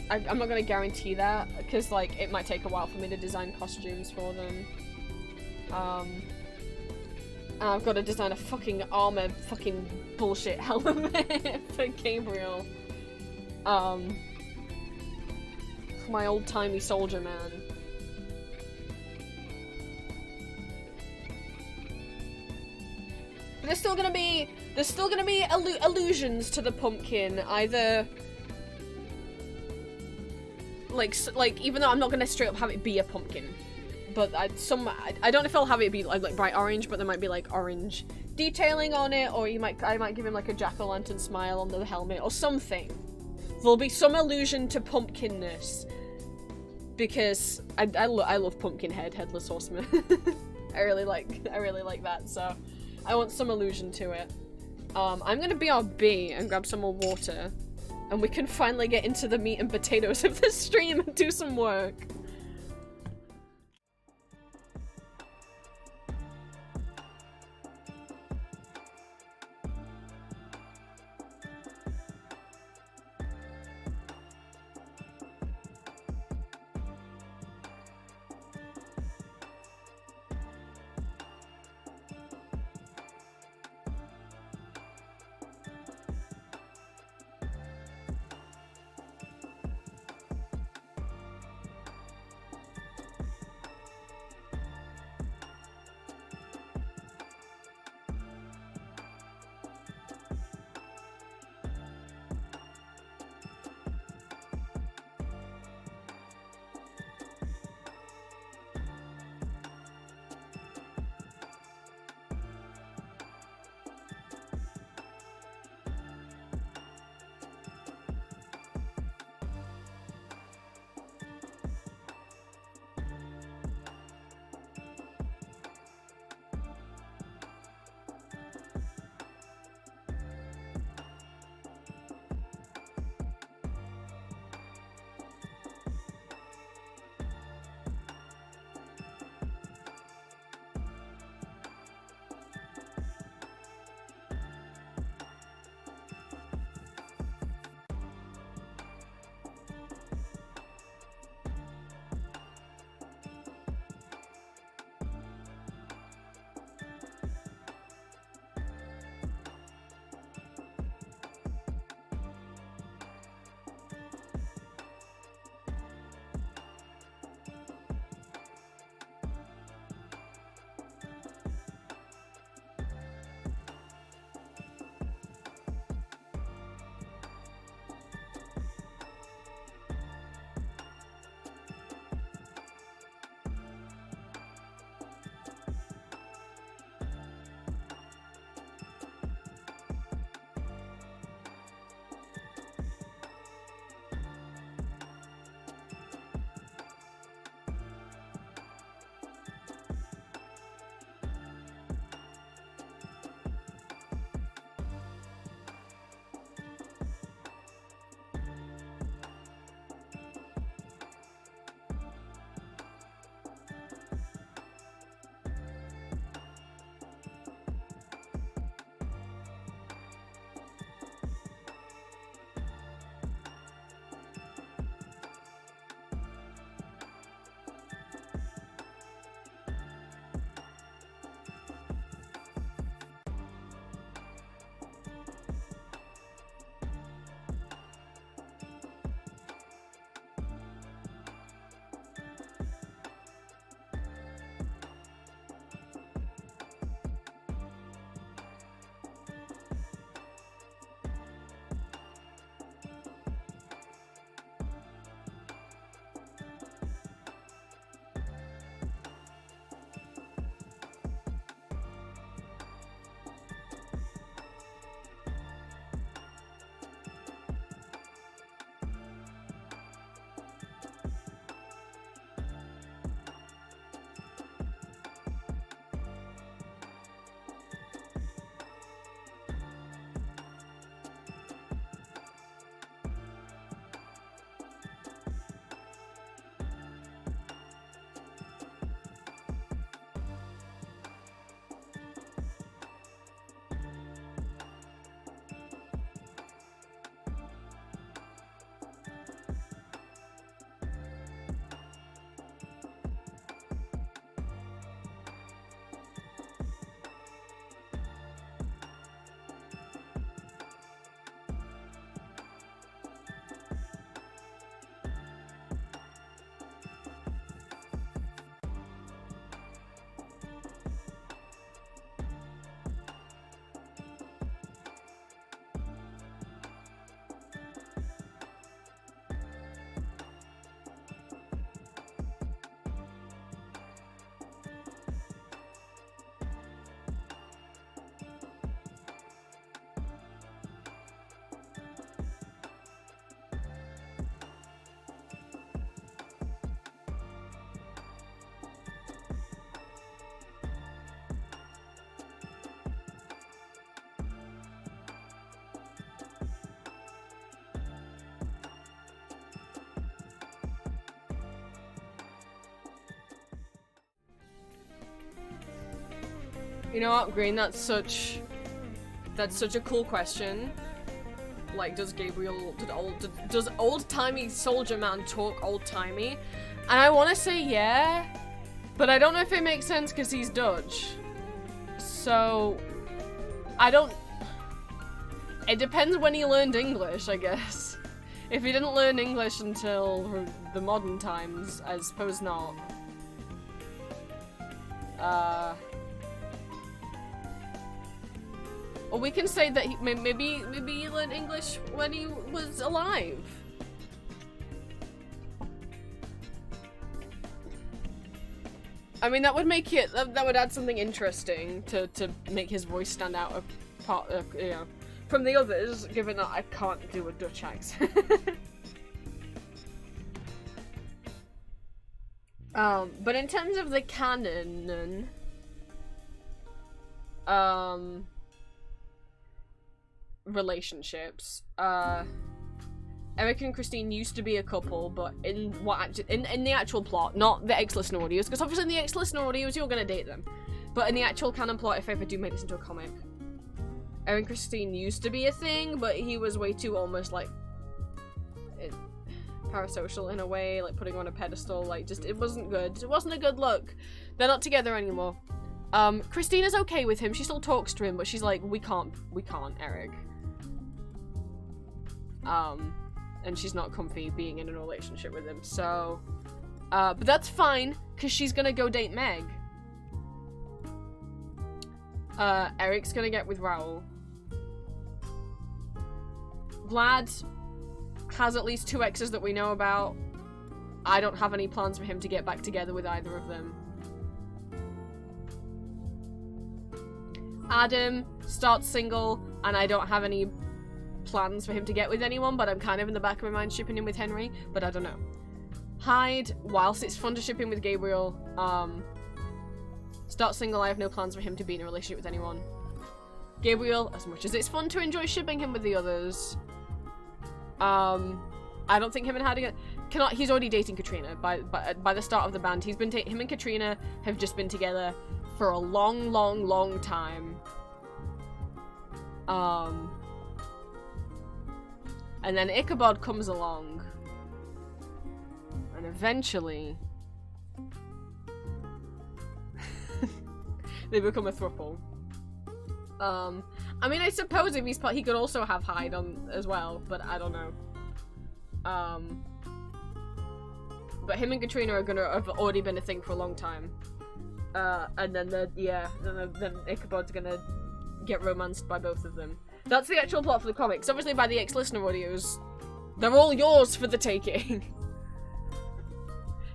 I'm not going to guarantee that, because, like, it might take a while for me to design costumes for them. And I've got to design a fucking armor fucking bullshit helmet for Gabriel. For my old-timey soldier man. But there's still gonna be allusions to the pumpkin, either like even though I'm not gonna straight up have it be a pumpkin. But I don't know if I'll have it be like bright orange, but there might be like orange detailing on it, or I might give him like a jack-o'-lantern smile on the helmet or something. There'll be some allusion to pumpkinness, because I love Pumpkinhead, Headless Horseman. I really like that, so I want some allusion to it. I'm gonna BRB and grab some more water, and we can finally get into the meat and potatoes of the stream and do some work. You know what, Green? That's such a cool question. Like, does old-timey soldier man talk old-timey? And I want to say yeah, but I don't know if it makes sense because he's Dutch. So, I don't... It depends when he learned English, I guess. If he didn't learn English until the modern times, I suppose not. Or we can say that maybe he learned English when he was alive. I mean, that would make it, that would add something interesting to make his voice stand out apart, you know, from the others, given that I can't do a Dutch accent. But in terms of the canon, relationships, Eric and Christine used to be a couple, but in the actual plot, not the ex-listener audios, because obviously in the ex-listener audios you're gonna date them, but in the actual canon plot, if I ever do make this into a comic, Eric and Christine used to be a thing, but he was way too almost like parasocial in a way, like putting her on a pedestal, like just it wasn't good. It wasn't a good look. They're not together anymore. Christine is okay with him. She still talks to him, but she's like, we can't, Eric. And she's not comfy being in a relationship with him, so, but that's fine, because she's gonna go date Meg. Eric's gonna get with Raoul. Vlad has at least 2 exes that we know about. I don't have any plans for him to get back together with either of them. Adam starts single, and I don't have any plans for him to get with anyone, but I'm kind of in the back of my mind shipping him with Henry, but I don't know. Hyde, whilst it's fun to ship him with Gabriel, starts single, I have no plans for him to be in a relationship with anyone. Gabriel, as much as it's fun to enjoy shipping him with the others, I don't think him and Hyde he's already dating Katrina by the start of the band. Him and Katrina have just been together for a long time. And then Ichabod comes along. And eventually they become a throuple. I mean, I suppose if he could also have Hyde on as well, but I don't know. But him and Katrina are gonna have already been a thing for a long time. And then then Ichabod's gonna get romanced by both of them. That's the actual plot for the comics. Obviously, by the ex-listener audios, they're all yours for the taking.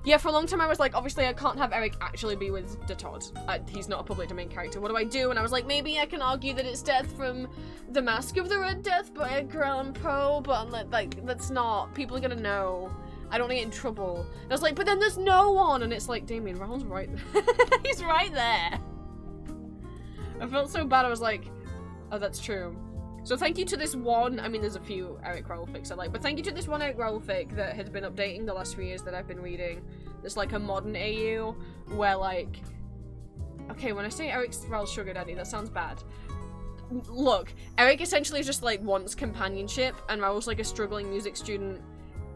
Yeah, for a long time I was like, obviously I can't have Eric actually be with de Todd. He's not a public domain character. What do I do? And I was like, maybe I can argue that it's Death from The Mask of the Red Death by Edgar Allan Poe, but like, that's not. People are gonna know. I don't want to get in trouble. And I was like, but then there's no one! And it's like, Damien, Raoul's right there. He's right there! I felt so bad, I was like, oh, that's true. So thank you to this one, I mean there's a few Eric Raoul fics I like, but thank you to this one Eric Raoul fic that has been updating the last few years that I've been reading. There's like a modern AU where like, okay, when I say Eric's Raoul's sugar daddy, that sounds bad. Look, Eric essentially just like wants companionship, and Raoul's like a struggling music student.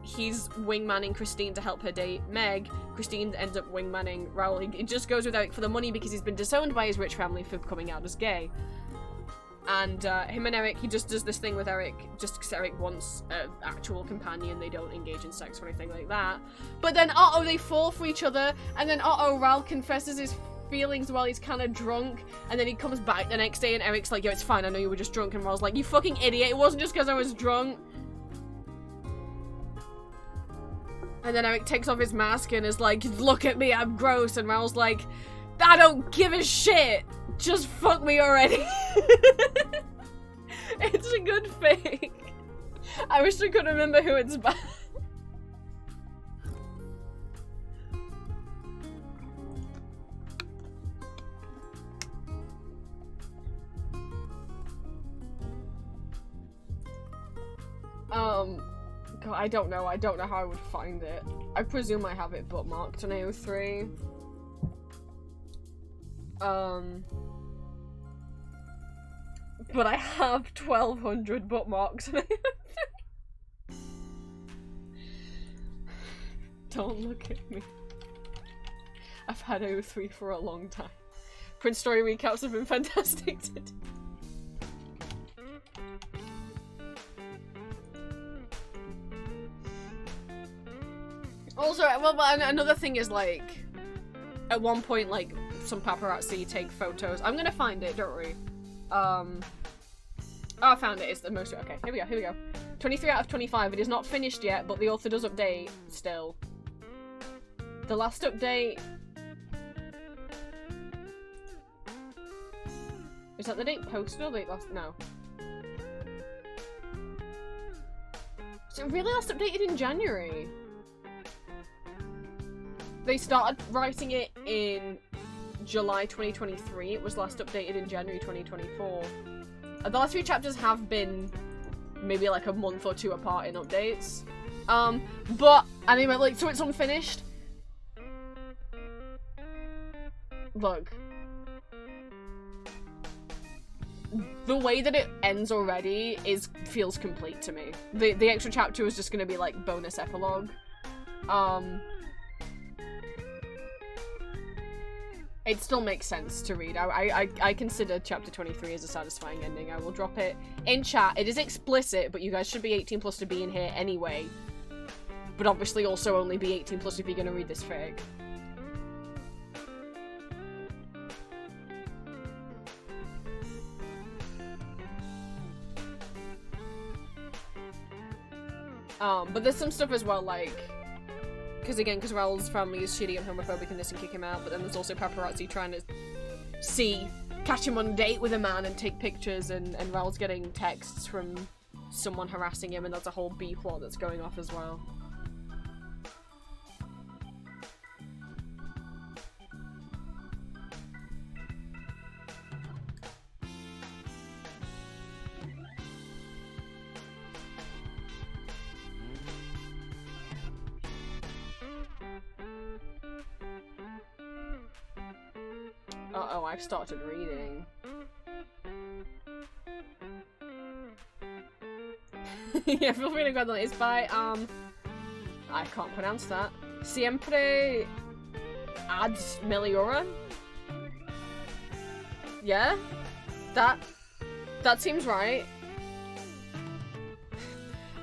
He's wingmanning Christine to help her date Meg. Christine ends up wingmanning Raoul. He just goes with Eric for the money because he's been disowned by his rich family for coming out as gay. And him and Eric, he just does this thing with Eric just because Eric wants an actual companion. They don't engage in sex or anything like that. But then, they fall for each other, and then, Raoul confesses his feelings while he's kind of drunk, and then he comes back the next day and Eric's like, yo, it's fine, I know you were just drunk, and Raoul's like, you fucking idiot, it wasn't just because I was drunk. And then Eric takes off his mask and is like, look at me, I'm gross, and Raoul's like, I don't give a shit! Just fuck me already. It's a good fic. I wish I could remember who it's by. God, I don't know how I would find it. I presume I have it bookmarked on AO3. But I have 1,200 bookmarks. Don't look at me. I've had O3 for a long time. Print story recaps have been fantastic today. Also, well, another thing is, like, at one point, like, some paparazzi take photos. I'm gonna find it, don't worry. Oh, I found it. It's the most. Okay, here we go, here we go. 23 out of 25. It is not finished yet, but the author does update still. The last update... Is that the date posted or the last? No. So it really last updated in January. They started writing it in July 2023. It was last updated in January 2024. The last 3 chapters have been maybe like a month or 2 apart in updates. But anyway, like, so it's unfinished. Look. The way that it ends already feels complete to me. The extra chapter is just gonna be like bonus epilogue. It still makes sense to read. I consider chapter 23 as a satisfying ending. I will drop it in chat. It is explicit, but you guys should be 18 plus to be in here anyway. But obviously also only be 18 plus if you're gonna read this fic. But there's some stuff as well, like, because Raoul's family is shitty and homophobic in this and kick him out, but then there's also paparazzi trying to catch him on a date with a man and take pictures, and Raoul's getting texts from someone harassing him, and that's a whole B plot that's going off as well. Uh-oh, I've started reading. Yeah, feel free to grab the latest by, I can't pronounce that. Siempre ad meliora? Yeah? That seems right.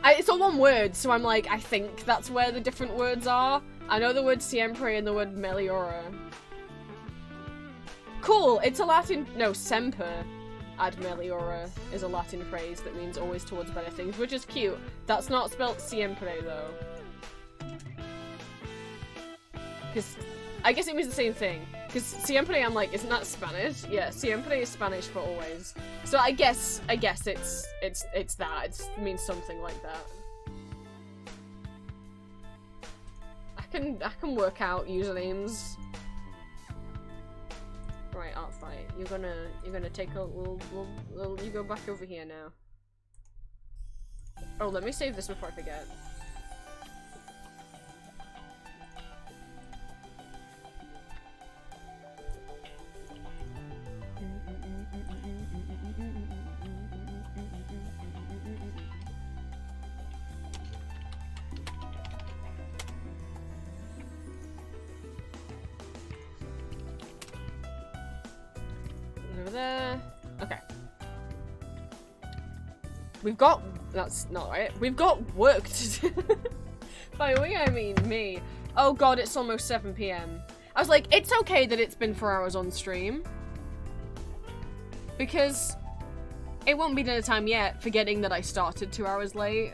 It's all one word, so I'm like, I think that's where the different words are. I know the word siempre and the word meliora. Cool, it's a Latin- no, semper ad meliora is a Latin phrase that means always towards better things, which is cute. That's not spelt siempre, though. Because, I guess it means the same thing. Because siempre, I'm like, isn't that Spanish? Yeah, siempre is Spanish for always. So I guess it's that. It means something like that. I can work out usernames. Right, art fight. You're gonna take a little, you go back over here now. Oh, let me save this before I forget. Over there. Okay. We've got... That's not right. We've got work to do. By we, I mean me. Oh god, it's almost 7 PM. I was like, it's okay that it's been 4 hours on stream. Because it won't be dinner time yet, forgetting that I started 2 hours late.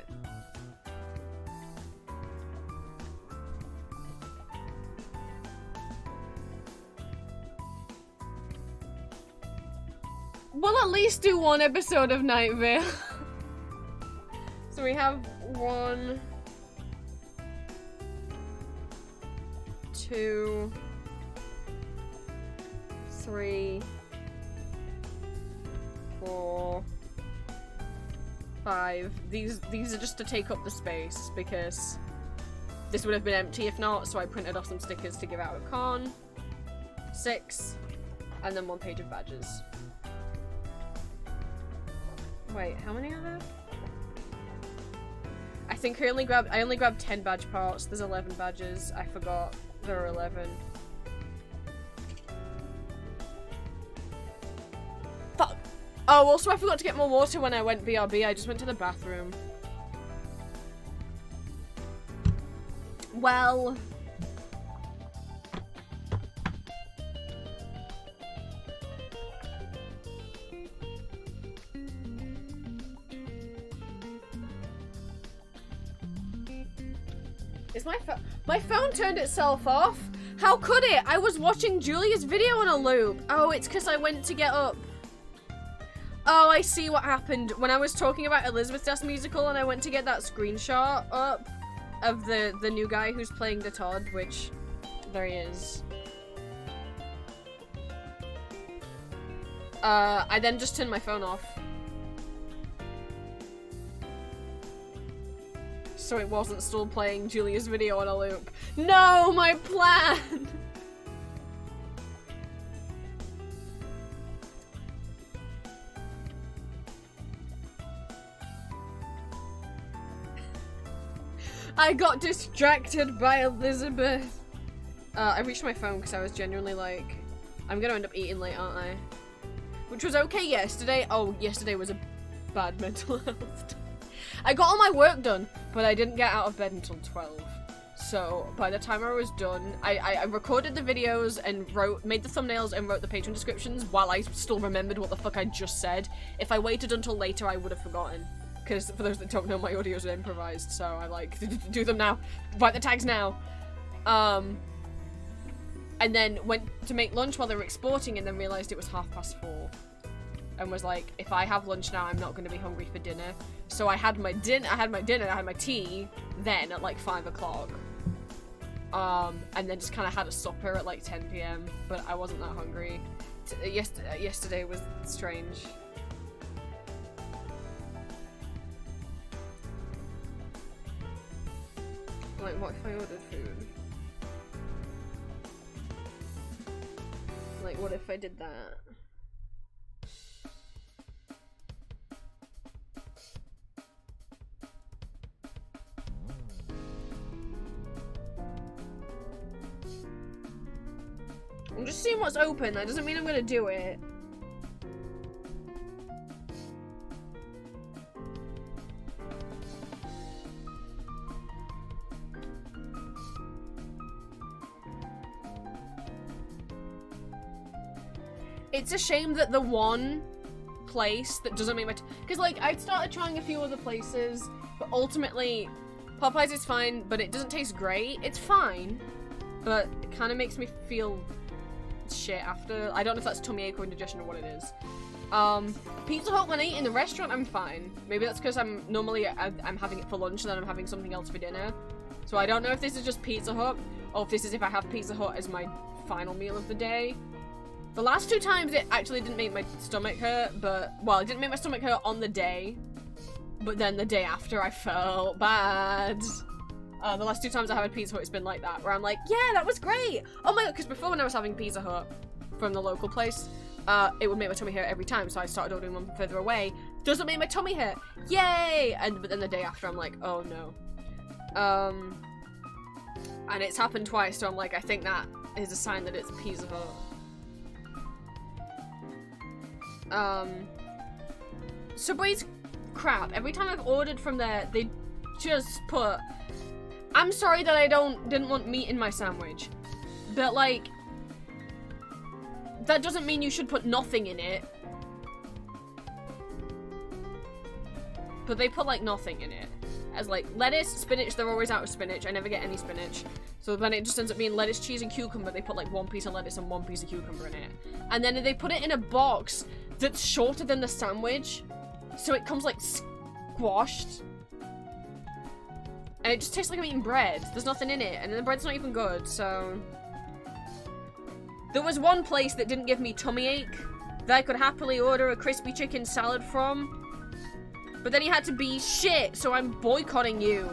We'll at least do 1 episode of Night Vale. So we have 1, 2, 3, 4, 5. These are just to take up the space because this would have been empty if not, so I printed off some stickers to give out at con. 6, and then 1 page of badges. Wait, how many are there? I think I only grabbed 10 badge parts. There's 11 badges. I forgot there are 11. Fuck. Oh, also I forgot to get more water when I went BRB. I just went to the bathroom. Well. Is my phone turned itself off? How could it? I was watching Julia's video on a loop. Oh, it's because I went to get up. Oh, I see what happened. When I was talking about Elizabeth Death musical and I went to get that screenshot up of the new guy who's playing the Todd, which there he is. I then just turned my phone off. So it wasn't still playing Julia's video on a loop. No, my plan! I got distracted by Elizabeth. I reached my phone because I was genuinely like, I'm gonna end up eating late, aren't I? Which was okay yesterday. Oh, yesterday was a bad mental health. I got all my work done, but I didn't get out of bed until 12. So by the time I was done, I recorded the videos and made the thumbnails and wrote the Patreon descriptions while I still remembered what the fuck I just said. If I waited until later, I would have forgotten. Because for those that don't know, my audios are improvised, so I like do them now. Write the tags now. And then went to make lunch while they were exporting and then realized it was 4:30. And was like, if I have lunch now, I'm not going to be hungry for dinner. So I had my dinner, I had my tea then at like 5 o'clock. And then just kind of had a supper at like 10 PM, but I wasn't that hungry. Yesterday was strange. Like, what if I ordered food? Like, what if I did that? I'm just seeing what's open. That doesn't mean I'm gonna do it. It's a shame that the one place that doesn't make my because like I started trying a few other places, but ultimately Popeyes is fine, but it doesn't taste great. It's fine, but it kind of makes me feel shit after. I don't know if that's tummy ache or indigestion or what it is. Pizza Hut, when I eat in the restaurant, I'm fine. Maybe that's because I'm having it for lunch and then I'm having something else for dinner. So I don't know if this is just Pizza Hut or if this is if I have Pizza Hut as my final meal of the day. The last 2 times it actually didn't make my stomach hurt, but, well, it didn't make my stomach hurt on the day, but then the day after I felt bad. The last 2 times I had Pizza Hut, it's been like that, where I'm like, yeah, that was great! Oh my god, because before when I was having Pizza Hut from the local place, it would make my tummy hurt every time, so I started ordering one from further away. Doesn't make my tummy hurt! Yay! But then the day after, I'm like, oh no. And it's happened twice, so I'm like, I think that is a sign that it's Pizza Hut. Subway's crap. Every time I've ordered from there, they just put, I'm sorry that I didn't want meat in my sandwich, but like, that doesn't mean you should put nothing in it. But they put like nothing in it. As like lettuce, spinach, they're always out of spinach. I never get any spinach. So then it just ends up being lettuce, cheese, and cucumber. They put like 1 piece of lettuce and 1 piece of cucumber in it. And then they put it in a box that's shorter than the sandwich. So it comes like squashed. And it just tastes like I'm eating bread. There's nothing in it. And the bread's not even good, so... There was one place that didn't give me tummy ache that I could happily order a crispy chicken salad from. But then he had to be shit, so I'm boycotting you.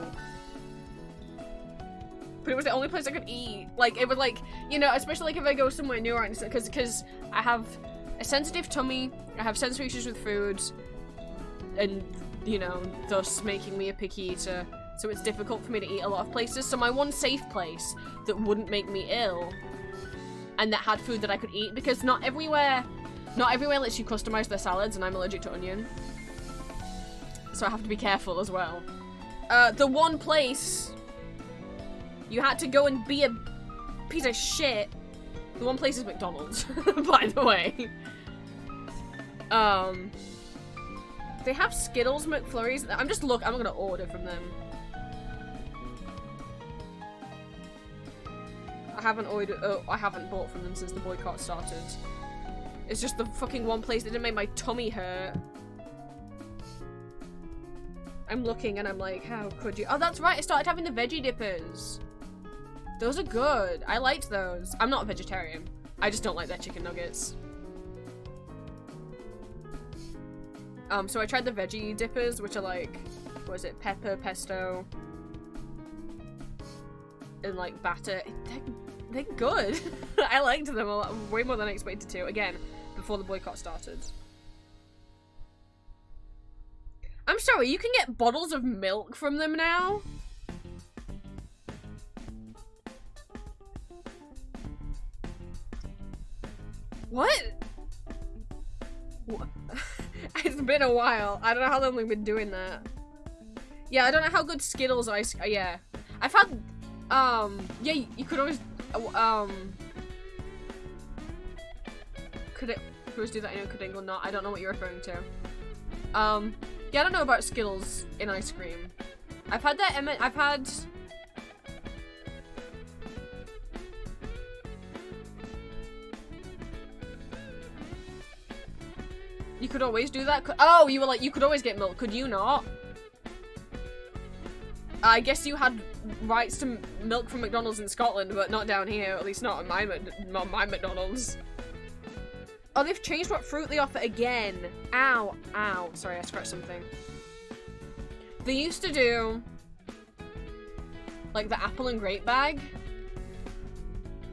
But it was the only place I could eat. Like, it was like, you know, especially like if I go somewhere new, right? Because I have a sensitive tummy, I have sensory issues with food, and you know, thus making me a picky eater. So it's difficult for me to eat a lot of places. So my one safe place that wouldn't make me ill and that had food that I could eat, because not everywhere lets you customize their salads, and I'm allergic to onion. So I have to be careful as well. The one place you had to go and be a piece of shit. The one place is McDonald's, by the way. They have Skittles McFlurries. I'm gonna order from them. I haven't bought from them since the boycott started. It's just the fucking one place that didn't make my tummy hurt. I'm looking and I'm like, how could you? Oh, that's right, I started having the veggie dippers. Those are good. I liked those. I'm not a vegetarian. I just don't like their chicken nuggets. So I tried the veggie dippers, which are like, what is it, pepper, pesto, and like batter. They're good. I liked them a lot, way more than I expected to. Again, before the boycott started. I'm sorry, you can get bottles of milk from them now? What? What? It's been a while. I don't know how long we've been doing that. Yeah, I don't know how good Skittles ice. Yeah, I've had. Yeah, you could always. Could it always do that in Coding or not? I don't know what you're referring to. Yeah, I don't know about Skittles in ice cream. I've had that. I've had. You could always do that? Oh, you were like, you could always get milk. Could you not? I guess you had rights to milk from McDonald's in Scotland, but not down here. At least not at my McDonald's. Oh, they've changed what fruit they offer again. Ow. Ow. Sorry, I scratched something. They used to do, like, the apple and grape bag.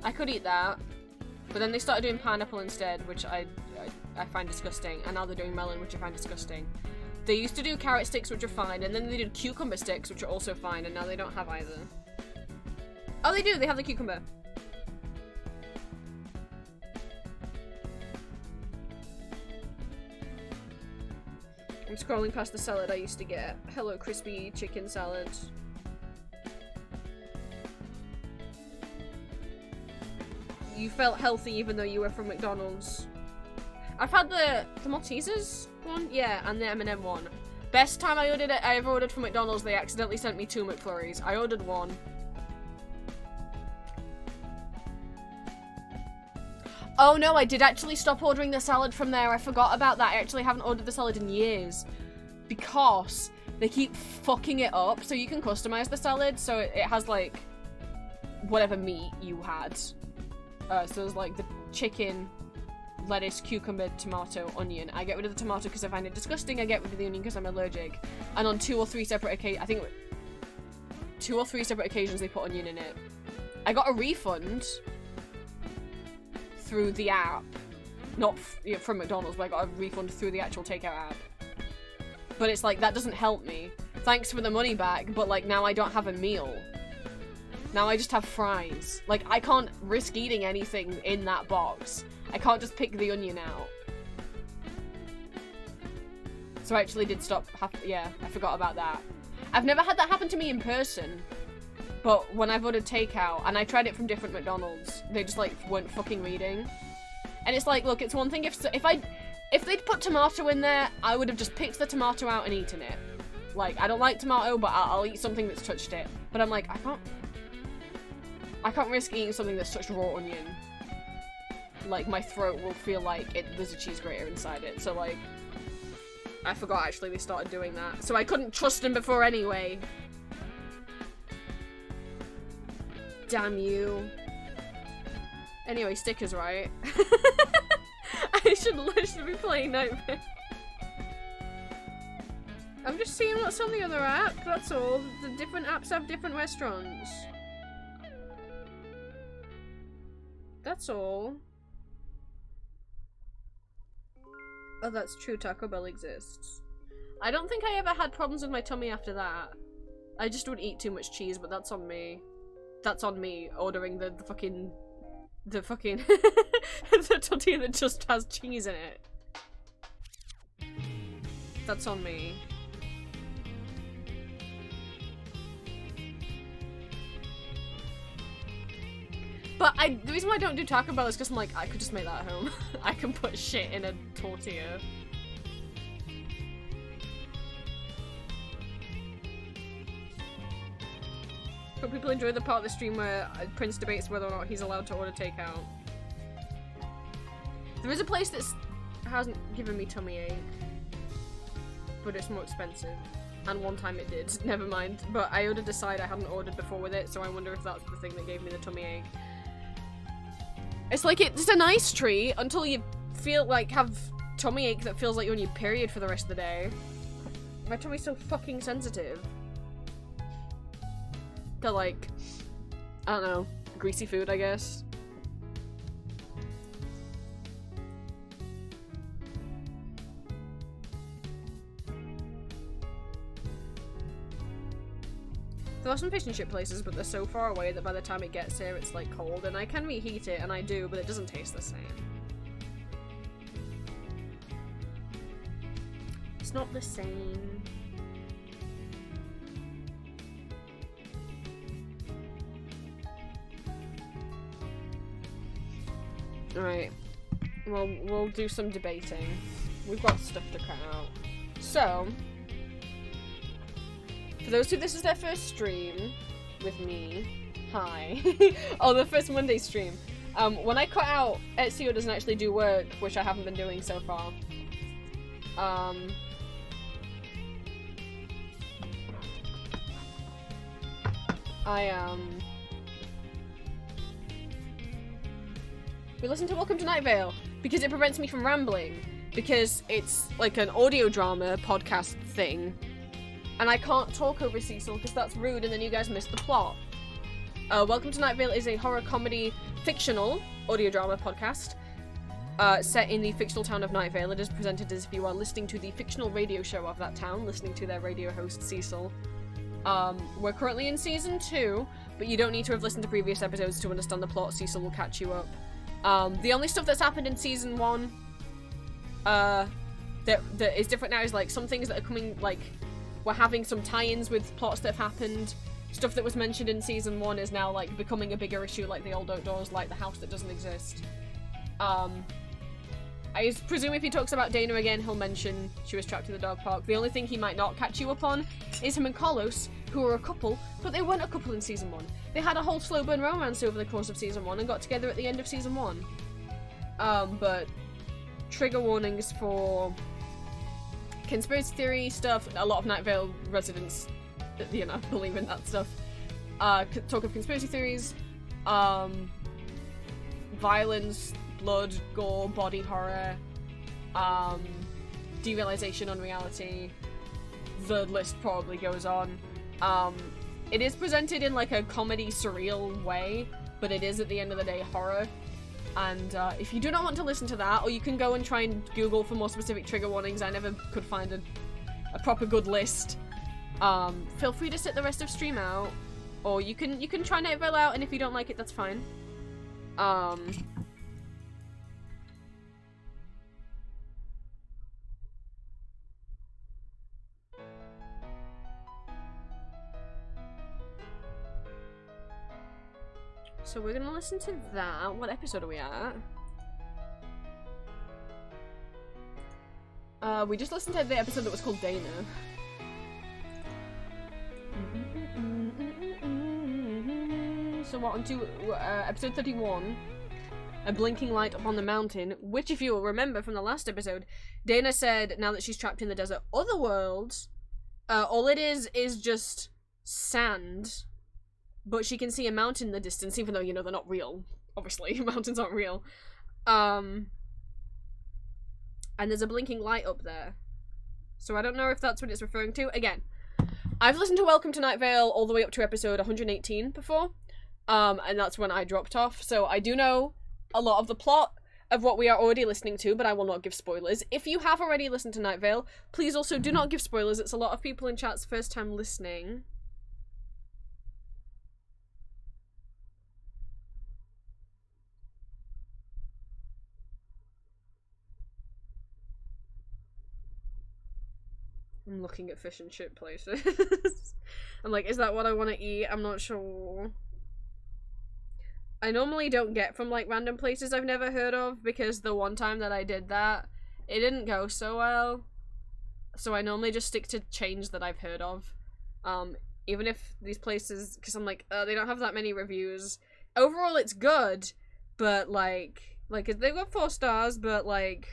I could eat that. But then they started doing pineapple instead, which I find disgusting, and now they're doing melon, which I find disgusting. They used to do carrot sticks, which are fine, and then they did cucumber sticks, which are also fine, and now they don't have either. Oh, they do! They have the cucumber. I'm scrolling past the salad I used to get. Hello, crispy chicken salad. You felt healthy even though you were from McDonald's. I've had the Maltesers one, yeah, and the M&M one. Best time I ever ordered from McDonald's, they accidentally sent me 2 McFlurries. I ordered one. Oh no, I did actually stop ordering the salad from there. I forgot about that. I actually haven't ordered the salad in years. Because they keep fucking it up. So you can customize the salad, so it has like whatever meat you had. So there's like the chicken, lettuce, cucumber, tomato, onion. I get rid of the tomato because I find it disgusting. I get rid of the onion because I'm allergic. And on 2 or 3 separate occasions, I think 2 or 3 separate occasions they put onion in it. I got a refund through the app. Not from McDonald's, but I got a refund through the actual takeout app. But it's like, that doesn't help me. Thanks for the money back, but like now I don't have a meal. Now I just have fries. Like, I can't risk eating anything in that box. I can't just pick the onion out. So I actually did stop. Yeah, I forgot about that. I've never had that happen to me in person. But when I've ordered takeout, and I tried it from different McDonald's, they just, like, weren't fucking reading. And it's like, look, it's one thing if they'd put tomato in there, I would have just picked the tomato out and eaten it. Like, I don't like tomato, but I'll eat something that's touched it. But I'm like, I can't risk eating something that's touched raw onion. Like, my throat will feel like there's a cheese grater inside it. So, like, I forgot actually they started doing that. So I couldn't trust them before anyway. Damn you. Anyway, stickers, right? I should literally be playing Nightmare. I'm just seeing what's on the other app, that's all. The different apps have different restaurants. That's all. Oh, that's true, Taco Bell exists. I don't think I ever had problems with my tummy after that. I just would eat too much cheese, but that's on me. That's on me ordering the fucking the tortilla that just has cheese in it. That's on me. But the reason why I don't do Taco Bell is because I'm like, I could just make that at home. I can put shit in a tortilla. But people enjoy the part of the stream where Prince debates whether or not he's allowed to order takeout. There is a place that hasn't given me tummy ache, but it's more expensive. And one time it did. Never mind. But I ordered a side I hadn't ordered before with it, so I wonder if that's the thing that gave me the tummy ache. It's like it's a nice treat until you feel like have tummy ache that feels like you're on your period for the rest of the day. My tummy's so fucking sensitive. To like, I don't know, greasy food, I guess. There are some fish and chip places, but they're so far away that by the time it gets here, it's like cold, and I can reheat it, and I do, but it doesn't taste the same. It's not the same. Alright. Well, we'll do some debating. We've got stuff to cut out. So, for those who this is their first stream with me, hi. Oh, the first Monday stream. When I cut out Ezio doesn't actually do work, which I haven't been doing so far. We listen to Welcome to Night Vale because it prevents me from rambling, because it's like an audio drama podcast thing, and I can't talk over Cecil because that's rude and then you guys miss the plot. Welcome to Night Vale is a horror comedy fictional audio drama podcast set in the fictional town of Night Vale. It is presented as if you are listening to the fictional radio show of that town, listening to their radio host Cecil. We're currently in season 2, but you don't need to have listened to previous episodes to understand the plot. Cecil will catch you up. The only stuff that's happened in season 1 that is different now is like some things that are coming, like we're having some tie-ins with plots that have happened. Stuff that was mentioned in season 1 is now like becoming a bigger issue, like the old outdoors, like the house that doesn't exist. I presume if he talks about Dana again, he'll mention she was trapped in the dog park. The only thing he might not catch you up on is him and Carlos, who are a couple, but they weren't a couple in season 1. They had a whole slow burn romance over the course of season 1 and got together at the end of season 1. But trigger warnings for conspiracy theory stuff. A lot of Night Vale residents, you know, believe in that stuff. Talk of conspiracy theories, violence, blood, gore, body horror, derealization on reality. The list probably goes on. It is presented in like a comedy surreal way, but it is at the end of the day horror. And if you do not want to listen to that, or you can go and try and Google for more specific trigger warnings. I never could find a proper good list. Feel free to sit the rest of stream out, or you can try Night Vale out, and if you don't like it, that's fine. So we're gonna listen to that. What episode are we at? We just listened to the episode that was called Dana. So what, on to episode 31, A Blinking Light Upon the Mountain, which if you will remember from the last episode, Dana said now that she's trapped in the desert otherworld, all it is just sand. But she can see a mountain in the distance, even though, you know, they're not real. Obviously, mountains aren't real. And there's a blinking light up there. So I don't know if that's what it's referring to. Again, I've listened to Welcome to Night Vale all the way up to episode 118 before. And that's when I dropped off. So I do know a lot of the plot. of what we are already listening to, but I will not give spoilers. If you have already listened to Night Vale, please also do not give spoilers. It's a lot of people in chat's first time listening. I'm looking at fish and chip places. I'm like, is that what I want to eat? I'm not sure. I normally don't get from like random places I've never heard of, because the one time that I did that, it didn't go so well. So I normally just stick to chains that I've heard of. Even if these places, because I'm like, they don't have that many reviews. Overall, it's good, but like they've got 4 stars, but like,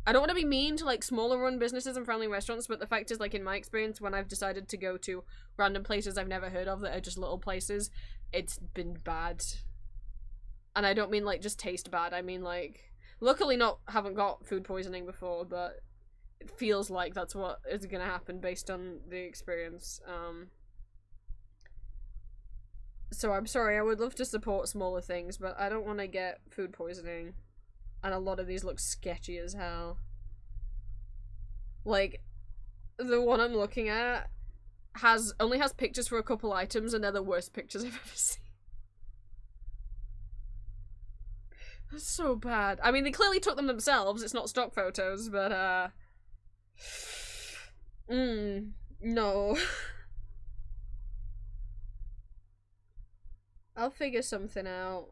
I don't want to be mean to like smaller run businesses and family restaurants, but the fact is, like, in my experience, when I've decided to go to random places I've never heard of that are just little places, it's been bad. And I don't mean like just taste bad, I mean like, luckily haven't got food poisoning before, but it feels like that's what is gonna happen based on the experience. So I'm sorry, I would love to support smaller things, but I don't want to get food poisoning. And a lot of these look sketchy as hell. Like, the one I'm looking at only has pictures for a couple items, and they're the worst pictures I've ever seen. That's so bad. I mean, they clearly took them themselves, it's not stock photos, but no. I'll figure something out.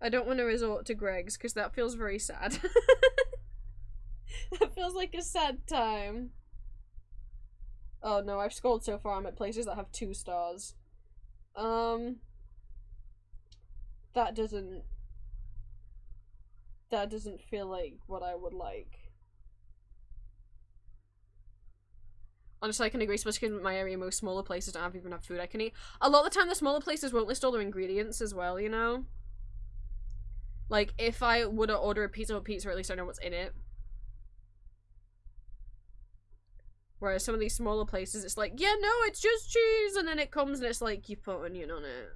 I don't want to resort to Greg's, because that feels very sad. That feels like a sad time. Oh no, I've scrolled so far, I'm at places that have 2 stars. That doesn't feel like what I would like. Honestly, I can agree, especially in my area, most smaller places don't even have food I can eat. A lot of the time, the smaller places won't list all their ingredients as well, you know? Like, if I were to order a pizza, or at least I know what's in it. Whereas some of these smaller places, it's like, yeah, no, it's just cheese, and then it comes and it's like, you put onion on it.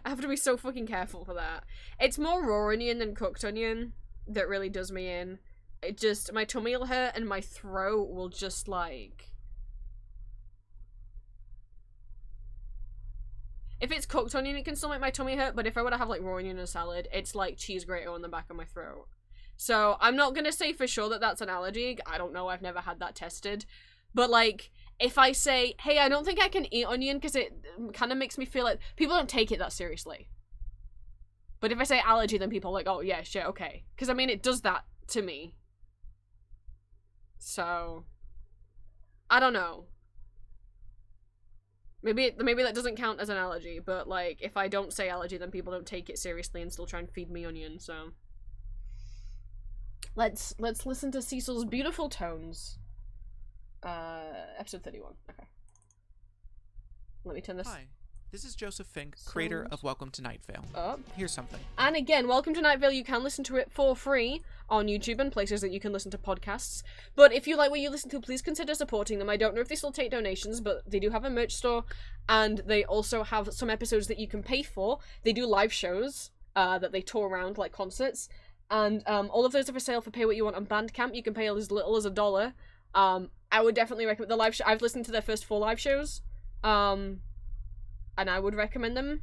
I have to be so fucking careful for that. It's more raw onion than cooked onion that really does me in. It just, my tummy will hurt and my throat will just like... If it's cooked onion, it can still make my tummy hurt, but if I were to have like raw onion in a salad, it's like cheese grater on the back of my throat. So I'm not gonna say for sure that that's an allergy. I don't know, I've never had that tested. But like, if I say, hey, I don't think I can eat onion because it kind of makes me feel like people don't take it that seriously. But if I say allergy, then people are like, oh yeah, shit, okay. Because I mean, it does that to me. So, I don't know. Maybe that doesn't count as an allergy, but like, if I don't say allergy, then people don't take it seriously and still try and feed me onion, so. Let's listen to Cecil's beautiful tones. Episode 31. Okay. Let me turn this. Hi, this is Joseph Fink, creator of Welcome to Night Vale. Up. Here's something. And again, Welcome to Night Vale, you can listen to it for free on YouTube and places that you can listen to podcasts. But if you like what you listen to, please consider supporting them. I don't know if they still take donations, but they do have a merch store, and they also have some episodes that you can pay for. They do live shows that they tour around, like concerts, and all of those are for sale for pay what you want on Bandcamp. You can pay as little as $1. I would definitely recommend the live show. I've listened to their first 4 live shows, and I would recommend them,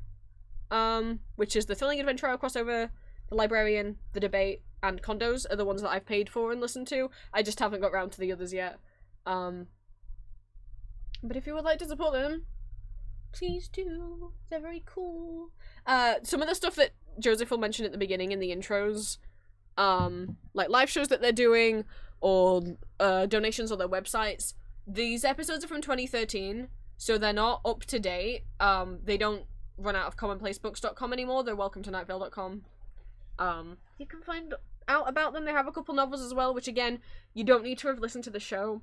which is the Thrilling Adventure Hour crossover, the Librarian, the Debate, and Condos are the ones that I've paid for and listened to. I just haven't got around to the others yet. But if you would like to support them, please do. They're very cool. Some of the stuff that Joseph will mention at the beginning in the intros, like live shows that they're doing, or donations on their websites. These episodes are from 2013, so they're not up to date. They don't run out of commonplacebooks.com anymore. They're welcometonightvale.com. You can find out about them. They have a couple novels as well, which again, you don't need to have listened to the show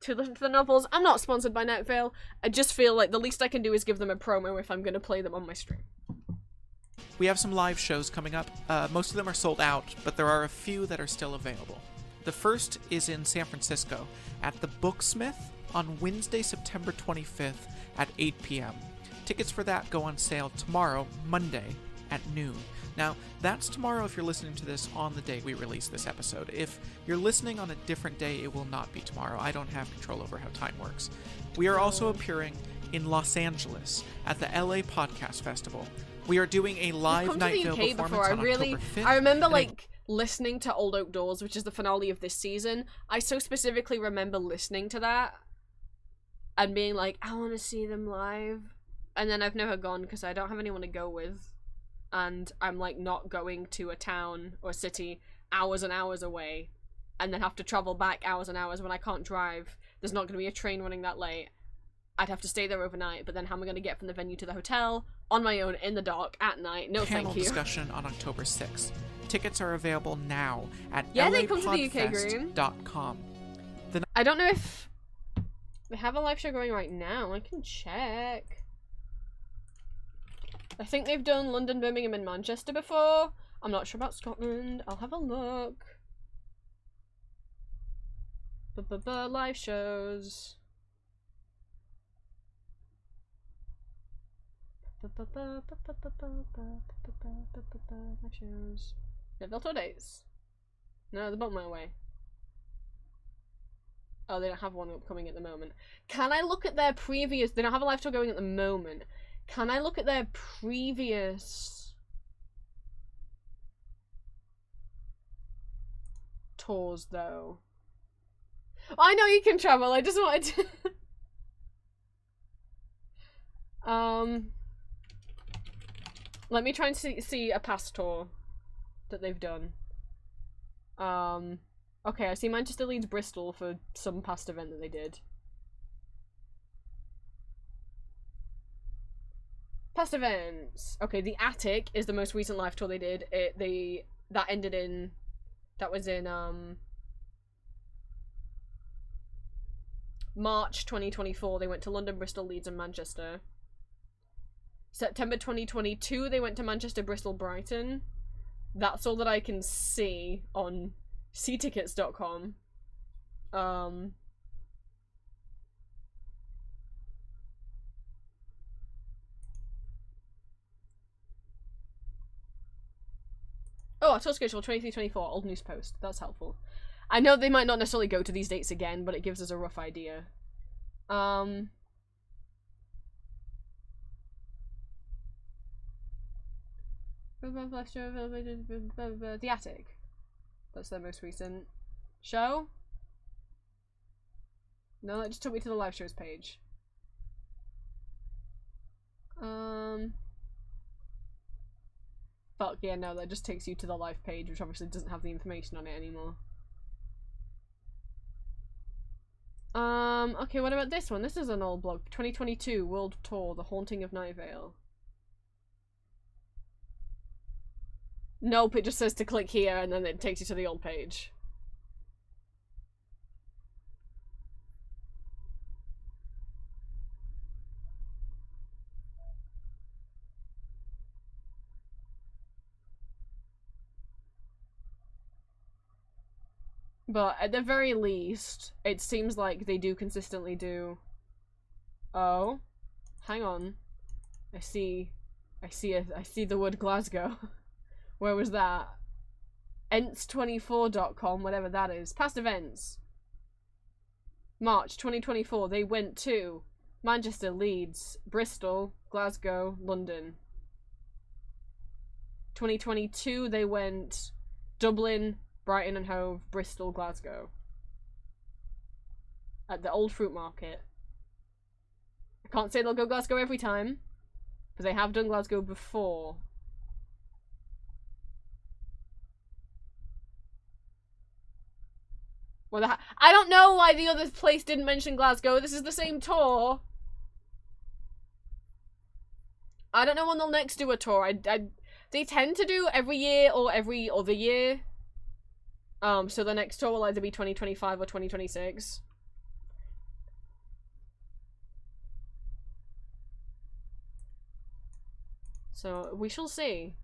to listen to the novels. I'm not sponsored by Night Vale. I just feel like the least I can do is give them a promo if I'm going to play them on my stream. We have some live shows coming up. Most of them are sold out, but there are a few that are still available. The first is in San Francisco at the Booksmith on Wednesday, September 25th at 8 p.m. Tickets for that go on sale tomorrow, Monday, at noon. Now, that's tomorrow if you're listening to this on the day we release this episode. If you're listening on a different day, it will not be tomorrow. I don't have control over how time works. We are also appearing in Los Angeles at the LA Podcast Festival. We are doing a live Night Vale performance on October 5th. I remember, like, listening to Old Oak Doors, which is the finale of this season. I so specifically remember listening to that and being like, I want to see them live. And then I've never gone because I don't have anyone to go with. And I'm, like, not going to a town or city hours and hours away and then have to travel back hours and hours when I can't drive. There's not going to be a train running that late. I'd have to stay there overnight, but then how am I going to get from the venue to the hotel on my own in the dark at night? No, Panel thank you. discussion on October 6th. Tickets are available now at they come to the UK, Green. lapodfest.com. I don't know if they have a live show going right now. I can check. I think they've done London, Birmingham, and Manchester before. I'm not sure about Scotland. I'll have a look. Live shows. Live shows. Vale tour dates. No, they're both my way. Oh, they don't have one upcoming at the moment. Can I look at their previous... They don't have a live tour going at the moment. Can I look at their previous tours, though? I know you can travel, I just wanted to... Let me try and see a past tour that they've done. Okay, I see Manchester, Leeds, Bristol for some past event that they did. Past events. Okay, the Attic is the most recent live tour they did. That was in March 2024. They went to London, Bristol, Leeds, and Manchester. September 2022, they went to Manchester, Bristol, Brighton. That's all that I can see on ctickets.com. Oh, tour schedule 23-24, Old News Post. That's helpful. I know they might not necessarily go to these dates again, but it gives us a rough idea. The Attic. That's their most recent show. No, that just took me to the live shows page. Fuck, yeah, no, that just takes you to the live page, which obviously doesn't have the information on it anymore. Okay, what about this one? This is an old blog. 2022 World Tour, The Haunting of Night Vale. Nope, it just says to click here and then it takes you to the old page. But at the very least, it seems like they do consistently do... Oh. Hang on. I see the word Glasgow. Where was that? ENVtuber.com, whatever that is. Past events. March 2024, they went to Manchester, Leeds, Bristol, Glasgow, London. 2022, they went Dublin, Brighton and Hove, Bristol, Glasgow. At the Old Fruit Market. I can't say they'll go Glasgow every time, but they have done Glasgow before. Well, I don't know why the other place didn't mention Glasgow. This is the same tour. I don't know when they'll next do a tour. They tend to do every year or every other year. So the next tour will either be 2025 or 2026. So we shall see.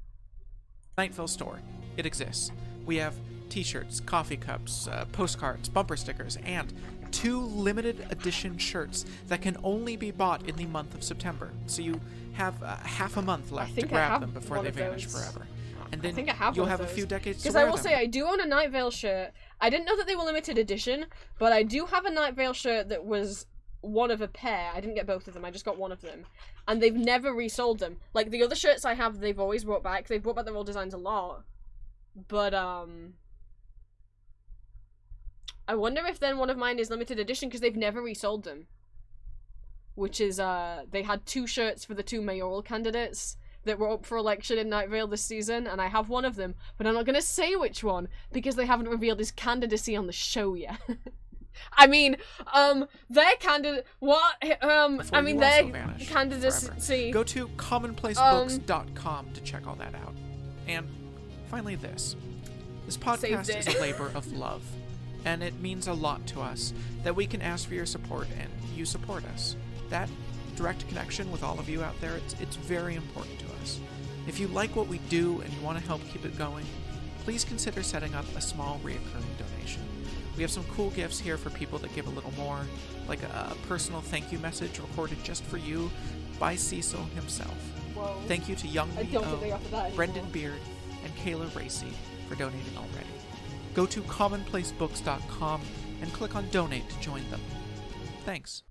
Night Vale store. It exists. We have t-shirts, coffee cups, postcards, bumper stickers, and 2 limited edition shirts that can only be bought in the month of September. So you have half a month left to think I grab have them before one they of vanish those. forever. And then think I have you'll one of have a those. few decades to Because wear I will them. say, I do own a Night Vale shirt. I didn't know that they were limited edition, but I do have a Night Vale shirt that was one of a pair. I didn't get both of them, I just got one of them. And they've never resold them. Like, the other shirts I have, they've always brought back. They've brought back their old designs a lot. But, I wonder if then one of mine is limited edition, because they've never resold them. Which is, they had 2 shirts for the 2 mayoral candidates that were up for election in Night Vale this season, and I have one of them, but I'm not gonna say which one, because they haven't revealed his candidacy on the show yet. I mean, their candidate, what, Before I mean, you their also vanish candidacy, Go to commonplacebooks.com to check all that out. And finally this podcast Saved it. is a labor of love, and it means a lot to us that we can ask for your support and you support us. That direct connection with all of you out there, it's very important to us. If you like what we do and you want to help keep it going, please consider setting up a small reoccurring donation. We have some cool gifts here for people that give a little more, like a personal thank you message recorded just for you by Cecil himself. whoa. Thank you to Young I don't think they O, offer that Brendan anymore. Beard, and Kayla Racy for donating already. Go to commonplacebooks.com and click on donate to join them. Thanks.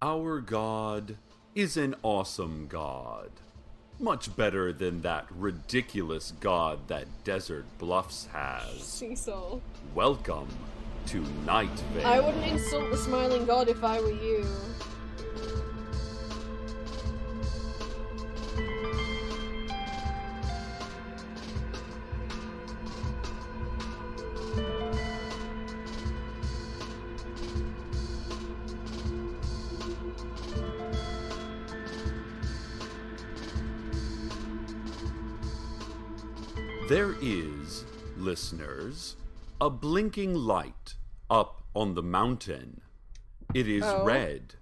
Our God is an awesome God. Much better than that ridiculous God that Desert Bluffs has. Cecil. Welcome to Night Vale. I wouldn't insult the smiling god if I were you. There is, listeners, a blinking light up on the mountain. It is Oh. red.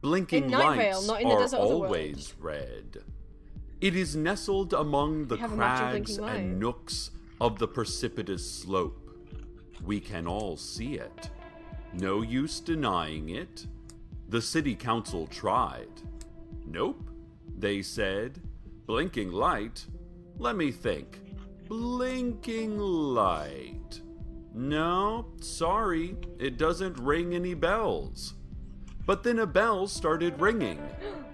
Blinking In Night Vale, lights not in the are Desert Otherworld. always red. It is nestled among the have a magic crags blinking and light. nooks of the precipitous slope. We can all see it. No use denying it. The city council tried. Nope, they said. Blinking light? Let me think. Blinking light. No, sorry, it doesn't ring any bells. But then a bell started ringing,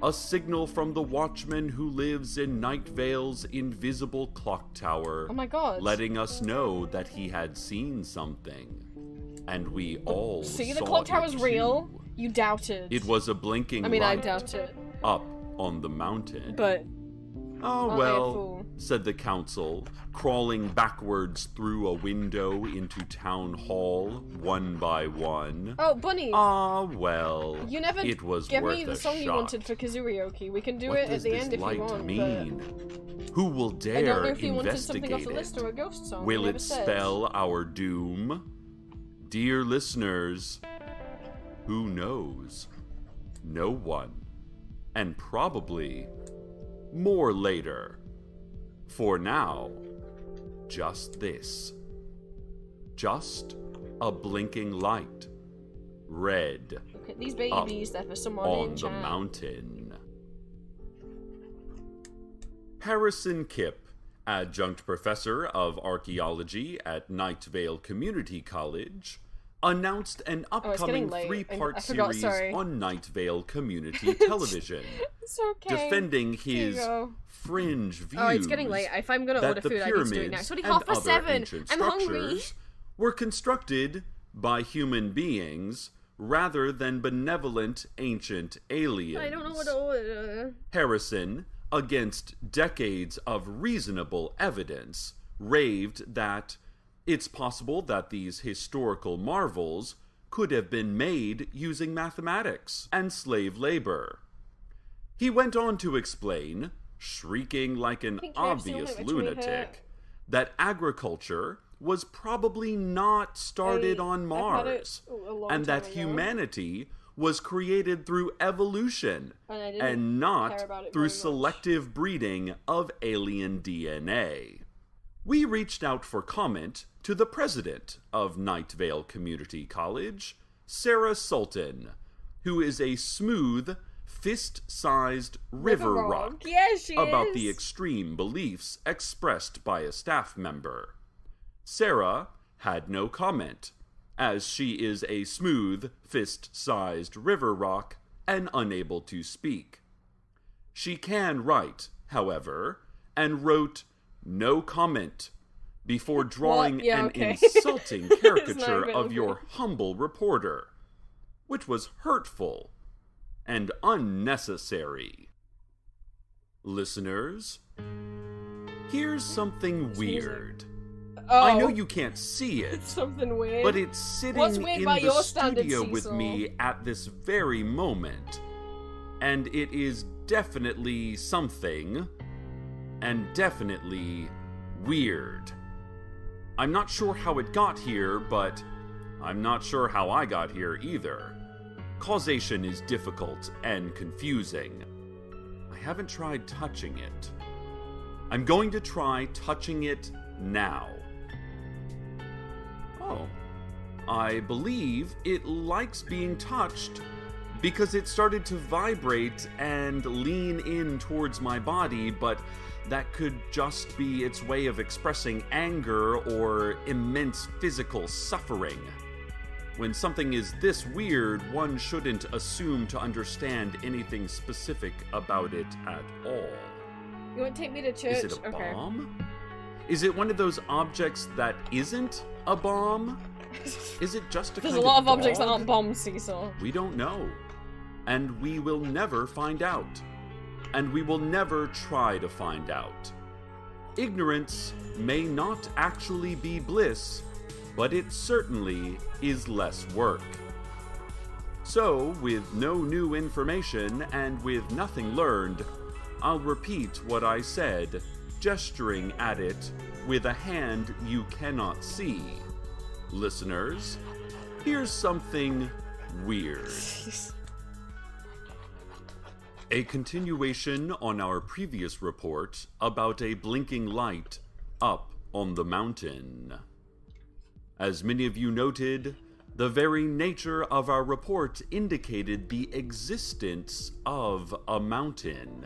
a signal from the watchman who lives in Night Vale's invisible clock tower, Oh my god. letting us know that he had seen something. And we all See, the saw clock tower's it real. too. You doubted. It was a blinking I mean, I light doubt it. up on the mountain. But Oh I a well, fool? said the council, crawling backwards through a window into town hall, one by one. oh, Bunny, Ah well, you never it was gave worth me the a song shot. you wanted for Kazurioki. We can do What it at does the this end if light you want. mean? Who will But I dare don't know if you wanted something off investigate the list it? or a ghost song. Will You never it said. spell our doom? Dear listeners, who knows? No one. And probably more later. For now, just this. Just a blinking light. Red Look at these babies. They're for someone on in the chat. mountain. Harrison Kipp, adjunct professor of archaeology at Night Vale Community College, announced an it's upcoming getting late. three-part I forgot, series sorry. on Night Vale Community Television, It's okay. defending Here you his go. fringe views Oh, it's getting late. If I'm gonna that order the food, I need to do it pyramids now. It's already and 7:30. other ancient I'm hungry. structures were constructed by human beings rather than benevolent ancient aliens. I don't know what to order. Harrison, against decades of reasonable evidence, raved that it's possible that these historical marvels could have been made using mathematics and slave labor. He went on to explain, shrieking like an think KFC will obvious make my tummy hurt. lunatic, that agriculture was probably not started on I've had it Mars, a long and that time ago. humanity was created through evolution And I didn't and care not about it through very much. selective breeding of alien DNA. We reached out for comment to the president of Night Vale Community College, Sarah Sultan, who is a smooth, fist-sized river rock Yes, she about is. the extreme beliefs expressed by a staff member. Sarah had no comment, as she is a smooth, fist-sized river rock and unable to speak. She can write, however, and wrote no comment before drawing Yeah, an okay. insulting It's not caricature even of okay. your humble reporter, which was hurtful and unnecessary. Listeners, here's something weird. Oh, I know you can't see it, it's something weird. but it's sitting What's weird in by the your standards, studio with Cecil? me at this very moment. And it is definitely something, and definitely weird. I'm not sure how it got here, but I'm not sure how I got here either. Causation is difficult and confusing. I haven't tried touching it. I'm going to try touching it now. Oh, I believe it likes being touched because it started to vibrate and lean in towards my body, but that could just be its way of expressing anger or immense physical suffering. When something is this weird, one shouldn't assume to understand anything specific about it at all. You want to take me to church? Is it a Okay. bomb? Is it one of those objects that isn't a bomb? Is it just a There's kind a lot of objects that dog? aren't bombs, Cecil. We don't know. And we will never find out. And we will never try to find out. Ignorance may not actually be bliss, but it certainly is less work. So, with no new information and with nothing learned, I'll repeat what I said, gesturing at it with a hand you cannot see. Listeners, here's something weird. A continuation on our previous report about a blinking light up on the mountain. As many of you noted, the very nature of our report indicated the existence of a mountain,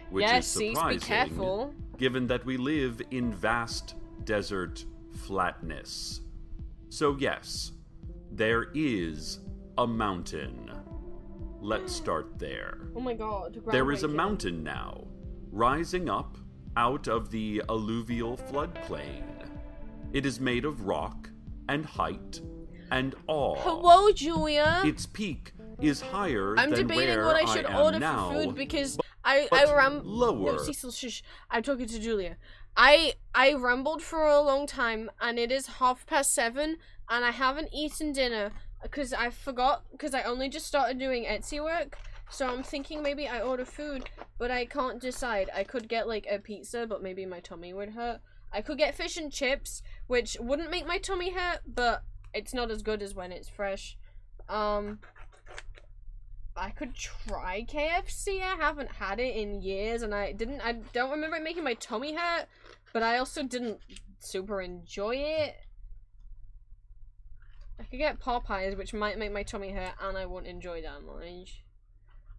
which Yeah, is Cease, be surprising, careful. given that we live in vast desert flatness. So yes, there is a mountain. Let's start there. Oh my god. There is a groundbreaking. mountain now, rising up out of the alluvial floodplain. It is made of rock and height and awe. Hello, Julia. Its peak is higher I'm than debating where what I should am order now, for food because but lower. No, Cecil, shush. I'm talking to Julia. I rambled for a long time, and it is 7:30, and I haven't eaten dinner because I forgot, because I only just started doing Etsy work. So I'm thinking maybe I order food, but I can't decide. I could get like a pizza, but maybe my tummy would hurt. I could get fish and chips, which wouldn't make my tummy hurt, but it's not as good as when it's fresh. I could try KFC. I haven't had it in years, and I don't remember it making my tummy hurt, but I also didn't super enjoy it. I could get Popeyes, which might make my tummy hurt, and I won't enjoy that much.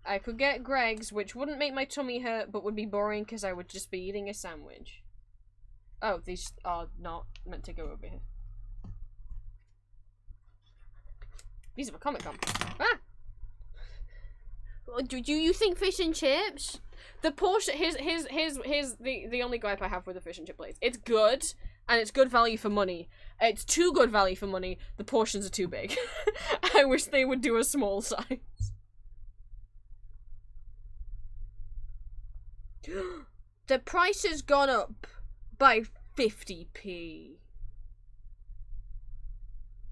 I could get Greg's, which wouldn't make my tummy hurt, but would be boring because I would just be eating a sandwich. Oh, these are not meant to go over here. These are a Comic Con. Ah! Do you think fish and chips? The portion, here's the only gripe I have with the fish and chip place. It's good, and it's good value for money. It's too good value for money. The portions are too big. I wish they would do a small size. The price has gone up by 50p.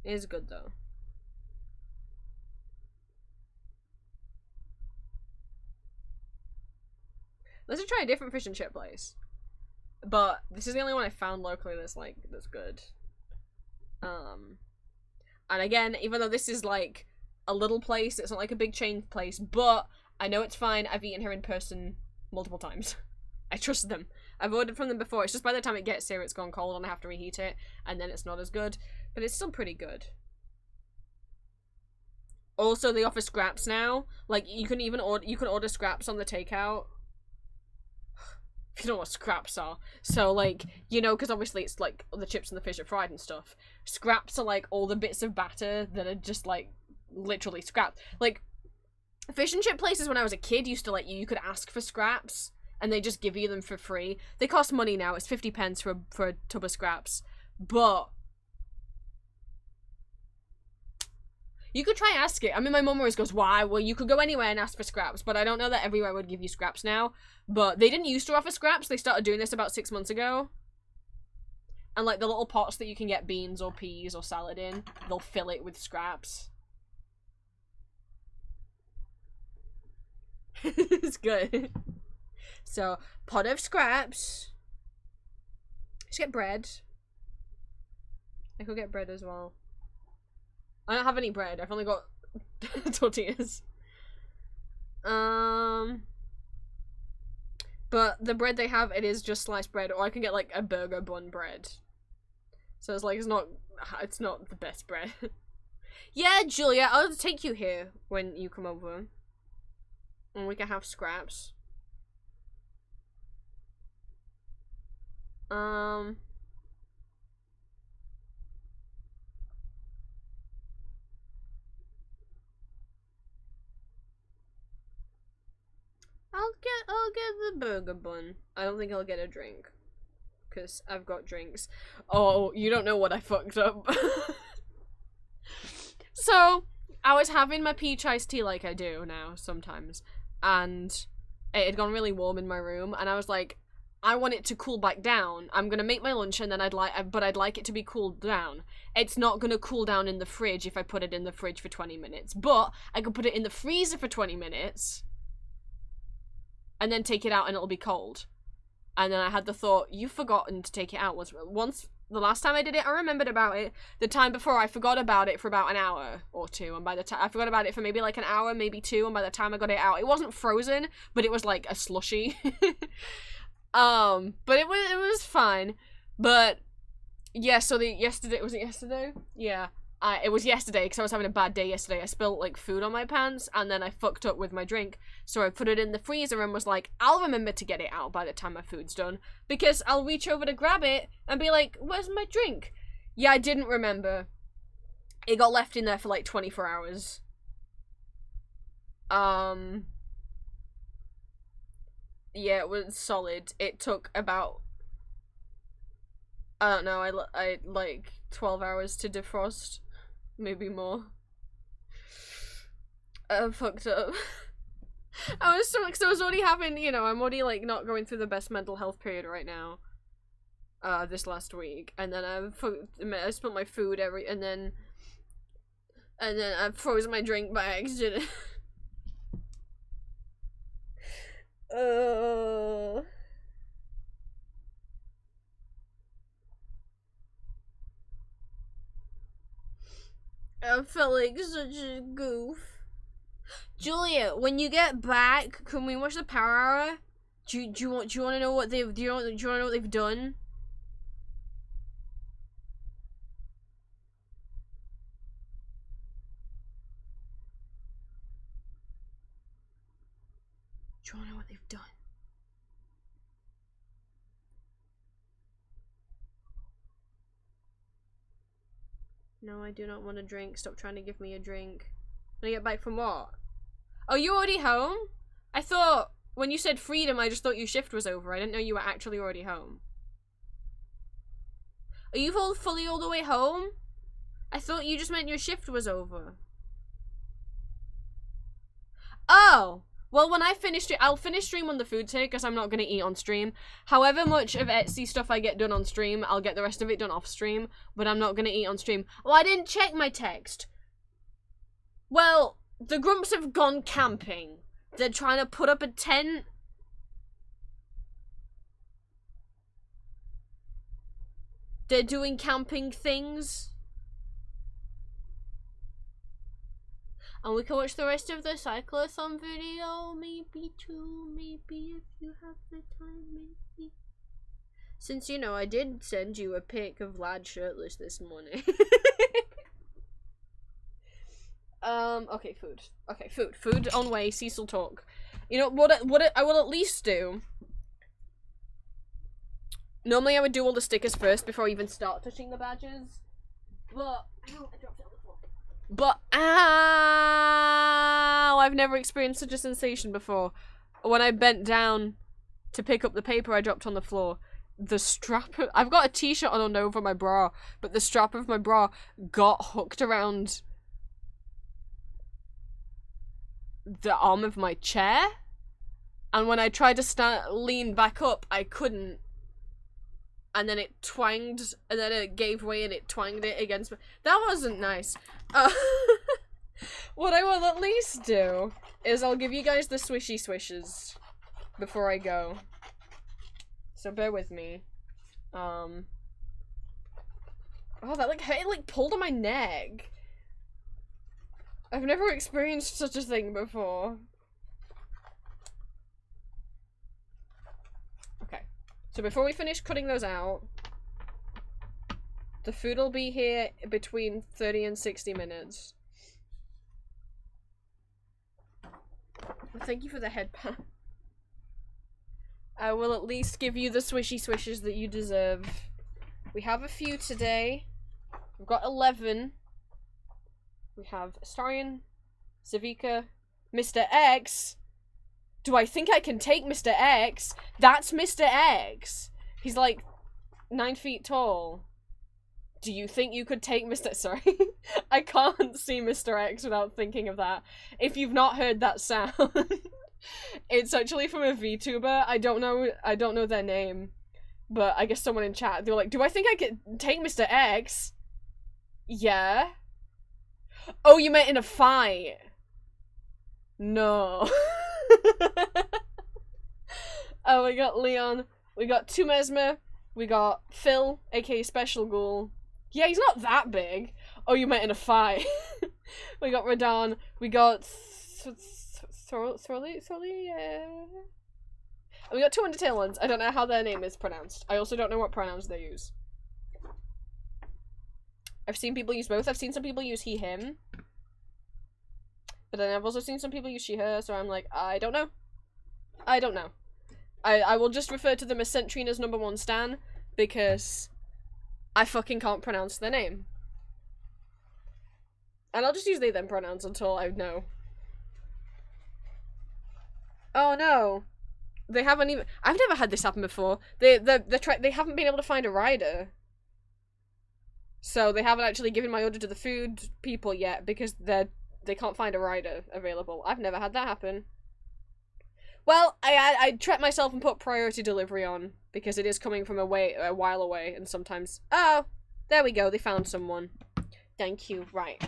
It is good though. Let's try a different fish and chip place. But this is the only one I found locally that's good. And again, even though this is like a little place, it's not like a big chain place, but I know it's fine. I've eaten here in person multiple times. I trust them. I've ordered from them before. It's just by the time it gets here, it's gone cold and I have to reheat it, and then it's not as good. But it's still pretty good. Also, they offer scraps now. Like, you can order scraps on the takeout. If you know what scraps are. So, like, you know, because obviously it's, like, the chips and the fish are fried and stuff. Scraps are, like, all the bits of batter that are just, like, literally scraps. Like, fish and chip places when I was a kid used to let you could ask for scraps, and they just give you them for free. They cost money now. It's 50 pence for a tub of scraps. But you could try ask it. I mean, my mum always goes, why? Well, you could go anywhere and ask for scraps, but I don't know that everywhere would give you scraps now. But they didn't used to offer scraps. They started doing this about 6 months ago. And, like, the little pots that you can get beans or peas or salad in, they'll fill it with scraps. It's good. So, pot of scraps. Let's get bread. I could get bread as well. I don't have any bread. I've only got tortillas. But the bread they have, it is just sliced bread, or I can get like a burger bun bread. So it's like, it's not the best bread. Yeah, Julia, I'll take you here when you come over. And we can have scraps. I'll get the burger bun. I don't think I'll get a drink. Because I've got drinks. Oh, you don't know what I fucked up. So, I was having my peach iced tea like I do now, sometimes. And it had gone really warm in my room. And I was like, I want it to cool back down. I'm gonna make my lunch and then I'd like it to be cooled down. It's not gonna cool down in the fridge if I put it in the fridge for 20 minutes. But I could put it in the freezer for 20 minutes. And then take it out and it'll be cold. And then I had the thought, you've forgotten to take it out. Once the last time I did it, I remembered about it. The time before, I forgot about it for about an hour or two. And by the time I forgot about it for maybe like an hour, maybe two. And by the time I got it out, it wasn't frozen, but it was like a slushy. But it was fine. But yeah, so yesterday, was it yesterday? Yeah. It was yesterday because I was having a bad day yesterday. I spilled like food on my pants and then I fucked up with my drink. So I put it in the freezer and was like, I'll remember to get it out by the time my food's done. Because I'll reach over to grab it and be like, where's my drink? Yeah, I didn't remember. It got left in there for like 24 hours. Yeah, it was solid. It took about, I don't know, I like 12 hours to defrost. Maybe more. I fucked up. I was so, because I was already having, you know, I'm already like not going through the best mental health period right now. This last week, and then I spilled my food and then I froze my drink by accident. I felt like such a goof. Julia, when you get back, can we watch the Power Hour? Do you want to know what they've do you want to know what they've done? Do you want to know what they've done? No, I do not want a drink. Stop trying to give me a drink. When I get back from what? Oh, you already home? I thought, when you said freedom, I just thought your shift was over. I didn't know you were actually already home. Are you fully all the way home? I thought you just meant your shift was over. Oh! Well, when I finish it, I'll finish stream on the food take because I'm not going to eat on stream. However much of Etsy stuff I get done on stream, I'll get the rest of it done off stream, but I'm not going to eat on stream. Well, I didn't check my text. Well, the Grumps have gone camping. They're trying to put up a tent. They're doing camping things. And we can watch the rest of the cyclothon video, maybe too, maybe if you have the time, maybe. Since, you know, I did send you a pic of Vlad shirtless this morning. Okay, food. Okay, food. Food on way, Cecil talk. You know, what I will at least do... Normally I would do all the stickers first before I even start touching the badges. But... Ow, I dropped it on the floor. But, ow! I've never experienced such a sensation before. When I bent down to pick up the paper I dropped on the floor, the strap... I've got a t-shirt on over my bra, but the strap of my bra got hooked around the arm of my chair, and when I tried to lean back up, I couldn't, and then it twanged, and then it gave way and it twanged it against me. That wasn't nice. What I will at least do is I'll give you guys the swishy swishes before I go, so bear with me. Oh, that it pulled on my neck. I've never experienced such a thing before. Okay, so before we finish cutting those out, the food will be here between 30 and 60 minutes. Thank you for the headband. I will at least give you the swishy swishes that you deserve. We have a few today. We've got 11. We have Astarion, Zavika, Mr. X. Do I think I can take Mr. X? That's Mr. X. He's like 9 feet tall. Do you think you could take Mr. Sorry. I can't see Mr. X without thinking of that. If you've not heard that sound, it's actually from a VTuber. I don't know their name, but I guess someone in chat, they were like, do I think I could take Mr. X? Yeah. Oh, you meant in a fight? No. Oh, we got Leon. We got Tumesma. We got Phil, aka Special Ghoul. Yeah, he's not that big. Oh, you meant in a fight. We got Radon. We got Throlly. We got 2 Undertale ones. I don't know how their name is pronounced. I also don't know what pronouns they use. I've seen people use both. I've seen some people use he, him. But then I've also seen some people use she, her, so I'm like, I don't know. I don't know. I will just refer to them as Centrina's #1 stan, because I fucking can't pronounce their name. And I'll just use they, them pronouns until I know. Oh no. They haven't even- I've never had this happen before. They haven't been able to find a rider. So they haven't actually given my order to the food people yet because they can't find a rider available. I've never had that happen. Well, I trapped myself and put priority delivery on because it is coming from a while away, and sometimes... Oh, there we go. They found someone. Thank you. Right.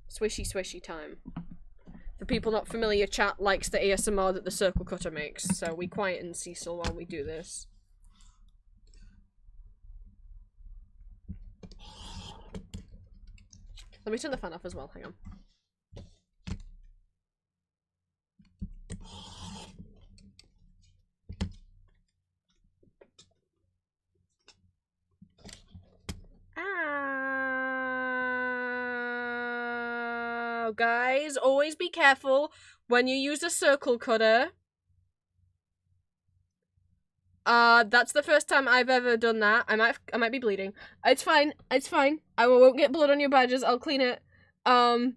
Swishy swishy time. For people not familiar, chat likes the ASMR that the circle cutter makes, so we quieten Cecil while we do this. Let me turn the fan off as well, hang on. Ow, guys, always be careful when you use a circle cutter. That's the first time I've ever done that. I might be bleeding. It's fine. It's fine. I won't get blood on your badges. I'll clean it. I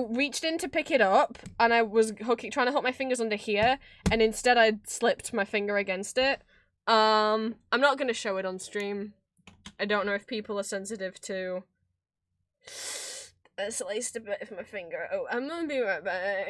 reached in to pick it up, and I was trying to hook my fingers under here, and instead I slipped my finger against it. I'm not gonna show it on stream. I don't know if people are sensitive to... I sliced a bit of my finger. Oh, I'm gonna be right back.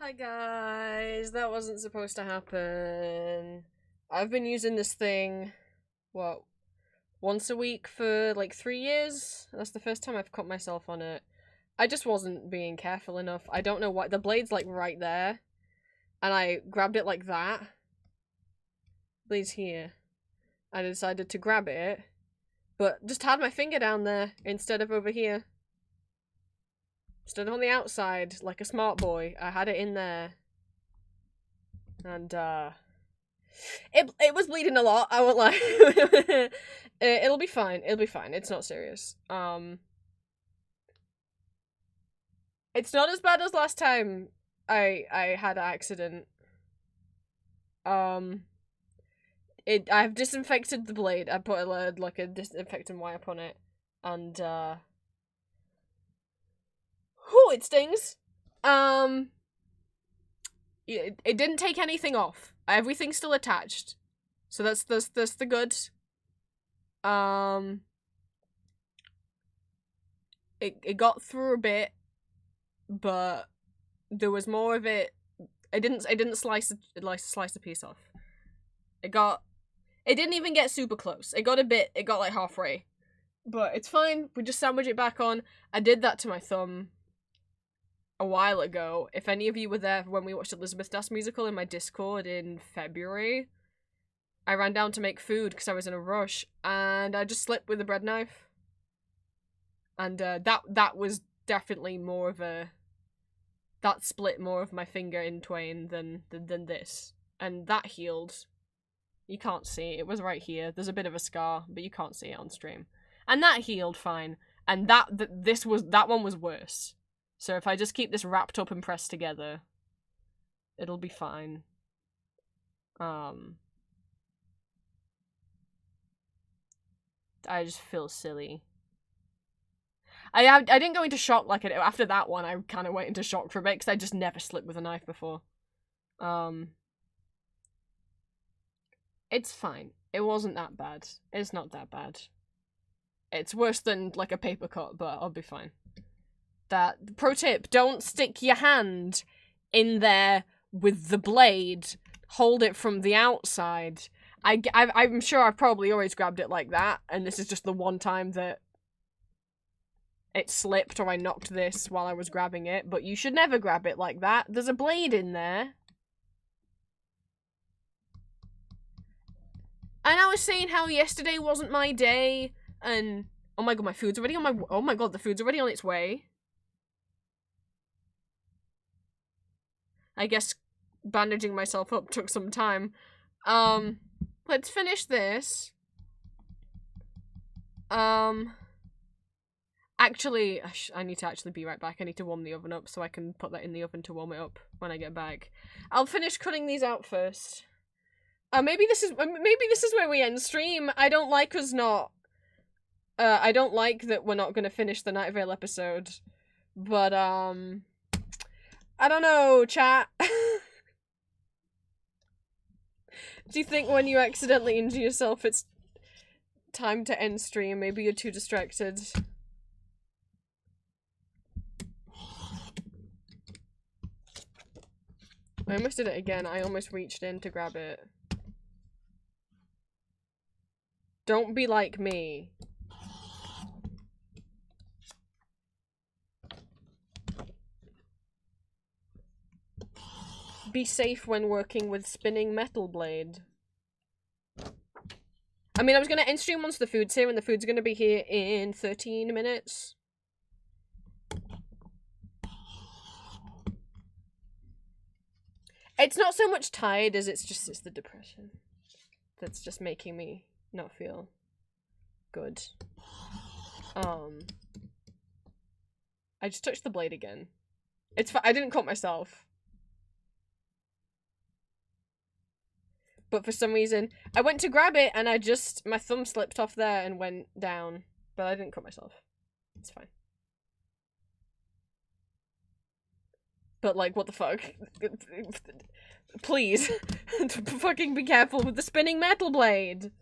Hi guys, that wasn't supposed to happen. I've been using this thing, what, once a week for like 3 years? That's the first time I've cut myself on it. I just wasn't being careful enough. I don't know why. The blade's like right there. And I grabbed it like that. Blade's here. I decided to grab it, but just had my finger down there instead of over here. Instead of on the outside, like a smart boy, I had it in there. And, it was bleeding a lot, I won't lie. It'll be fine, it'll be fine, it's not serious. It's not as bad as last time I had an accident. I've disinfected the blade, I put like a disinfectant wipe on it, and, whew, it stings. It didn't take anything off. Everything's still attached. So that's the good. It got through a bit, but there was more of it. I didn't slice a piece off. It didn't even get super close. It got like halfway. But it's fine. We just sandwich it back on. I did that to my thumb a while ago. If any of you were there when we watched Elizabeth Das musical in my Discord in February, I ran down to make food because I was in a rush, and I just slipped with a bread knife. And that was definitely more of a... That split more of my finger in twain than this. And that healed. You can't see. It was right here. There's a bit of a scar, but you can't see it on stream. And that healed fine. And that one was worse. So if I just keep this wrapped up and pressed together, it'll be fine. I just feel silly. I didn't go into shock like after that one. I kind of went into shock for a bit because I just never slipped with a knife before. It's fine. It wasn't that bad. It's not that bad. It's worse than like a paper cut, but I'll be fine. That pro tip: don't stick your hand in there with the blade. Hold it from the outside. I'm sure I've probably always grabbed it like that, and this is just the one time that it slipped or I knocked this while I was grabbing it, but you should never grab it like that. There's a blade in there. And I was saying how yesterday wasn't my day, and oh my god, my food's already on my... Oh my god, the food's already on its way. I guess bandaging myself up took some time. Let's finish this. Actually, I need to actually be right back. I need to warm the oven up so I can put that in the oven to warm it up when I get back. I'll finish cutting these out first. Maybe this is where we end stream. I don't like us not. I don't like that we're not gonna finish the Night Vale episode, but I don't know, chat. Do you think when you accidentally injure yourself, it's time to end stream? Maybe you're too distracted. I almost did it again. I almost reached in to grab it. Don't be like me. Be safe when working with spinning metal blade. I mean, I was gonna end stream once the food's here, and the food's gonna be here in 13 minutes. It's not so much tired as it's the depression that's just making me not feel good. I just touched the blade again. It's I didn't cut myself. But for some reason, I went to grab it and my thumb slipped off there and went down. But I didn't cut myself. It's fine. But like, what the fuck? Please. Fucking be careful with the spinning metal blade.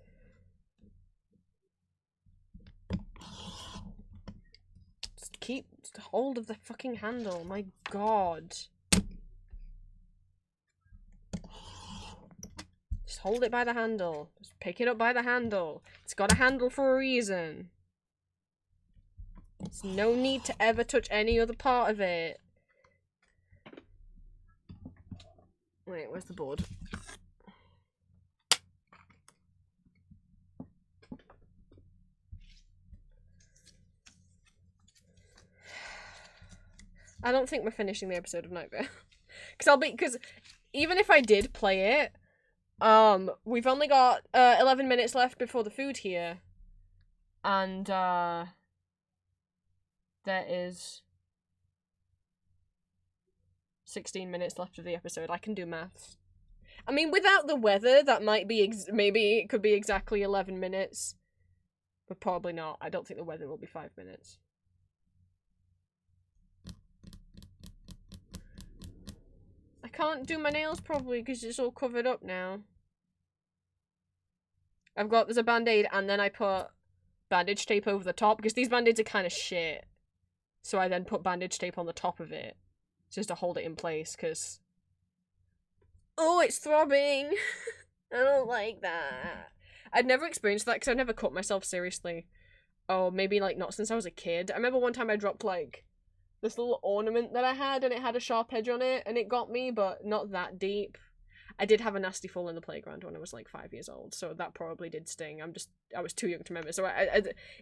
Just keep hold of the fucking handle. My god. hold it by the handle. Just pick it up by the handle. It's got a handle for a reason. There's no need to ever touch any other part of it. Wait, where's the board? I don't think we're finishing the episode of Nightmare. Because even if I did play it, we've only got 11 minutes left before the food here. And there is 16 minutes left of the episode. I can do maths. I mean, without the weather, that might be maybe it could be exactly 11 minutes. But probably not. I don't think the weather will be 5 minutes. I can't do my nails probably because it's all covered up now. There's a band-aid and then I put bandage tape over the top because these band-aids are kind of shit. So I then put bandage tape on the top of it just to hold it in place because... Oh, it's throbbing! I don't like that. I'd never experienced that because I've never cut myself seriously. Oh, maybe like not since I was a kid. I remember one time I dropped like this little ornament that I had and it had a sharp edge on it and it got me, but not that deep. I did have a nasty fall in the playground when I was like 5 years old, so that probably did sting. I was too young to remember. So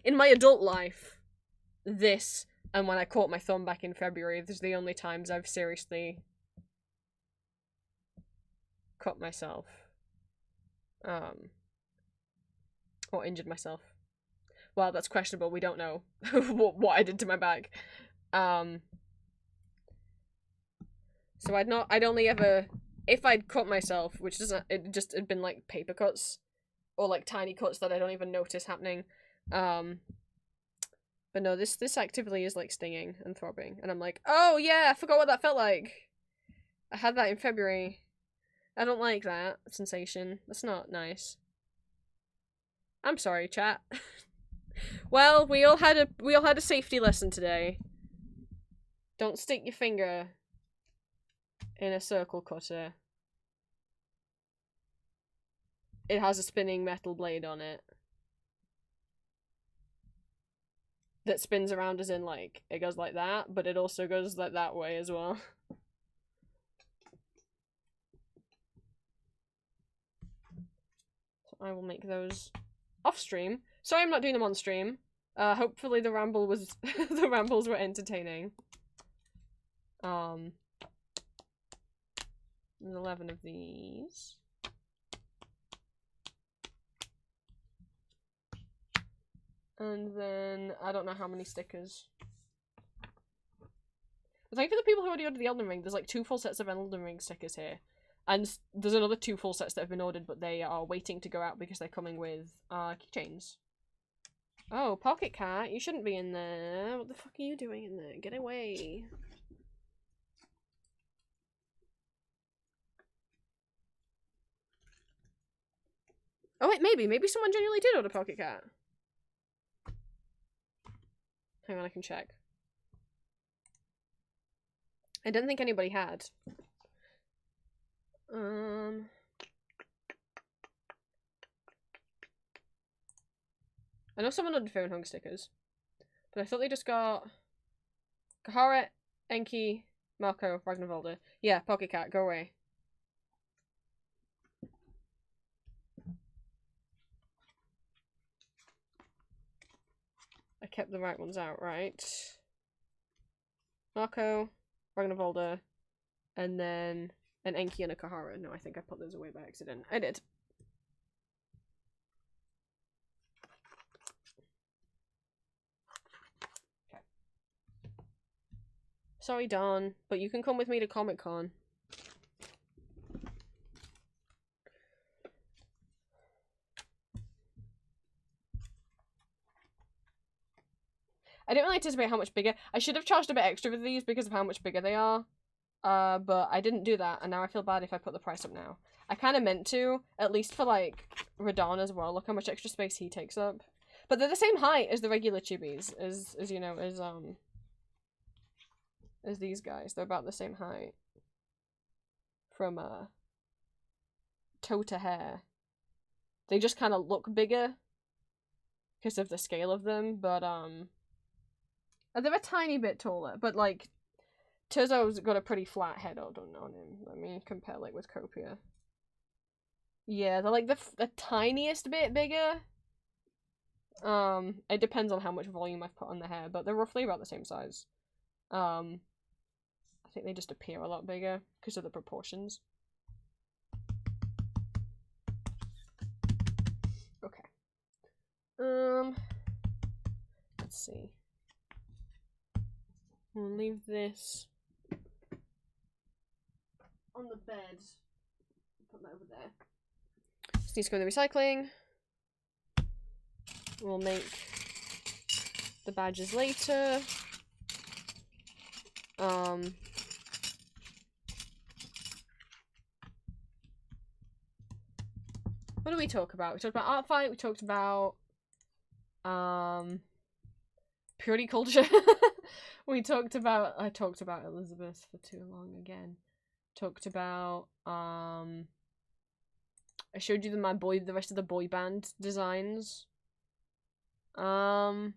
in my adult life, this and when I caught my thumb back in February, these are the only times I've seriously cut myself. Or injured myself. Well, that's questionable. We don't know what I did to my back. So I'd only ever, if I'd cut myself, which doesn't, it just had been like paper cuts or like tiny cuts that I don't even notice happening. But no, this actively is like stinging and throbbing, and I'm like, oh yeah, I forgot what that felt like. I had that in February. I don't like that sensation. That's not nice. I'm sorry, chat. Well, we all had a safety lesson today. Don't stick your finger in a circle cutter. It has a spinning metal blade on it that spins around, as in like it goes like that, but it also goes like that way as well. So I will make those off stream. Sorry I'm not doing them on stream. Hopefully the ramble was the rambles were entertaining. 11 of these. And then I don't know how many stickers. But thank you for the people who already ordered the Elden Ring. There's like 2 full sets of Elden Ring stickers here. And there's another 2 full sets that have been ordered, but they are waiting to go out because they're coming with keychains. Oh, Pocket Cat, you shouldn't be in there. What the fuck are you doing in there? Get away. Oh wait, maybe someone genuinely did order Pocket Cat. Hang on, I can check. I don't think anybody had. I know someone ordered phone hung stickers, but I thought they just got Kahara, Enki, Marco, Ragnarvalda. Yeah, Pocket Cat, go away. I kept the right ones out, right? Marco, Ragnarvalda, and then an Enki and a Kahara. No, I think I put those away by accident. I did. Okay. Sorry, Dawn, but you can come with me to Comic-Con. I didn't really anticipate how much bigger. I should have charged a bit extra for these because of how much bigger they are. But I didn't do that, and now I feel bad if I put the price up now. I kind of meant to, at least for, like, Radon as well. Look how much extra space he takes up. But they're the same height as the regular chibis, as you know, as these guys. They're about the same height. From, toe to hair. They just kind of look bigger because of the scale of them, but they're a tiny bit taller. But like, Tuzzo's got a pretty flat head on him. Let me compare like with Copia. Yeah, they're like the tiniest bit bigger. It depends on how much volume I've put on the hair, but they're roughly about the same size. I think they just appear a lot bigger because of the proportions. Okay. Let's see. We'll leave this on the bed. Put that over there. Just needs to go to the recycling. We'll make the badges later. What do we talk about? We talked about art fight, we talked about purity culture. I talked about Elizabeth for too long again. Talked about I showed you the rest of the boy band designs. I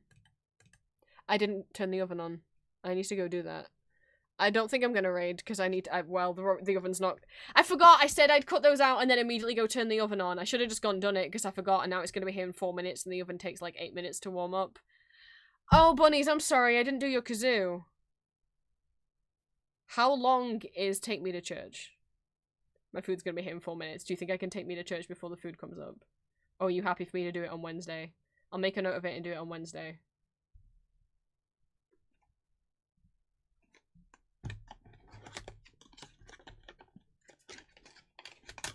didn't turn the oven on. I need to go do that. I don't think I'm gonna raid because I need to, the oven's not. I forgot I said I'd cut those out and then immediately go turn the oven on. I should have just gone and done it because I forgot, and now it's gonna be here in 4 minutes and the oven takes like 8 minutes to warm up. Oh, bunnies, I'm sorry, I didn't do your kazoo. How long is Take Me to Church? My food's gonna be here in 4 minutes. Do you think I can take me to church before the food comes up? Or are you happy for me to do it on Wednesday? I'll make a note of it and do it on Wednesday.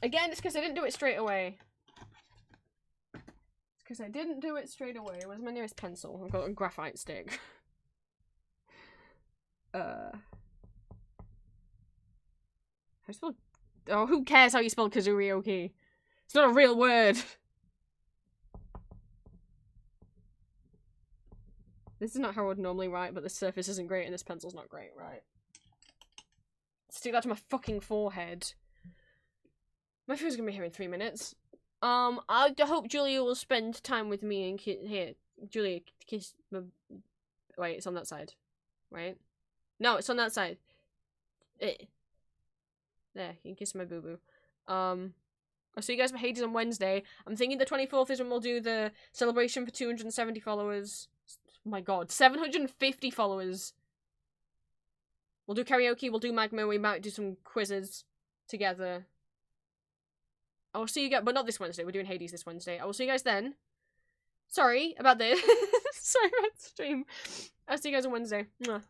Again, it's because I didn't do it straight away. It's because I didn't do it straight away. Where's my nearest pencil? I've got a graphite stick. How you spell? Oh, who cares how you spell kazurioki? It's not a real word. This is not how I would normally write, but the surface isn't great and this pencil's not great, right? Stick that to my fucking forehead. My food's gonna be here in 3 minutes. I hope Julia will spend time with me and here. Julia, kiss my... Wait, it's on that side. Right? No, it's on that side. There, you can kiss my boo-boo. I'll see you guys for Hades on Wednesday. I'm thinking the 24th is when we'll do the celebration for 270 followers. Oh my god, 750 followers. We'll do karaoke, we'll do Magma, we might do some quizzes together. I will see you guys, but not this Wednesday, we're doing Hades this Wednesday. I will see you guys then. Sorry about this. Sorry about the stream. I'll see you guys on Wednesday. Mwah.